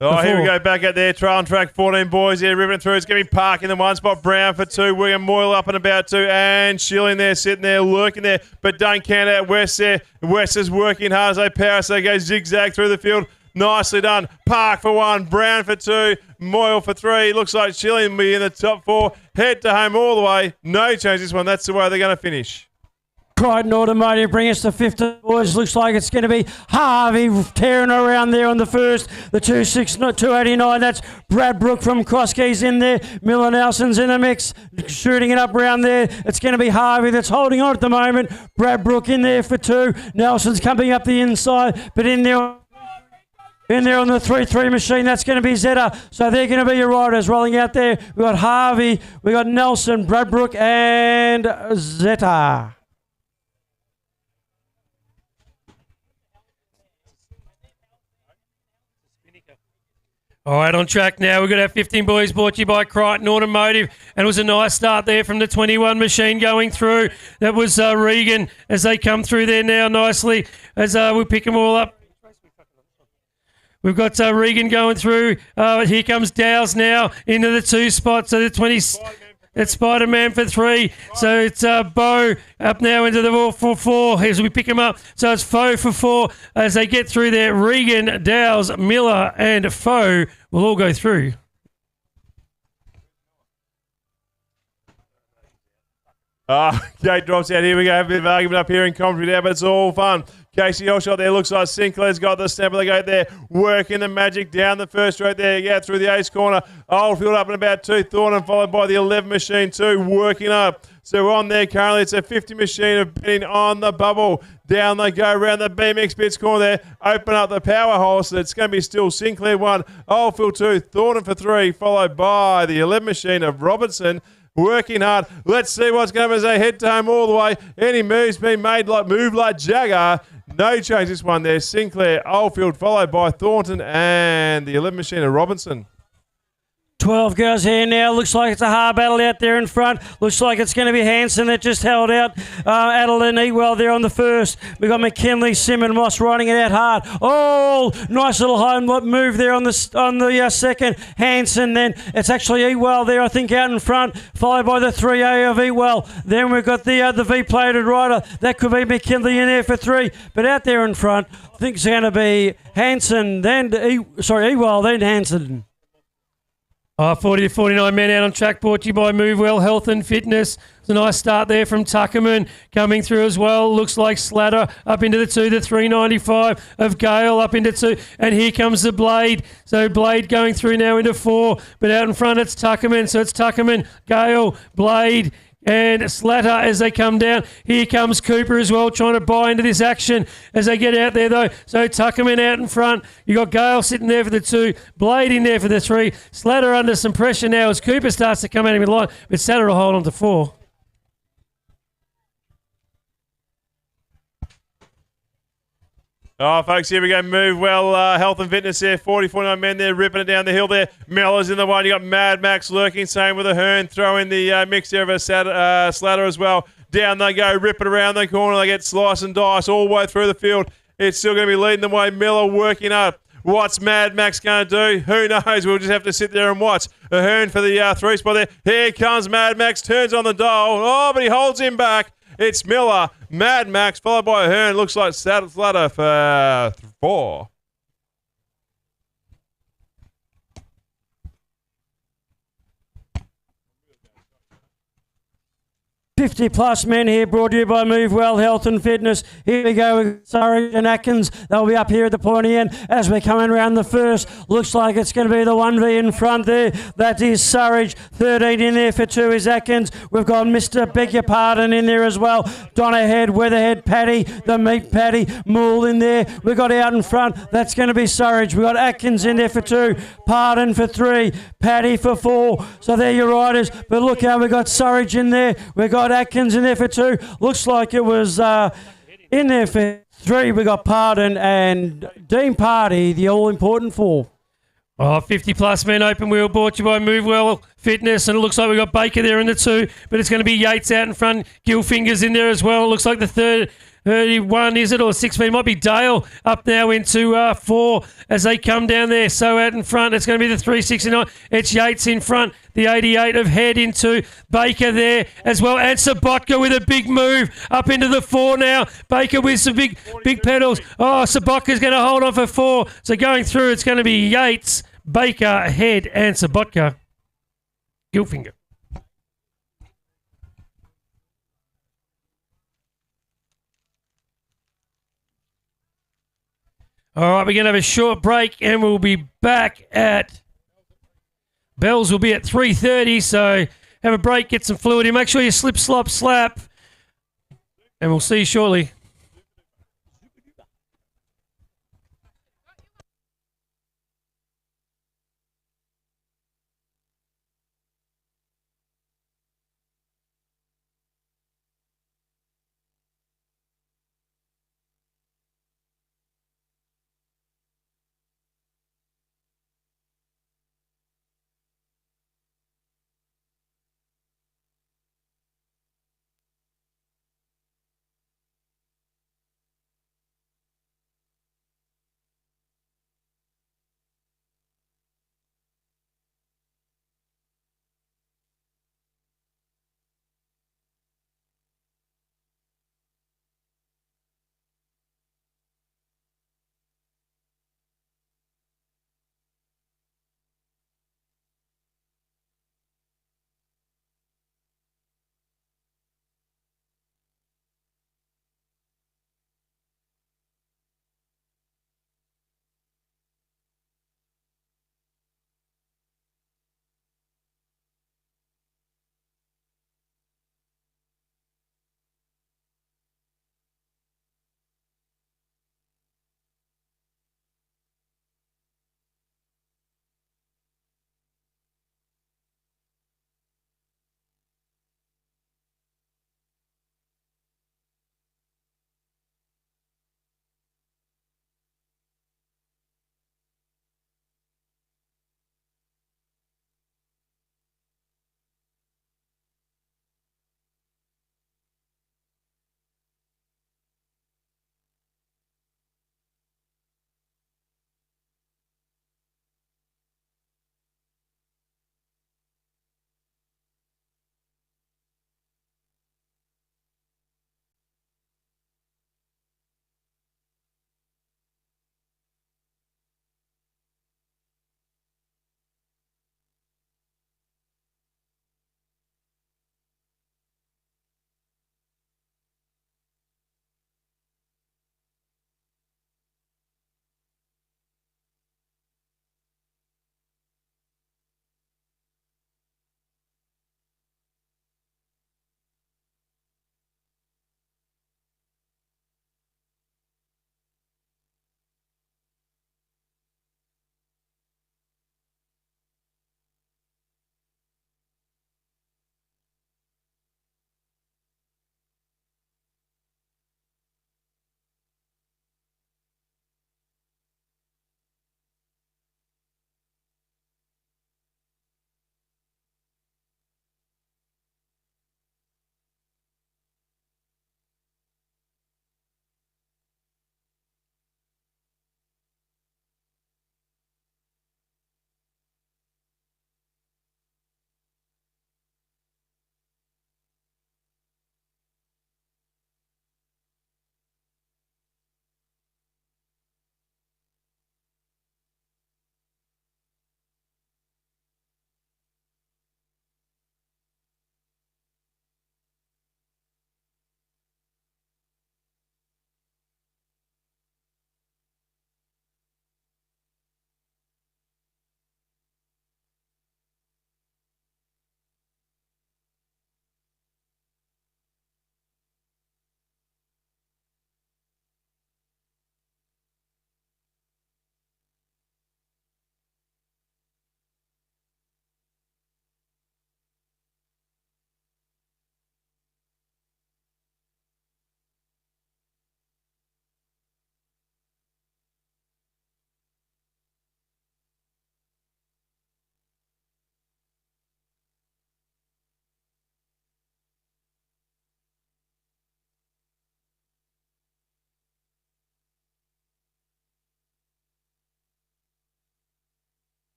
Oh, here we go, back out there. Trail and Track, 14 boys here, ripping through. It's going to be Park in the one spot, Brown for 2, William Moyle up and about 2, and Schilling there, sitting there, lurking there, but don't count out West there. West is working hard as they power, so they go zigzag through the field. Nicely done. Park for 1, Brown for 2, Moyle for 3. Looks like Schilling will be in the top 4. Head to home all the way. No change this one. That's the way they're going to finish. Crichton Automotive bring us to 50 boys. Looks like it's going to be Harvey tearing around there on the first. The 289, that's Brad Brook from Crosskeys in there. Miller Nelson's in the mix, shooting it up around there. It's going to be Harvey that's holding on at the moment. Brad Brook in there for 2. Nelson's coming up the inside, but in there on the 3-3 machine, that's going to be Zeta. So they're going to be your riders rolling out there. We've got Harvey, we've got Nelson, Brad Brook, and Zeta. All right, on track now. We've got our 15 boys brought to you by Crichton Automotive. And it was a nice start there from the 21 machine going through. That was Regan as they come through there now nicely as we pick them all up. We've got Regan going through. Here comes Dowes now into the 2 spots. So the 20... It's Spider-Man for 3. So it's Bo up now into the 4 as we pick him up. So it's Foe for 4 as they get through there. Regan, Dowes, Miller and Foe will all go through. Gate drops out. Here we go. Have a bit of argument up here in commentary now, but it's all fun. Casey Hellshot there. Looks like Sinclair's got the snap of the gate there. Working the magic down the first straight there. Yeah, through the ace corner. Oldfield up in about 2. Thornton followed by the 11 machine 2. Working up. So on there currently, it's a 50 machine of betting on the bubble. Down they go around the BMX bits corner there. Open up the power hole. So it's going to be still Sinclair 1, Oldfield 2, Thornton for 3, followed by the 11 machine of Robertson. Working hard. Let's see what's going to as they head to home all the way. Any moves being made move like Jagger. No change this one there. Sinclair, Oldfield, followed by Thornton and the 11 machine of Robinson. 12 goes here now. Looks like it's a hard battle out there in front. Looks like it's going to be Hanson that just held out. Adeline Ewell there on the first. We've got McKinley, Simon Moss riding it out hard. Oh, nice little home move there on the second. Hanson then. It's actually Ewell there, I think, out in front, followed by the 3A of Ewell. Then we've got the V-plated rider. That could be McKinley in there for 3. But out there in front, I think it's going to be Hanson, then Ewell, then Hanson. 40 to 49 men out on track, brought to you by Move Well Health and Fitness. It's a nice start there from Tuckerman coming through as well. Looks like Slatter up into the 2, the 395 of Gale up into 2. And here comes the Blade. So Blade going through now into 4. But out in front it's Tuckerman. So it's Tuckerman, Gale, Blade, and Slatter as they come down. Here comes Cooper as well, trying to buy into this action as they get out there, though. So Tuckerman out in front. You got Gale sitting there for the 2, Blade in there for the 3. Slatter under some pressure now as Cooper starts to come at him in line, but Slatter will hold on to 4. Oh, folks, here we go. Move Well, Health and Fitness there. 40, 49 men there, ripping it down the hill there. Mellor's in the one. You got Mad Max lurking, same with a Hearn. Throw in the mix there of a Slatter as well. Down they go, rip it around the corner. They get slice and dice all the way through the field. It's still going to be leading the way. Miller working up. What's Mad Max going to do? Who knows? We'll just have to sit there and watch. A Hearn for the 3 spot there. Here comes Mad Max. Turns on the dial. Oh, but he holds him back. It's Miller, Mad Max, followed by Hearn. Looks like Slatter for 4. 50-plus men here, brought to you by Move Well Health and Fitness. Here we go with Surrey and Atkins. They'll be up here at the pointy end as we're coming around the first. Looks like it's going to be the 1V in front there. That is Surridge. 13 in there for 2 is Atkins. We've got Mr. Beg Your Pardon in there as well. Donnerhead, Weatherhead, Paddy, the Meat Paddy, Moole in there. We've got out in front. That's going to be Surridge. We've got Atkins in there for 2. Pardon for 3. Paddy for 4. So there your riders. But look how we've got Surridge in there. We've got Atkins in there for 2. Looks like it was in there for 3. We got Pardon and Dean Party, the all-important 4. 50-plus men open wheel, brought to you by Move Well Fitness, and it looks like we've got Baker there in the 2, but it's going to be Yates out in front. Gilfinger's in there as well. It looks like the 31, is it, or 16? Might be Dale up now into 4 as they come down there. So out in front, it's going to be the 369. It's Yates in front. The 88 of Head into Baker there as well. And Sabotka with a big move up into the 4 now. Baker with some big pedals. Oh, Sabotka's going to hold on for 4. So going through, it's going to be Yates, Baker, Head, and Sabotka. Gilfinger. All right, we're going to have a short break and we'll be back at... Bells will be at 3:30, so have a break, get some fluid in. Make sure you slip, slop, slap, and we'll see you shortly.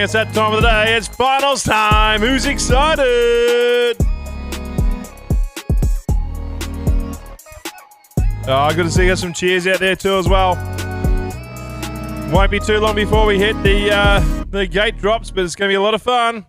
It's that time of the day. It's finals time. Who's excited? Oh, good to see you got some cheers out there too as well. Won't be too long before we hit the gate drops, but it's going to be a lot of fun.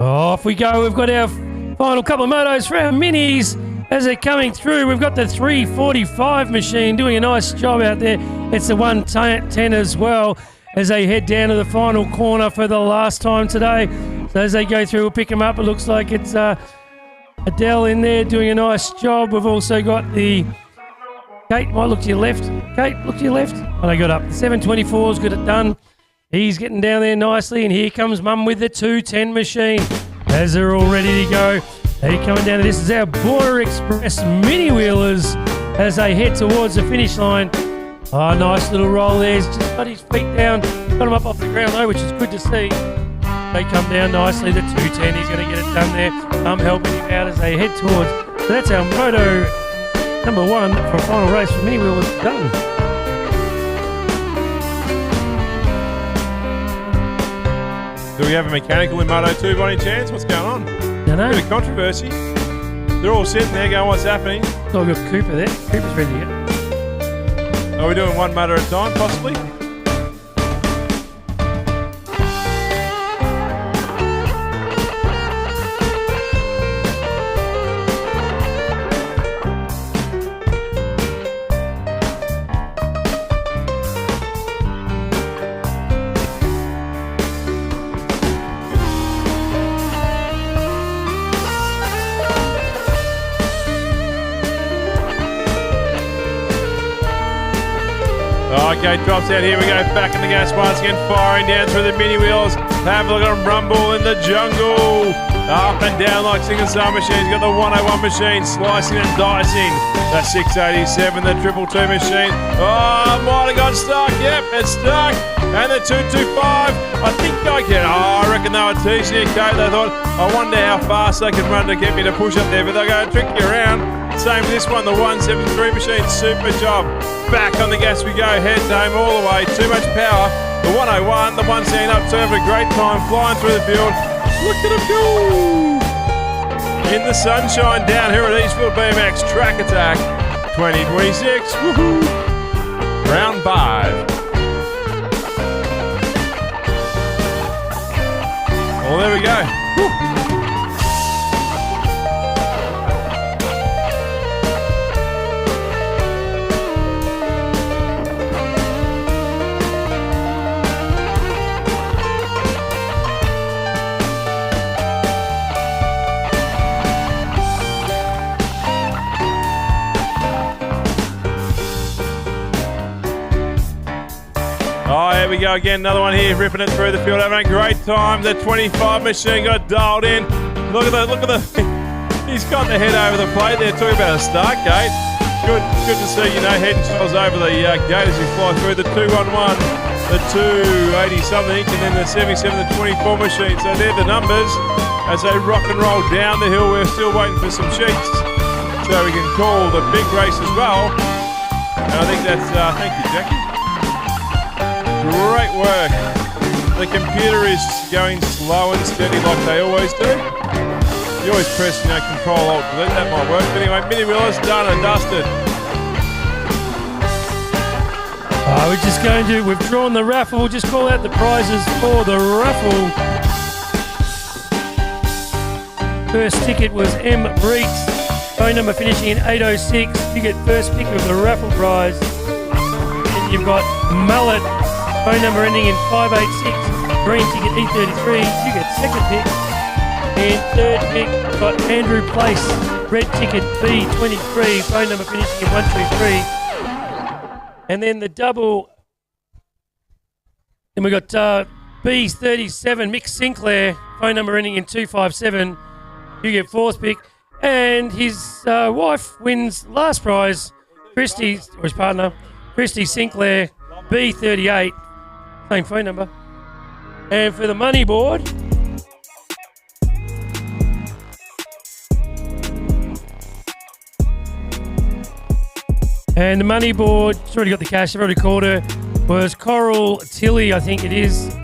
Off we go. We've got our final couple of motos for our minis as they're coming through. We've got the 345 machine doing a nice job out there. It's the 110 as well as they head down to the final corner for the last time today. So as they go through, we'll pick them up. It looks like it's Adele in there doing a nice job. We've also got the Kate, might look to your left. Kate, look to your left. Oh, they got up. The 724's got it done. He's getting down there nicely, and here comes Mum with the 210 machine. As they're all ready to go, they're coming down. This is our Border Express mini wheelers as they head towards the finish line. Oh, nice little roll there. He's just got his feet down, got him up off the ground though, which is good to see. They come down nicely. The 210, he's going to get it done there. Mum helping him out as they head towards. So that's our moto number one for a final race for mini wheelers done. Do we have a mechanical in Moto 2 by any chance? What's going on? Don't know. Bit of controversy. They're all sitting there going, what's happening? Oh, we've got Cooper there. Cooper's ready to go. Are we doing one motor at a time, possibly? Okay, drops out. Here we go. Back in the gas once again, firing down through the mini wheels. Have a look at them rumble in the jungle. Up and down like Sing and Star machines. Got the 101 machine slicing and dicing. The 687, the 222 machine. Oh, might have got stuck. Yep, it's stuck. And the 225. I think I can. Oh, I reckon they were teasing you, Kate. They thought, I wonder how fast they can run to get me to push up there. But they're going to trick you around. Same with this one, the 173 machine. Super job. Back on the gas we go, heads home all the way, too much power. The 101, the 110 up to having a great time, flying through the field. Look at him go! In the sunshine down here at Eastfield BMX Track Attack 2026. Woohoo! Round 5. Well, there we go. Woo. Oh, here we go again. Another one here, ripping it through the field, having a great time. The 25 machine got dialed in. Look at the. He's got the head over the plate there. Talking about a start gate. Good to see. Head and shoulders over the gate as we fly through the 211, the 280 something, and then the 77, the 24 machine. So they're the numbers as they rock and roll down the hill. We're still waiting for some sheets so we can call the big race as well. And I think that's. Thank you, Jackie. Great work. The computer is going slow and steady like they always do. You always press, Control Alt Delete. That might work. But anyway, Mini Willis done and dusted. We've drawn the raffle. We'll just call out the prizes for the raffle. First ticket was M. Breeks, phone number finishing in 806. You get first pick of the raffle prize. And you've got Mullet, phone number ending in 586. Green ticket E33. You get second pick. And third pick, we've got Andrew Place, red ticket B23, phone number finishing in 123. And then the double, then we got B37, Mick Sinclair, phone number ending in 257. You get fourth pick. And his wife wins last prize, Christy, or his partner, Christy Sinclair, B38, same phone number. And for the money board, and the money board, she's already got the cash, I've already called her, was Coral Tilly, I think it is.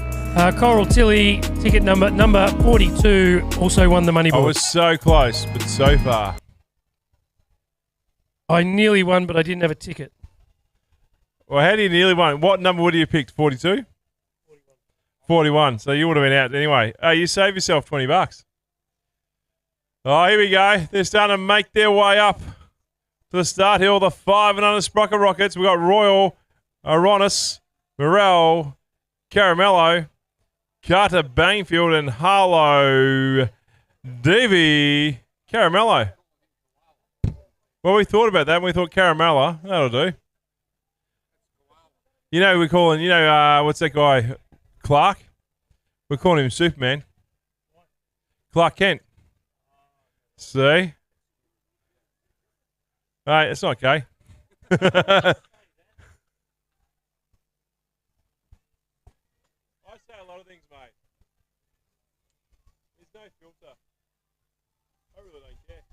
Coral Tilly, ticket number 42, also won the money board. I was so close, but so far. I nearly won, but I didn't have a ticket. Well, how do you nearly won? What number would you have picked? 42? 41. So you would have been out anyway. You save yourself $20. Oh, here we go. They're starting to make their way up to the start hill. The 5 and under Sprocket Rockets. We've got Royal, Aronis, Morel, Caramello, Carter Bainfield, and Harlow Davey. Caramello. Well, we thought about that and we thought Caramello. That'll do. We're calling, what's that guy? Clark? We're calling him Superman. Clark Kent. See? All right, it's not okay. I say a lot of things, mate. There's no filter. I really don't care.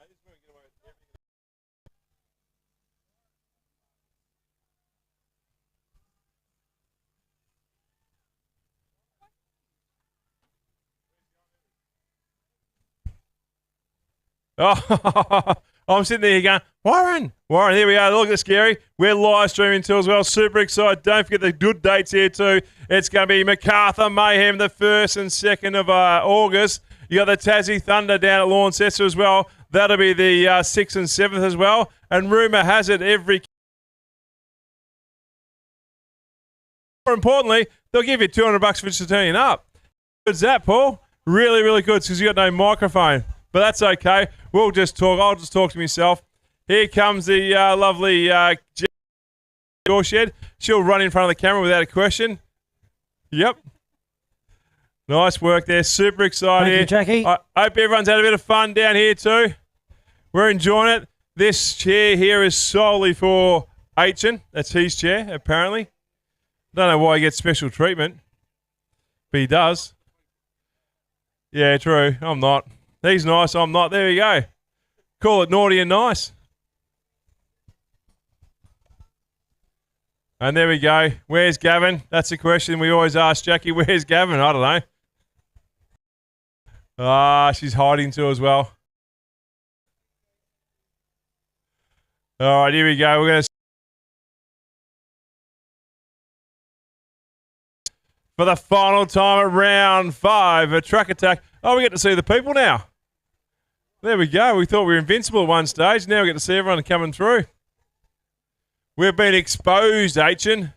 Mate, this is where we get away with everything. Oh, I'm sitting there going, Warren, here we are. Look at Scary. We're live streaming too as well. Super excited. Don't forget the good dates here too. It's going to be MacArthur Mayhem the 1st and 2nd of August. You got the Tassie Thunder down at Launceston as well. That'll be the 6th and 7th as well. And rumour has it more importantly, they'll give you $200 for just turning up. Good's that, Paul? Really, really good because you got no microphone. But that's okay. We'll just talk. I'll just talk to myself. Here comes the lovely Shed. She'll run in front of the camera without a question. Yep. Nice work there. Super excited here. Thank you, Jackie. I hope everyone's had a bit of fun down here too. We're enjoying it. This chair here is solely for Aitchen. That's his chair, apparently. Don't know why he gets special treatment, but he does. Yeah, true. I'm not. He's nice, I'm not. There you go. Call it naughty and nice. And there we go. Where's Gavin? That's a question we always ask Jackie. Where's Gavin? I don't know. She's hiding too as well. All right, here we go. We're going to for the final time at round 5, a truck attack. Oh, we get to see the people now. There we go. We thought we were invincible at one stage. Now we get to see everyone coming through. We've been exposed, Aitchen.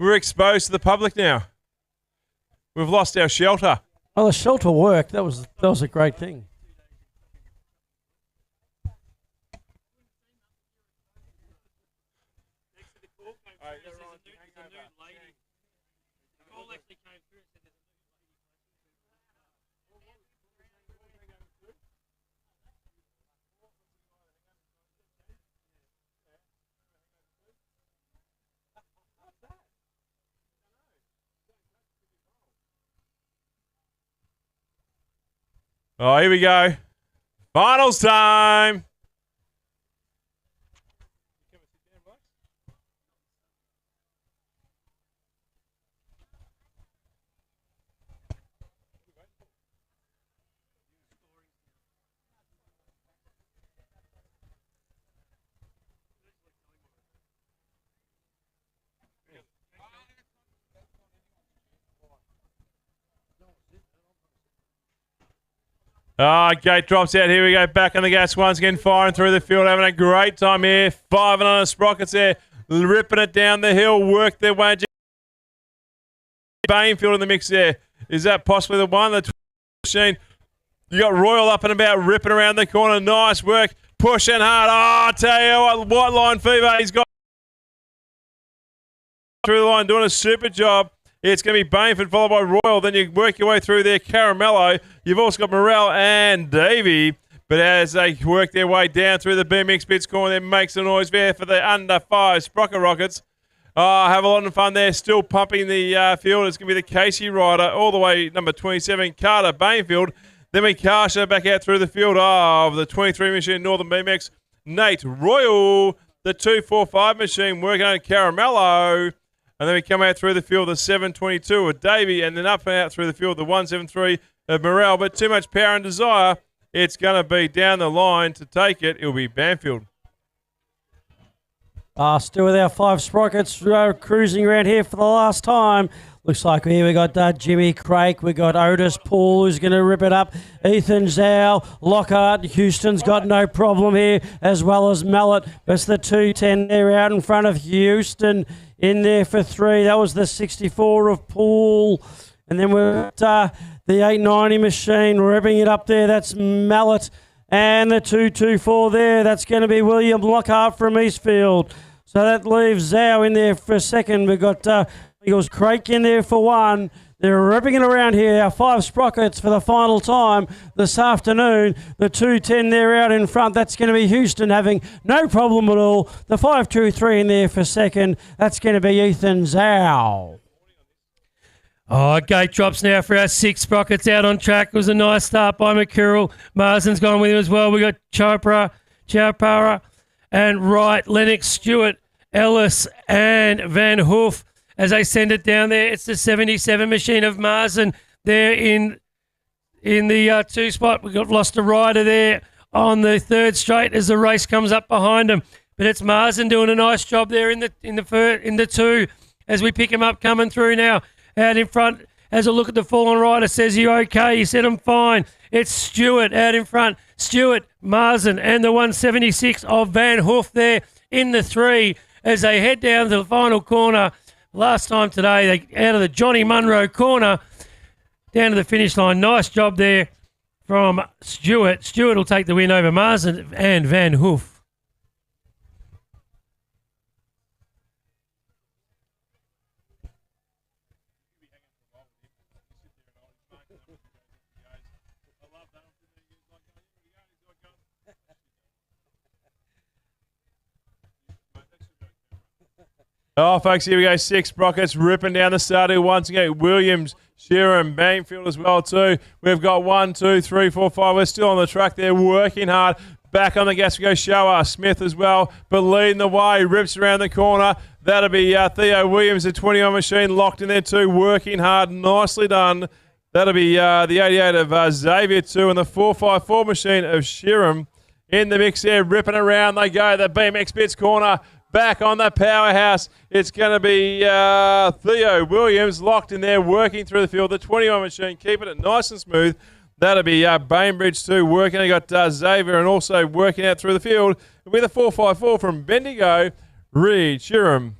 We're exposed to the public now. We've lost our shelter. Well, the shelter worked. That was a great thing. Oh, here we go. Finals time. Gate drops out. Here we go. Back on the gas once again. Firing through the field. Having a great time here. 5 and on a sprockets there. Ripping it down the hill. Work their way. Bainfield in the mix there. Is that possibly the one? The machine. You got Royal up and about. Ripping around the corner. Nice work. Pushing hard. Oh, I tell you what. White Line Fever. He's got through the line. Doing a super job. It's going to be Bainford followed by Royal. Then you work your way through there, Caramello. You've also got Morel and Davey. But as they work their way down through the BMX bits corner, there makes a noise there for the under 5 Sprocket Rockets. Have a lot of fun there. Still pumping the field. It's going to be the Casey rider all the way, number 27, Carter Bainfield. Then we Karsha back out through the field of the 23 machine, Northern BMX. Nate Royal, the 245 machine, working on Caramello. And then we come out through the field, the 722 of Davey, and then up and out through the field, the 173 of Morel. But too much power and desire. It's going to be down the line to take it. It'll be Banfield. Still with our 5 sprockets cruising around here for the last time. Looks like here we got Jimmy Craik, we got Otis Paul who's going to rip it up, Ethan Zhao, Lockhart, Houston's got no problem here, as well as Mallet. That's the 210 there out in front of Houston, in there for 3. That was the 64 of Paul. And then we've got the 890 machine ripping it up there. That's Mallet. And the 224 there, that's going to be William Lockhart from Eastfield. So that leaves Zhao in there for 2nd. We've got Eagles Craik in there for 1. They're ripping it around here. Our 5 sprockets for the final time this afternoon. The 210 there out in front. That's going to be Houston having no problem at all. The 523 in there for 2nd. That's going to be Ethan Zhao. Gate drops now for our 6 sprockets out on track. It was a nice start by McCurrell. Marsden's gone with him as well. We got Chopra, and Wright, Lennox, Stewart, Ellis, and Van Hoof. As they send it down there, it's the 77 machine of Marsden there in the 2 spot. We've lost a rider there on the 3rd straight as the race comes up behind him. But it's Marsden doing a nice job there in the 2 as we pick him up coming through now. Out in front, as a look at the fallen rider, says, you okay? He said, I'm fine. It's Stewart out in front. Stewart, Marsden, and the 176 of Van Hoof there in the 3 as they head down to the final corner. Last time today, they out of the Johnny Munro corner down to the finish line. Nice job there from Stewart. Stewart will take the win over Marsden and Van Hoof. Folks, here we go. 6 sprockets ripping down the starter once again. Williams, Shearer, and Bainfield as well too. We've got 1, 2, 3, 4, 5. We're still on the track there, working hard. Back on the gas we go. Shower, Smith as well, but leading the way. Rips around the corner. That'll be Theo Williams, the 21 machine, locked in there too, working hard. Nicely done. That'll be the 88 of Xavier too, and the 454 machine of Sheeran in the mix there, ripping around. They go. The BMX Bits corner. Back on the powerhouse, it's going to be Theo Williams locked in there, working through the field. The 21 machine, keeping it nice and smooth. That'll be Bainbridge too, working. They got Xavier and also working out through the field with a 454 from Bendigo, Reed Sheeran.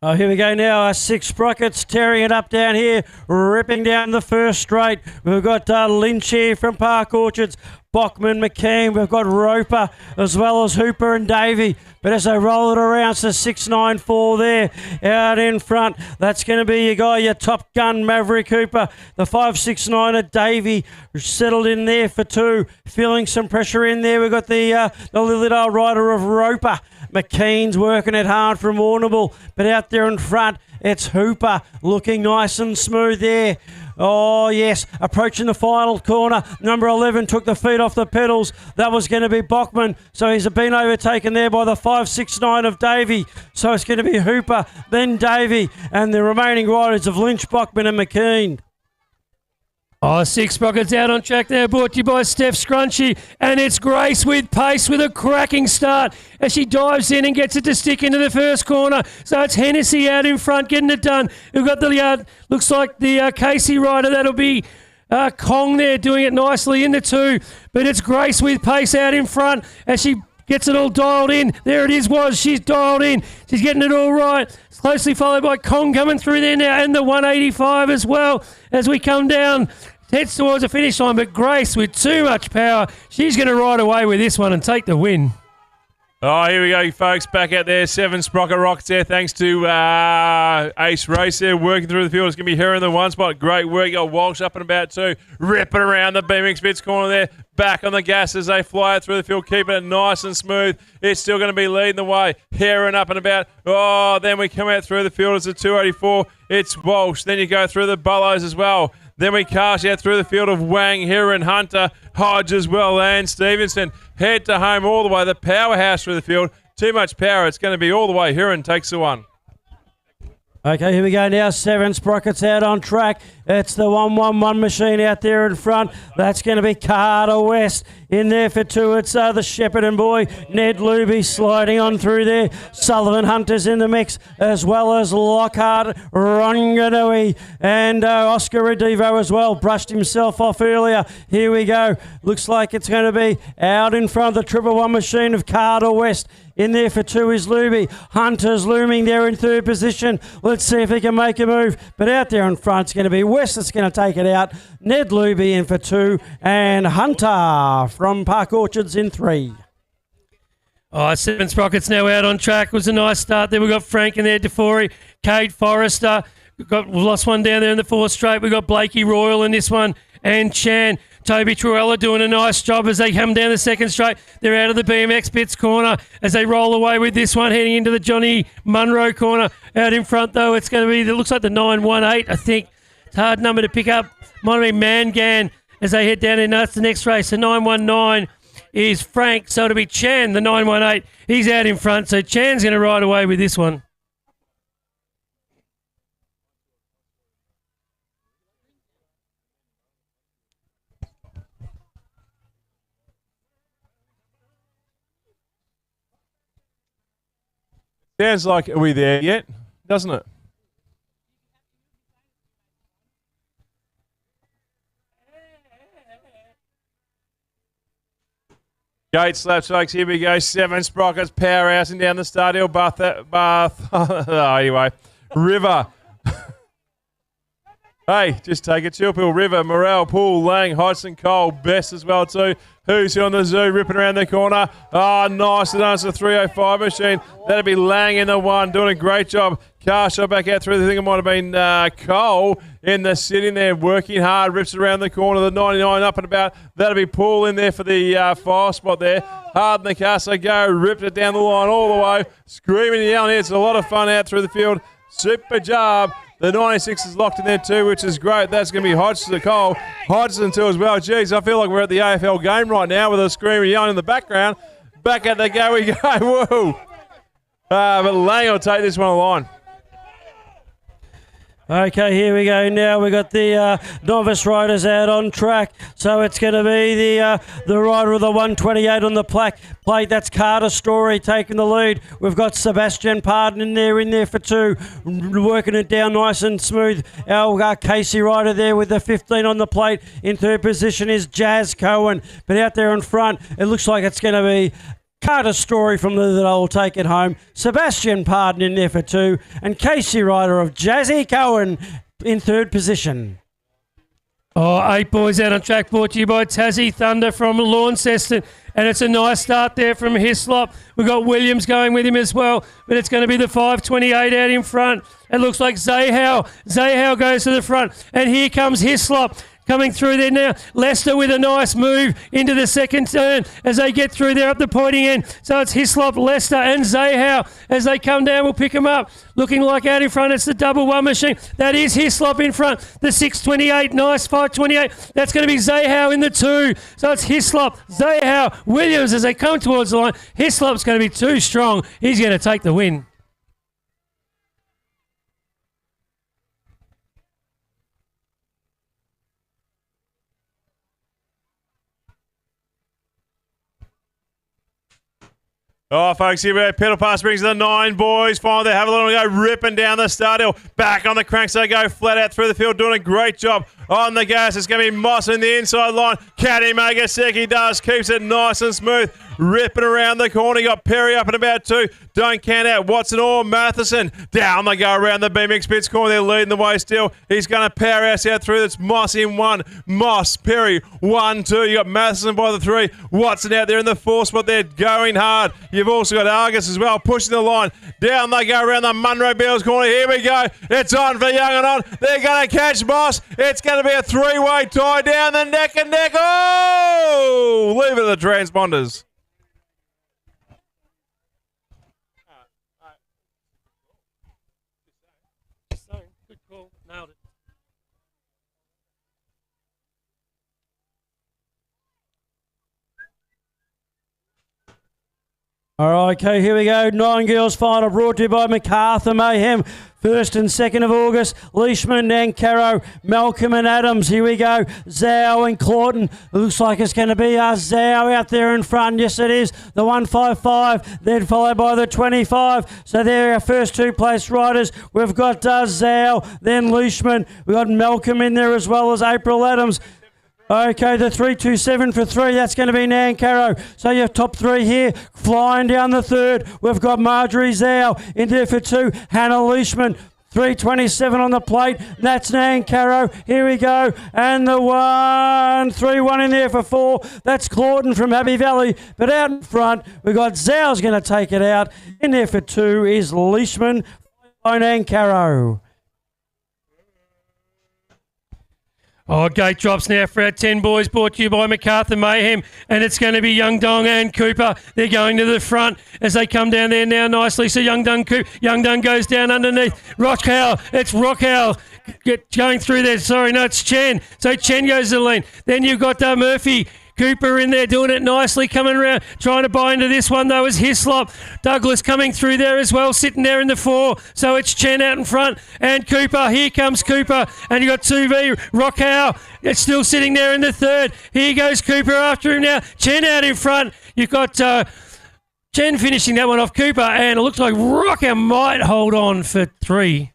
Here we go now, 6 sprockets tearing it up down here, ripping down the 1st straight. We've got Lynch here from Park Orchards, Bockman, McKean. We've got Roper as well as Hooper and Davey. But as they roll it around, it's a 694 there out in front. That's going to be your guy, your Top Gun Maverick Hooper. The 569 at Davey settled in there for 2. Feeling some pressure in there. We've got the Lilydale rider of Roper. McKean's working it hard from Warrnambool, but out there in front, it's Hooper looking nice and smooth there. Oh, yes, approaching the final corner. Number 11 took the feet off the pedals. That was going to be Bockman, so he's been overtaken there by the 569 of Davey. So it's going to be Hooper, then Davey, and the remaining riders of Lynch, Bockman and McKean. 6 sprockets out on track there, brought to you by Steph Scrunchy, and it's Grace with pace with a cracking start as she dives in and gets it to stick into the 1st corner. So it's Hennessy out in front getting it done. We've got the looks like the Casey rider, that'll be Kong there doing it nicely in the 2, but it's Grace with pace out in front as she gets it all dialed in. There it is, she's dialed in. She's getting it all right. It's closely followed by Kong coming through there now, and the 185 as well as we come down. Heads towards the finish line, but Grace with too much power. She's going to ride away with this one and take the win. Oh, here we go, folks. Back out there. 7 Sprocket Rockets there. Thanks to Ace Race there working through the field. It's going to be her in the 1 spot. Great work. You got Walsh up and about 2. Ripping around the BMX Bits corner there. Back on the gas as they fly it through the field, keeping it nice and smooth. It's still going to be leading the way. Heron up and about. Oh, then we come out through the field. It's a 284. It's Walsh. Then you go through the Bullows as well. Then we cast out through the field of Wang, Heron, Hunter, Hodge as well, and Stevenson. Head to home all the way. The powerhouse through the field. Too much power. It's going to be all the way. Heron takes the 1. Okay, here we go now. 7 Sprockets out on track. It's the 111 machine out there in front. That's going to be Carter West in there for 2. It's the Shepparton boy, Ned Luby, sliding on through there. Sullivan Hunter's in the mix, as well as Lockhart, Ronganui, and Oscar Redivo as well. Brushed himself off earlier. Here we go. Looks like it's going to be out in front of the 111 machine of Carter West. In there for 2 is Luby. Hunter's looming there in 3rd position. Let's see if he can make a move. But out there in front, it's going to be West that's going to take it out. Ned Luby in for 2. And Hunter from Park Orchards in 3. Oh, 7 Sprockets now out on track. It was a nice start there. We've got Frank in there, DeFori, Kate Forrester. We've lost one down there in the 4th straight. We've got Blakey Royal in this one. And Chan. Toby Truella doing a nice job as they come down the 2nd straight. They're out of the BMX Bits corner as they roll away with this one, heading into the Johnny Munro corner. Out in front, though, it's going to be, it looks like the 918, I think. It's a hard number to pick up. Might be Mangan as they head down in the next race. The 919 is Frank, so it'll be Chan, the 918. He's out in front, so Chan's going to ride away with this one. Sounds like, are we there yet? Doesn't it? Gate slaps, folks. Here we go. 7 Sprockets, powerhouse and down the start hill. Bath. Oh, anyway, River. Hey, just take it. Chilpill, River, Morel, Poole, Lang, Hodgson, Cole, Best as well too. Who's on the zoo, ripping around the corner. Oh, nice. It's a 305 machine. That'll be Lang in the 1, doing a great job. Carshaw back out through. I think it might have been Cole in the sitting there, working hard, rips it around the corner. The 99 up and about. That'll be Poole in there for the 5 spot there. Hard in the car, so go. Ripped it down the line all the way. Screaming and yelling here. It's a lot of fun out through the field. Super job. The 96 is locked in there too, which is great. That's going to be Hodgson, Cole. Hodgson too as well. Jeez, I feel like we're at the AFL game right now with a screaming yelling in the background. Back at the go we go. Woo! But Lang will take this one along. Okay, here we go now. We got the novice riders out on track. So it's going to be the rider of the 128 on the plate. That's Carter Story taking the lead. We've got Sebastian Pardon in there for 2, working it down nice and smooth. Our Casey rider there with the 15 on the plate. In 3rd position is Jazz Cohen. But out there in front, it looks like it's going to be Carter Story from that will take it home. Sebastian Pardon in there for 2. And Casey Ryder of Jazzy Cohen in 3rd position. Oh, 8 boys out on track, brought to you by Tassie Thunder from Launceston. And it's a nice start there from Hislop. We've got Williams going with him as well, but it's going to be the 528 out in front. It looks like Zahow. Zahow goes to the front, and here comes Hislop. Coming through there now, Lester with a nice move into the 2nd turn as they get through there up the pointing end. So it's Hislop, Lester and Zahow as they come down. We'll pick them up. Looking like out in front, it's the 111 machine. That is Hislop in front. The 628, nice 528. That's going to be Zahow in the 2. So it's Hislop, Zahow, Williams as they come towards the line. Hislop's going to be too strong. He's going to take the win. Oh, folks, here we go. Pedal pass brings the 9 boys. Finally, they have a little go, ripping down the start hill. Back on the cranks, they go flat out through the field, doing a great job. On the gas, it's going to be Moss in the inside line. Can he make a sec? He does. Keeps it nice and smooth. Ripping around the corner. You got Perry up and about 2. Don't count out Watson or Matheson. Down they go around the BMX pits corner. They're leading the way still. He's going to powerhouse out through. That's Moss in 1. Moss, Perry, 1, 2. You got Matheson by the 3. Watson out there in the 4 spot. They're going hard. You've also got Argus as well, pushing the line. Down they go around the Munro Beals corner. Here we go. It's on for Young and on. They're going to catch Moss. It's going to be a 3-way tie down the neck and neck. Oh! Leave it to the transponders. Good call. Nailed it. All right, okay, here we go. 9 girls final brought to you by MacArthur Mayhem. 1st and 2nd of August, Leishman and Caro, Malcolm and Adams. Here we go. Zhao and Clawton. It looks like it's going to be Zhao out there in front. Yes, it is. The 155, then followed by the 25. So they're our first 2 place riders. We've got Zhao, then Leishman. We've got Malcolm in there as well as April Adams. Okay, the 327 for 3, that's going to be Nan Caro. So your top 3 here, flying down the 3rd. We've got Marjorie Zhao in there for 2, Hannah Leishman. 327 on the plate, that's Nan Caro. Here we go, and the 131 in there for 4. That's Clawton from Abbey Valley. But out in front, we've got Zhao's going to take it out. In there for 2 is Leishman by Nan Caro. Oh, gate drops now for our 10 boys, brought to you by MacArthur Mayhem, and it's going to be Young Dong and Cooper. They're going to the front as they come down there now nicely. So Young Dong goes down underneath. Rockow, it's Rockow going through there. Sorry, no, it's Chen. So Chen goes to the lean. Then you've got Murphy. Cooper in there doing it nicely, coming around, trying to buy into this one though is Hislop. Douglas coming through there as well, sitting there in the 4. So it's Chen out in front and Cooper. Here comes Cooper and you got 2V, Rockhow. It's still sitting there in the 3rd. Here goes Cooper after him now. Chen out in front. You've got Chen finishing that one off Cooper and it looks like Rockhow might hold on for 3.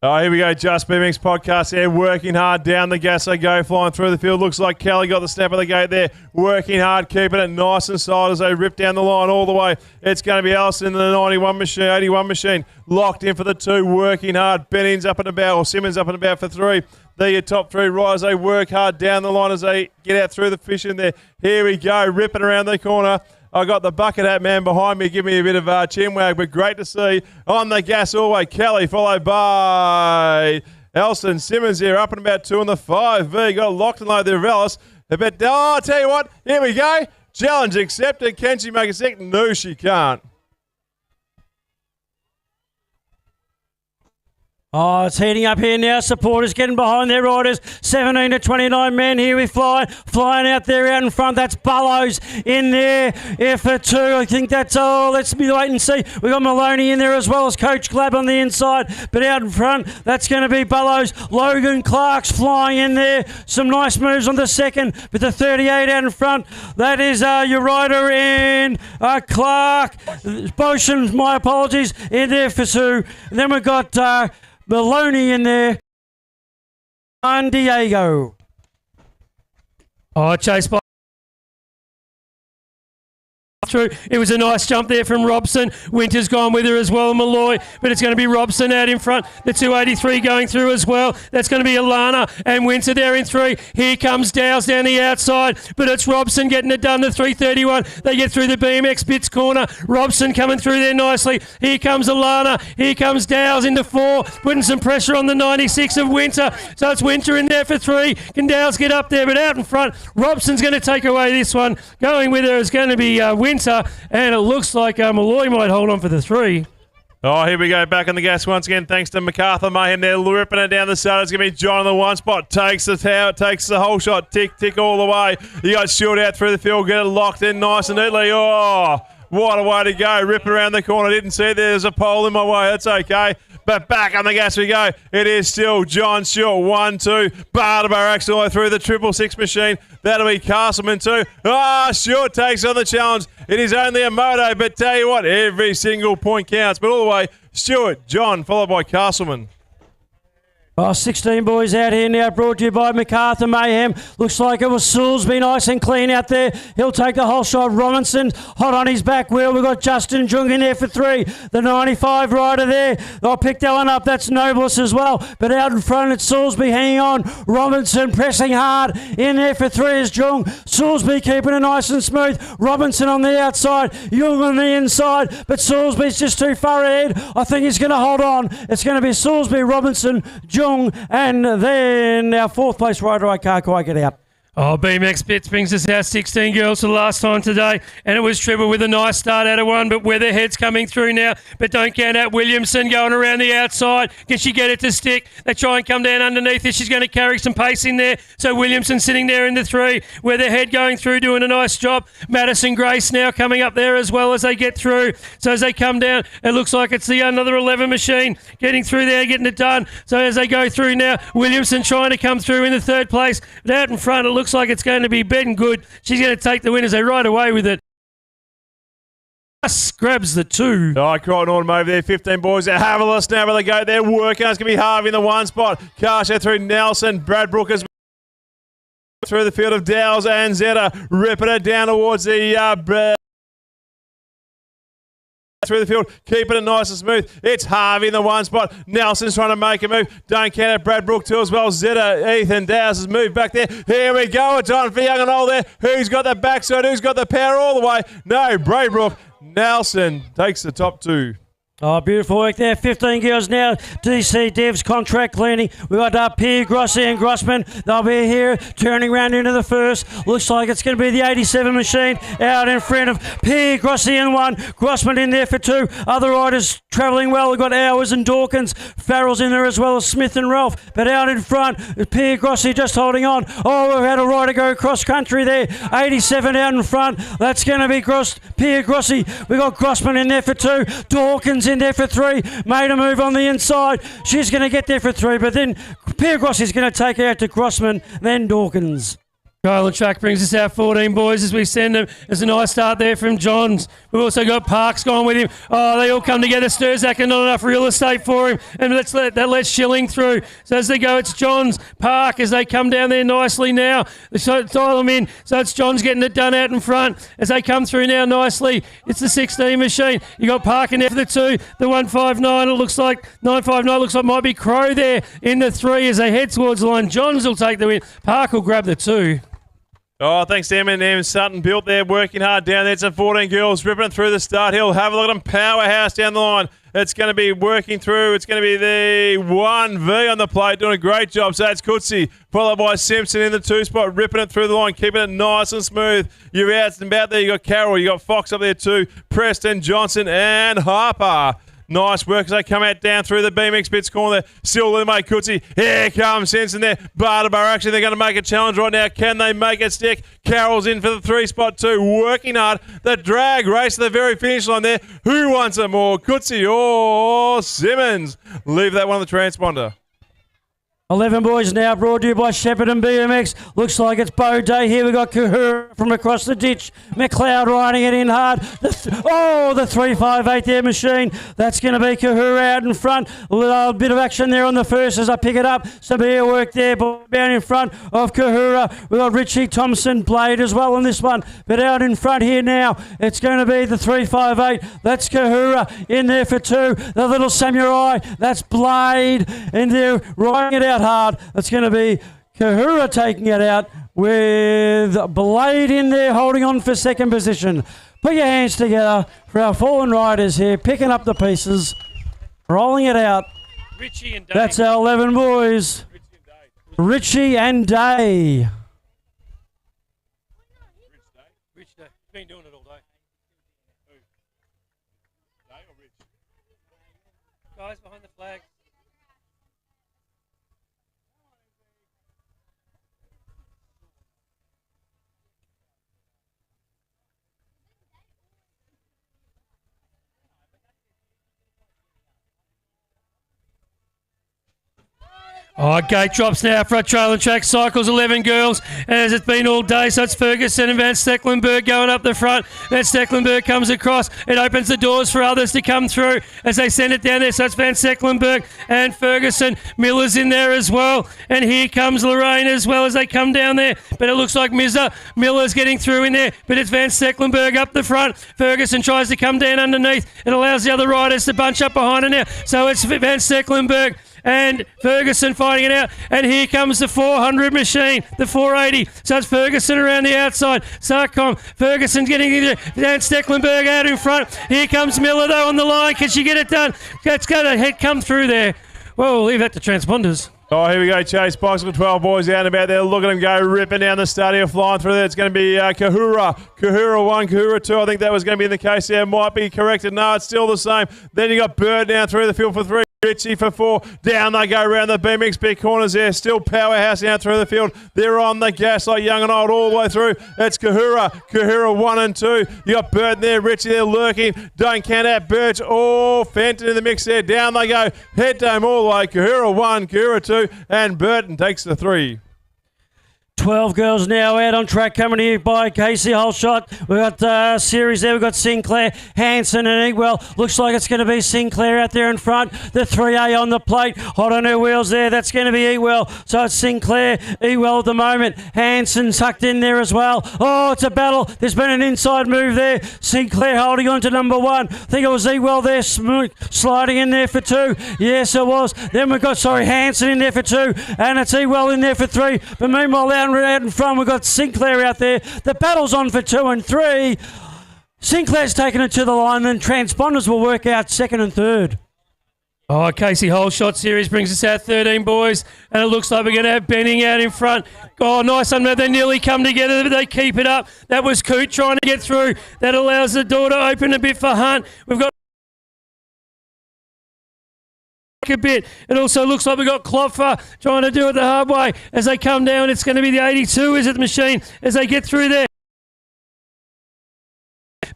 Oh, here we go. Just BMX podcast there. Working hard down the gas. They go flying through the field. Looks like Kelly got the snap of the gate there. Working hard, keeping it nice and solid as they rip down the line all the way. It's going to be Allison in the 91 machine, 81 machine. Locked in for the 2. Working hard. Bennings up and about, or Simmons up and about for 3. They're your top 3 riders. They work hard down the line as they get out through the fish in there. Here we go. Ripping around the corner. I got the bucket hat man behind me, give me a bit of chin wag, but great to see. On the gas all the way, Kelly, followed by Elston. Simmons here, up and about 2 on the 5V. Got locked and loaded there, Velas. But I'll tell you what, here we go. Challenge accepted. Can she make a second? No, she can't. Oh, it's heating up here now. Supporters getting behind their riders. 17 to 29 men here we flying out there out in front. That's Bullows in there. For 2, I think that's all. Let's be wait and see. We got Maloney in there as well as Coach Glab on the inside. But out in front, that's going to be Bullows. Logan Clark's flying in there. Some nice moves on the 2nd. But the 38 out in front, that is your rider in Clark. Bosham, my apologies, in there for 2. And then we've got Maloney in there. And Diego. Oh, chase by through. It was a nice jump there from Robson. Winter's gone with her as well, Malloy, but it's going to be Robson out in front. The 283 going through as well. That's going to be Alana and Winter there in 3. Here comes Dowes down the outside, but it's Robson getting it done to 331. They get through the BMX bits corner. Robson coming through there nicely. Here comes Alana. Here comes Dowes into 4, putting some pressure on the 96 of Winter. So it's Winter in there for 3. Can Dowes get up there, but out in front, Robson's going to take away this one. Going with her is going to be Winter. And it looks like Malloy might hold on for the 3. Oh, here we go. Back on the gas once again. Thanks to MacArthur Mayhem. They're ripping it down the side. It's going to be John on the 1 spot. Takes the tower. Takes the whole shot. Tick, tick all the way. You got Shield out through the field. Get it locked in nice and neatly. Oh, What a way to go. Ripping around the corner. Didn't see there's a pole in my way. That's okay. But back on the gas we go. It is still John Stewart. 1, 2. Barterbar all the way through the 666 machine. That'll be Castleman 2. Stewart takes on the challenge. It is only a moto, but tell you what, every single point counts. But all the way, Stewart, John, followed by Castleman. 16 boys out here now, brought to you by MacArthur Mayhem. Looks like it was Soulsby, nice and clean out there. He'll take the whole shot. Robinson hot on his back wheel. We've got Justin Jung in there for 3. The 95 rider there. I'll pick that one up. That's Nobles as well. But out in front, it's Soulsby hanging on. Robinson pressing hard. In there for 3 is Jung. Soulsby keeping it nice and smooth. Robinson on the outside. Jung on the inside. But Soulsby's just too far ahead. I think he's going to hold on. It's going to be Soulsby, Robinson, Jung, and then our 4th place rider, I can't quite get out. Oh, BMX Bits brings us our 16 girls for the last time today, and it was Trevor with a nice start out of 1, but Weatherhead's coming through now, but don't count out Williamson going around the outside. Can she get it to stick? They try and come down underneath her. She's going to carry some pace in there, so Williamson sitting there in the 3. Weatherhead going through, doing a nice job. Madison Grace now coming up there as well as they get through. So as they come down, it looks like it's the another 11 machine getting through there, getting it done. So as they go through now, Williamson trying to come through in the 3rd place, but out in front, it looks like it's going to be Ben Good. She's going to take the win as they ride away with it. Grabs the 2. Oh, Crichton Automotive there. 15 boys. They're having now where they go. They're working. It's going to be Harvey in the 1 spot. Carsha through Nelson. Bradbrook as through the field of Dowles and Zeta. Ripping it down towards the through the field, keeping it nice and smooth. It's Harvey in the 1 spot. Nelson's trying to make a move. Don't count it. Bradbrook too as well. Zeta, Ethan Dowes has moved back there. Here we go. It's on for Young and Old there. Who's got the backside? Who's got the power all the way? No, Bradbrook. Nelson takes the top 2. Oh, beautiful work there. 15 girls now. DC Devs contract cleaning. We've got Pierre Grossi and Grossman. They'll be here turning around into the 1st. Looks like it's going to be the 87 machine out in front of Pierre Grossi in 1. Grossman in there for 2. Other riders travelling well. We've got Hours and Dawkins. Farrell's in there as well as Smith and Ralph. But out in front, Pierre Grossi just holding on. Oh, we've had a rider go cross country there. 87 out in front. That's going to be Pierre Grossi. We've got Grossman in there for 2. Dawkins in there for 3, made a move on the inside. She's going to get there for 3, but then Pierre Grossi's going to take her out to Grossman, then Dawkins. Kyle and Track brings us our 14 boys as we send them. There's a nice start there from Johns. We've also got Parks going with him. Oh, they all come together. Sturzak and not enough real estate for him. And let's Schilling through. So as they go, it's Johns, Park as they come down there nicely now. They dial them in. So it's Johns getting it done out in front. As they come through now nicely, it's the 16 machine. You got Park in there for the 2. The 159, it looks like 959 looks like might be Crow there in the 3 as they head towards the line. Johns will take the win. Park will grab the 2. Oh, thanks to M&M Sutton. Built there, working hard down there. It's a 14 girls ripping it through the start hill. Have a look at them. Powerhouse down the line. It's going to be working through. It's going to be the 1V on the plate. Doing a great job. So it's Coetzee, followed by Simpson in the 2 spot. Ripping it through the line. Keeping it nice and smooth. You're out and about there. You got Carroll. You got Fox up there too. Preston, Johnson and Harper. Nice work as they come out down through the BMX Bits corner there. Still with mate Coetzee. Here comes Simpson there. Barterbar actually they're going to make a challenge right now. Can they make it stick? Carroll's in for the 3 spot too. Working hard. The drag race to the very finish line there. Who wants it more? Coetzee or Simmons? Leave that one on the transponder. 11 boys now brought to you by Shepherd and BMX. Looks like it's Bow Day here. We've got Kahura from across the ditch. McLeod riding it in hard. The 358 there machine. That's going to be Kahura out in front. A little bit of action there on the 1st as I pick it up. Some air work there down in front of Kahura. We've got Richie Thompson Blade as well on this one. But out in front here now, it's going to be the 358. That's Kahura in there for 2. The little samurai. That's Blade in there riding it out hard. It's going to be Kahura taking it out with Blade in there holding on for 2nd position. Put your hands together for our fallen riders here, picking up the pieces, rolling it out. Richie and Day. That's our 11 boys. Richie and Day. Rich Day. Been doing it all day. Day or Rich? Guys behind the flag. Oh, gate drops now for a trailing track. Cycles 11 girls, as it's been all day. So it's Ferguson and Van Stecklenburg going up the front. Van Stecklenburg comes across. It opens the doors for others to come through as they send it down there. So it's Van Stecklenburg and Ferguson. Miller's in there as well. And here comes Lorraine as well as they come down there. But it looks like Miller's getting through in there. But it's Van Stecklenburg up the front. Ferguson tries to come down underneath. It allows the other riders to bunch up behind her now. So it's Van Stecklenburg and Ferguson fighting it out. And here comes the 400 machine, the 480. So it's Ferguson around the outside. Sarcom, Ferguson getting in there. Dan Stecklenburg out in front. Here comes Miller though on the line. Can she get it done? That's going to come through there. Well, we'll leave that to transponders. Oh, here we go, Chase. Bicycle 12 boys out and about there. Look at them go, ripping down the stadium, flying through there. It's going to be Kahura 1, Kahura 2. I think that was going to be the case there. Might be corrected. No, it's still the same. Then you got Bird down through the field for 3. Richie for 4. Down they go around the BMX big corners there. Still powerhouse out through the field. They're on the gas like young and old all the way through. It's Kahura 1 and 2. You got Burton there, Richie there lurking. Don't count out Birch. Oh, Fenton in the mix there. Down they go. Head dome all the way. Kahura 1, Kahura 2, and Burton takes the 3. 12 girls now out on track, coming here by Casey Holshot. We've got series there. We've got Sinclair, Hanson and Egwell. Looks like it's going to be Sinclair out there in front. The 3A on the plate. Hot on her wheels there. That's going to be Ewell. So it's Sinclair, Ewell at the moment. Hanson tucked in there as well. Oh, it's a battle. There's been an inside move there. Sinclair holding on to number 1. I think it was Ewell there sliding in there for 2. Yes, it was. Then we've got, Hanson in there for 2. And it's Ewell in there for 3. But meanwhile, out in front, we've got Sinclair out there. The battle's on for 2 and 3. Sinclair's taken it to the line, and transponders will work out second and third. Oh, Casey Holshot series brings us out 13 boys, and it looks like we're going to have Benning out in front. Oh, nice one. They nearly come together, but they keep it up. That was Coote trying to get through. That allows the door to open a bit for Hunt. We've got a bit. It also looks like we've got Klopfer trying to do it the hard way. As they come down, it's going to be the 82, is it, the machine, as they get through there.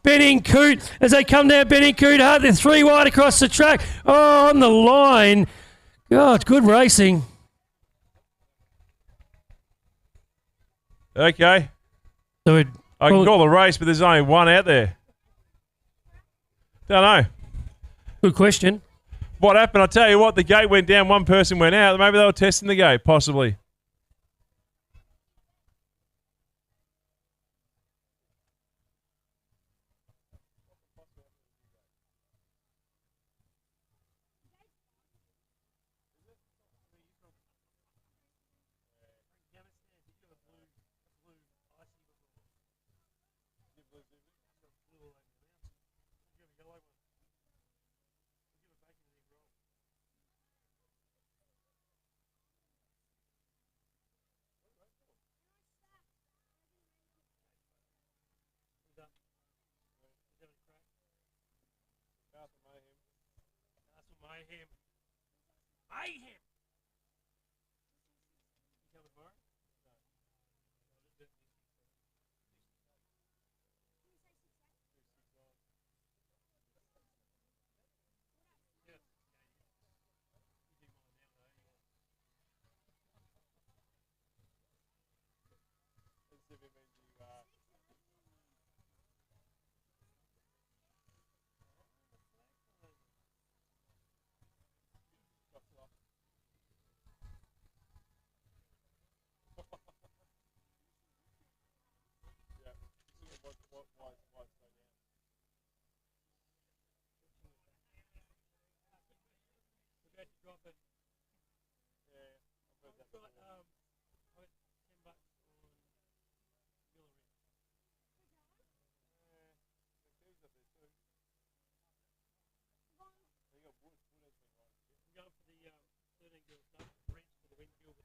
Benning, Coote, as they come down, Benning, Coote, Hart, they're 3 wide across the track. Oh, on the line. God, good racing. Okay. So I can call the race, but there's only one out there. Don't know. Good question. What happened? I'll tell you what, the gate went down, one person went out. Maybe they were testing the gate, possibly.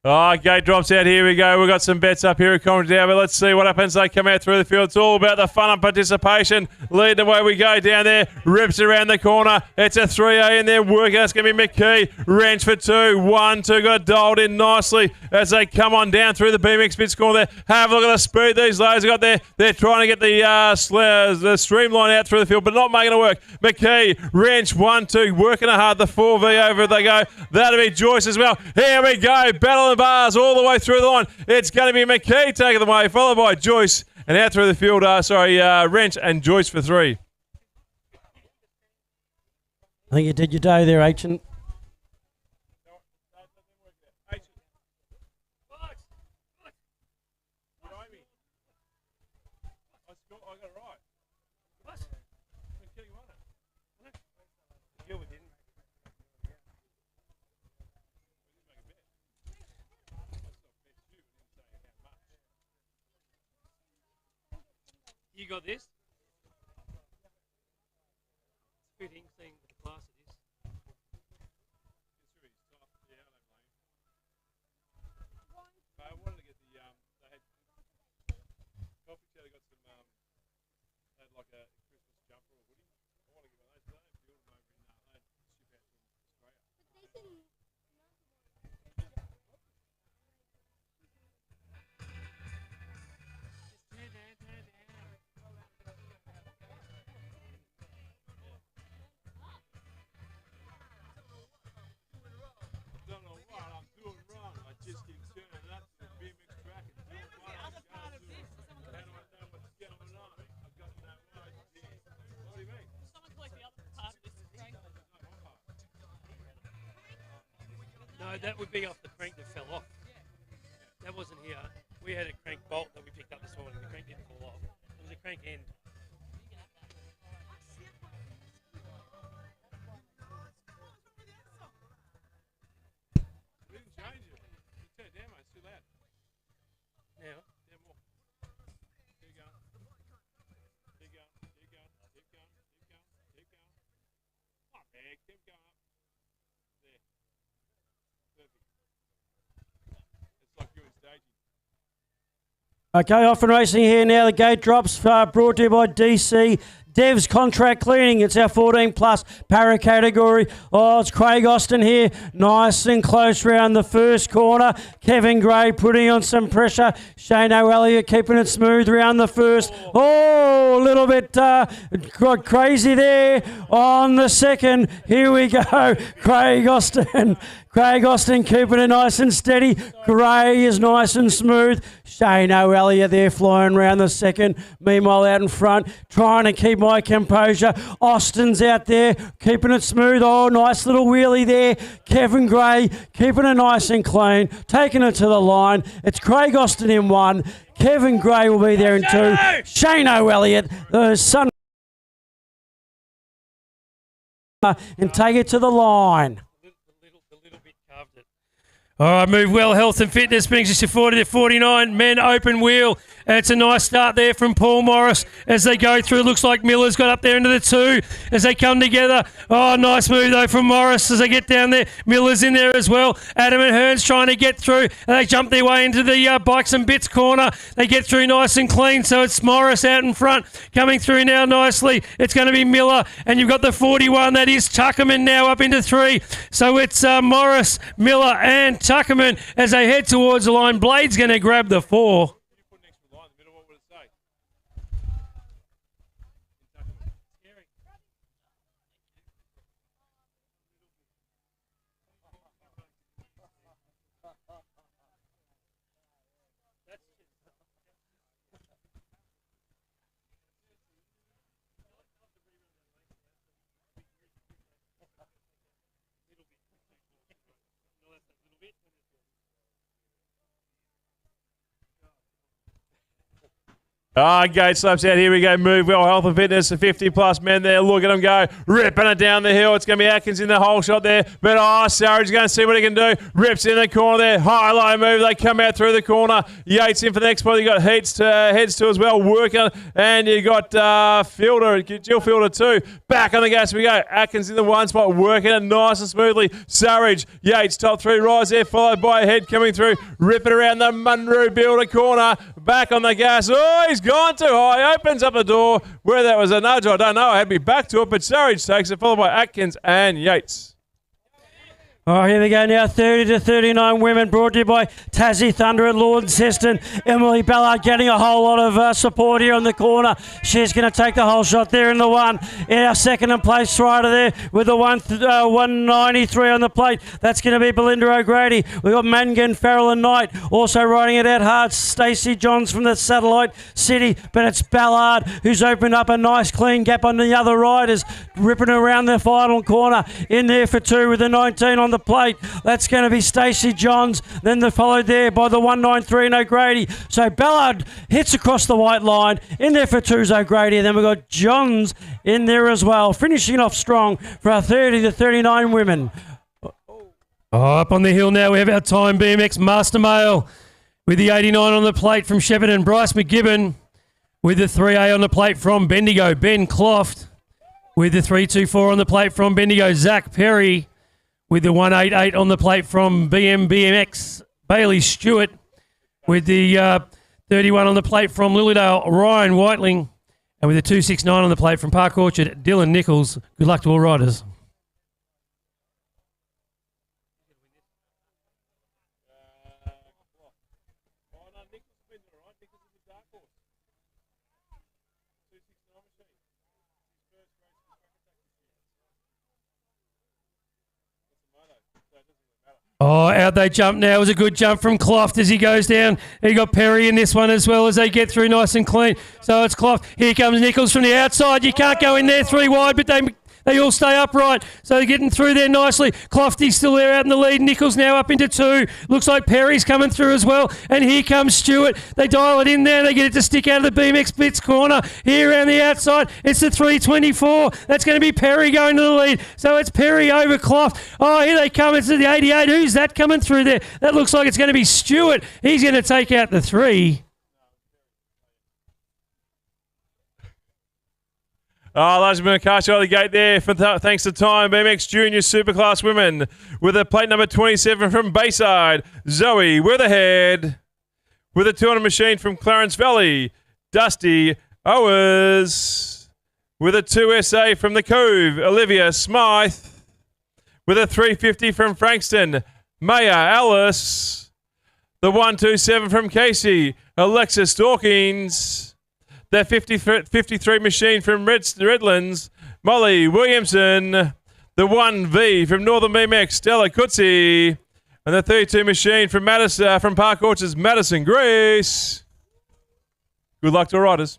Oh, gate drops out. Here we go. We've got some bets up here at commentary now, but let's see what happens. They come out through the field. It's all about the fun and participation. Leading away we go down there. Rips around the corner. It's a 3A in there working. That's going to be McKee. Wrench for 2. 1, 2. Got dialed in nicely as they come on down through the BMX bits corner there. Have a look at the speed these lads have got there. They're trying to get the streamline out through the field, but not making it work. McKee, Wrench, 1, 2. Working it hard. The 4V over they go. That'll be Joyce as well. Here we go. Battle the bars all the way through the line. It's going to be McKee taking the way, followed by Joyce, and out through the field. Wrench and Joyce for 3. I think you did your day there, Ancient. You got this? Fitting, seeing the class it is. I wanted to get they had coffee chat, they got some, they had like a Christmas jumper or hoodie. I want to give one of those, but they don't build them over in, they ship out from Australia. Don't know what I'm doing wrong. I just keep turning up to the BMX track and doing what I'm going to do. How do I know what's going on? I've got no idea. What do you mean? Someone collect the other part of this crank. No, that would be off the crank that fell off. That wasn't here. We had a crank bolt that we picked up this morning. The crank didn't fall off. It was a crank end. We didn't change it. You turn it down, mate. It's too loud. Now, Down more. Keep going. Keep going. Keep going. Keep going. Keep going. Keep going. Come on, man. Keep going up. There. Perfect. It's like you're in staging. Okay, off and racing here now. The gate drops brought to you by DC. Dev's Contract Cleaning. It's our 14 plus para category. Oh, it's Craig Austin here. Nice and close round the first corner. Kevin Gray putting on some pressure. Shane O'Elliott keeping it smooth round the first. Oh, a little bit crazy there on the second. Here we go. Craig Austin. Craig Austin keeping it nice and steady. Gray is nice and smooth. Shane O'Elliott there flying around the second. Meanwhile, out in front, trying to keep my composure. Austin's out there, keeping it smooth. Oh, nice little wheelie there. Kevin Gray keeping it nice and clean, taking it to the line. It's Craig Austin in 1. Kevin Gray will be there in 2. Shane O'Elliott, the son, and take it to the line. All right, move well. Health and fitness brings us to 40 to 49. Men open wheel. And it's a nice start there from Paul Morris as they go through. Looks like Miller's got up there into the 2 as they come together. Oh, nice move though from Morris as they get down there. Miller's in there as well. Adam and Hearns trying to get through. And they jump their way into the Bikes and Bits corner. They get through nice and clean. So it's Morris out in front coming through now nicely. It's going to be Miller. And you've got the 41. That is Tuckerman now up into 3. So it's Morris, Miller and Tuckerman as they head towards the line. Blade's going to grab the 4. Gate slaps out. Here we go. Move well. Health and fitness. The 50-plus men there. Look at them go. Ripping it down the hill. It's going to be Atkins in the hole shot there. But, Sarridge's going to see what he can do. Rips in the corner there. High low move. They come out through the corner. Yates in for the next spot. You got heads to as well. Working. And you got Jill Fielder too. Back on the gas we go. Atkins in the one spot. Working it nice and smoothly. Sarridge. Yates top three rise there. Followed by a head coming through. Ripping around the Munro Builder corner. Back on the gas. Oh, he's gone too high. Opens up the door. Where that was a nudge, I don't know. I had to be back to it, but Sarridge takes it, followed by Atkins and Yates. All right, here we go now. 30 to 39 women, brought to you by Tassie Thunder at Launceston. Emily Ballard getting a whole lot of support here on the corner. She's going to take the whole shot there in the one. In our second and place rider there with the 193 on the plate. That's going to be Belinda O'Grady. We've got Mangan, Farrell and Knight. Also riding it out hard, Stacey Johns from the Satellite City. But it's Ballard who's opened up a nice clean gap on the other riders. Ripping around the final corner. In there for two with the 19 on the plate. That's going to be Stacey Johns. Then they're followed there by the 193 and O'Grady. So Ballard hits across the white line. In there for two's O'Grady. And then we've got Johns in there as well. Finishing off strong for our 30 to 39 women. Up on the hill now, we have our Time BMX Master Male with the 89 on the plate from Shepparton. Bryce McGibbon with the 3A on the plate from Bendigo. Ben Cloft with the 324 on the plate from Bendigo. Zach Perry with the 188 on the plate from BMX. Bailey Stewart with the 31 on the plate from Lilydale. Ryan Whiteling. And with the 269 on the plate from Park Orchard, Dylan Nichols. Good luck to all riders. Oh, out they jump now. It was a good jump from Cloft as he goes down. He got Perry in this one as well as they get through nice and clean. So it's Cloft. Here comes Nichols from the outside. You can't go in there three wide, but they all stay upright. So they're getting through there nicely. Clofty's still there out in the lead. Nichols now up into two. Looks like Perry's coming through as well. And here comes Stewart. They dial it in there. They get it to stick out of the BMX Blitz corner. Here around the outside, it's the 324. That's going to be Perry going to the lead. So it's Perry over Cloft. Oh, here they come. It's the 88. Who's that coming through there? That looks like it's going to be Stewart. He's going to take out the three. Large Murkashi out the gate there. Thanks to Time BMX Junior Superclass Women with a plate number 27 from Bayside. Zoe Witherhead with a 200 machine from Clarence Valley. Dusty Owers with a 2SA from the Cove. Olivia Smythe with a 350 from Frankston. Maya Alice. The 127 from Casey. Alexis Dawkins. The 53 machine from Redlands, Molly Williamson. The 1V from Northern BMX, Stella Coetzee. And the 32 machine from from Park Orchards, Madison Grace. Good luck to our riders.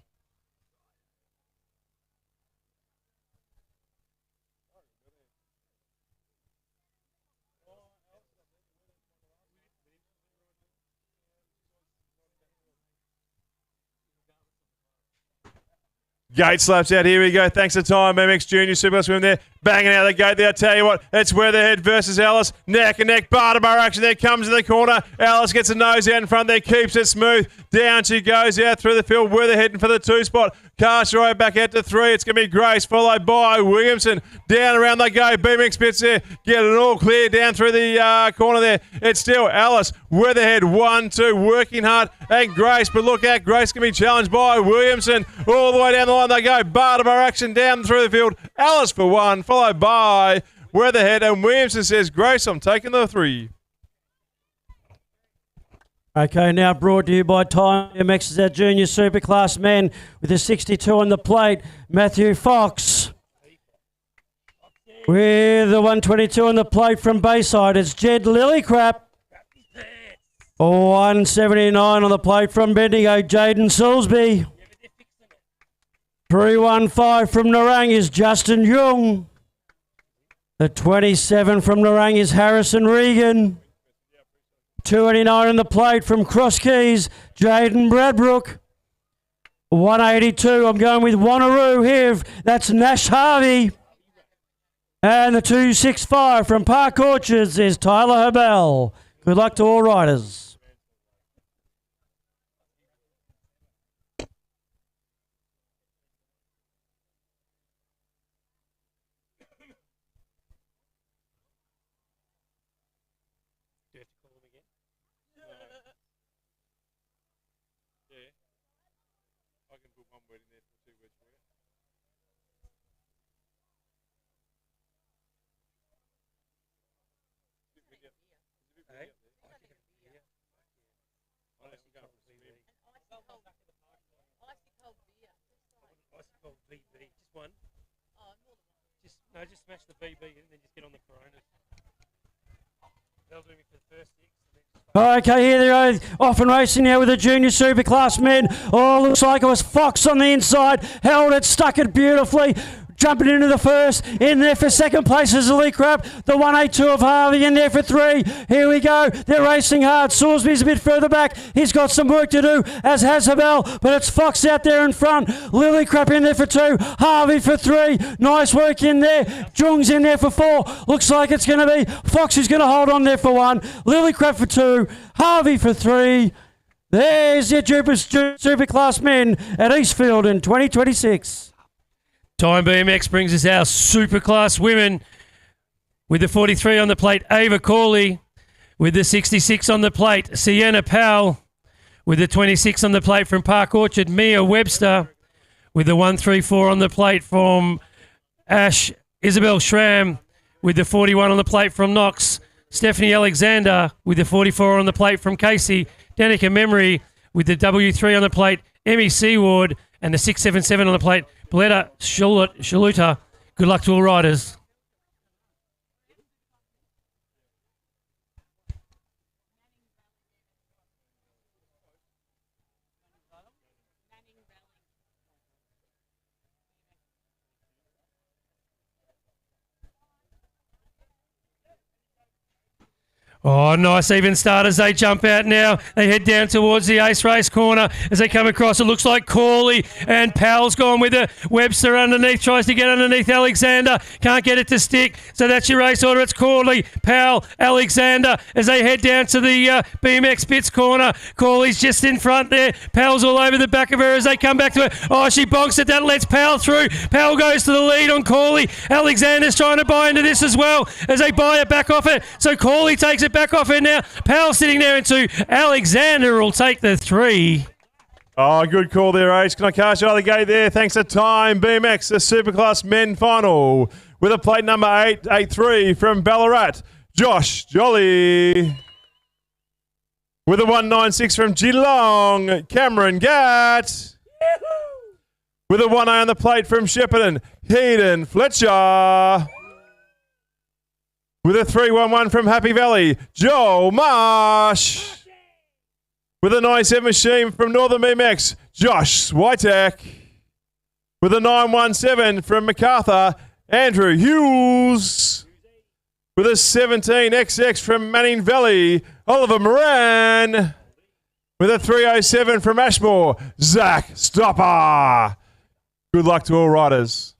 Gate slaps out. Here we go. Thanks to Time BMX Junior Superclass Women there. Banging out the gate there. I tell you what, it's Weatherhead versus Alice. Neck and neck. Barterbar action there. Comes to the corner. Alice gets a nose out in front there. Keeps it smooth. Down she goes out through the field. Weatherhead for the 2 spot. Cast right back out to 3. It's going to be Grace, followed by Williamson. Down around they go. BMX bits there. Get it all clear down through the corner there. It's still Alice. Weatherhead 1-2. Working hard. And Grace. But look out. Grace can be challenged by Williamson. All the way down the line they go. Barterbar action down through the field. Alice for 1. Followed by Weatherhead, and Williamson says, Grace, I'm taking the 3. Okay, now brought to you by Time BMX is our junior superclass man with a 62 on the plate, Matthew Fox. With the 122 on the plate from Bayside, it's Jed Lillycrap. 179 on the plate from Bendigo, Jaden Silsby. 315 from Narang is Justin Jung. The 27 from Narang is Harrison Regan. 289 on the plate from Cross Keys, Jaden Bradbrook. 182. I'm going with Wanneroo here. That's Nash Harvey. And the 265 from Park Orchards is Tyler Habel. Good luck to all riders. Just smash the VB and then just get on the Coronas. They'll do me for the first six. Okay, here they go. Off and racing now with the junior superclass men. Oh, looks like it was Fox on the inside. Held it, stuck it beautifully. Jumping into the first. In there for second place is Elite Crap. The 182 of Harvey in there for 3. Here we go. They're racing hard. Salisbury's a bit further back. He's got some work to do, as has Habel, but it's Fox out there in front. Lily Crap in there for 2. Harvey for 3. Nice work in there. Jung's in there for 4. Looks like it's going to be Fox who's going to hold on there for 1. Lily Crap for 2. Harvey for 3. There's your superclass men at Eastfield in 2026. Time BMX brings us our superclass women with the 43 on the plate, Ava Corley. With the 66 on the plate, Sienna Powell. With the 26 on the plate from Park Orchard, Mia Webster. With the 134 on the plate from Ash, Isabel Schramm. With the 41 on the plate from Knox, Stephanie Alexander. With the 44 on the plate from Casey, Danica Memory. With the W3 on the plate, Emmy Seaward. And the 677 on the plate, Bletta Shaluta. Good luck to all riders. Oh, nice even start as they jump out now. They head down towards the Ace Race corner as they come across. It looks like Corley and Powell's gone with it. Webster underneath, tries to get underneath Alexander. Can't get it to stick. So that's your race order. It's Corley, Powell, Alexander as they head down to the BMX Bits corner. Corley's just in front there. Powell's all over the back of her as they come back to her. Oh, she bonks it. That lets Powell through. Powell goes to the lead on Corley. Alexander's trying to buy into this as well as they buy it back off it. So Corley takes it back off her now. Powell sitting there into Alexander will take the 3. Oh, good call there, H. Can I cast you out of the gate there? Thanks to Time BMX, the Superclass Men Final. With a plate number 883 from Ballarat, Josh Jolly. With a 196 from Geelong, Cameron Gatt. With a 1A on the plate from Shepparton, Hayden Fletcher. With a 311 from Happy Valley, Joel Marsh. With a 97 machine from Northern BMX, Josh Switek. With a 917 from MacArthur, Andrew Hughes. With a 17XX from Manning Valley, Oliver Moran. With a 307 from Ashmore, Zach Stopper. Good luck to all riders.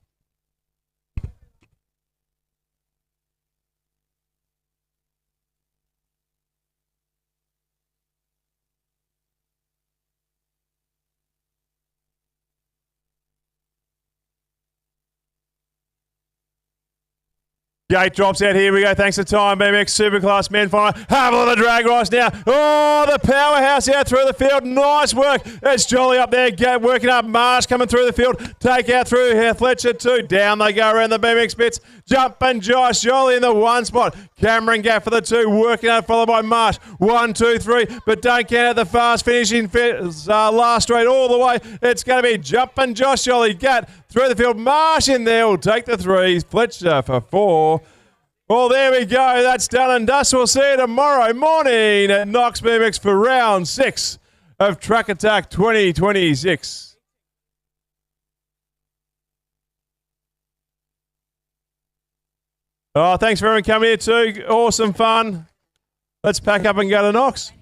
Gate drops out. Here we go. Thanks to Time BMX Superclass Men Final. Have a look at the drag race now. Oh, the powerhouse out through the field. Nice work. It's Jolly up there working up. Marsh coming through the field. Take out through here. Fletcher 2. Down they go around the BMX bits. Jumping Josh Jolly in the 1 spot. Cameron Gatt for the 2. Working out, followed by Marsh. 1, 2, 3. But don't count out the fast finishing last straight all the way. It's going to be Jumping Josh Jolly. Gatt through the field. Marsh in there will take the 3. Fletcher for 4. Well, there we go. That's done and dust. We'll see you tomorrow morning at Knox BMX for round 6 of Track Attack 2026. Oh, thanks for everyone coming here too. Awesome fun. Let's pack up and go to Knox.